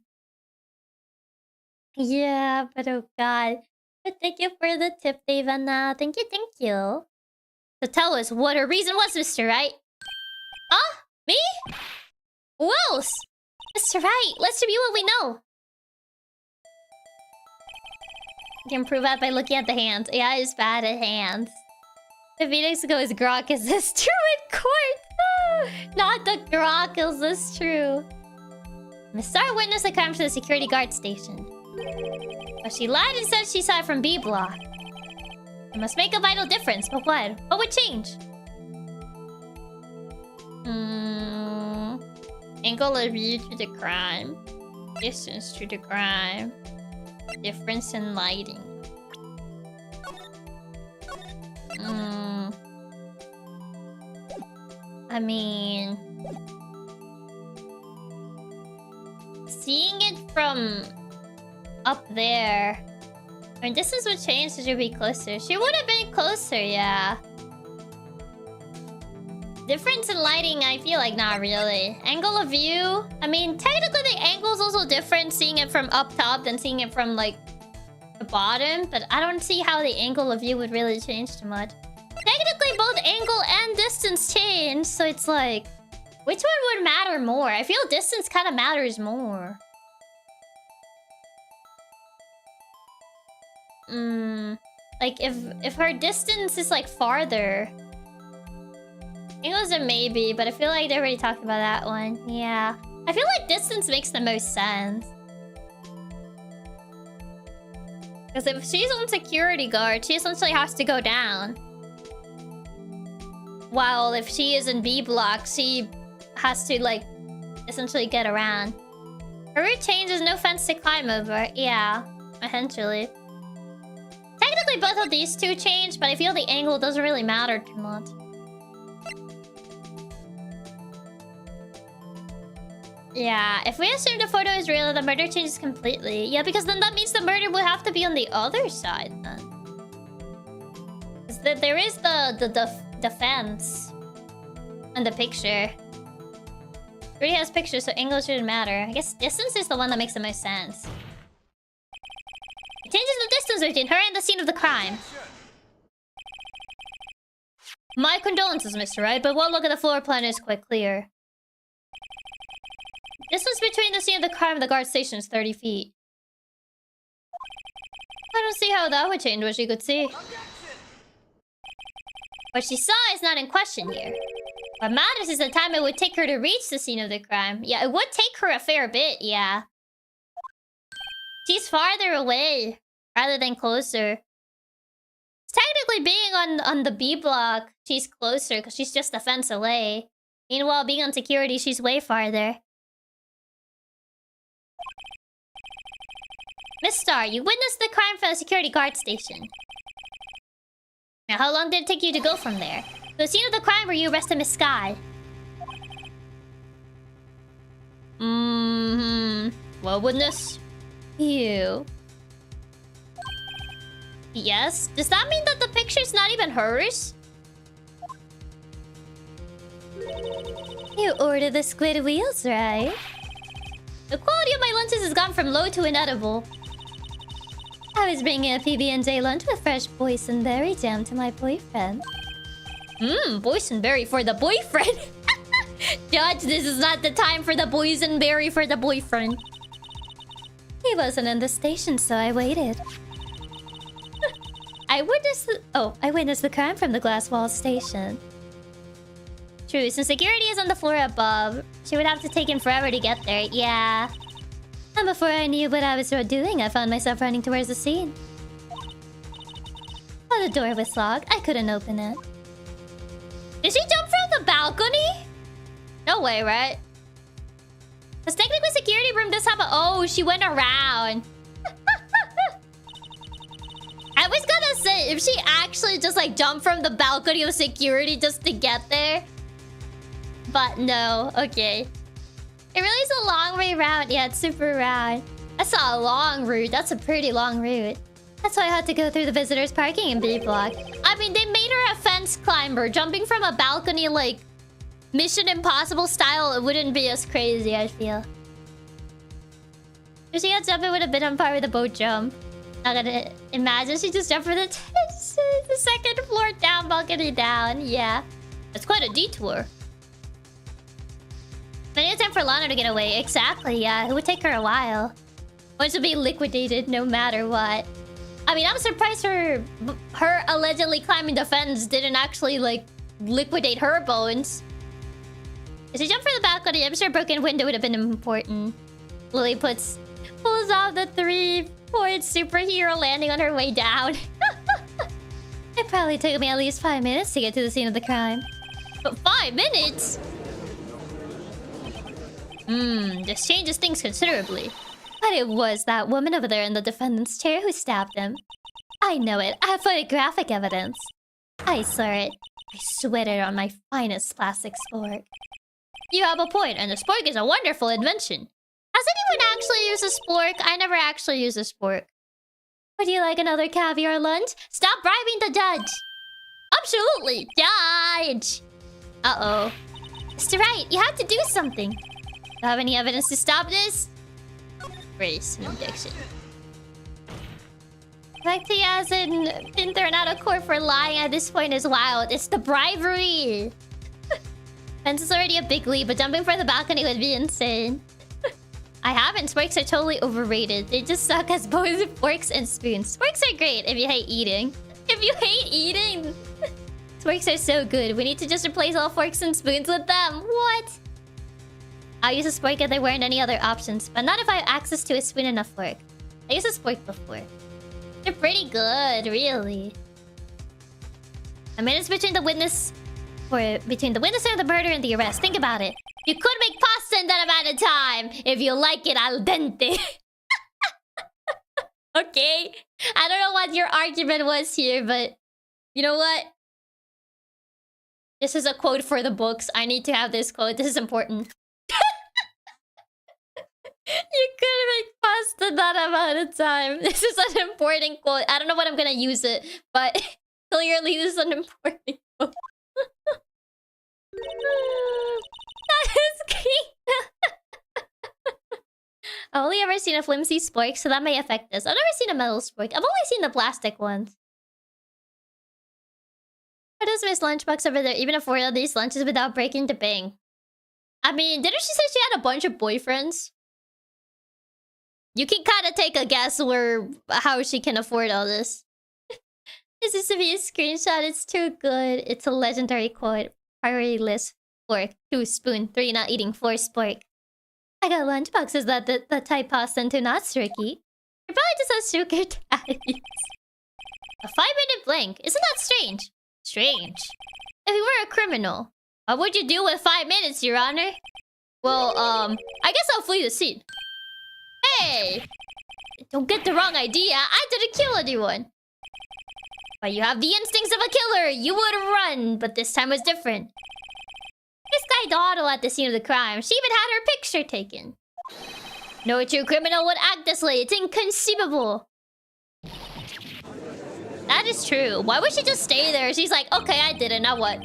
Yeah, but oh god. But thank you for the tip, Devana. Thank you. So tell us what her reason was, Mr. Wright. Huh? Me? Who else? Mr. Wright, let's review what we know. You can prove that by looking at the hands. AI is bad at hands. The Phoenix goes grok. Is this true in court? Not the grok. Is this true? Miss Star witnessed the crime to the security guard station. But she lied and said she saw it from B block. It must make a vital difference. But what? What would change? Angle of view to the crime. Distance to the crime. Difference in lighting. I mean... Seeing it from... up there... I mean, distance would change, so she'd be closer. She would have been closer, yeah. Difference in lighting, I feel like not really. Angle of view? I mean, technically the angle's also different seeing it from up top than seeing it from, like, the bottom. But I don't see how the angle of view would really change too much. Technically, both angle and distance change, so it's like... Which one would matter more? I feel distance kind of matters more. Like, if her distance is, like, farther... Angle's a maybe, but I feel like they already talked about that one. Yeah. I feel like distance makes the most sense. Because if she's on security guard, she essentially has to go down. While if she is in B block, she has to, like, essentially get around. Her route changes, no fence to climb over. Yeah, essentially. Technically, both of these two change, but I feel the angle doesn't really matter too much. Yeah, if we assume the photo is real, the murder changes completely. Yeah, because then that means the murder would have to be on the other side, then. Because there is the fence. And the picture. It already has pictures, so angle shouldn't matter. I guess distance is the one that makes the most sense. It changes the distance between her and the scene of the crime. My condolences, Mr. Wright, but one look at the floor plan is quite clear. Distance between the scene of the crime and the guard station is 30 feet. I don't see how that would change what she could see. What she saw is not in question here. What matters is the time it would take her to reach the scene of the crime. Yeah, it would take her a fair bit, yeah. She's farther away rather than closer. Technically, being on the B block, she's closer because she's just a fence away. Meanwhile, being on security, she's way farther. Miss Star, you witnessed the crime from the security guard station. Now, how long did it take you to go from there? To the scene of the crime where you arrested Miss Skye. Well, witness? You. Yes? Does that mean that the picture's not even hers? You ordered the squid wheels, right? The quality of my lunches has gone from low to inedible. I was bringing a PB&J lunch with fresh boysenberry jam to my boyfriend. Boysenberry for the boyfriend? Judge, this is not the time for the boysenberry for the boyfriend. He wasn't in the station, so I waited. I witnessed the crime from the glass wall station. True, since security is on the floor above, she would have to take him forever to get there. Yeah. And before I knew what I was doing, I found myself running towards the scene. While the door was locked, I couldn't open it. Did she jump from the balcony? No way, right? Because technically security room does have a... Oh, she went around. I was gonna say, if she actually just like jumped from the balcony of security just to get there. But no, okay. It really is a long way round. Yeah, it's super round. That's not a long route. That's a pretty long route. That's why I had to go through the visitors parking in B block. I mean, they made her a fence climber. Jumping from a balcony like Mission Impossible style, it wouldn't be as crazy, I feel. If she had jumped, it would have been on par with the boat jump. Not gonna imagine she just jumped from the second floor down, balcony down. Yeah. That's quite a detour. Plenty of time for Lana to get away. Exactly, yeah. It would take her a while. Once to be liquidated no matter what. I mean, I'm surprised her allegedly climbing the fence didn't actually, like, liquidate her bones. If she jumped from the balcony, I'm sure a broken window would have been important. Lily pulls off the 3-point superhero landing on her way down. It probably took me at least 5 minutes to get to the scene of the crime. But 5 minutes? This changes things considerably. But it was that woman over there in the defendant's chair who stabbed him. I know it. I have photographic evidence. I saw it. I sweated on my finest plastic spork. You have a point, and the spork is a wonderful invention. Has anyone actually used a spork? I never actually used a spork. Would you like another caviar lunch? Stop bribing the judge! Absolutely! Judge! Uh-oh. Mr. Wright, you have to do something. Do you have any evidence to stop this? Race addiction. Like he hasn't been thrown out of court for lying at this point is wild. It's the bribery! Fence is already a big leap, but jumping from the balcony would be insane. I haven't. Sporks are totally overrated. They just suck as both forks and spoons. Sporks are great if you hate eating. If you hate eating! Sporks are so good. We need to just replace all forks and spoons with them. What? I'll use a spork if there weren't any other options, but not if I have access to a spoon and a fork. I used a spork before. They're pretty good, really. I mean, it's between the witness and the murder and the arrest. Think about it. You could make pasta in that amount of time if you like it al dente. Okay? I don't know what your argument was here, but you know what? This is a quote for the books. I need to have this quote. This is important. You could make pasta that amount of time. This is an important quote. I don't know when I'm gonna use it, but clearly this is an important quote. That is cute. I've only ever seen a flimsy spork, so that may affect this. I've never seen a metal spork. I've only seen the plastic ones. What is Miss Lunchbox over there even afford these lunches without breaking the bank? I mean, didn't she say she had a bunch of boyfriends? You can kind of take a guess how she can afford all this. This is to be a screenshot. It's too good. It's a legendary quote. Priority list. Fork. 2 spoon. 3 not eating. 4 spork. I got lunchboxes that type pasta into not tricky. You're probably just a sugar daddies. A 5-minute blank. Isn't that strange? Strange. If you were a criminal, what would you do with 5 minutes, Your Honor? Well, I guess I'll flee the scene. Hey! Don't get the wrong idea. I didn't kill anyone. But you have the instincts of a killer. You would have run, but this time was different. This guy Taro at the scene of the crime. She even had her picture taken. No true criminal would act this way. It's inconceivable. That is true. Why would she just stay there? She's like, okay, I did it. Now what?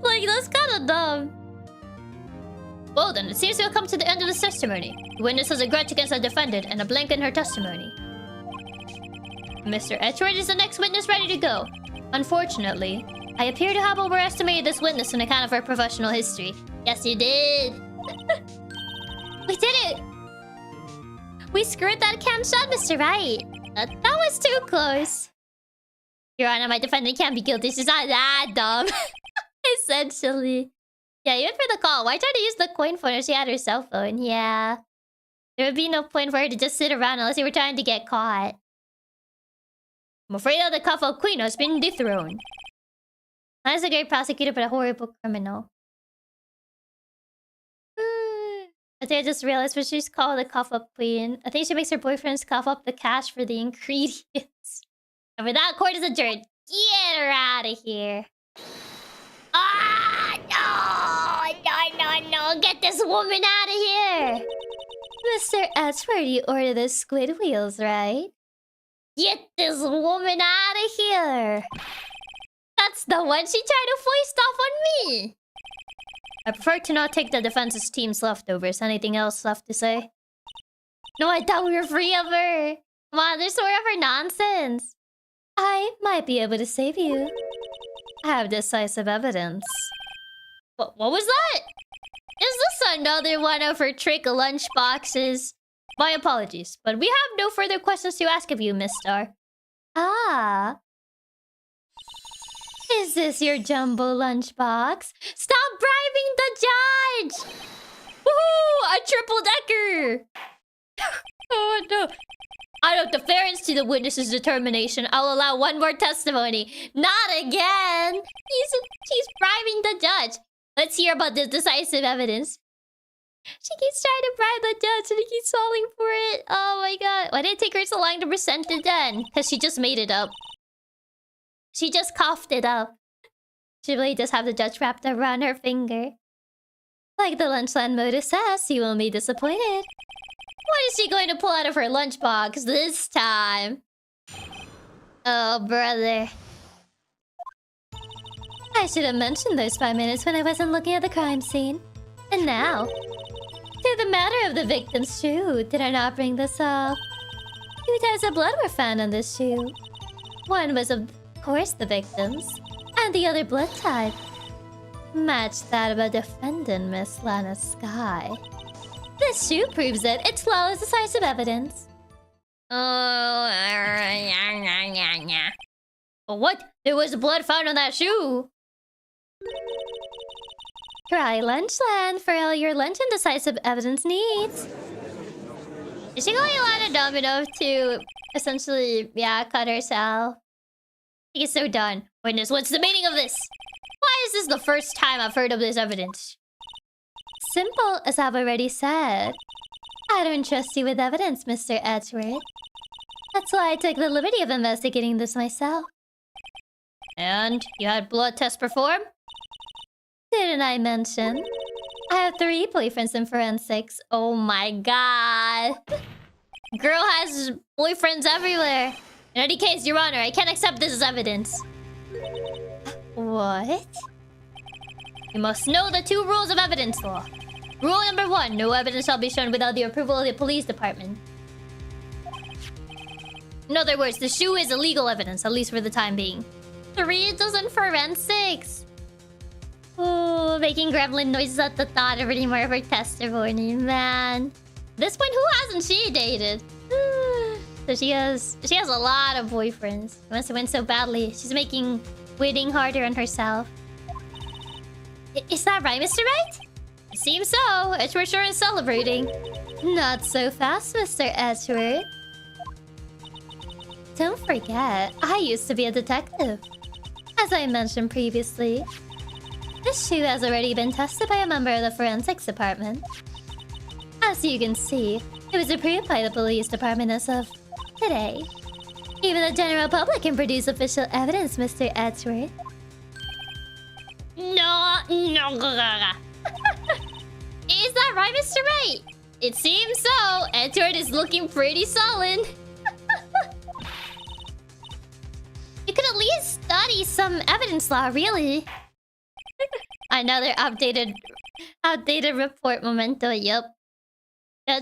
Like, that's kind of dumb. Well then, it seems to have come to the end of this testimony. The witness has a grudge against the defendant and a blank in her testimony. Mr. Edgeworth is the next witness ready to go. Unfortunately, I appear to have overestimated this witness on account of her professional history. Yes, you did. We did it! We screwed that cam shot, Mr. Wright. That was too close. Your Honor, my defendant can't be guilty. She's not that dumb. Essentially. Yeah, even for the call, why try to use the coin phone if she had her cell phone? Yeah. There would be no point for her to just sit around unless you were trying to get caught. I'm afraid that the Kafo Queen has been dethroned. That is a great prosecutor, but a horrible criminal. I think I just realized what she's called the cough up queen. I think she makes her boyfriends cough up the cash for the ingredients. And with that, court is adjourned. Get her out of here. Ah, no. Get this woman out of here. Mr. Edgeworth, you ordered the squid wheels, right? Get this woman out of here. That's the one she tried to foist off on me. I prefer to not take the defense's team's leftovers. Anything else left to say? No, I thought we were free of her. Come on, there's more of her nonsense. I might be able to save you. I have decisive evidence. What was that? Is this another one of her trick lunch boxes? My apologies, but we have no further questions to ask of you, Miss Star. Ah. Is this your jumbo lunchbox? Stop bribing the judge! Woohoo! A triple-decker! Oh no. Out of deference to the witness's determination, I'll allow one more testimony. Not again! She's bribing the judge. Let's hear about this decisive evidence. She keeps trying to bribe the judge and he keeps falling for it. Oh my god. Why did it take her so long to present it then? Because she just made it up. She just coughed it up. She really does have the judge wrapped around her finger. Like the lunchland motor says, you will be disappointed. What is she going to pull out of her lunchbox this time? Oh, brother. I should have mentioned those 5 minutes when I wasn't looking at the crime scene. And now, to the matter of the victim's shoe, did I not bring this up? 2 types of blood were found on this shoe. One was of course the victim's, and the other blood type matched that of a defendant, Miss Lana Skye. This shoe proves it. It's flawless decisive evidence. What? There was blood found on that shoe. Try Lunchland for all your lunch and decisive evidence needs. Is she going Lana dumb enough to essentially, cut herself? He is so done. Witness, what's the meaning of this? Why is this the first time I've heard of this evidence? Simple, as I've already said. I don't trust you with evidence, Mr. Edgeworth. That's why I took the liberty of investigating this myself. And you had blood tests performed? Didn't I mention? I have 3 boyfriends in forensics. Oh my god. Girl has boyfriends everywhere. In any case, Your Honor, I can't accept this as evidence. What? You must know the 2 rules of evidence law. Rule number 1, no evidence shall be shown without the approval of the police department. In other words, the shoe is illegal evidence, at least for the time being. 3 dozen forensics. Ooh, making gremlin noises at the thought of any more of her testimony, man. At this point, who hasn't she dated? So she has a lot of boyfriends. She wants to win so badly. She's making winning harder on herself. Is that right, Mr. Wright? It seems so. Edgeworth sure is celebrating. Not so fast, Mr. Edgeworth. Don't forget, I used to be a detective. As I mentioned previously, this shoe has already been tested by a member of the forensics department. As you can see, it was approved by the police department as of today. Even the general public can produce official evidence, Mr. Edgeworth. No. Is that right, Mr. Right? It seems so. Edgeworth is looking pretty solid. You could at least study some evidence law, really. Another outdated report memento, yep.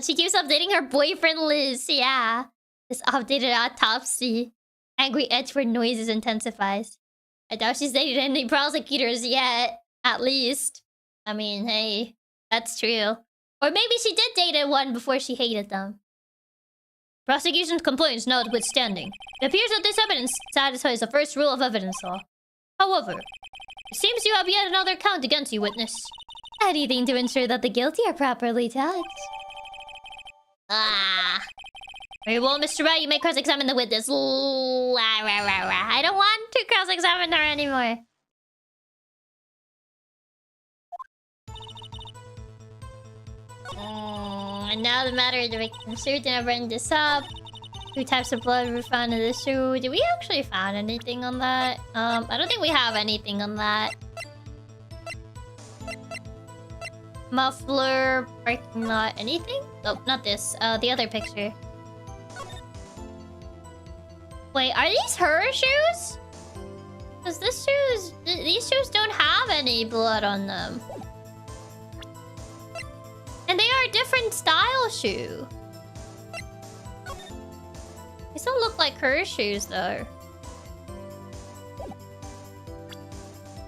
She keeps updating her boyfriend Liz, yeah. This updated autopsy. Angry Edgeworth noises intensifies. I doubt she's dated any prosecutors yet, at least. I mean, hey, that's true. Or maybe she did date one before she hated them. Prosecution's complaints notwithstanding, it appears that this evidence satisfies the first rule of evidence law. However, it seems you have yet another count against you, witness. Anything to ensure that the guilty are properly judged. Very well, Mr. Wright, you may cross-examine the witness. I don't want to cross-examine her anymore. And now the matter of the victim's suit, and I bring this up. 2 types of blood were found in the shoe. Did we actually find anything on that? I don't think we have anything on that. Muffler, parking lot, anything? Oh, not this. The other picture. Wait, are these her shoes? Because these shoes don't have any blood on them. And they are a different style shoe. These don't look like her shoes, though.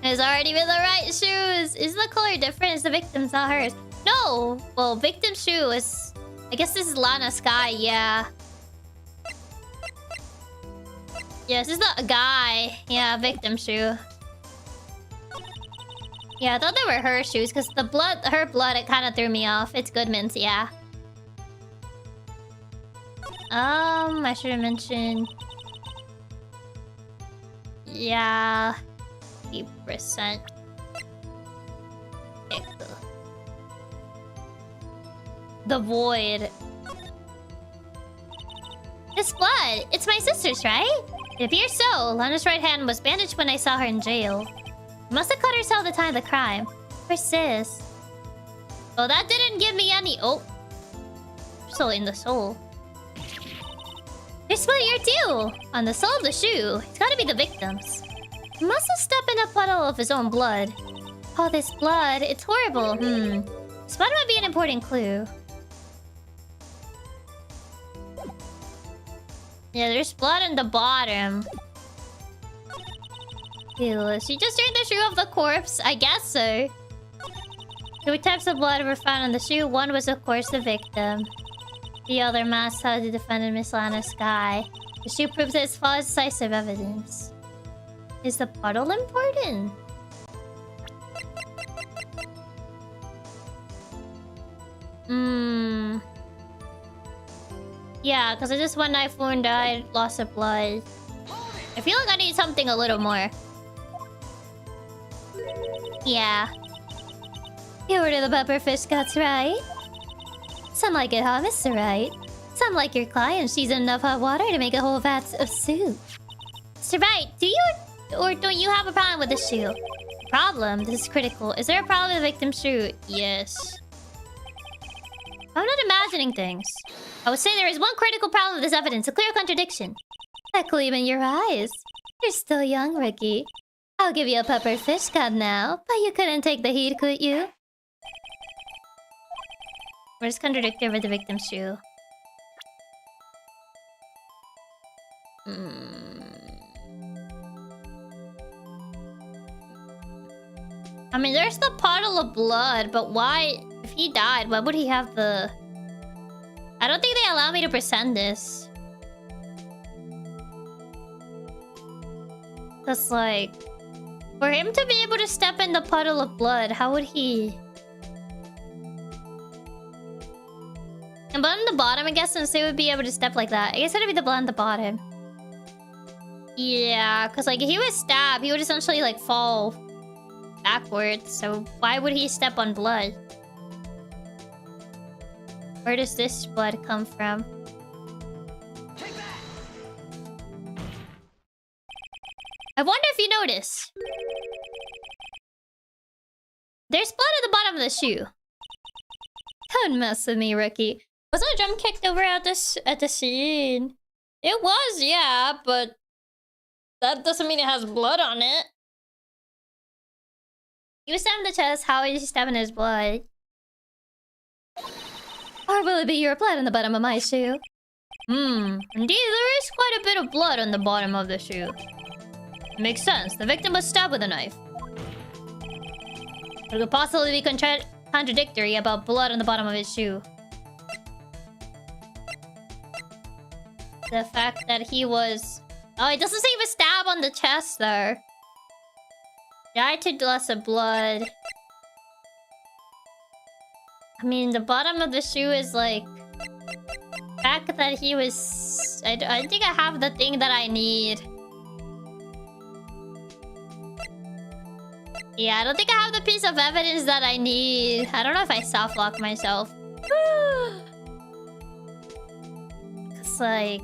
It's already been the right shoes. Is the color different? Is the victim's not hers? No! Well, victim's shoe is... I guess this is Lana Skye, yeah. Yes, this is the guy. Yeah, victim shoe. Yeah, I thought they were her shoes, because the blood, her blood, it kind of threw me off. It's Goodman's, yeah. I should have mentioned... Yeah... 8%. The void. This blood, it's my sister's, right? It appears so. Lana's right hand was bandaged when I saw her in jail. Must have cut herself the time of the crime. Her sis. Oh, that didn't give me any... Oh. Still in the sole. There's blood here too! On the sole of the shoe. It's gotta be the victim's. He must have stepped in a puddle of his own blood. Oh, this blood. It's horrible. This blood might be an important clue. Yeah, there's blood in the bottom. Ew, she just turned the shoe off the corpse? I guess so. 2 types of blood were found on the shoe. One was, of course, the victim. The other masked how the defendant, Miss Lana Skye. The shoe proves that it's flawless, decisive evidence. Is the puddle important? Yeah, because I just one knife wound died, loss of blood. I feel like I need something a little more. Yeah. You ordered the pepperfish guts, right? Some like it hot, Mr. Right. Some like your client seasoned enough hot water to make a whole vat of soup. Mr. Right, do you or don't you have a problem with this shoe? Problem? This is critical. Is there a problem with the victim's shoe? Yes. I'm not imagining things. I would say there is one critical problem with this evidence, a clear contradiction. That gleam in your eyes. You're still young, Ricky. I'll give you a pepper fish cut now, but you couldn't take the heat, could you? Where's contradictory with the victim's shoe? I mean, there's the puddle of blood, but why... If he died, why would he have the... I don't think they allow me to present this. That's like... For him to be able to step in the puddle of blood, how would he... And blood on the bottom, I guess, since they would be able to step like that. I guess it would be the blood on the bottom. Yeah, because like if he was stabbed, he would essentially like fall backwards. So why would he step on blood? Where does this blood come from? I wonder if you notice. There's blood at the bottom of the shoe. Don't mess with me, rookie. Wasn't a drum kicked over at the scene? It was, yeah, but that doesn't mean it has blood on it. He was stabbed in the chest. How is he stabbing his blood? Or will it be your blood on the bottom of my shoe? Indeed, there is quite a bit of blood on the bottom of the shoe. Makes sense. The victim was stabbed with a knife. It could possibly be contradictory about blood on the bottom of his shoe. The fact that he was... Oh, it doesn't say he was stabbed on the chest, though. Died to loss of blood. I mean, the bottom of the shoe is like... The fact that he was... I think I have the thing that I need. Yeah, I don't think I have the piece of evidence that I need. I don't know if I soft-lock myself. It's like...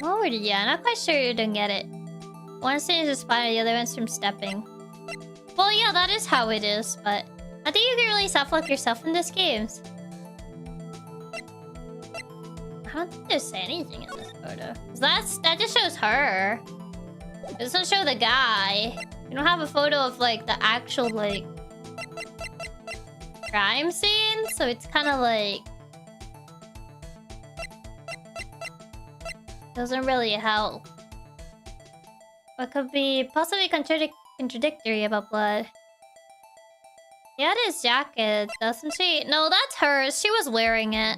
Oh, yeah, not quite sure you don't get it. One thing is a spider, the other one's from stepping. Well, yeah, that is how it is, but... I think you can really soft-lock yourself in this game. I don't think there's anything in this photo. That just shows her. It doesn't show the guy. You don't have a photo of, like, the actual, like... crime scene, so it's kind of like... Doesn't really help. What could be possibly contradictory about blood? Yeah, it is jacket, doesn't she? No, that's hers. She was wearing it.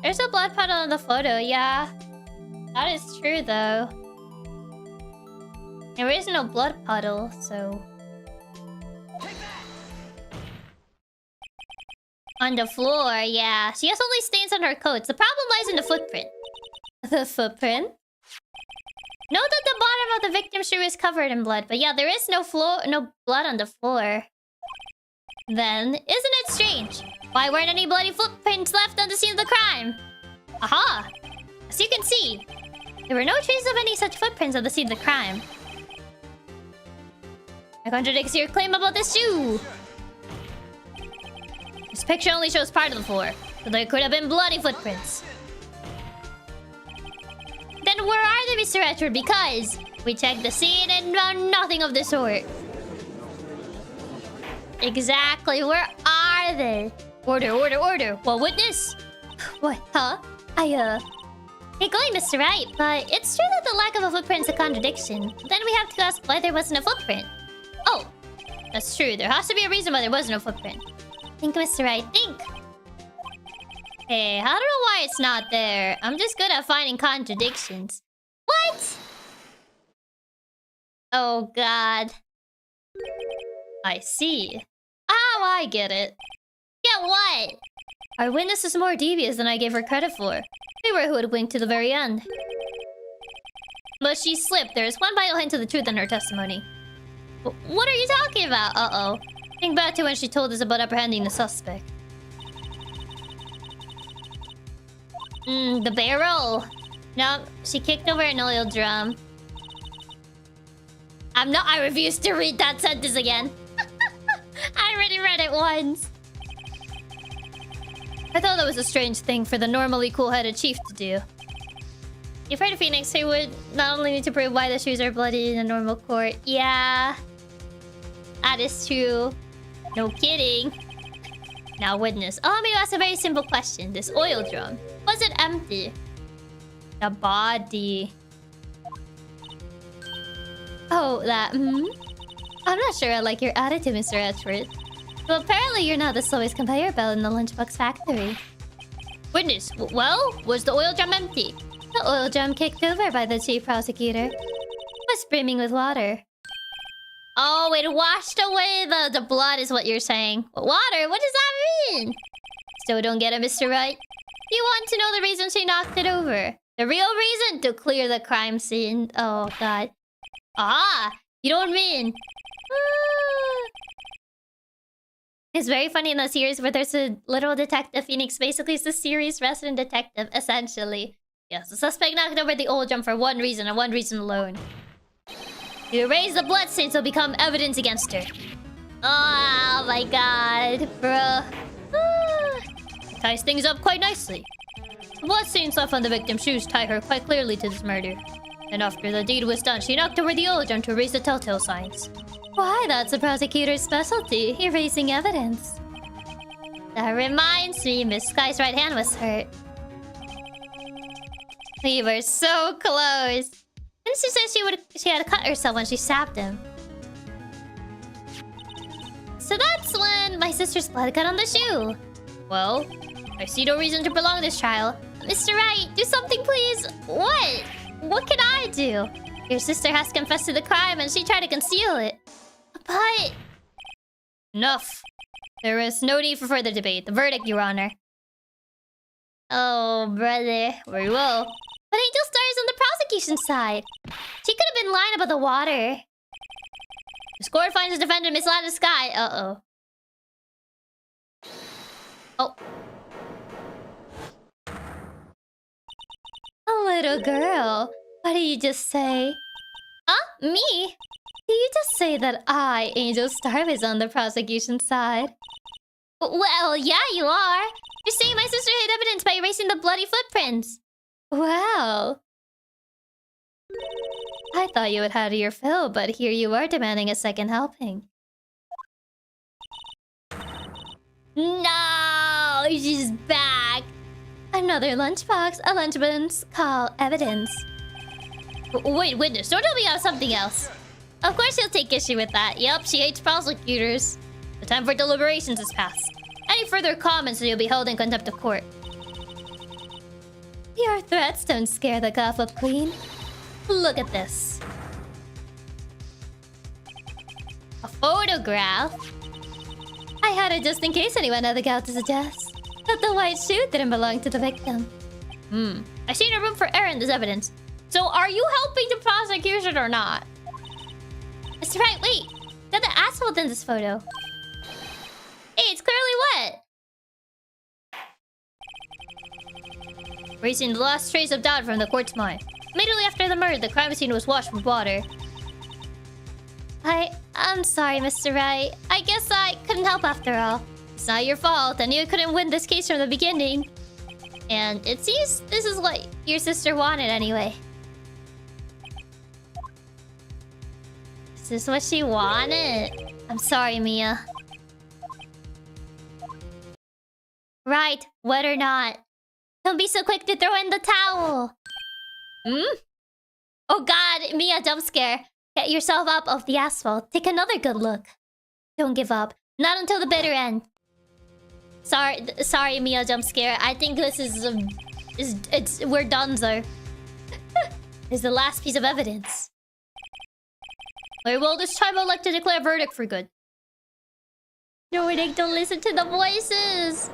There's a blood puddle in the photo, yeah. That is true, though. There is no blood puddle, so... On the floor, yeah. She has only stains on her coats. The problem lies in the footprint. The footprint? Note that the bottom of the victim's shoe is covered in blood. But yeah, there is no blood on the floor. Then, isn't it strange? Why weren't any bloody footprints left on the scene of the crime? Aha! As you can see, there were no traces of any such footprints on the scene of the crime. That contradicts your claim about this shoe. This picture only shows part of the floor, so there could have been bloody footprints. Then where are they, Mr. Edgeworth? Because we checked the scene and found nothing of the sort. Exactly, where are they? Order, order, order. What witness? What, huh? Hey, going, Mr. Wright, but it's true that the lack of a footprint is a contradiction. Then we have to ask why there wasn't a footprint. Oh, that's true. There has to be a reason why there was no footprint. Think, Mr. Wright, think. Hey, I don't know why it's not there. I'm just good at finding contradictions. What? Oh, God. I see. Oh, I get it. Get what? Our witness is more devious than I gave her credit for. We were hoodwinked to the very end. But she slipped. There is one vital hint to the truth in her testimony. What are you talking about? Uh-oh. Think back to when she told us about apprehending the suspect. The barrel. No, she kicked over an oil drum. I refuse to read that sentence again. I already read it once. I thought that was a strange thing for the normally cool-headed chief to do. If Freddy Phoenix, he would not only need to prove why the shoes are bloody in a normal court. Yeah. That is true. No kidding. Now, witness. Allow me to ask a very simple question. This oil drum, was it empty? The body. Oh, that, I'm not sure I like your attitude, Mr. Edgeworth. Well, apparently you're not the slowest conveyor belt in the lunchbox factory. Witness, well, was the oil drum empty? The oil drum kicked over by the chief prosecutor was brimming with water. Oh, it washed away the blood is what you're saying. Water? What does that mean? Still don't get it, Mr. Wright. You want to know the reason she knocked it over. The real reason to clear the crime scene. Oh god. Ah! You know what I mean? Ah. It's very funny in the series where there's a little detective Phoenix. Basically, it's the series resident detective, essentially. Yes, the suspect knocked over the old jump for one reason and one reason alone. To erase the bloodstains will become evidence against her. Oh my god, bro. Ah. Ties things up quite nicely. The bloodstains left on the victim's shoes tie her quite clearly to this murder. And after the deed was done, she knocked over the old jump to erase the telltale signs. Why, that's the prosecutor's specialty, erasing evidence. That reminds me, Miss Skye's right hand was hurt. We were so close. And she said she had cut herself when she stabbed him. So that's when my sister's blood got on the shoe. Well, I see no reason to prolong this trial. Mr. Wright, do something please. What? What can I do? Your sister has confessed to the crime and she tried to conceal it. But... Enough. There is no need for further debate. The verdict, Your Honor. Oh, brother. Very well. But Angel Star is on the prosecution side. She could have been lying about the water. The court finds the defendant, Miss Lana Skye. Uh-oh. Oh. A little girl. What do you just say? Huh? Me? Did you just say that I, Angel Star, is on the prosecution side? Well, yeah, you are. You're saying my sister hid evidence by erasing the bloody footprints. Wow. I thought you had had your fill, but here you are demanding a second helping. No, she's back. Another lunchbox. A lunchbox call evidence. Wait, witness, don't tell me about something else. Of course he'll take issue with that. Yep, she hates prosecutors. The time for deliberations has passed. Any further comments and you'll be held in contempt of court. Your threats don't scare the cough up, Queen. Look at this. A photograph? I had it just in case anyone had the gout to suggest that the white shoe didn't belong to the victim. I see no room for error in this evidence. So are you helping the prosecution or not? That's right, wait. Got the asphalt in this photo. Hey, it's clearly wet. Erasing the last trace of doubt from the court's mind. Immediately after the murder, the crime scene was washed with water. I'm sorry, Mr. Wright. I guess I couldn't help after all. It's not your fault. I knew you couldn't win this case from the beginning. And it seems this is what your sister wanted anyway. Is this what she wanted? I'm sorry, Mia. Right, wet or not. Don't be so quick to throw in the towel. Oh god, Mia, jump scare. Get yourself up off the asphalt. Take another good look. Don't give up. Not until the bitter end. Sorry, Mia, jump scare. I think this we're done, sir. It's the last piece of evidence. Very well, this time I'd like to declare a verdict for good. No, Nick, don't listen to the voices.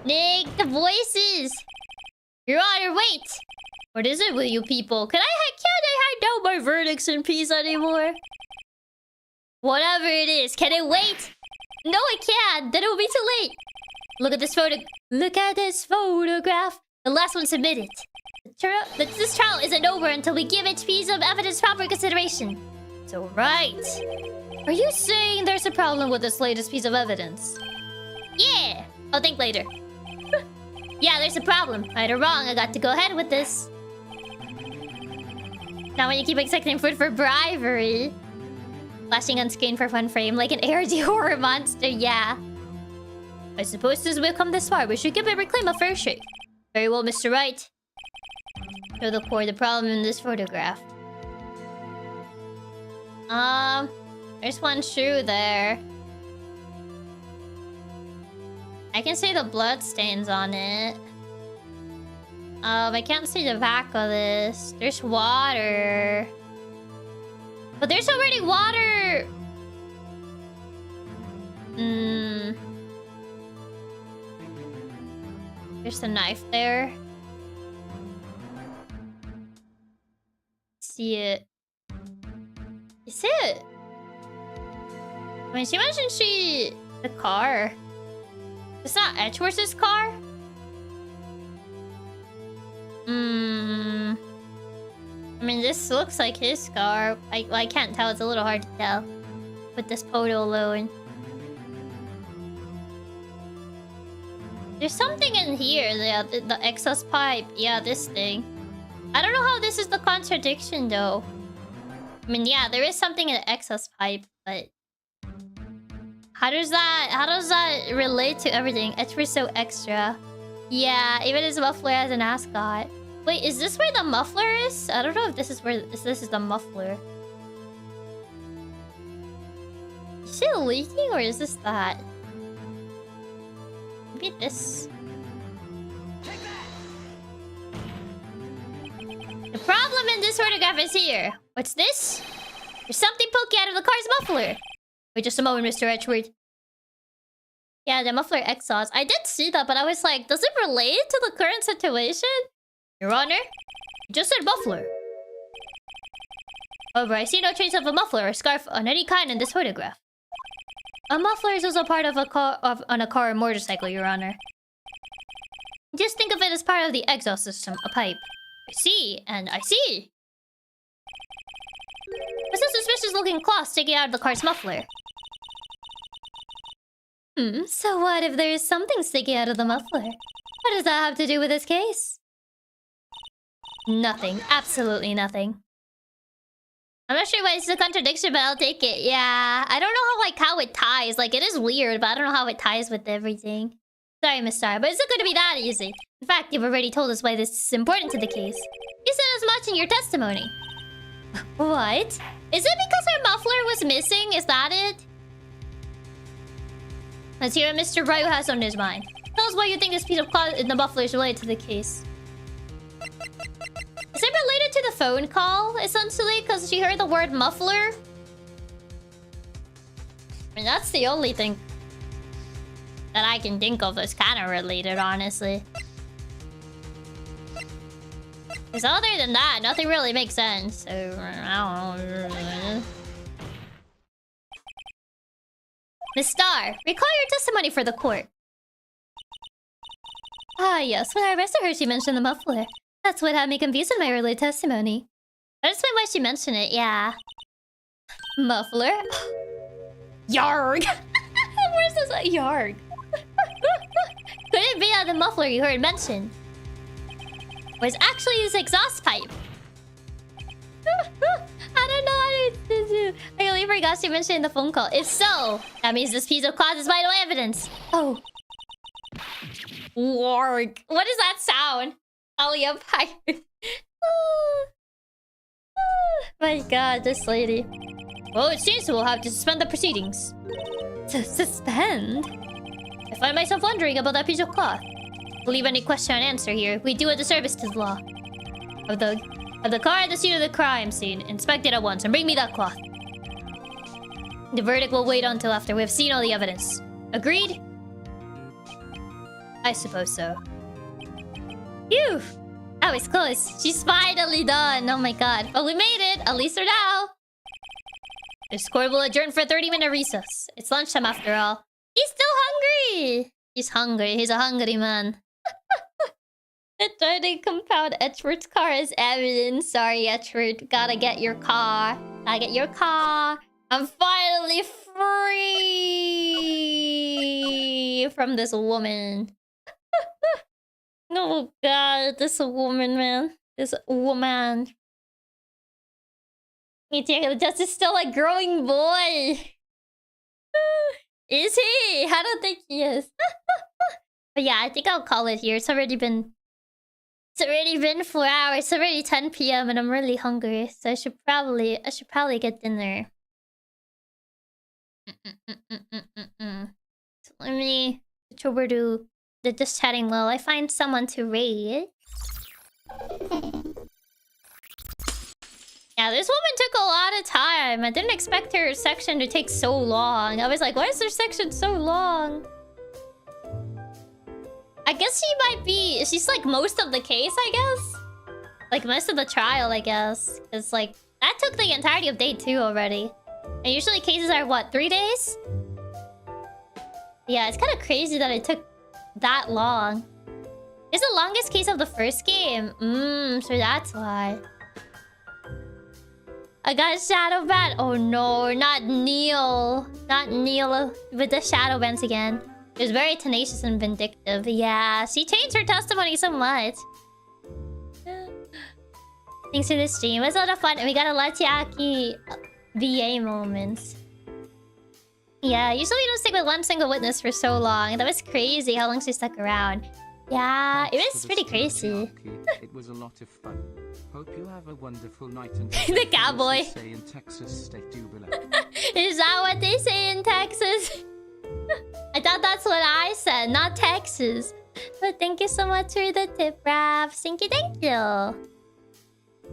Nick, the voices. Your Honor, wait. What is it with you people? Can't I hand down my verdicts in peace anymore? Whatever it is, can it wait? No, it can't. Then it will be too late. Look at this photo. Look at this photograph. The last one submitted. This trial isn't over until we give each piece of evidence proper consideration. So, right. Are you saying there's a problem with this latest piece of evidence? Yeah. I'll think later. Yeah, there's a problem. Right or wrong, I got to go ahead with this. Now when you keep accepting food for bribery. Flashing on screen for one frame like an ARG horror monster, yeah. I suppose since we've come this far, we should give every claim a fair shake. Very well, Mr. Wright. Show the court the problem in this photograph. There's one shoe there. I can see the blood stains on it. I can't see the back of this. There's water. But there's already water! There's a knife there. see it. Is it? I mean, she mentioned the car. It's not Edgeworth's car? I mean, this looks like his car. I can't tell. It's a little hard to tell with this photo alone. There's something in here. The exhaust pipe. Yeah, this thing. I don't know how this is the contradiction, though. I mean, yeah, there is something in the exhaust pipe, but how does that relate to everything? It's so extra. Yeah, even his muffler has an mascot. Wait, is this where the muffler is? I don't know if this is where this is the muffler. Is it leaking or is this that? Maybe this. The problem in this photograph is here. What's this? There's something poking out of the car's muffler. Wait just a moment, Mr. Edgeworth. Yeah, the muffler exhaust. I did see that, but I was like, does it relate to the current situation? Your Honor, you just said muffler. However, I see no trace of a muffler or scarf on any kind in this photograph. A muffler is also part of a car on a car or motorcycle, Your Honor. Just think of it as part of the exhaust system, a pipe. I see, and I see. What's a suspicious-looking cloth sticking out of the car's muffler? So what if there is something sticking out of the muffler? What does that have to do with this case? Nothing. Absolutely nothing. I'm not sure why it's a contradiction, but I'll take it. Yeah, I don't know how it ties. Like, it is weird, but I don't know how it ties with everything. Sorry, Miss Star, but it's not gonna be that easy. In fact, you've already told us why this is important to the case. You said as much in your testimony. What? Is it because her muffler was missing? Is that it? Let's hear what Mr. Ryu has on his mind. Tell us why you think this piece of cloth in the muffler is related to the case. Is it related to the phone call, essentially? Because she heard the word muffler? I mean, that's the only thing that I can think of that's kind of related, honestly. Because other than that, nothing really makes sense. So, I don't know. Miss Star, recall your testimony for the court. Ah, yes. When I arrested her, she mentioned the muffler. That's what had me confused in my early testimony. That explains why she mentioned it, yeah. Muffler? Yarg! Where's this at? Yarg. Could it be the muffler you heard mentioned was actually his exhaust pipe? I don't know what to do. I only forgot she mentioned in the phone call. If so, that means this piece of cloth is vital evidence. Oh. Warg. What does that sound? Alia Pipe. My god, this lady. Well, it seems we'll have to suspend the proceedings. Suspend? I find myself wondering about that piece of cloth. We'll leave any question unanswered here. We do a disservice to the law. Of the car at the scene of the crime scene. Inspect it at once and bring me that cloth. The verdict will wait until after we have seen all the evidence. Agreed? I suppose so. Phew! That was close. She's finally done. Oh my god. But we made it. At least for now. This court will adjourn for a 30-minute recess. It's lunchtime after all. He's still hungry! He's hungry. He's a hungry man. The dirty compound Edgeworth's car is evidence. Sorry, Edgeworth. Gotta get your car. Gotta get your car. I'm finally free from this woman. Oh god, this woman, man. This woman. The Justice is still a growing boy. Is he? I don't think he is. But yeah, I think I'll call it here. It's already been 4 hours. It's already 10 p.m. and I'm really hungry. So I should probably get dinner. So let me switch over to the just chatting while I find someone to raid. Yeah, this woman took a lot of time. I didn't expect her section to take so long. I was like, why is her section so long? I guess she might be... She's like most of the case, I guess? like most of the trial, I guess. It's like that took the entirety of day 2 already. And usually cases are what, 3 days? Yeah, it's kind of crazy that it took that long. It's the longest case of the first game. So that's why. I got shadow ban. Oh no, not Neil. Not Neil with the shadow bans again. It was very tenacious and vindictive. Yeah, she changed her testimony so much. Thanks for the stream. It was a lot of fun. And we got a lot of Chiaki VA moments. Yeah, usually we don't stick with one single witness for so long. That was crazy how long she stuck around. Yeah, it was pretty crazy. It was a lot of fun. Hope you have a wonderful night and the cowboy. Say in Texas, stay tubular. Is that what they say in Texas? I thought that's what I said, not Texas. But thank you so much for the tip, Raph. Thank you.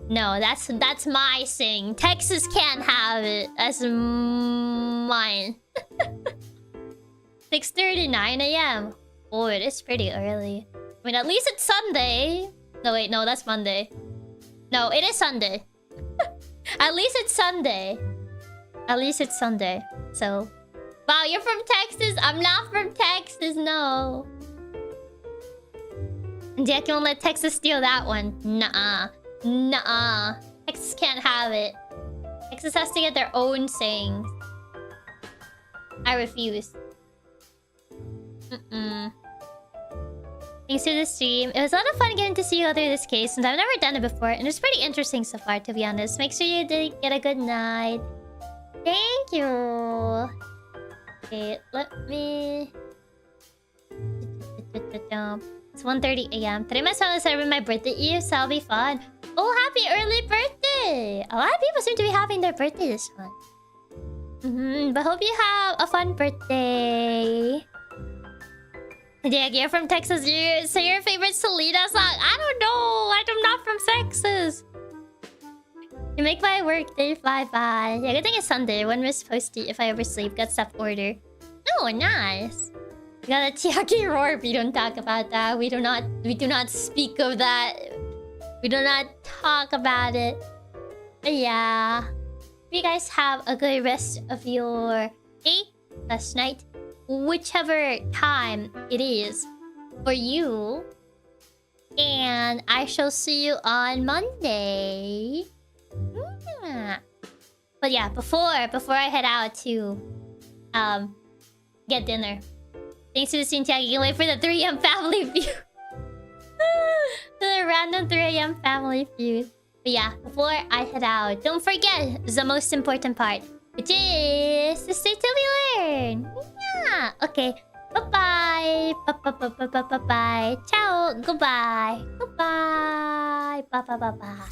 No, that's my sing. Texas can't have it. That's mine. 6:39 a.m. Oh, it is pretty early. I mean, at least it's Sunday. No, wait, no, that's Monday. No, it is Sunday. At least it's Sunday. At least it's Sunday. So, wow, you're from Texas. I'm not from Texas, no. Jack won't let Texas steal that one. Nuh-uh. Nuh-uh. Texas can't have it. Texas has to get their own sayings. I refuse. Thanks for the stream. It was a lot of fun getting to see you go through this case, since I've never done it before, and it's pretty interesting so far, to be honest. Make sure you did get a good night. Thank you. Okay, let me... It's 1:30 a.m. Today my son is celebrating my birthday eve, so I'll be fun. Oh, happy early birthday! A lot of people seem to be having their birthday this month. But hope you have a fun birthday. Jack, you're from Texas. So your favorite Selena song? I don't know. I'm not from Texas. You make my work day fly by. Yeah, good thing it's Sunday. When we're supposed to, if I oversleep, got stuff order. Oh, nice. We got a Chiaki roar. We don't talk about that. We do not speak of that. We do not talk about it. But yeah. You guys have a good rest of your day, last night, whichever time it is for you. And I shall see you on Monday. But yeah, before I head out to get dinner. Thanks for the stream, Chiaki. You can wait for the 3 AM family view. The random 3 AM family view. But yeah, before I head out, don't forget the most important part, which is to stay till we learn. Yeah. Okay. Bye-bye. Bye-bye. Ciao. Goodbye. Goodbye. Bye-bye.